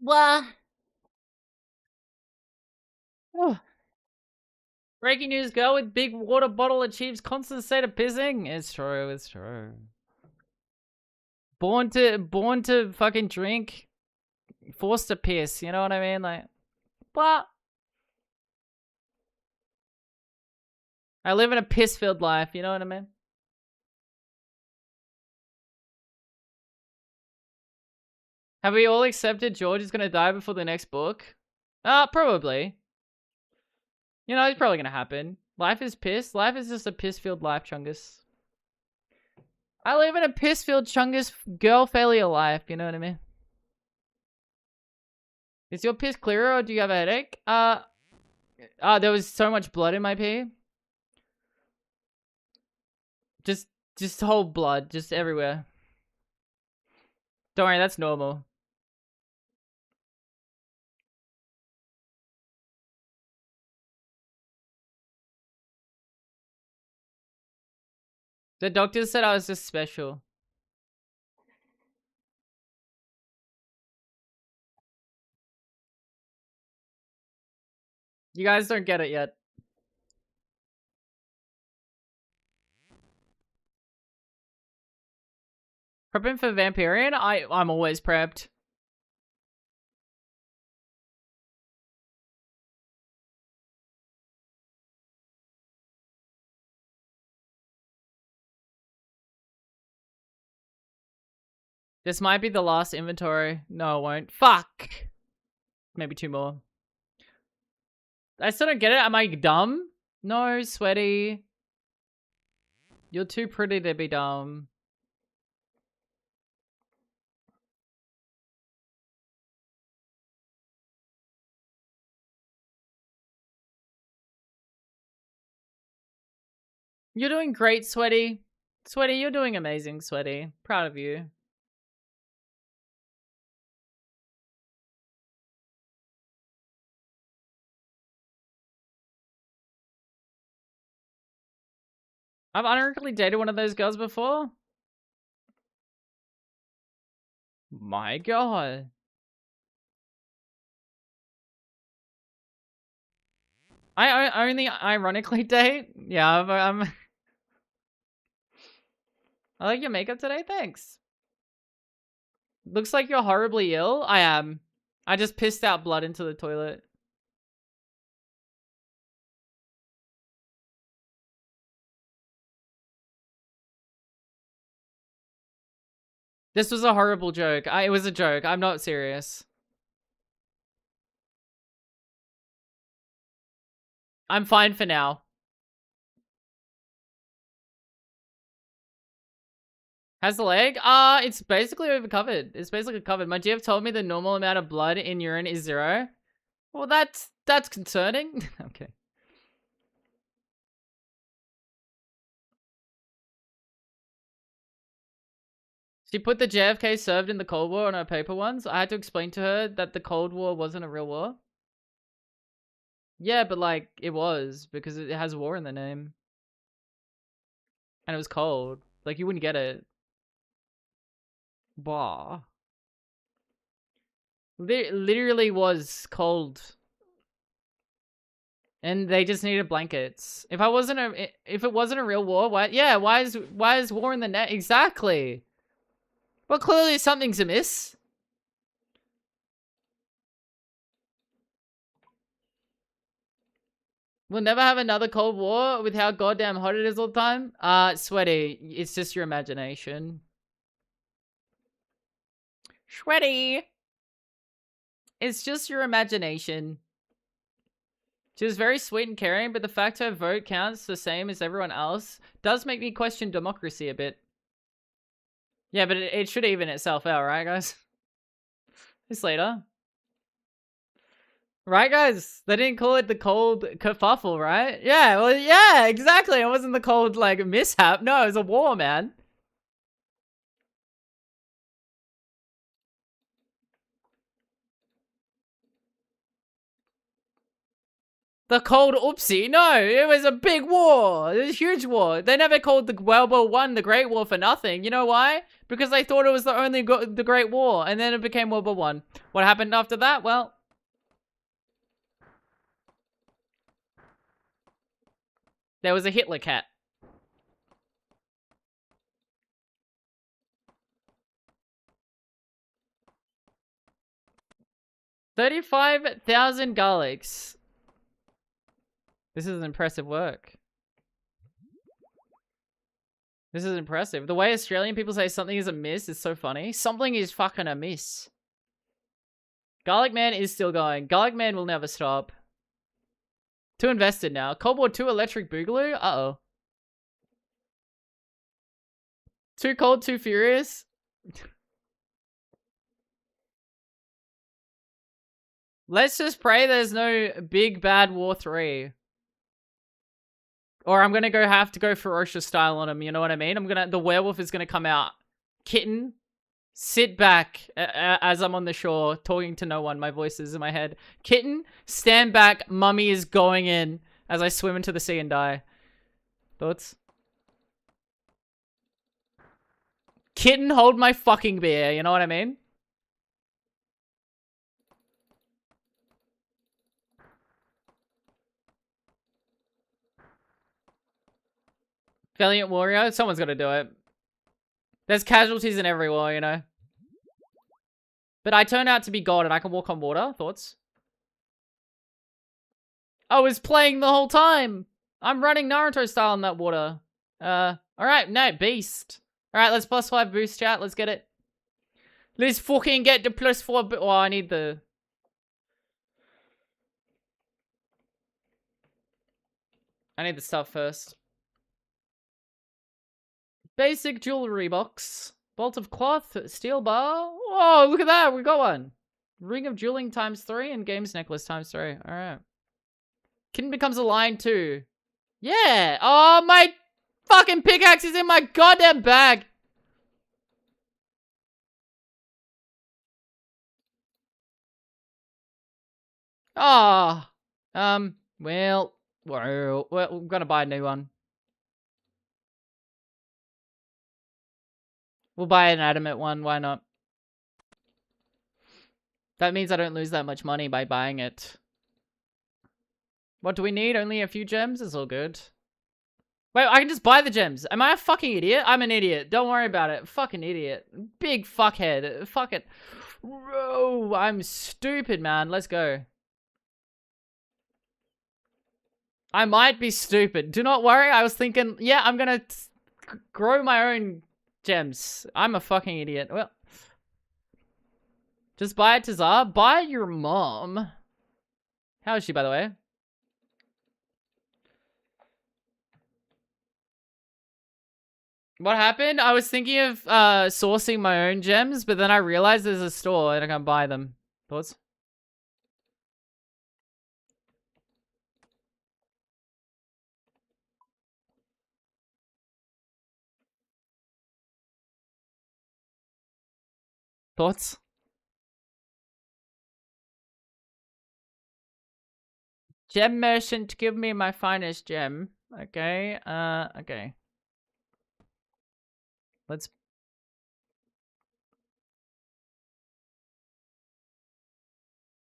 What? Oh. Breaking news, girl with big water bottle achieves constant state of pissing. It's true, it's true. Born to fucking drink. Forced to piss, you know what I mean? Like, what? I live in a piss-filled life, you know what I mean? Have we all accepted George is gonna die before the next book? Probably. You know, it's probably gonna happen. Life is piss. Life is just a piss-filled life, Chungus. I live in a piss-filled Chungus girl failure life, you know what I mean? Is your piss clearer or do you have a headache? There was so much blood in my pee. Just whole blood, just everywhere. Don't worry, that's normal. The doctor said I was just special. You guys don't get it yet. Prepping for Vampirian? I'm always prepped. This might be the last inventory. No, it won't. Fuck! Maybe 2 more. I still don't get it. Am I dumb? No, sweaty. You're too pretty to be dumb. You're doing great, Sweaty. Sweaty, you're doing amazing, Sweaty. Proud of you. I've unironically dated one of those girls before. My god. I only ironically date? Yeah, I'm I like your makeup today, thanks. Looks like you're horribly ill. I am. I just pissed out blood into the toilet. This was a horrible joke. It was a joke. I'm not serious. I'm fine for now. How's the leg? It's basically overcovered. It's basically covered. My GF told me the normal amount of blood in urine is 0. Well, that's concerning. Okay. She put the JFK served in the Cold War on her paper once. I had to explain to her that the Cold War wasn't a real war. Yeah, but like, it was, because it has war in the name. And it was cold. Like, you wouldn't get it. Bah. Literally was cold. And they just needed blankets. If it wasn't a real war, why is war in the net? Exactly. Well, clearly something's amiss. We'll never have another Cold War with how goddamn hot it is all the time. Sweaty, it's just your imagination. Sweaty. It's just your imagination. She was very sweet and caring, but the fact her vote counts the same as everyone else does make me question democracy a bit. Yeah, but it should even itself out, right, guys? This later. Right, guys? They didn't call it the cold kerfuffle, right? Yeah, well, yeah, exactly. It wasn't the cold, like, mishap. No, it was a war, man. The cold oopsie. No, it was a big war. It was a huge war. They never called the World War One the Great War for nothing. You know why? Because they thought it was the only the Great War, and then it became World War One. What happened after that? Well, there was a Hitler cat. $35,000 garlics. This is impressive work. This is impressive. The way Australian people say something is a miss is so funny. Something is fucking a miss. Garlic Man is still going. Garlic Man will never stop. Too invested now. Cold War 2 Electric Boogaloo? Uh-oh. Too cold, too furious? Let's just pray there's no big bad War 3. Or I'm gonna have to go ferocious style on him, you know what I mean? The werewolf is gonna come out. Kitten, sit back as I'm on the shore, talking to no one. My voice is in my head. Kitten, stand back. Mummy is going in as I swim into the sea and die. Thoughts? Kitten, hold my fucking beer, you know what I mean? Valiant warrior. Someone's got to do it. There's casualties in every war, you know. But I turn out to be God and I can walk on water. Thoughts? I was playing the whole time. I'm running Naruto style in that water. Alright, no, beast. Alright, let's +5 boost chat. Let's get it. Let's fucking get the +4. Oh, I need the... I need the stuff first. Basic jewelry box. Bolt of cloth, steel bar. Oh, look at that. We got one. Ring of dueling ×3 and games necklace ×3. Alright. Kitten becomes a lion too. Yeah. Oh, my fucking pickaxe is in my goddamn bag. Oh. Well, we're gonna buy a new one. We'll buy an adamant one. Why not? That means I don't lose that much money by buying it. What do we need? Only a few gems? It's all good. Wait, I can just buy the gems. Am I a fucking idiot? I'm an idiot. Don't worry about it. Fucking idiot. Big fuckhead. Fuck it. Bro, I'm stupid, man. Let's go. I might be stupid. Do not worry. I was thinking, yeah, I'm gonna grow my own gems. I'm a fucking idiot. Well, just buy it to Zara. Buy your mom. How is she, by the way? What happened? I was thinking of sourcing my own gems, but then I realized there's a store and I can buy them. Thoughts? Thoughts? Gem merchant, give me my finest gem. Okay, okay.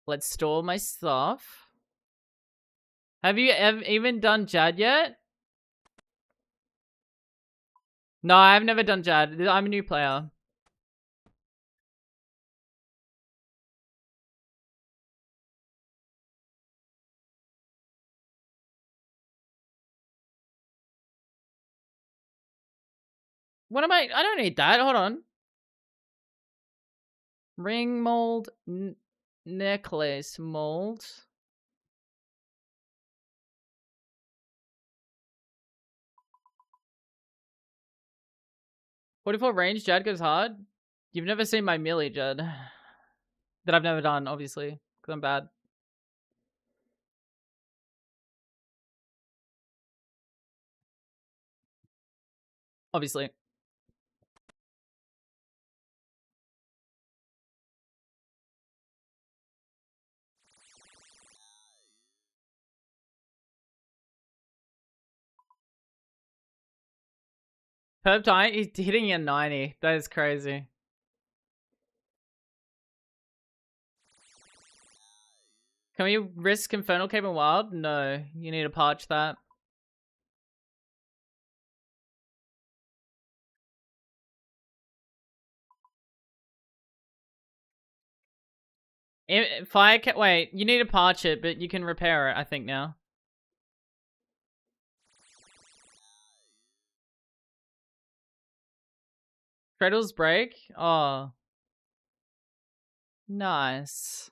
Let's store my stuff. Have you even done Jad yet? No, I've never done Jad. I'm a new player. What am I don't need that. Hold on. Ring mold, necklace mold. .44 range, Jad goes hard. You've never seen my melee, Jad. That I've never done, obviously, because I'm bad. Obviously. Herb time, he's hitting a 90. That is crazy. Can we risk Infernal Cape and Wild? No, you need to patch that. Wait, you need to patch it, but you can repair it, I think, now. Cradle's break? Oh. Nice.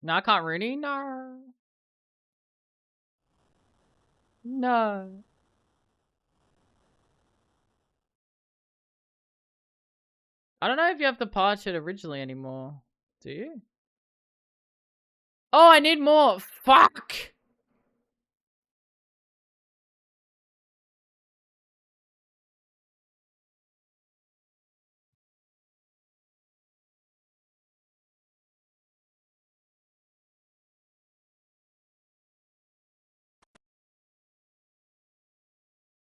No, I can't Rooney? No. No. I don't know if you have to patch it originally anymore. Do you? Oh, I need more. Fuck.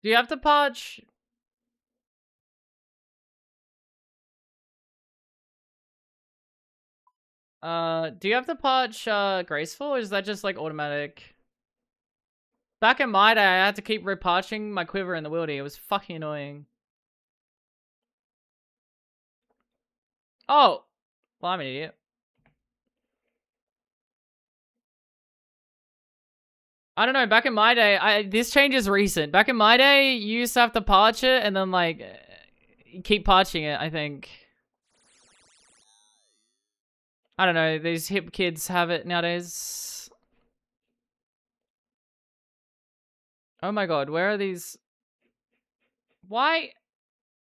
Do you have to patch? Do you have to patch graceful, or is that just like automatic? Back in my day, I had to keep repatching my quiver in the wildy. It was fucking annoying. Oh, well, I'm an idiot. I don't know. Back in my day, this change is recent. Back in my day, you used to have to patch it and then like keep patching it. I think. I don't know. These hip kids have it nowadays. Oh my god, where are these? Why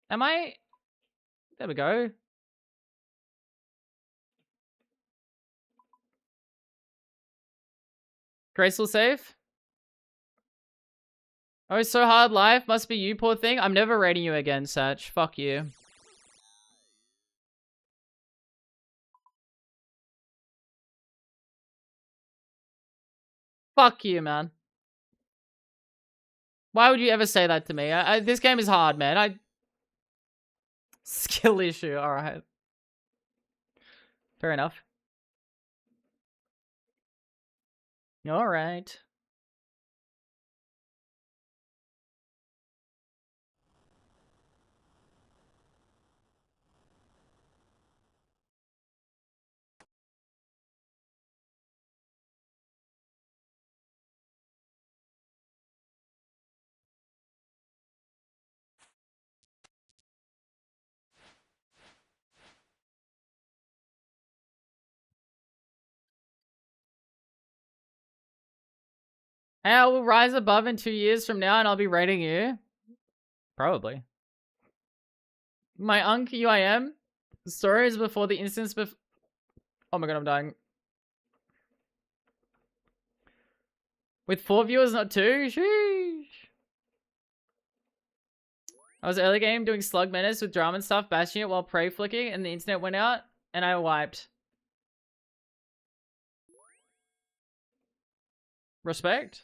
am I? There we go. Graceful save. Oh, so hard life. Must be you, poor thing. I'm never rating you again, Satch. Fuck you. Fuck you, man. Why would you ever say that to me? This game is hard, man. Skill issue. All right. Fair enough. All right. And I will rise above in 2 years from now and I'll be rating you. Probably. My Unk UIM story is before the instance before. Oh my god, I'm dying. With 4 viewers, not 2? Sheesh. I was early game doing slug menace with drama and stuff, bashing it while prey flicking, and the internet went out, and I wiped. Respect?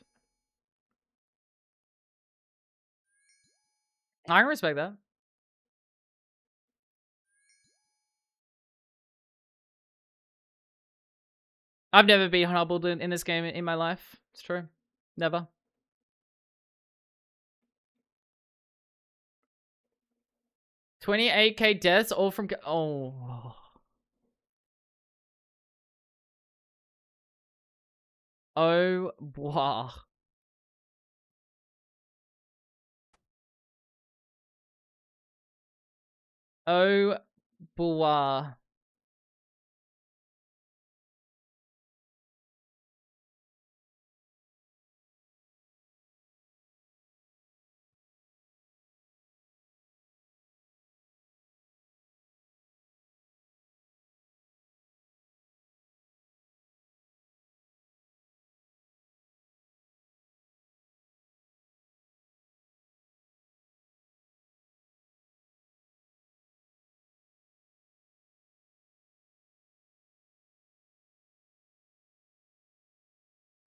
I can respect that. I've never been humbled in this game in my life. It's true. Never. $28K deaths, all from... Oh. Oh, wow. Oh, boah.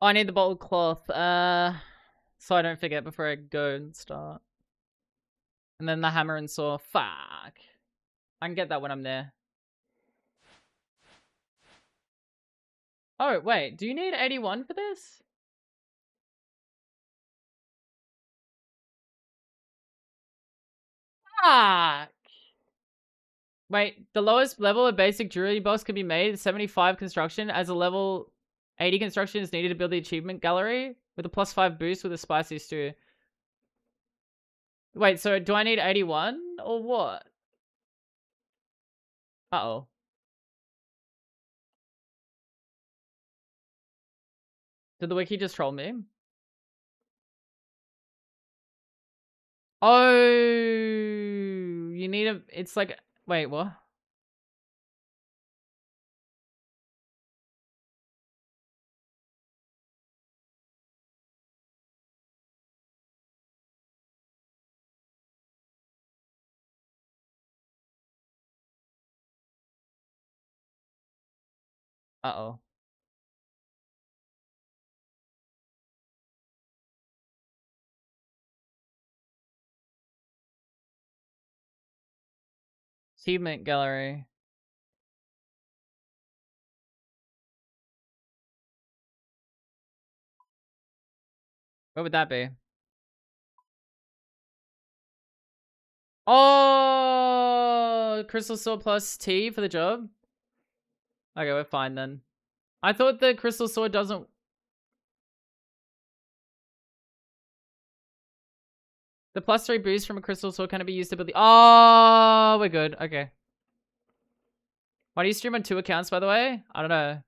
Oh, I need the bottled cloth. So I don't forget before I go and start. And then the hammer and saw. Fuck. I can get that when I'm there. Oh, wait. Do you need 81 for this? Fuck. Wait, the lowest level of basic jewelry box can be made 75 construction as a level 80 construction is needed to build the achievement gallery with a +5 boost with a spicy stew. Wait, so do I need 81 or what? Uh-oh. Did the wiki just troll me? Oh, you need a, it's like, wait, what? Uh-oh. Achievement gallery. What would that be? Oh, Crystal Sword plus T for the job? Okay, we're fine then. I thought the Crystal Sword doesn't... The +3 boost from a Crystal Sword can be used to build the... Oh, we're good. Okay. Why do you stream on 2 accounts, by the way? I don't know.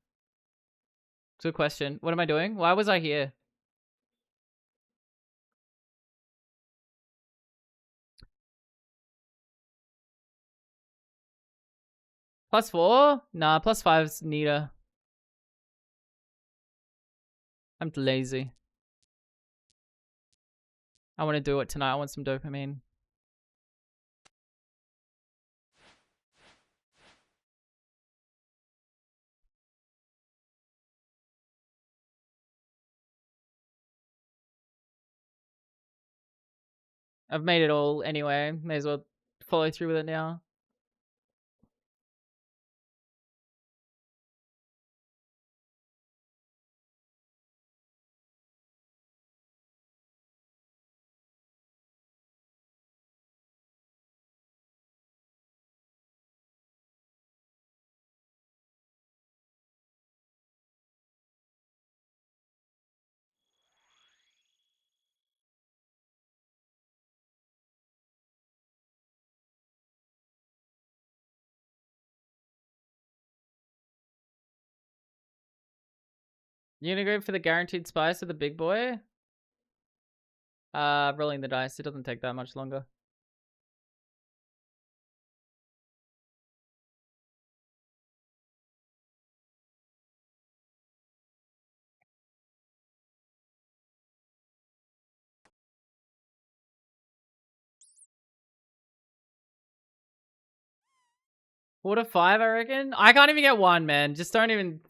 Good question. What am I doing? Why was I here? +4? Nah, +5's neater. I'm lazy. I want to do it tonight. I want some dopamine. I've made it all anyway. May as well follow through with it now. You gonna go for the guaranteed spice of the big boy? Rolling the dice. It doesn't take that much longer. Four to 5, I reckon. I can't even get one, man. Just don't even...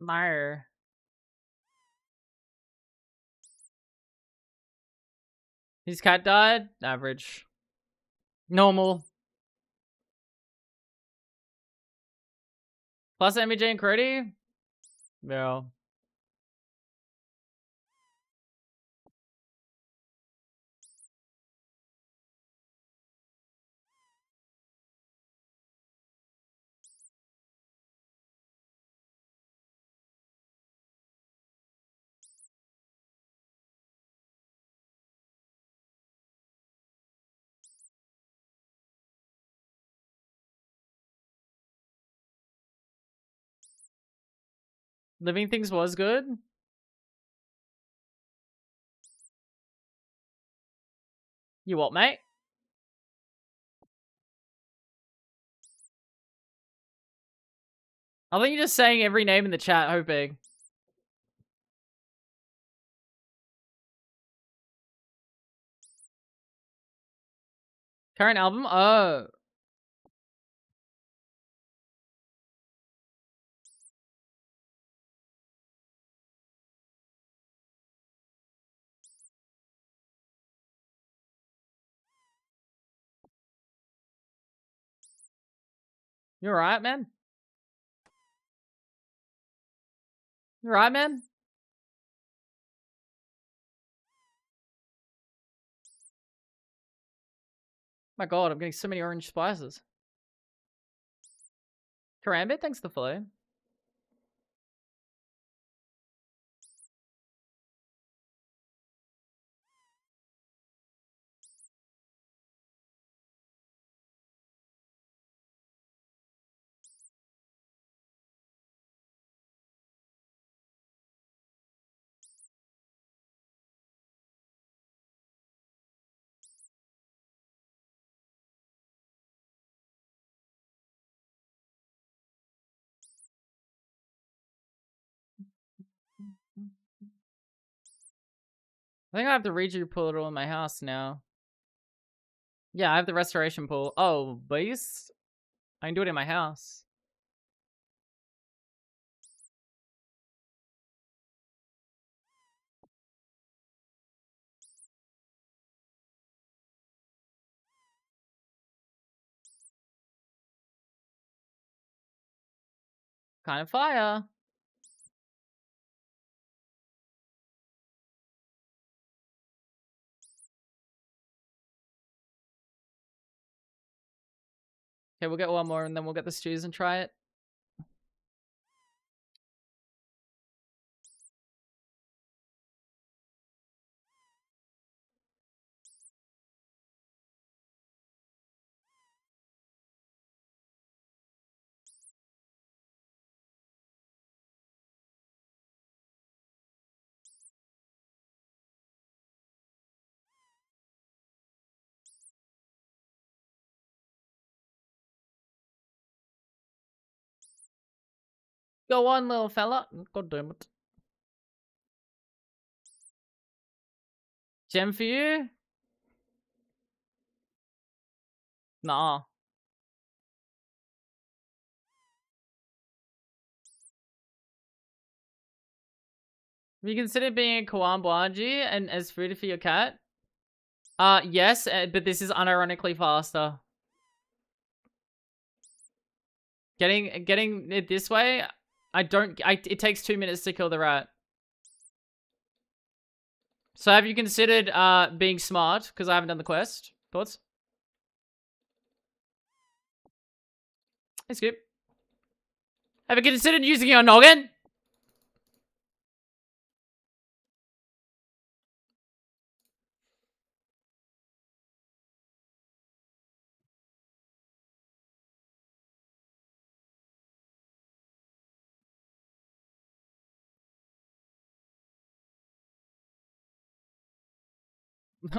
No. His cat died? Average. Normal. Plus MJ and Crody? Yeah. Living Things was good. You what, mate? I think you're just saying every name in the chat, hoping. Current album? Oh. You alright, man? You alright, man? My god, I'm getting so many orange spices. Karambit, thanks for the follow. I think I have the Reju portal in my house now. Yeah, I have the restoration pool. Oh, base? I can do it in my house. Kind of fire. Okay, we'll get one more and then we'll get the stews and try it. Go on, little fella. God damn it. Gem for you? Nah. Have you considered being a Kawambuanji and as food for your cat? Yes, but this is unironically faster. Getting it this way, it takes 2 minutes to kill the rat. So have you considered being smart? Because I haven't done the quest. Thoughts? Hey, Skip. Have you considered using your noggin?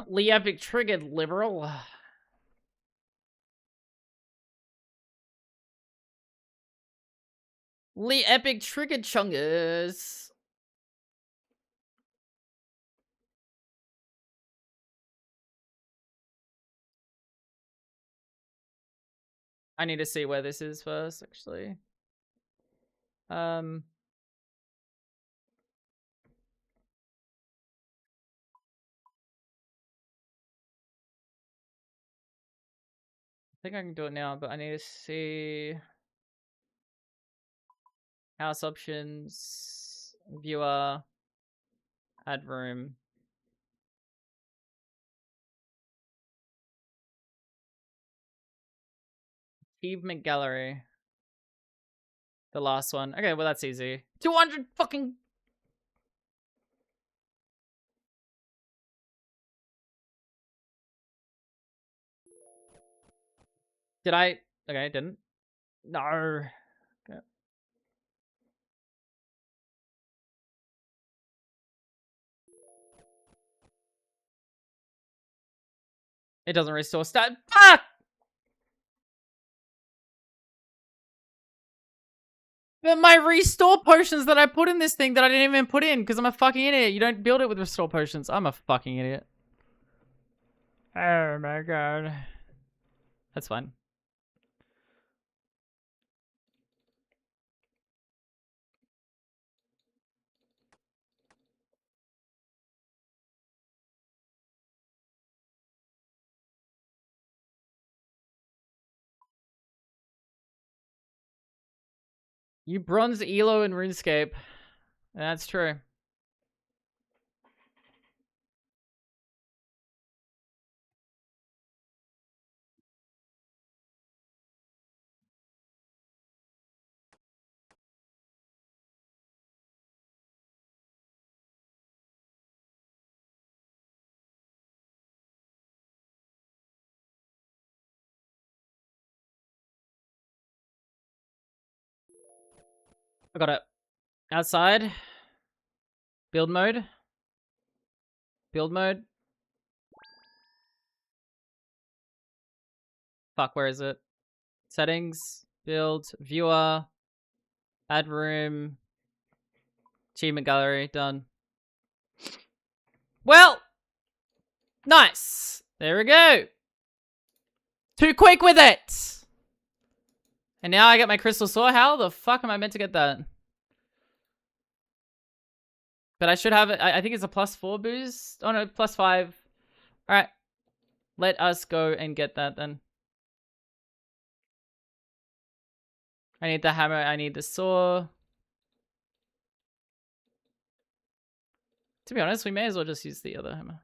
Lee Epic triggered, liberal. Lee Epic triggered, chungers. I need to see where this is first, actually. I think I can do it now, but I need to see house options, viewer, add room. Achievement gallery. The last one. Okay, well that's easy. 200 fucking... Did I? Okay, I didn't. No. Okay. It doesn't restore stat. Fuck! But my restore potions that I put in this thing that I didn't even put in because I'm a fucking idiot. You don't build it with restore potions. I'm a fucking idiot. Oh my god. That's fine. You bronze Elo in RuneScape. That's true. I got it. Outside. Build mode. Build mode. Fuck, where is it? Settings. Build. Viewer. Add room. Achievement gallery. Done. Well. Nice. There we go. Too quick with it. And now I get my crystal sword. How the fuck am I meant to get that? But I should have it. I think it's a +4 boost. Oh no, +5. All right. Let us go and get that then. I need the hammer. I need the saw. To be honest, we may as well just use the other hammer.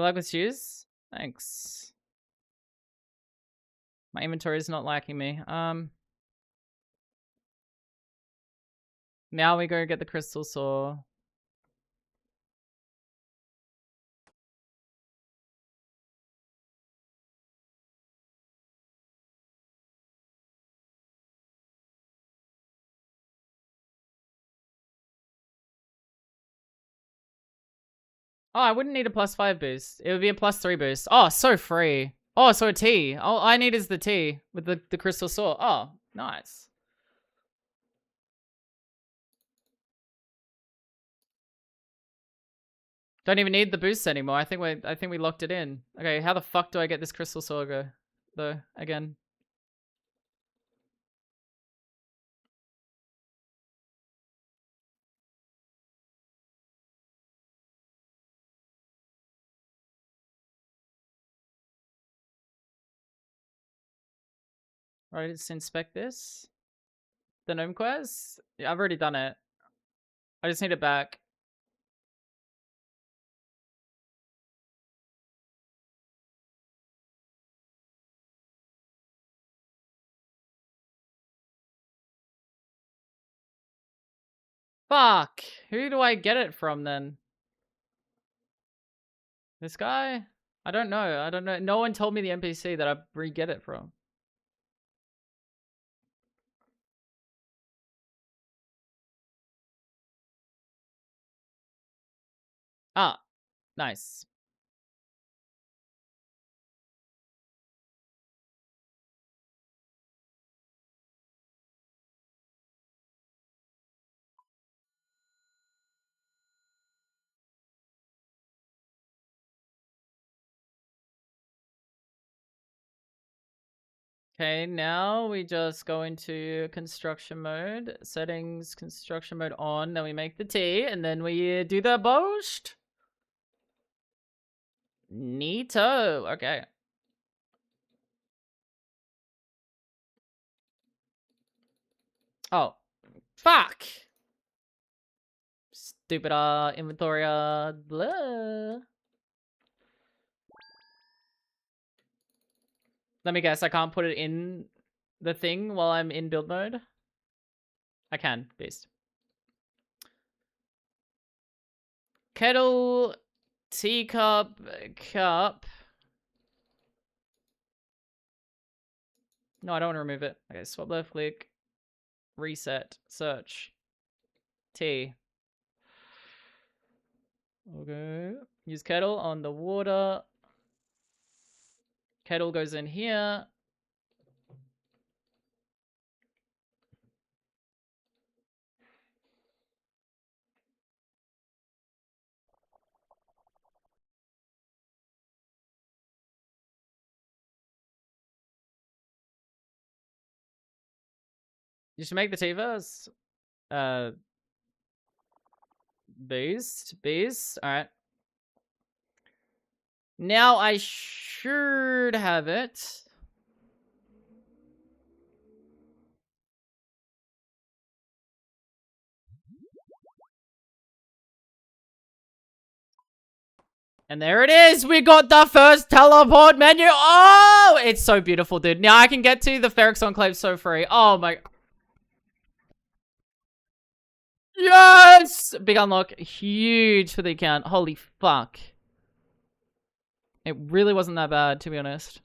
Good luck with shoes. Thanks. My inventory is not liking me. Now we go get the crystal saw. Oh, I wouldn't need a +5 boost. It would be a +3 boost. Oh, so free. Oh, so a T. All I need is the T with the crystal saw. Oh, nice. Don't even need the boost anymore. I think we locked it in. Okay, how the fuck do I get this crystal saw though again? Alright, let's inspect this. The gnome quest? Yeah, I've already done it. I just need it back. Fuck! Who do I get it from then? This guy? I don't know. I don't know. No one told me the NPC that I re-get it from. Ah, nice. Okay, now we just go into construction mode. Settings, construction mode on. Then we make the tea, and then we do the boost. Neato. Okay. Oh, fuck. Stupid inventory blah. Let me guess, I can't put it in the thing while I'm in build mode? I can, beast. Kettle, teacup, cup. No, I don't want to remove it. Okay, swap left click, reset, search, tea. Okay, use kettle on the water. Kettle goes in here. You should make the tea first. Beast. All right. Now I should have it. And there it is. We got the first teleport menu. Oh, it's so beautiful, dude. Now I can get to the Feryx Enclave so free. Oh my. Yes! Big unlock. Huge for the account. Holy fuck. It really wasn't that bad, to be honest.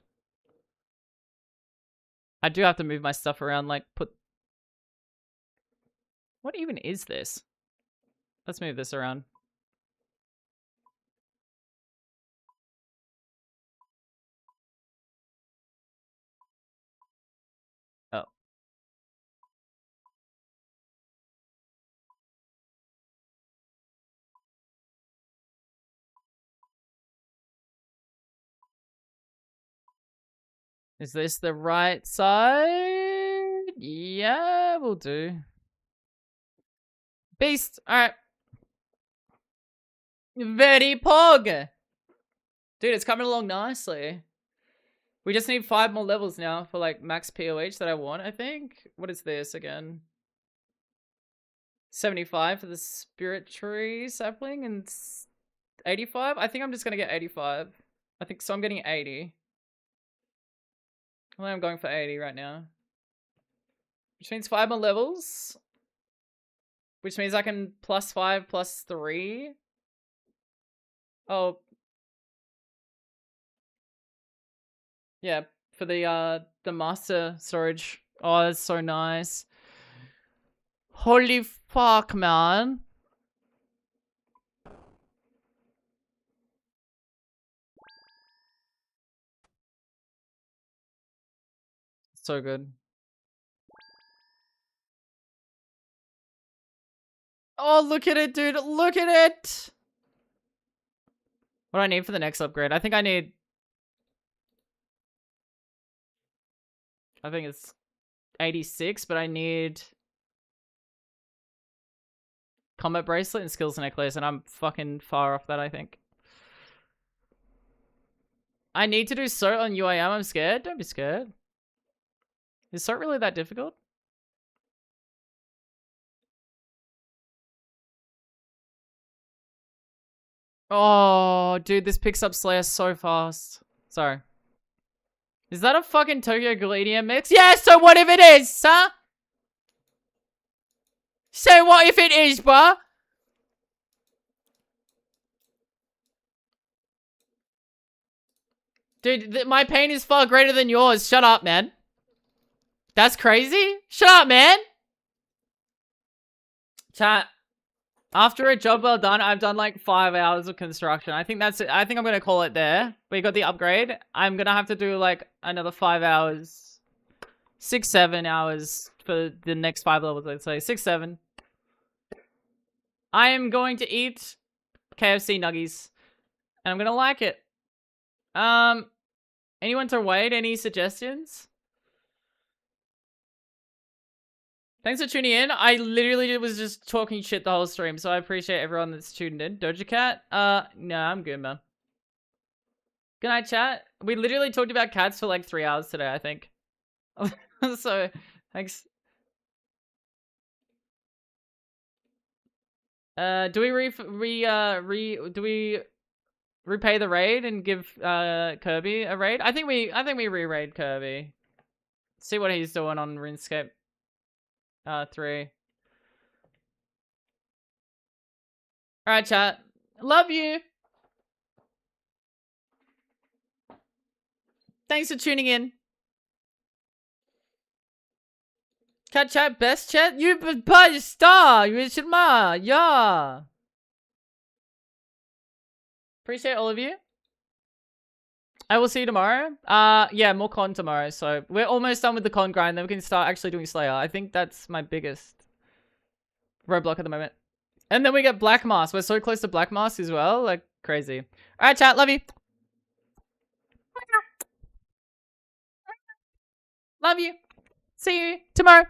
I do have to move my stuff around, like put... What even is this? Let's move this around. Oh. Is this the right side? Yeah, we'll do. Beast! Alright. Very pog! Dude, it's coming along nicely. We just need 5 more levels now for like max POH that I want, I think. What is this again? 75 for the spirit tree sapling and 85? I think I'm just gonna get 85. I think so. I'm getting 80. I think I'm going for 80 right now. Which means 5 more levels. Which means I can +5 +3. Oh. Yeah, for the master storage. Oh, that's so nice. Holy fuck, man. So good. Oh, look at it, dude. Look at it. What do I need for the next upgrade? I think it's 86, but I need combat bracelet and skills necklace, and I'm fucking far off that, I think. I need to do SOT on UIM. I'm scared. Don't be scared. Is SOT really that difficult? Oh, dude, this picks up Slayer so fast. Sorry. Is that a fucking Tokyo Gleedium mix? Yeah, so what if it is, huh? So what if it is, bruh? Dude, my pain is far greater than yours. Shut up, man. That's crazy? Shut up, man. Chat. After a job well done, I've done like 5 hours of construction. I think that's it. I think I'm gonna call it there. We got the upgrade. I'm gonna have to do like another 5 hours. 6, 7 hours for the next 5 levels, let's say. 6, 7. I am going to eat KFC nuggies. And I'm gonna like it. Anyone to wait? Any suggestions? Thanks for tuning in. I literally was just talking shit the whole stream, so I appreciate everyone that's tuned in. Doja Cat? No, I'm good, man. Good night, chat. We literally talked about cats for like 3 hours today, I think. So, thanks. Do we repay the raid and give Kirby a raid? I think we re-raid Kirby. See what he's doing on RuneScape 3. Alright, chat. Love you. Thanks for tuning in. Cat chat, best chat? You by star. You should ma. Yeah. Appreciate all of you. I will see you tomorrow. Yeah, more con tomorrow. So we're almost done with the con grind. Then we can start actually doing Slayer. I think that's my biggest roadblock at the moment. And then we get Black Mask. We're so close to Black Mask as well. Like, crazy. Alright, chat. Love you. Love you. See you tomorrow.